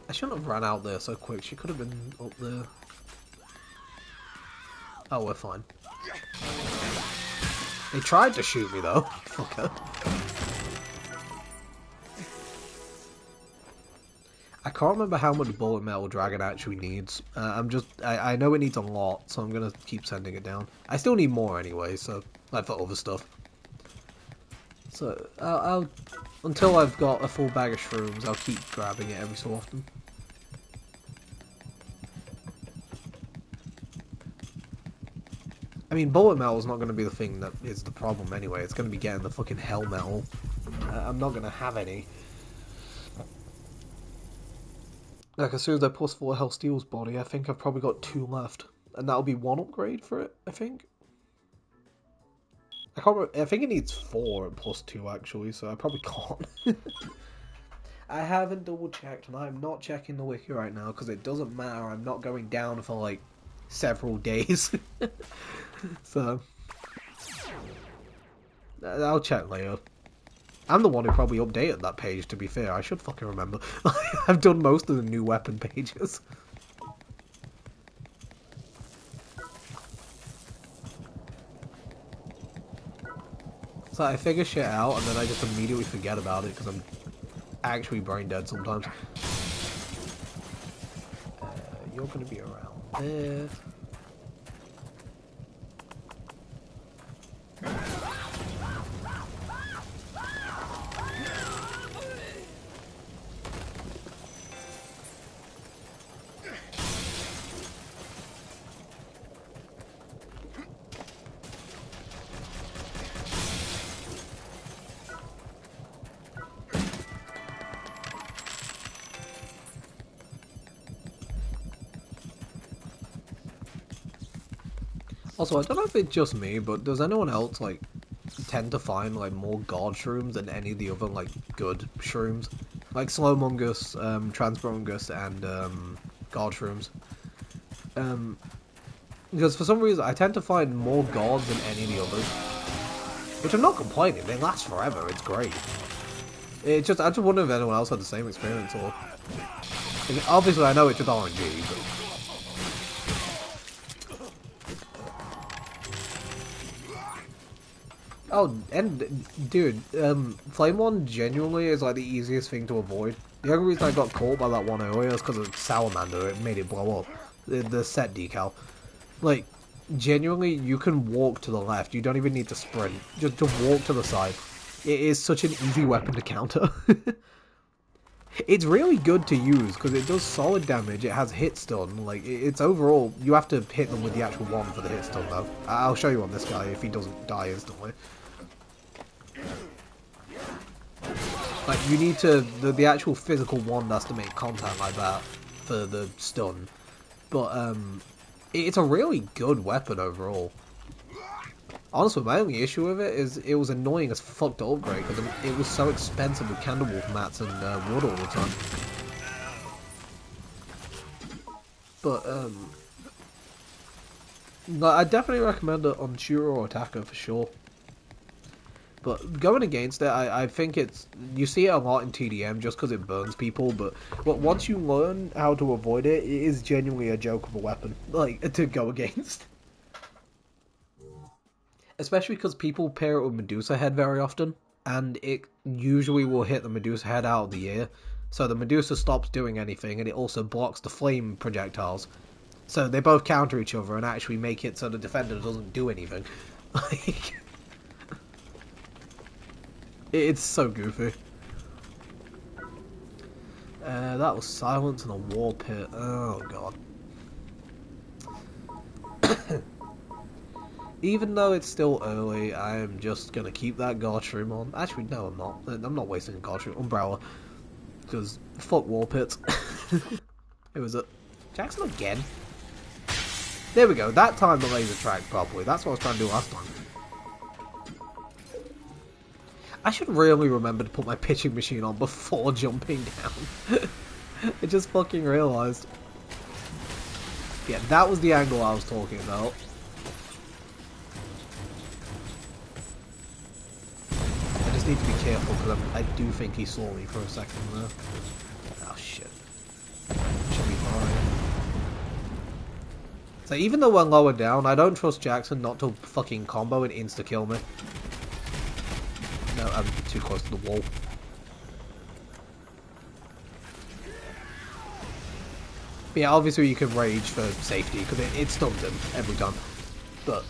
I shouldn't have ran out there so quick, she could have been up there. Oh, we're fine. They tried to shoot me though. Fucker. I can't remember how much bullet metal Dragon actually needs. I know it needs a lot, so I'm gonna keep sending it down. I still need more anyway, so like for other stuff. So I'll until I've got a full bag of shrooms, I'll keep grabbing it every so often. I mean, bullet metal is not going to be the thing that is the problem anyway. It's going to be getting the fucking hell metal. I'm not going to have any. Like, as soon as I plus 4 Hell Steel's body, I think I've probably got 2 left. And that'll be 1 upgrade for it, I think. I can't remember, I think it needs 4 and plus 2 actually, so I probably can't. I haven't double checked, and I'm not checking the wiki right now, because it doesn't matter. I'm not going down for, like, several days. So, I'll check later. I'm the one who probably updated that page, to be fair. I should fucking remember. I've done most of the new weapon pages. So I figure shit out, and then I just immediately forget about it, because I'm actually brain dead sometimes. You're gonna be around there. Also, I don't know if it's just me, but does anyone else, like, tend to find, like, more god shrooms than any of the other, like, good shrooms? Like Slowmungus, Transbrongus, and, god shrooms. Because for some reason, I tend to find more gods than any of the others. Which I'm not complaining, they last forever, it's great. I just wonder if anyone else had the same experience, or... Like, obviously, I know it's just RNG, but... Oh, and dude, Flame One genuinely is like the easiest thing to avoid. The only reason I got caught by that one earlier is because of Salamander. It made it blow up. The set decal. Like, genuinely, you can walk to the left. You don't even need to sprint. Just walk to the side. It is such an easy weapon to counter. It's really good to use because it does solid damage. It has hit stun. Like, it's overall, you have to hit them with the actual one for the hit stun though. I'll show you on this guy if he doesn't die instantly. Like, you need to, the actual physical wand has to make contact like that for the stun. But, it's a really good weapon overall. Honestly, my only issue with it is it was annoying as fuck to upgrade because it was so expensive with Candlewolf mats and wood all the time. But, I definitely recommend it on shooter or attacker for sure. But going against it, I think it's... You see it a lot in TDM just because it burns people, but once you learn how to avoid it, it is genuinely a joke of a weapon, like, to go against. Especially because people pair it with Medusa Head very often, and it usually will hit the Medusa Head out of the air. So the Medusa stops doing anything, and it also blocks the flame projectiles. So they both counter each other and actually make it so the defender doesn't do anything. Like... It's so goofy. That was silence in a war pit. Oh god. Even though it's still early, I am just gonna keep that guard shroom on. Actually, no, I'm not. I'm not wasting a guard shroom. Umbrella. Because, fuck war pits. Who was it? Jackson again? There we go. That time the laser tracked properly. That's what I was trying to do last time. I should really remember to put my pitching machine on before jumping down. I just fucking realised. Yeah, that was the angle I was talking about. I just need to be careful because I do think he saw me for a second there. Oh shit. Should be fine. So even though we're lower down, I don't trust Jackson not to fucking combo and insta-kill me. No, I'm too close to the wall. But yeah, obviously you can rage for safety, because it stuns him every time. But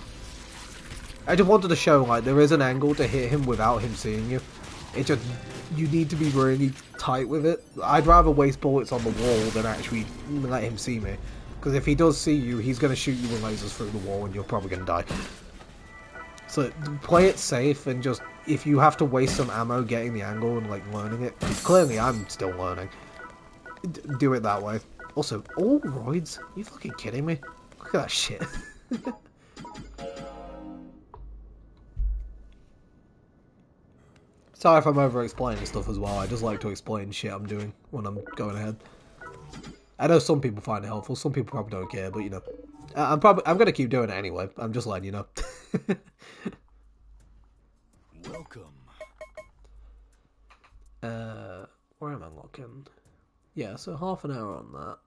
I just wanted to show, like, there is an angle to hit him without him seeing you. It just, you need to be really tight with it. I'd rather waste bullets on the wall than actually let him see me. Because if he does see you, he's going to shoot you with lasers through the wall and you're probably going to die. So play it safe and just, if you have to waste some ammo getting the angle and like learning it, because clearly I'm still learning, do it that way. Also, all roids? Are you fucking kidding me? Look at that shit. Sorry if I'm over explaining stuff as well, I just like to explain shit I'm doing when I'm going ahead. I know some people find it helpful, some people probably don't care, but you know. I'm gonna keep doing it anyway, I'm just letting you know. Welcome. Where am I looking? Yeah, so half an hour on that.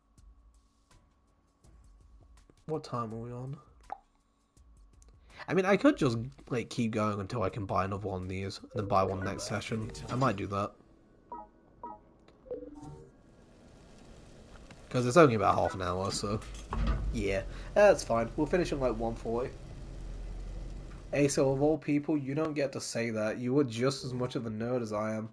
What time are we on? I mean, I could just like keep going until I can buy another one of these, and then buy one next session. I might do that. Because it's only about half an hour, so... Yeah, that's fine. We'll finish in like 1:40. Hey, so of all people, you don't get to say that. You were just as much of a nerd as I am.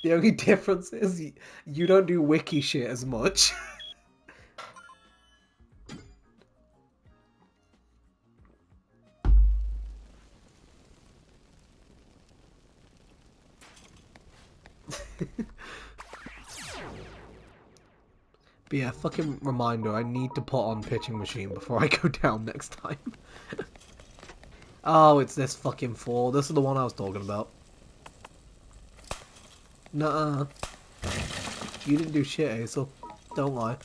The only difference is you don't do wiki shit as much. But yeah, fucking reminder, I need to put on Pitching Machine before I go down next time. Oh, it's this fucking floor. This is the one I was talking about. Nuh-uh. You didn't do shit, Hazel. Don't lie.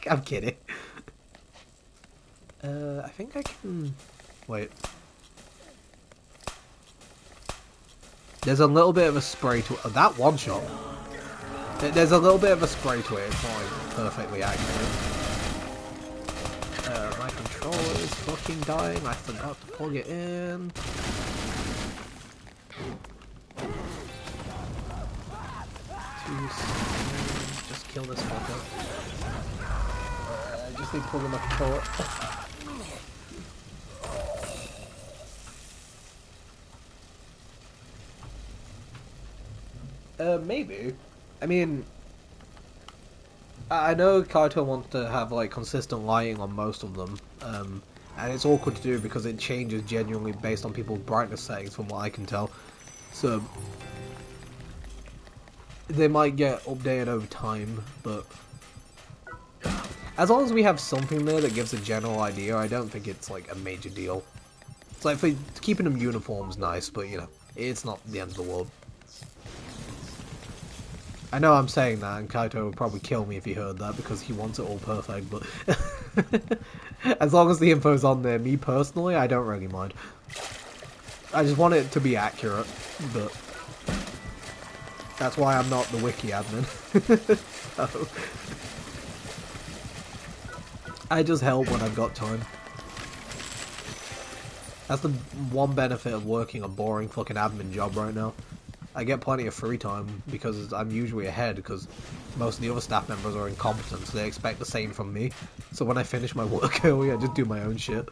I'm kidding. I think I can... Wait. There's a little bit of a spray to it. Oh, that one shot. There's a little bit of a spray to it. It's not like perfectly accurate. My controller is fucking dying. I forgot to plug it in. Just kill this fucker. I just need to plug in my controller. Maybe. I mean, I know Kaito wants to have like consistent lighting on most of them, and it's awkward to do because it changes genuinely based on people's brightness settings, from what I can tell. So they might get updated over time, but as long as we have something there that gives a general idea, I don't think it's like a major deal. It's like for keeping them uniforms nice, but you know, it's not the end of the world. I know I'm saying that, and Kaito would probably kill me if he heard that, because he wants it all perfect, but... as long as the info's on there, me personally, I don't really mind. I just want it to be accurate, but... That's why I'm not the wiki admin. So... I just help when I've got time. That's the one benefit of working a boring fucking admin job right now. I get plenty of free time because I'm usually ahead because most of the other staff members are incompetent, so they expect the same from me. So when I finish my work early, I just do my own shit.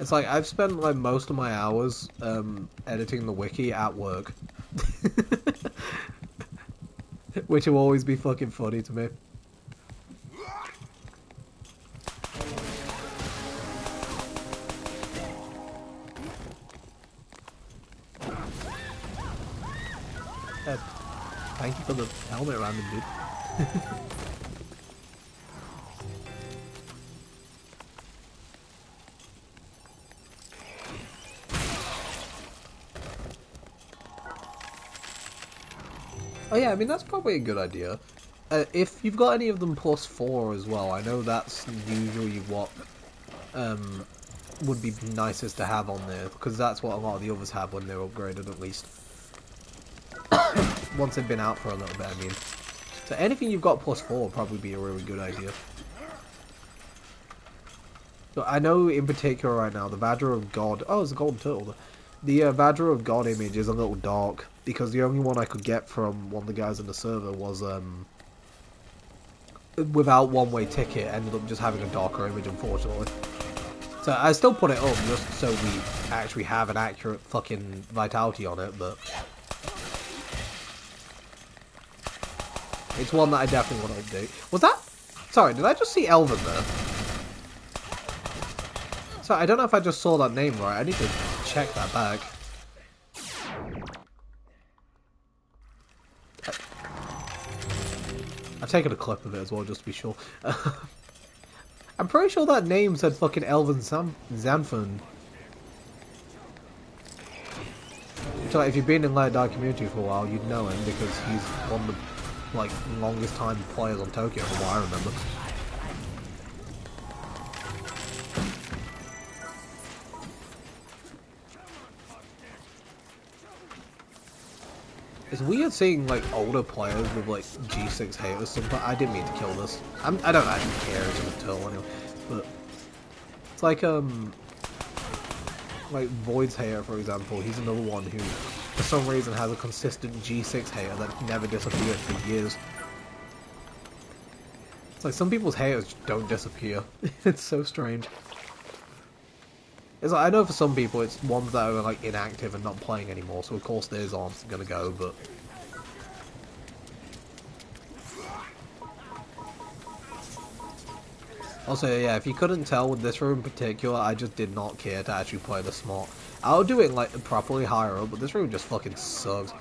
It's like I've spent like most of my hours editing the wiki at work. Which will always be fucking funny to me. Thank you for the helmet random, dude. Oh yeah, I mean, that's probably a good idea. If you've got any of them +4 as well, I know that's usually what would be nicest to have on there, because that's what a lot of the others have when they're upgraded, at least. Once they've been out for a little bit, I mean. So anything you've got +4 would probably be a really good idea. But I know in particular right now, the Vadra of God... Oh, it's a golden turtle. The Vadra of God image is a little dark, because the only one I could get from one of the guys in the server was, without one-way ticket, ended up just having a darker image, unfortunately. So I still put it up just so we actually have an accurate fucking vitality on it, but... It's one that I definitely want to update. Was that... Sorry, did I just see Elven there? Sorry, I don't know if I just saw that name right. I need to check that back. I've taken a clip of it as well, just to be sure. I'm pretty sure that name said fucking Elven Zanfern. So like, if you've been in Let It Die community for a while, you'd know him because he's one of the like longest time players on Tokyo from what I remember. It's weird seeing like older players with like G6 haters. Sometimes I didn't mean to kill this. I don't actually care as a turtle anyway, but it's like Void's hater, for example. He's another one who, for some reason, has a consistent G6 hater that never disappeared for years. It's like some people's haters don't disappear. It's so strange. It's like, I know for some people it's ones that are like inactive and not playing anymore, so of course theirs aren't gonna go, but also, yeah, if you couldn't tell with this room in particular, I just did not care to actually play the smart. I'll do it like properly higher up, but this room just fucking sucks.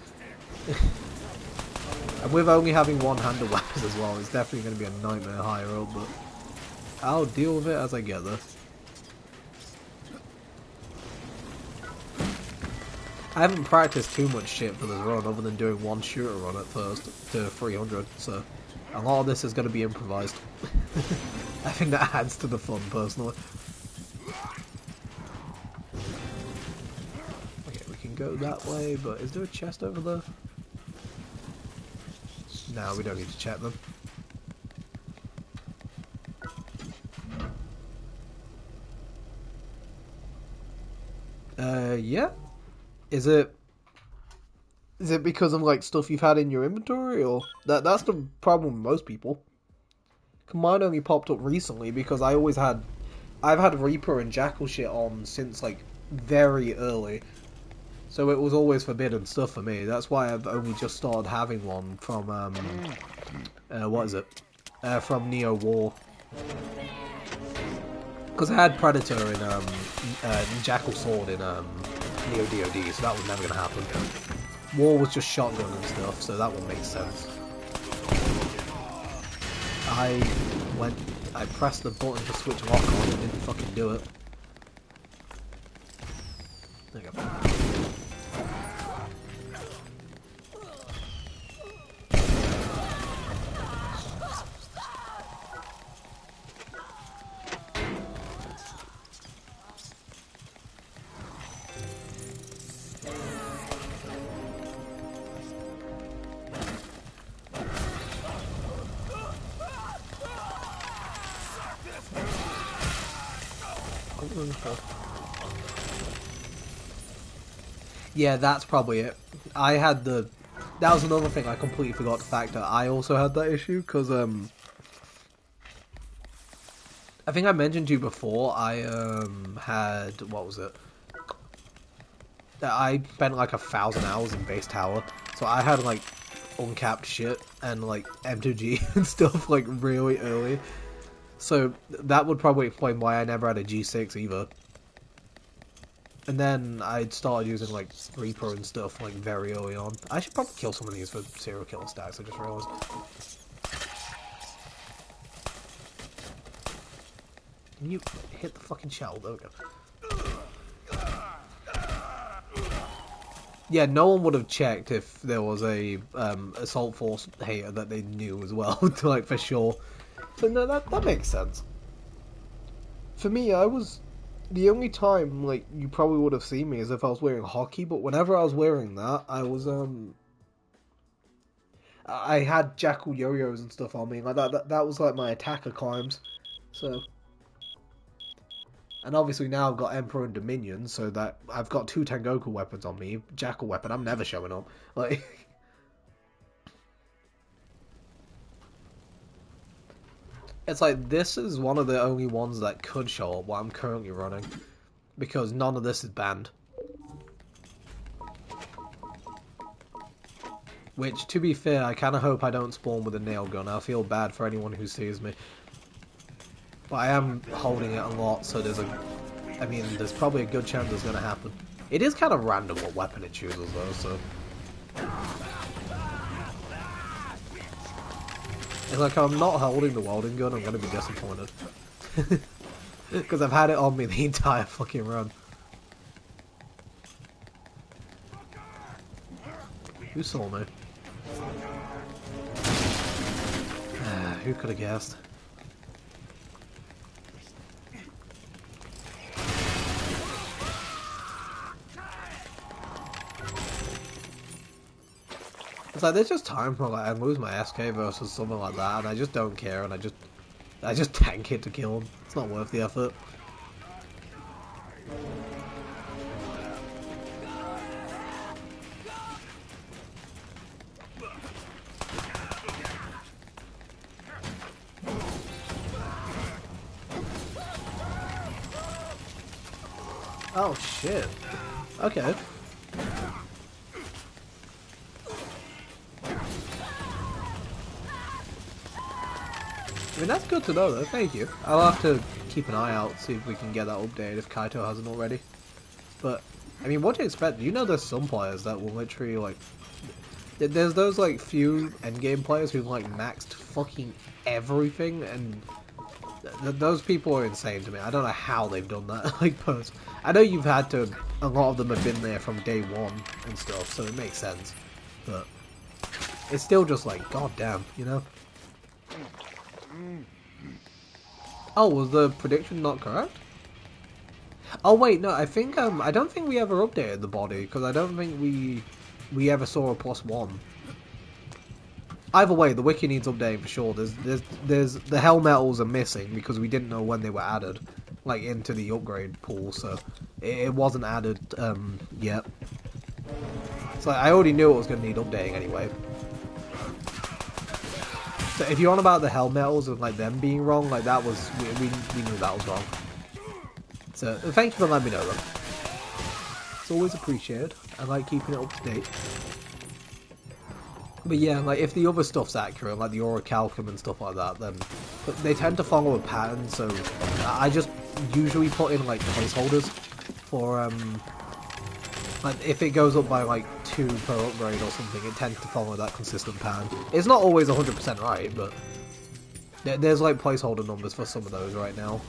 And with only having one-handed weapons as well, it's definitely going to be a nightmare higher up, but I'll deal with it as I get there. I haven't practiced too much shit for this run other than doing one shooter run at first to 300, so a lot of this is going to be improvised. I think that adds to the fun, personally. Okay, we can go that way, but is there a chest over there? No, we don't need to check them. Yeah? Is it because of like stuff you've had in your inventory, or that's the problem with most people? Mine only popped up recently because I've had Reaper and Jackal shit on since like very early, so it was always forbidden stuff for me. That's why I've only just started having one from what is it? From Neo War, because I had Predator in Jackal Sword in Neo DoD, so that was never gonna happen. War was just shotgun and stuff, so that one makes sense. I pressed the button to switch lock on and didn't fucking do it. There you go. Yeah, that's probably it. That was another thing I completely forgot to factor. I also had that issue, because, I think I mentioned to you before, I, had, what was it? I spent like 1,000 hours in base tower, so I had, like, uncapped shit, and, like, M2G and stuff, like, really early. So, that would probably explain why I never had a G6 either. And then I'd started using like Reaper and stuff like very early on. I should probably kill some of these for serial killer stacks, I just realized. Can you hit the fucking shell? There we go. Yeah, no one would have checked if there was a assault force hater that they knew as well, to like for sure. So no, that makes sense. For me, the only time, like, you probably would have seen me is if I was wearing hockey, but whenever I was wearing that, I was, I had Jackal yo-yos and stuff on me, like, that was, like, my attacker climbs, so... And obviously now I've got Emperor and Dominion, so that I've got 2 Tengoku weapons on me, Jackal weapon, I'm never showing up, like... It's like, this is one of the only ones that could show up while I'm currently running. Because none of this is banned. Which, to be fair, I kind of hope I don't spawn with a nail gun. I feel bad for anyone who sees me. But I am holding it a lot, so there's probably a good chance it's going to happen. It is kind of random what weapon it chooses, though, so... It's like, if I'm not holding the welding gun, I'm going to be disappointed. Because I've had it on me the entire fucking run. Who saw me? Who could have guessed? It's like there's just time for like I lose my SK versus something like that, and I just don't care, and I just tank it to kill him. It's not worth the effort. Oh shit. Okay. I mean, that's good to know though, thank you. I'll have to keep an eye out, see if we can get that updated if Kaito hasn't already. But, I mean, what do you expect? You know there's some players that will literally, like... There's those, like, few endgame players who've, like, maxed fucking everything, and... Those people are insane to me. I don't know how they've done that, like, I know you've had to... A lot of them have been there from day one and stuff, so it makes sense. But... It's still just like, goddamn, you know? Oh, was the prediction not correct? Oh wait, no, I think I don't think we ever updated the body because I don't think we ever saw a +1. Either way, the wiki needs updating for sure. There's the hell metals are missing because we didn't know when they were added, like into the upgrade pool, so it wasn't added yet. So I already knew it was going to need updating anyway. So if you're on about the hell metals and like them being wrong, like that was we knew that was wrong. So thank you for letting me know that. It's always appreciated. I like keeping it up to date. But yeah, like if the other stuff's accurate, like the orichalcum and stuff like that, then they tend to follow a pattern. So I just usually put in like placeholders for like if it goes up by like 2 per upgrade or something, it tends to follow that consistent pattern. It's not always 100% right, but there's like placeholder numbers for some of those right now.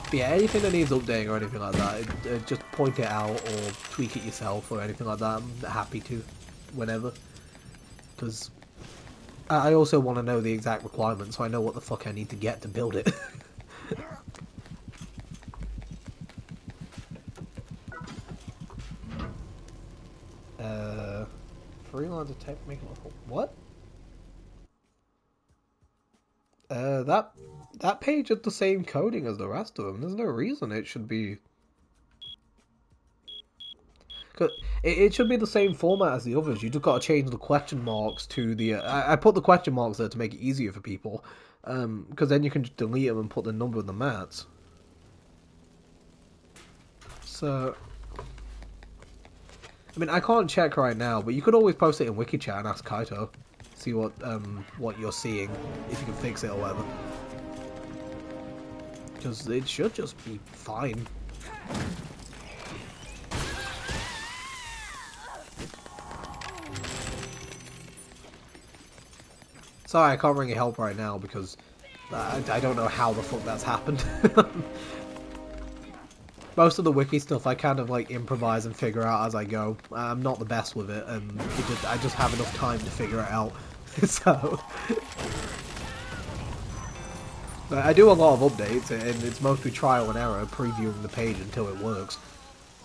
But yeah, anything that needs updating or anything like that, just point it out or tweak it yourself or anything like that. I'm happy to, whenever. Because I also want to know the exact requirements so I know what the fuck I need to get to build it. 3 lines of text making what? That page is the same coding as the rest of them. There's no reason it should be. Cause it should be the same format as the others. You just got to change the question marks to the. I put the question marks there to make it easier for people, because then you can just delete them and put the number of the mats. So, I mean, I can't check right now, but you could always post it in WikiChat and ask Kaito, see what you're seeing, if you can fix it or whatever. Because it should just be fine. Sorry, I can't bring you help right now because I don't know how the fuck that's happened. Most of the wiki stuff I kind of like improvise and figure out as I go. I'm not the best with it, and I just have enough time to figure it out. So I do a lot of updates, and it's mostly trial and error, previewing the page until it works,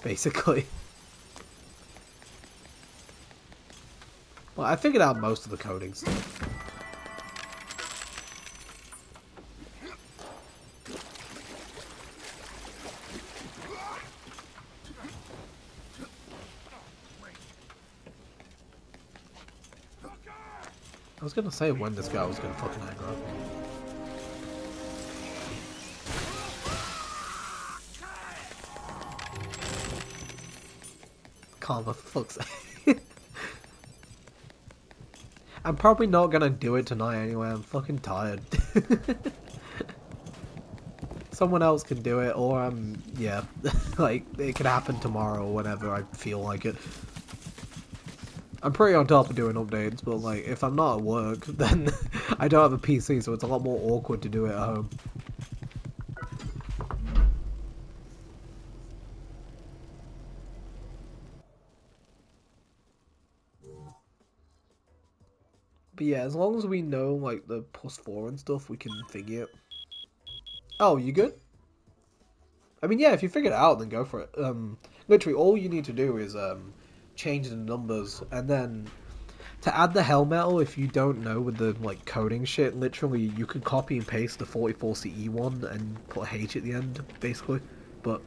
basically. Well, I figured out most of the coding stuff. I was gonna say when this guy was gonna fucking hang up. Karma, for fuck's sake. I'm probably not gonna do it tonight anyway, I'm fucking tired. Someone else can do it, or yeah, like, it can happen tomorrow or whenever I feel like it. I'm pretty on top of doing updates, but like if I'm not at work, then I don't have a PC, so it's a lot more awkward to do it at home. But yeah, as long as we know like the +4 and stuff, we can figure it. Oh, you good? I mean, yeah, if you figure it out, then go for it. Literally, all you need to do is change the numbers, and then to add the hell metal, if you don't know with the like coding shit, literally you could copy and paste the 44CE one and put H at the end, basically. But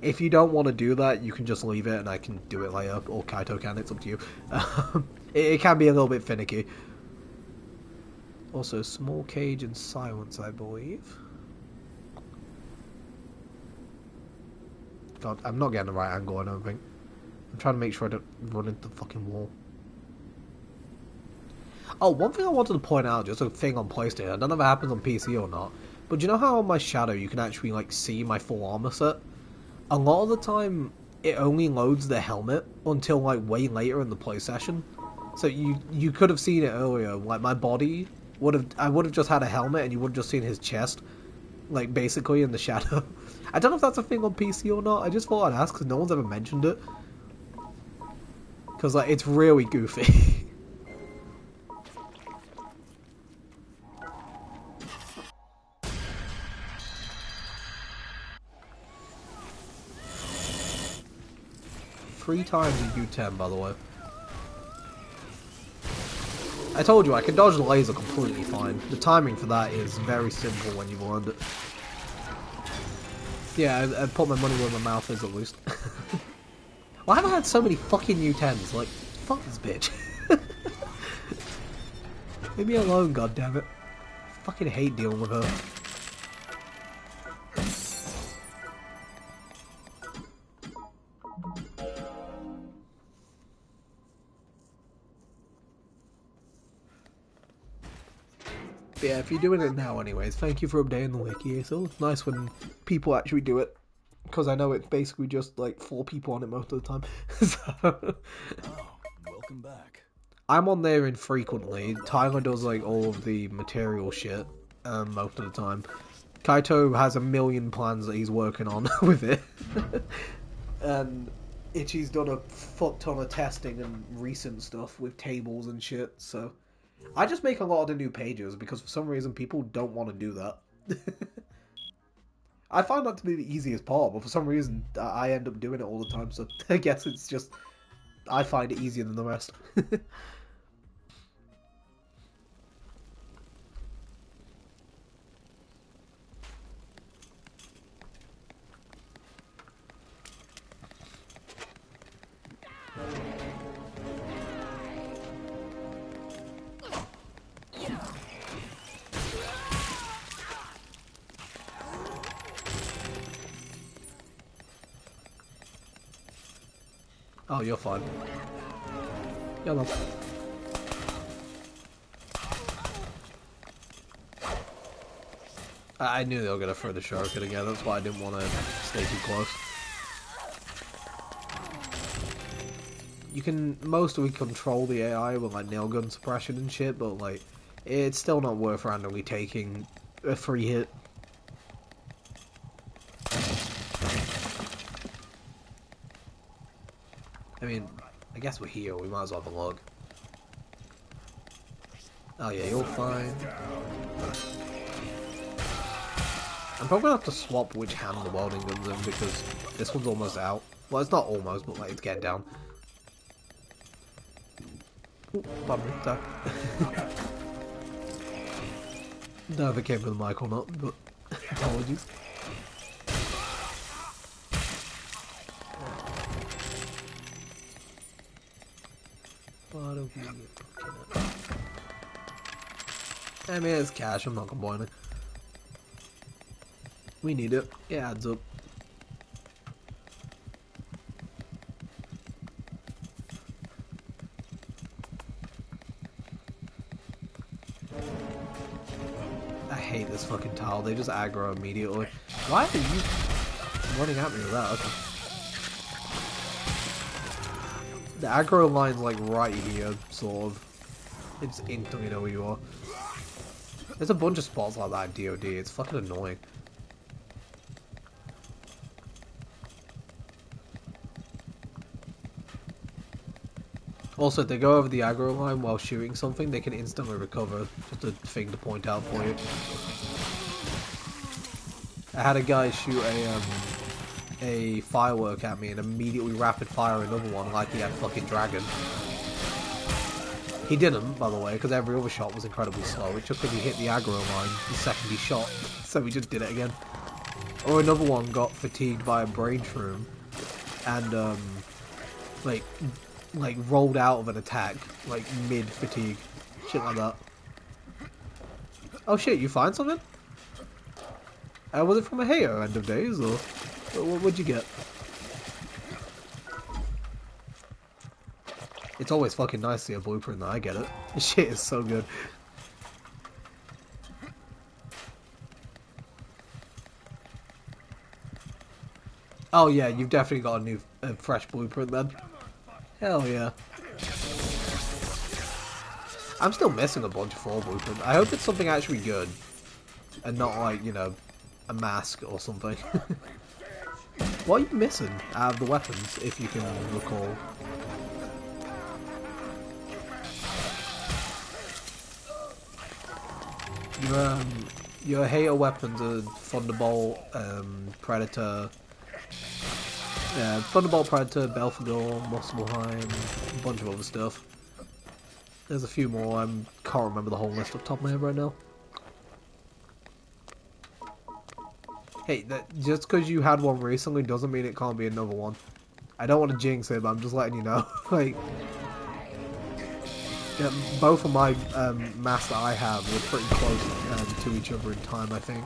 if you don't want to do that, you can just leave it, and I can do it later, or Kaito can. It's up to you. It can be a little bit finicky. Also, small cage and silence, I believe. God, I'm not getting the right angle, I don't think. I'm trying to make sure I don't run into the fucking wall. Oh, one thing I wanted to point out, just a thing on PlayStation, I don't know if it happens on PC or not, but do you know how on my shadow you can actually like see my full armor set? A lot of the time, it only loads the helmet until like way later in the play session. So you could have seen it earlier, like my body I would have just had a helmet and you would have just seen his chest, like basically in the shadow. I don't know if that's a thing on PC or not. I just thought I'd ask because no one's ever mentioned it. Because like it's really goofy. Three times a U10, by the way. I told you I can dodge the laser completely fine. The timing for that is very simple when you've learned it. Yeah, I put my money where my mouth is at least. Why have I had so many fucking U10s? Like, fuck this bitch. Leave me alone, goddammit. I fucking hate dealing with her. But yeah, if you're doing it now anyways, thank you for updating the wiki. It's always nice when people actually do it. Because I know it's basically just like 4 people on it most of the time. So, Oh, welcome back. I'm on there infrequently. Tyler does like all of the material shit most of the time. Kaito has a million plans that he's working on with it. And Ichi's done a fuck ton of testing and recent stuff with tables and shit, so I just make a lot of the new pages because for some reason people don't want to do that. I find that to be the easiest part, but for some reason I end up doing it all the time, so I guess it's just I find it easier than the rest. Oh, you're fine. Yellow. I knew they were going to throw the shuriken again, that's why I didn't want to stay too close. You can mostly control the AI with like nail gun suppression and shit, but like it's still not worth randomly taking a free hit. I mean, I guess we're here, we might as well have a log. Oh yeah, you're fine. I'm probably gonna have to swap which hand the welding gun's in because this one's almost out. Well, it's not almost, but like it's getting down. Ooh, pardon me, sorry. Don't know if it came with the mic or not, but apologies. What are we looking at? I mean, it's cash, I'm not complaining. We need it. It adds up. I hate this fucking towel. They just aggro immediately. Why are you running at me with that? Okay. The aggro line's like right here, sort of. It's instantly know where you are. There's a bunch of spots like that in DoD. It's fucking annoying. Also, if they go over the aggro line while shooting something, they can instantly recover. Just a thing to point out for you. I had a guy shoot a firework at me and immediately rapid fire another one like he had fucking dragon. He didn't, by the way, because every other shot was incredibly slow. It's just because he hit the aggro line the second he shot, so he just did it again. Or another one got fatigued by a brain shroom and like rolled out of an attack, like mid fatigue, shit like that. Oh shit, you find something? Was it from a Heyo end of days or what'd you get? It's always fucking nice to see a blueprint though, I get it. This shit is so good. Oh yeah, you've definitely got a fresh blueprint then. Hell yeah. I'm still missing a bunch of 4 blueprints. I hope it's something actually good. And not like, you know, a mask or something. What are you missing out of the weapons, if you can recall? Your hater weapons are Thunderbolt, Predator, Thunderbolt, Predator, Belfagor, Muspelheim, a bunch of other stuff. There's a few more, I can't remember the whole list off the top of my head right now. Hey, just because you had one recently doesn't mean it can't be another one. I don't want to jinx it, but I'm just letting you know. Like, yeah, both of my masks that I have were pretty close to each other in time, I think.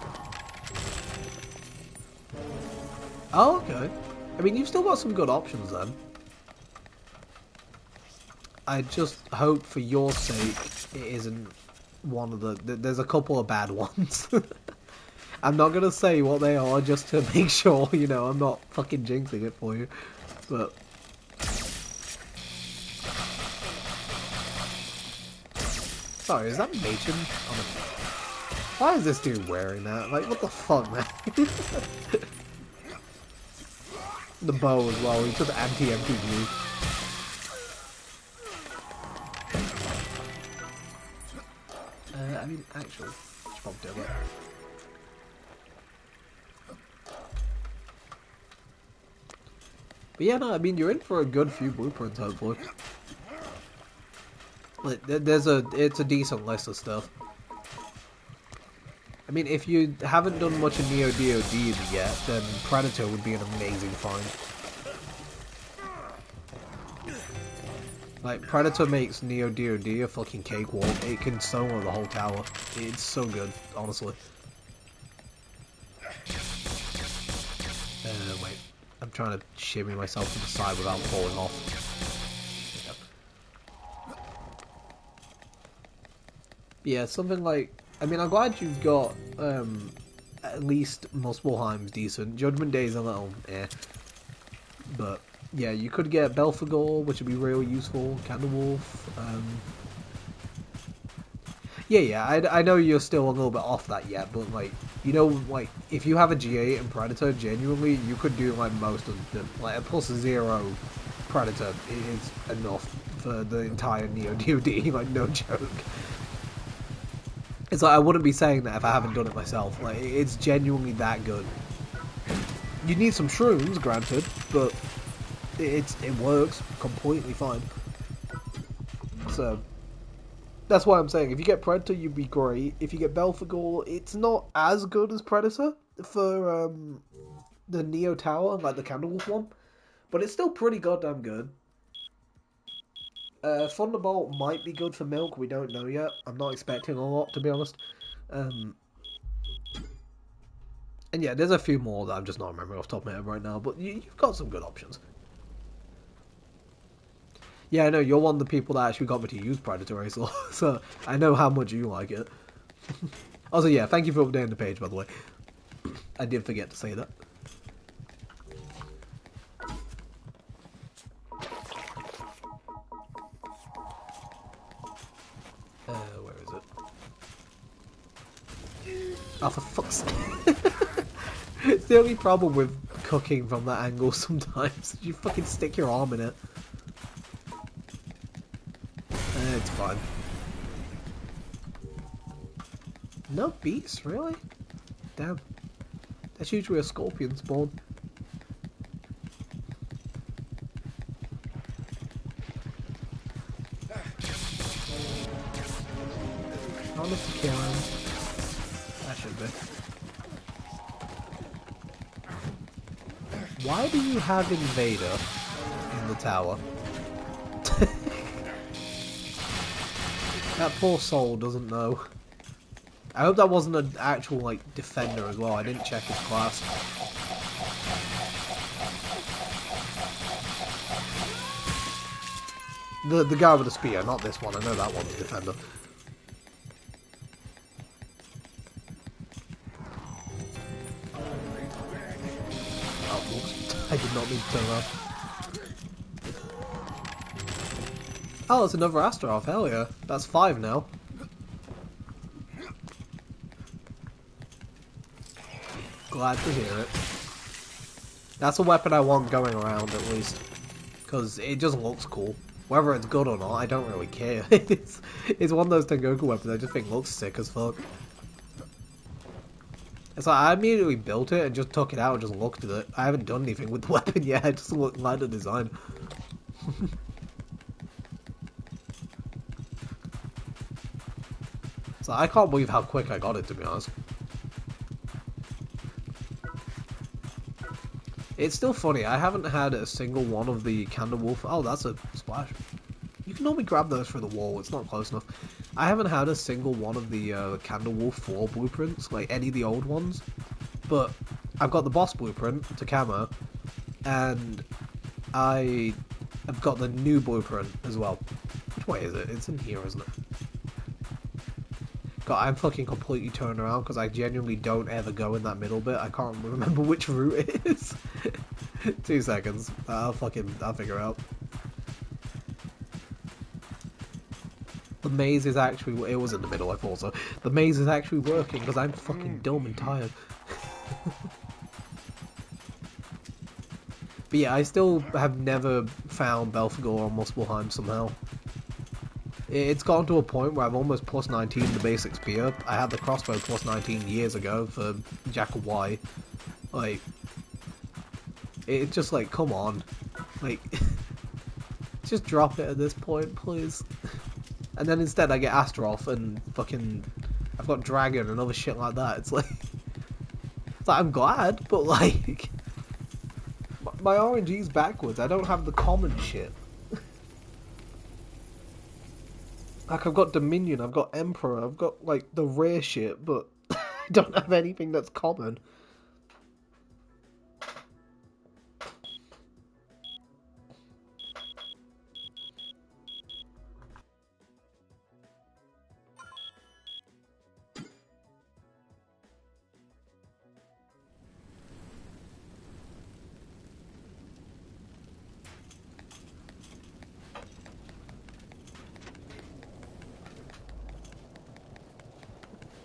Oh, okay. I mean, you've still got some good options then. I just hope for your sake it isn't one of the... There's a couple of bad ones. I'm not going to say what they are just to make sure, you know, I'm not fucking jinxing it for you. But... Sorry, is that Machen? Why is this dude wearing that? Like, what the fuck, man? The bow as well, he's just anti-MPG. I mean, actually, should probably do that. But yeah, no, I mean, you're in for a good few blueprints, hopefully. Like, it's a decent list of stuff. I mean, if you haven't done much of Neo DoD yet, then Predator would be an amazing find. Like, Predator makes Neo DoD a fucking cakewalk. It can solo the whole tower. It's so good, honestly. Wait. I'm trying to shimmy myself to the side without falling off. Yeah, something like... I mean, I'm glad you've got, at least Muspelheim's decent. Judgment Day's a little eh. But, yeah, you could get Belfagor, which would be really useful. Candlewolf. Yeah, I know you're still a little bit off that yet, but, like, you know, like, if you have a G8 and Predator, genuinely, you could do, like, most of the, like, a +0 Predator is enough for the entire Neo DoD, like, no joke. It's like, I wouldn't be saying that if I haven't done it myself. Like, it's genuinely that good. You need some shrooms, granted, but it works completely fine. So, that's why I'm saying, if you get Predator, you'd be great. If you get Belfagor, it's not as good as Predator for the Neo Tower, like the Candlewolf one, but it's still pretty goddamn good. Thunderbolt might be good for Milk, we don't know yet. I'm not expecting a lot, to be honest. And yeah, there's a few more that I'm just not remembering off the top of my head right now, but you've got some good options. Yeah, I know, you're one of the people that actually got me to use Predator Ace, so I know how much you like it. Also, yeah, thank you for updating the page, by the way. I did forget to say that. Oh, for fuck's sake. It's the only problem with cooking from that angle sometimes. You fucking stick your arm in it. It's fine. No beasts, really? Damn. That's usually a scorpion spawn. Not enough to kill him. That should be. Why do you have Invader in the tower? That poor soul doesn't know. I hope that wasn't an actual, like, defender as well. I didn't check his class. The guy with the spear, not this one. I know that one's a defender. Oh, whoops. I did not mean to turn around. Oh, it's another Astaroth. Hell yeah. That's 5 now. Glad to hear it. That's a weapon I want going around, at least. Because it just looks cool. Whether it's good or not, I don't really care. It's one of those Tengoku weapons I just think looks sick as fuck. It's like, I immediately built it and just took it out and just looked at it. I haven't done anything with the weapon yet, I just like the design. So I can't believe how quick I got it, to be honest. It's still funny, I haven't had a single one of the Candle Wolf... Oh, that's a splash. You can normally grab those through the wall, it's not close enough. I haven't had a single one of the Candle Wolf 4 blueprints, like any of the old ones. But I've got the boss blueprint to camo, and I've got the new blueprint as well. Which way is it? It's in here, isn't it? God, I'm fucking completely turned around because I genuinely don't ever go in that middle bit. I can't remember which route it is. 2 seconds. I'll figure out. The maze is actually... It was in the middle, I thought so. The maze is actually working because I'm fucking dumb and tired. But yeah, I still have never found Belphegor or Muspelheim somehow. It's gotten to a point where I've almost plus 19 the basic spear. I had the crossbow plus 19 years ago for Jack of Y. Like, it's just like, come on. Like, just drop it at this point, please. And then instead I get Astaroth and fucking... I've got Dragon and other shit like that. It's like I'm glad, but like... My RNG's backwards. I don't have the common shit. Like, I've got Dominion, I've got Emperor, I've got, like, the rare shit, but I don't have anything that's common.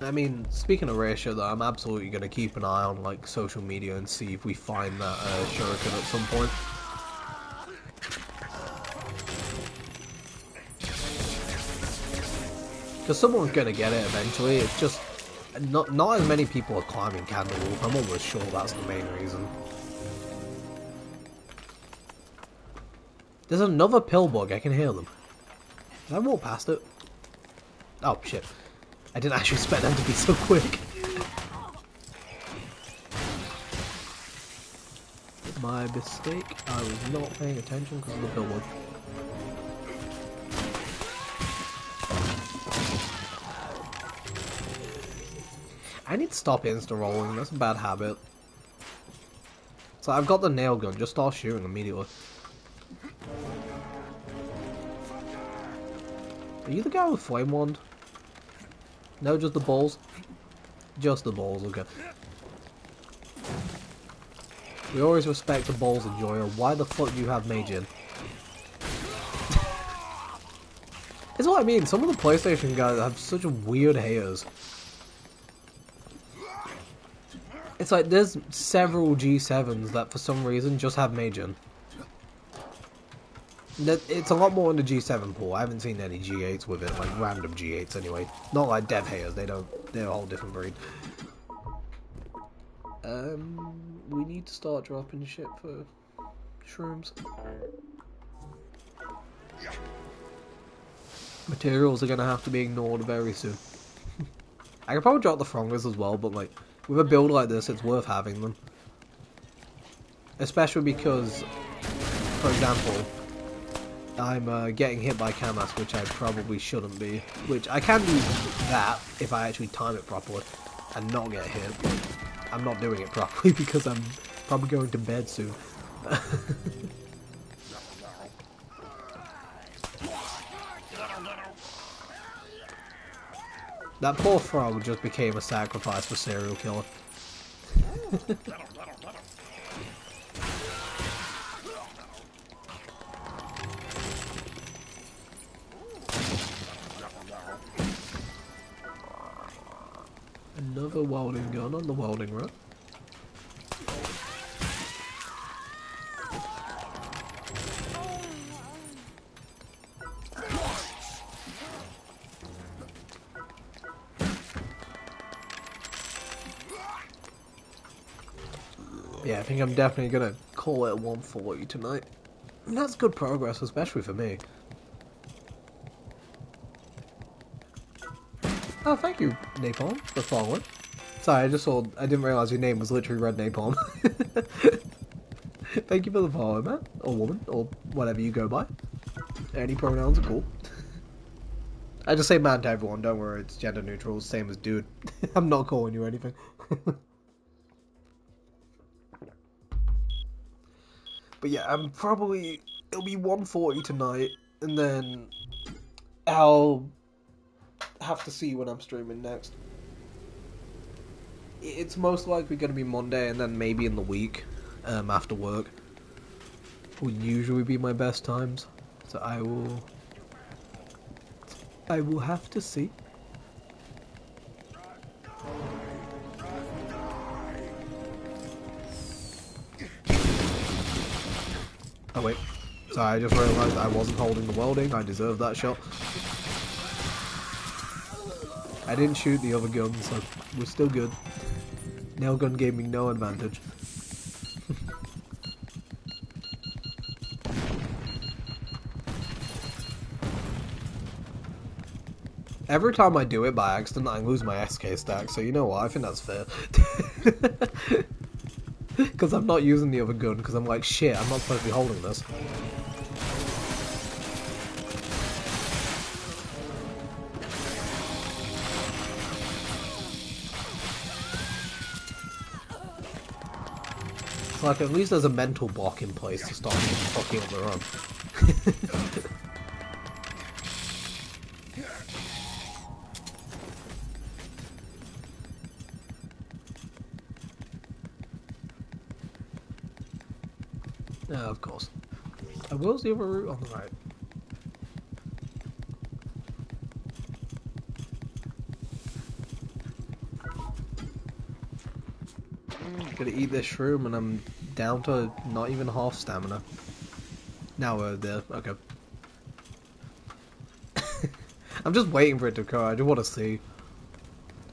I mean, speaking of rare shit, though, I'm absolutely going to keep an eye on, like, social media and see if we find that shuriken at some point. Because someone's going to get it eventually, it's just... Not as many people are climbing Candle Wolf, I'm almost sure that's the main reason. There's another pill bug, I can hear them. Did I walk past it? Oh, shit. I didn't actually expect them to be so quick. My mistake. I was not paying attention because of the billboard. I need to stop insta-rolling. That's a bad habit. So I've got the nail gun. Just start shooting immediately. Are you the guy with flame wand? No, just the balls? Just the balls, okay. We always respect the balls enjoyer. Why the fuck do you have Majin? That's what I mean, some of the PlayStation guys have such weird haters. It's like there's several G7s that for some reason just have Magen. It's a lot more in the G7 pool. I haven't seen any G8s with it, like random G8s anyway. Not like Dev Haters, they're a whole different breed. We need to start dropping shit for shrooms. Materials are gonna have to be ignored very soon. I could probably drop the Frongers as well, but like, with a build like this, it's worth having them. Especially because, for example, I'm getting hit by Camas, which I probably shouldn't be. Which, I can do that if I actually time it properly and not get hit. But I'm not doing it properly because I'm probably going to bed soon. That poor frog just became a sacrifice for serial killer. Another welding gun on the welding run. Yeah, I think I'm definitely gonna call it 140 tonight. And that's good progress, especially for me. Oh, thank you, Napalm, for following. Sorry, I didn't realise your name was literally Red Napalm. Thank you for the follow, man. Or woman, or whatever you go by. Any pronouns are cool. I just say man to everyone, don't worry, it's gender neutral, same as dude. I'm not calling you anything. But yeah, it'll be 140 tonight, and then I'll have to see when I'm streaming next. It's most likely going to be Monday, and then maybe in the week, after work. Will usually be my best times, so I will have to see. Oh wait, sorry, I just realised I wasn't holding the welding, I deserved that shot. I didn't shoot the other gun, so we're still good. Nail gun gave me no advantage. Every time I do it by accident, I lose my SK stack, so you know what, I think that's fair. Because I'm not using the other gun, because I'm like, shit, I'm not supposed to be holding this. It's like, at least there's a mental block in place to stop me fucking on the run. Yeah, of course. Where's the other route on the right? Gonna eat this shroom and I'm down to not even half stamina. Now we're there, okay. I'm just waiting for it to occur, I just want to see.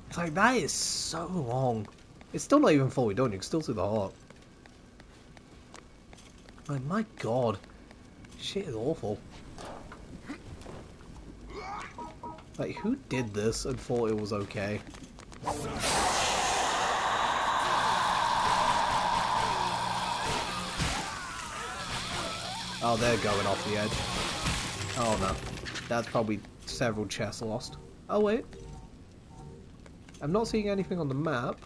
It's like, that is so long. It's still not even fully done, you can still see the heart. Like, my god. Shit is awful. Like, who did this and thought it was okay? Oh, they're going off the edge. Oh no. That's probably several chests lost. Oh wait. I'm not seeing anything on the map.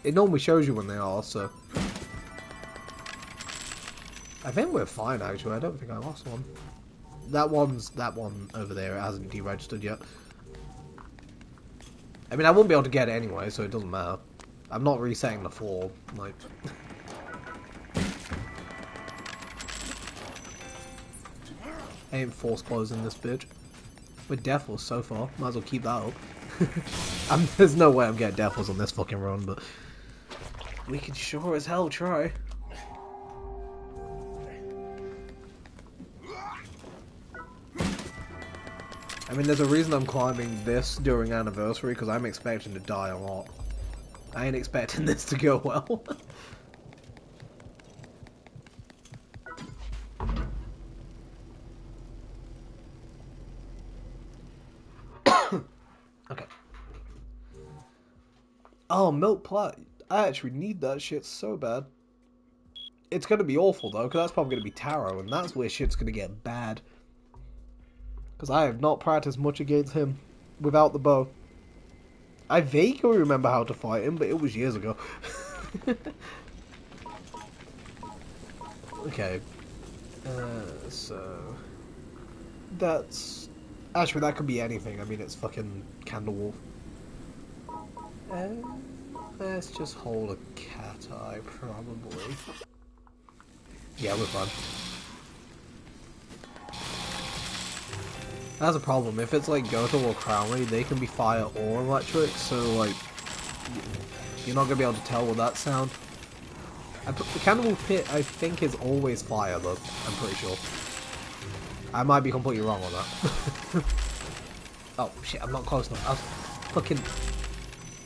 It normally shows you when they are, so... I think we're fine actually, I don't think I lost one. That one over there, it hasn't deregistered yet. I mean, I won't be able to get it anyway, so it doesn't matter. I'm not resetting the floor, like... I ain't force closing this bitch. We're Deathless so far, might as well keep that up. There's no way I'm getting Deathless on this fucking run, but... We could sure as hell try. I mean, there's a reason I'm climbing this during anniversary, because I'm expecting to die a lot. I ain't expecting this to go well. Okay. Oh, milk plat. I actually need that shit so bad. It's gonna be awful though, because that's probably gonna be Taro, and that's where shit's gonna get bad. Because I have not practiced much against him without the bow. I vaguely remember how to fight him, but it was years ago. Okay. So... That's... Actually, that could be anything. I mean, it's fucking Candlewolf. Let's just hold a cat eye, probably. Yeah, we're fine. That's a problem. If it's like Goto or Crowley, they can be fire or electric, so like... You're not gonna be able to tell with that sound. The Cannibal Pit, I think, is always fire, though. I'm pretty sure. I might be completely wrong on that. Oh, shit, I'm not close enough. I was fucking...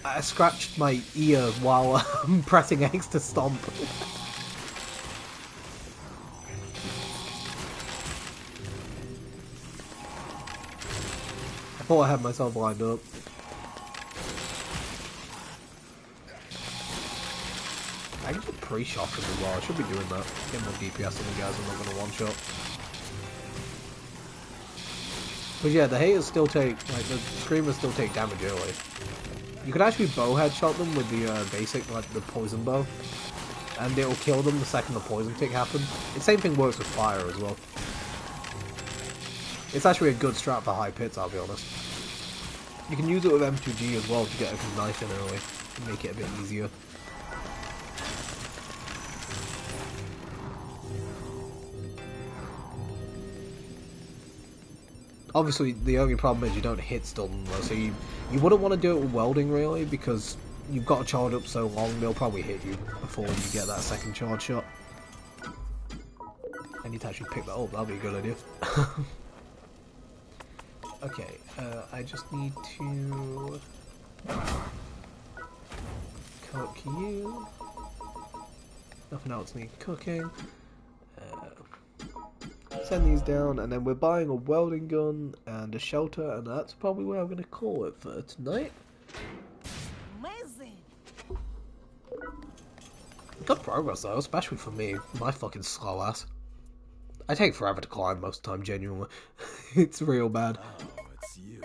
I scratched my ear while pressing X to stomp. I thought I had myself lined up. I can just pre-shock him as well. I should be doing that. Get more DPS on the guys I'm not going to one-shot. But yeah, the haters still take, like, the screamers still take damage early. You could actually bow headshot them with the basic, like, the poison bow. And it'll kill them the second the poison tick happens. The same thing works with fire as well. It's actually a good strat for high pits, I'll be honest. You can use it with M2G as well to get a knife in early. And make it a bit easier. Obviously, the only problem is you don't hit stun them though, so you wouldn't want to do it with welding really, because you've got to charge up so long, they'll probably hit you before you get that second charge shot. I need to actually pick that up, that'll be a good idea. Okay, I just need to cook you. Nothing else needs cooking. Send these down, and then we're buying a welding gun and a shelter, and that's probably where I'm going to call it for tonight. Amazing. Good progress though, especially for me, my fucking slow ass. I take forever to climb most of the time, genuinely. It's real bad. Oh, it's you.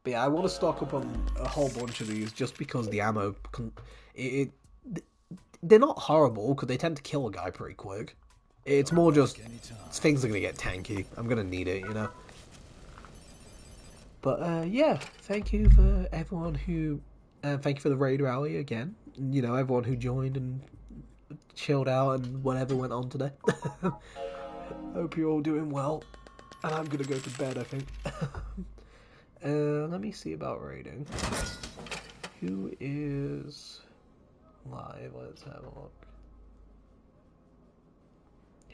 But yeah, I want to stock up on a whole bunch of these just because the ammo, they're not horrible because they tend to kill a guy pretty quick. It's more just things are gonna get tanky. I'm gonna need it, you know. But yeah, thank you for everyone who, thank you for the raid rally again. You know, everyone who joined and chilled out and whatever went on today. Hope you're all doing well, and I'm gonna go to bed, I think. Let me see about raiding. Who is live? Let's have a look.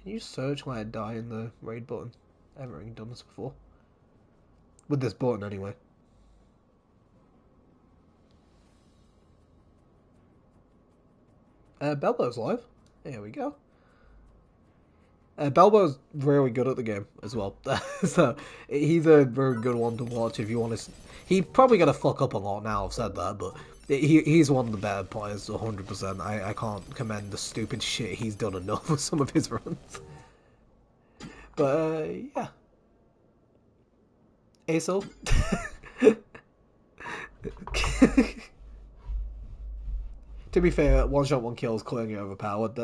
Can you search when I die in the raid button? I haven't really done this before. With this button, anyway. Belbo's live. There we go. Belbo's really good at the game as well. So, he's a very good one to watch if you want to... He's probably going to fuck up a lot now, I've said that, but... He's one of the better players, 100%. I can't commend the stupid shit he's done enough with some of his runs. But, yeah. Aso? To be fair, one shot, one kill is clearly overpowered.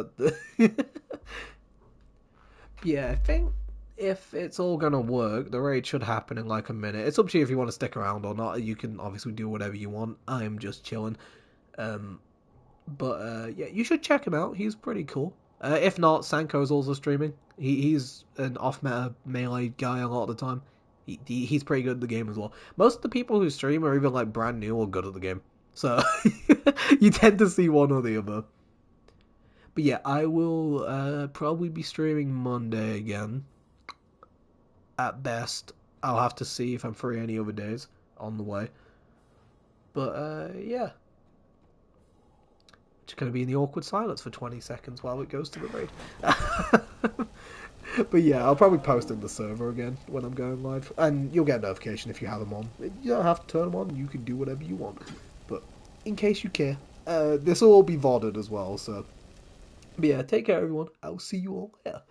Yeah, I think if it's all gonna work, the raid should happen in like a minute. It's up to you if you want to stick around or not. You can obviously do whatever you want. I'm just chilling. But yeah, you should check him out. He's pretty cool. If not, Sanko's also streaming. He's an off-meta melee guy a lot of the time. He's pretty good at the game as well. Most of the people who stream are either like brand new or good at the game. So you tend to see one or the other. But yeah, I will probably be streaming Monday again. At best, I'll have to see if I'm free any other days on the way. But yeah, just gonna be in the awkward silence for 20 seconds while it goes to the raid. But yeah, I'll probably post in the server again when I'm going live, and you'll get a notification if you have them on. You don't have to turn them on; you can do whatever you want. But in case you care, this will all be VODed as well. So, but yeah, take care, everyone. I'll see you all later.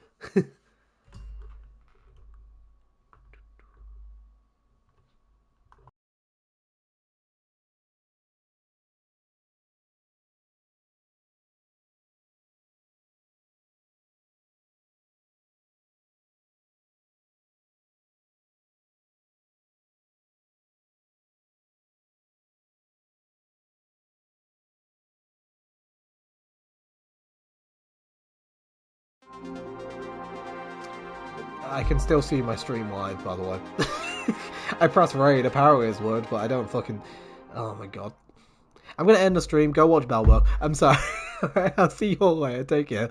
I can still see my stream live, by the way. I press raid, apparently it's word, but I don't fucking... Oh my god. I'm gonna end the stream, go watch Belbo. I'm sorry. Alright, I'll see you all later, take care.